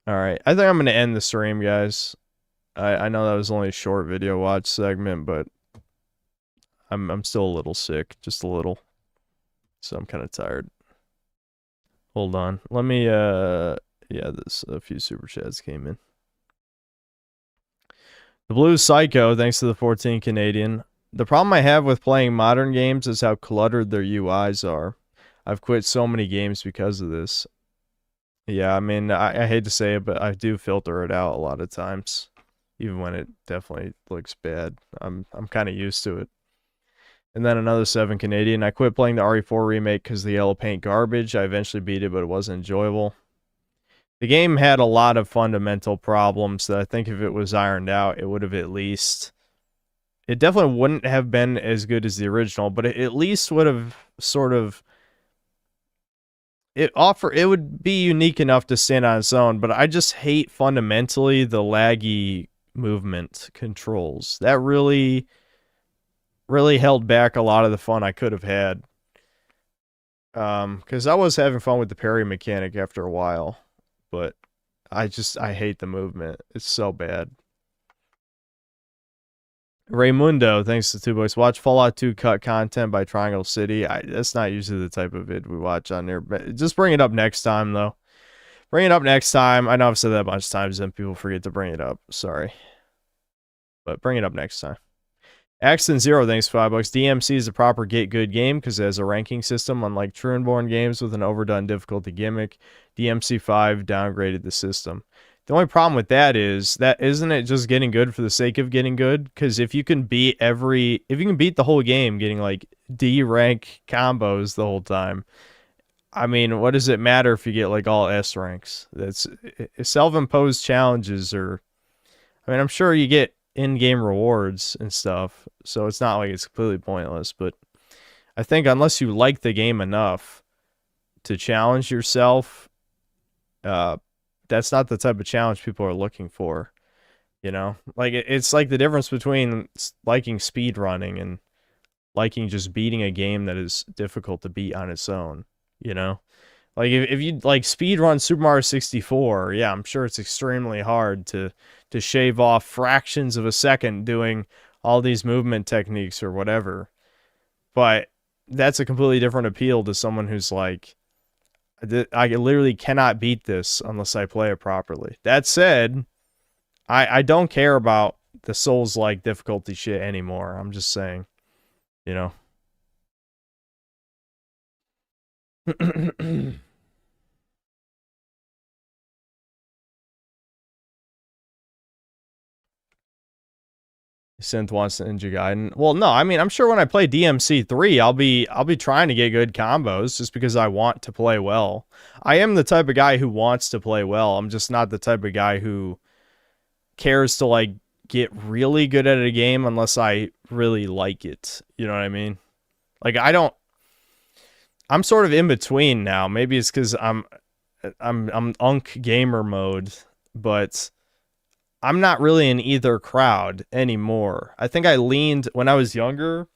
All right. I think I'm going to end the stream, guys. I know that was only a short video watch segment, but I'm still a little sick, just a little. So I'm kind of tired. Hold on. Let me yeah, this a few super chats came in. The Blue Psycho, thanks to the 14 Canadian. The problem I have with playing modern games is how cluttered their UIs are. I've quit so many games because of this. Yeah, I mean, I hate to say it, but I do filter it out a lot of times, even when it definitely looks bad. I'm kind of used to it. And then another 7 Canadian. I quit playing the RE4 remake because the yellow paint garbage. I eventually beat it, but it wasn't enjoyable. The game had a lot of fundamental problems that I think if it was ironed out, it would have at least... It definitely wouldn't have been as good as the original, but it at least would have sort of... It would be unique enough to stand on its own, but I just hate fundamentally the laggy movement controls. That really held back a lot of the fun I could have had. Because I was having fun with the parry mechanic after a while, but I hate the movement. It's so bad. Raymundo, thanks to 2 Boys. Watch Fallout 2 cut content by Triangle City. That's not usually the type of vid we watch on there, but just bring it up next time, though. Bring it up next time. I know I've said that a bunch of times, and people forget to bring it up. Sorry. But bring it up next time. Axton Zero, thanks for $5. DMC is a proper get good game because it has a ranking system, unlike Trueborn games with an overdone difficulty gimmick. DMC 5 downgraded the system. The only problem with that is that isn't it just getting good for the sake of getting good? Because if you can beat the whole game getting like D rank combos the whole time, I mean, what does it matter if you get like all S ranks? That's self-imposed challenges, or I mean, I'm sure you get in-game rewards and stuff, so it's not like it's completely pointless. But I think unless you like the game enough to challenge yourself that's not the type of challenge people are looking for. You know, like it's like the difference between liking speed running and liking just beating a game that is difficult to beat on its own. You know, like if you like speed run Super Mario 64, yeah, I'm sure it's extremely hard to shave off fractions of a second doing all these movement techniques or whatever. But that's a completely different appeal to someone who's like, I literally cannot beat this unless I play it properly. That said, I don't care about the Souls-like difficulty shit anymore. I'm just saying, you know. Synth wants Ninja Gaiden. Well, no, I mean, I'm sure when I play DMC3, I'll be trying to get good combos just because I want to play well. I am the type of guy who wants to play well. I'm just not the type of guy who cares to like get really good at a game unless I really like it. You know what I mean? Like I'm sort of in between now. Maybe it's cuz I'm unk gamer mode, but I'm not really in either crowd anymore. I think I leaned when I was younger.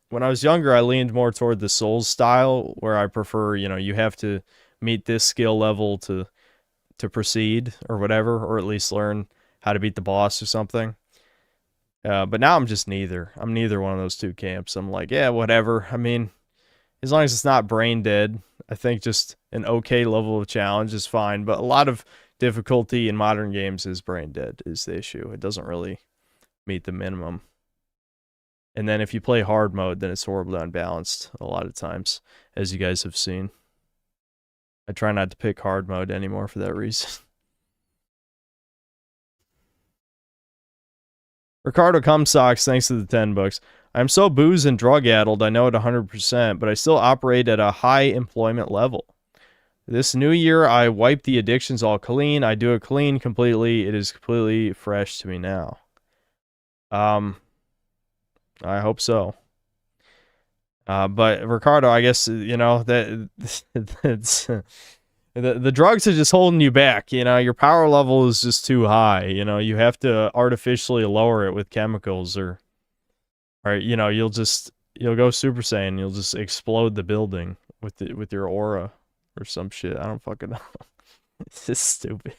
When I was younger, I leaned more toward the Souls style, where I prefer, you know, you have to meet this skill level to proceed or whatever, or at least learn how to beat the boss or something. But now I'm just neither. I'm neither one of those two camps. I'm like, yeah, whatever. I mean, as long as it's not brain dead, I think just an okay level of challenge is fine. But a lot of difficulty in modern games is brain dead is the issue. It doesn't really meet the minimum. And then if you play hard mode, then it's horribly unbalanced a lot of times, as you guys have seen. I try not to pick hard mode anymore for that reason. Ricardo Cumsocks, thanks to the 10 bucks. I'm so booze and drug addled, I know it 100%, but I still operate at a high employment level. This new year, I wipe the addictions all clean. I do it clean completely. It is completely fresh to me now. I hope so. But Ricardo, I guess, you know, that it's the drugs are just holding you back. You know, your power level is just too high. You know, you have to artificially lower it with chemicals or you know, you'll go Super Saiyan. You'll just explode the building with your aura or some shit. I don't fucking know. It's just stupid.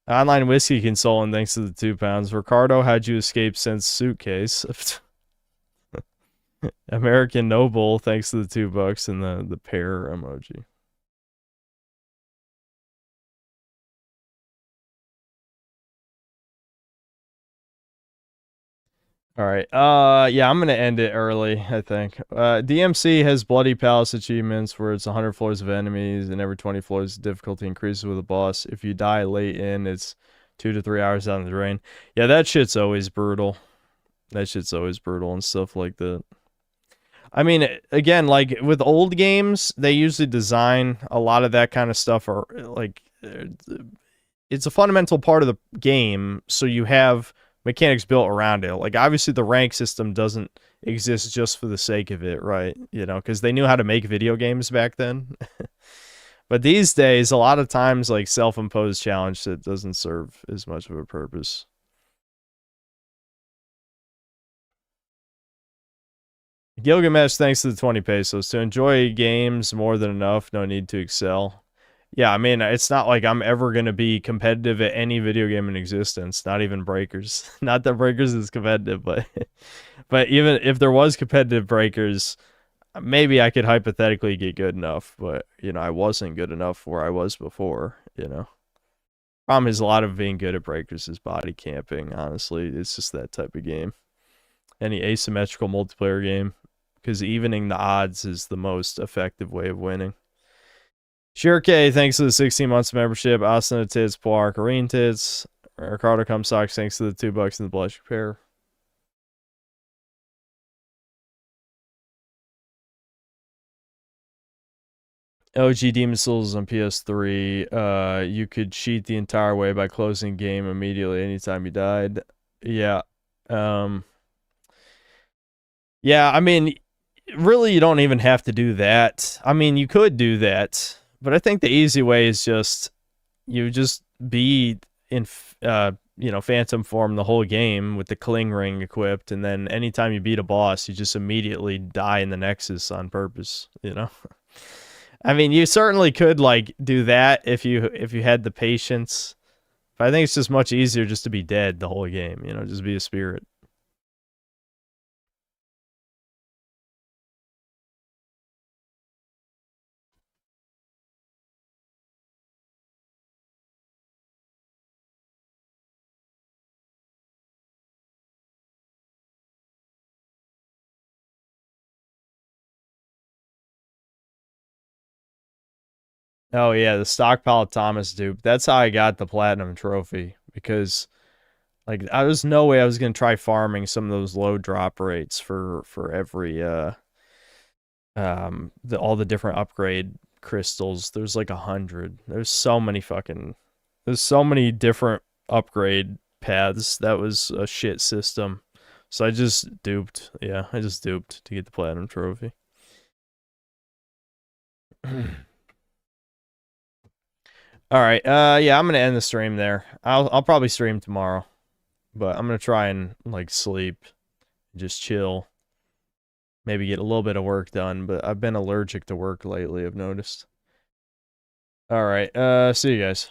Online whiskey consultant, thanks to the 2 pounds. Ricardo, how'd you escape since suitcase? American Noble, thanks to the 2 bucks and the pear emoji. All right. Yeah, I'm gonna end it early, I think. DMC has Bloody Palace achievements where it's 100 floors of enemies, and every 20 floors, the difficulty increases with a boss. If you die late in, it's 2 to 3 hours down the drain. Yeah, that shit's always brutal. That shit's always brutal and stuff like that. I mean, again, like with old games, they usually design a lot of that kind of stuff, or like it's a fundamental part of the game, so you have mechanics built around it. Like, obviously, the rank system doesn't exist just for the sake of it, right? You know, because they knew how to make video games back then. But these days, a lot of times, like, self-imposed challenge that doesn't serve as much of a purpose. Gilgamesh, thanks to the 20 pesos. To enjoy games more than enough, no need to excel. Yeah, I mean, it's not like I'm ever going to be competitive at any video game in existence, not even Breakers. Not that Breakers is competitive, but but even if there was competitive Breakers, maybe I could hypothetically get good enough, but, you know, I wasn't good enough where I was before, you know. Problem is, a lot of being good at Breakers is body camping, honestly. It's just that type of game. Any asymmetrical multiplayer game, because evening the odds is the most effective way of winning. Shirke, thanks to the 16 months of membership. Asana Tits, Poir, Kareen Tits. Ricardo Cumsocks, thanks to the 2 bucks and the blush pair. OG Demon Souls on PS3. You could cheat the entire way by closing game immediately anytime you died. Yeah. Yeah, I mean, really, you don't even have to do that. I mean, you could do that, but I think the easy way is just you just be in phantom form the whole game with the cling ring equipped, and then anytime you beat a boss, you just immediately die in the Nexus on purpose, I mean, you certainly could like do that if you had the patience, but I think it's just much easier just to be dead the whole game, just be a spirit. Oh yeah, the stockpile Thomas dupe. That's how I got the platinum trophy, because like I was no way I was gonna try farming some of those low drop rates for every all the different upgrade crystals. There's like 100. There's so many different upgrade paths. That was a shit system. So I just duped. Yeah, I just duped to get the platinum trophy. All right. Yeah, I'm gonna end the stream there. I'll probably stream tomorrow, but I'm gonna try and like sleep, just chill, maybe get a little bit of work done. But I've been allergic to work lately, I've noticed. All right. See you guys.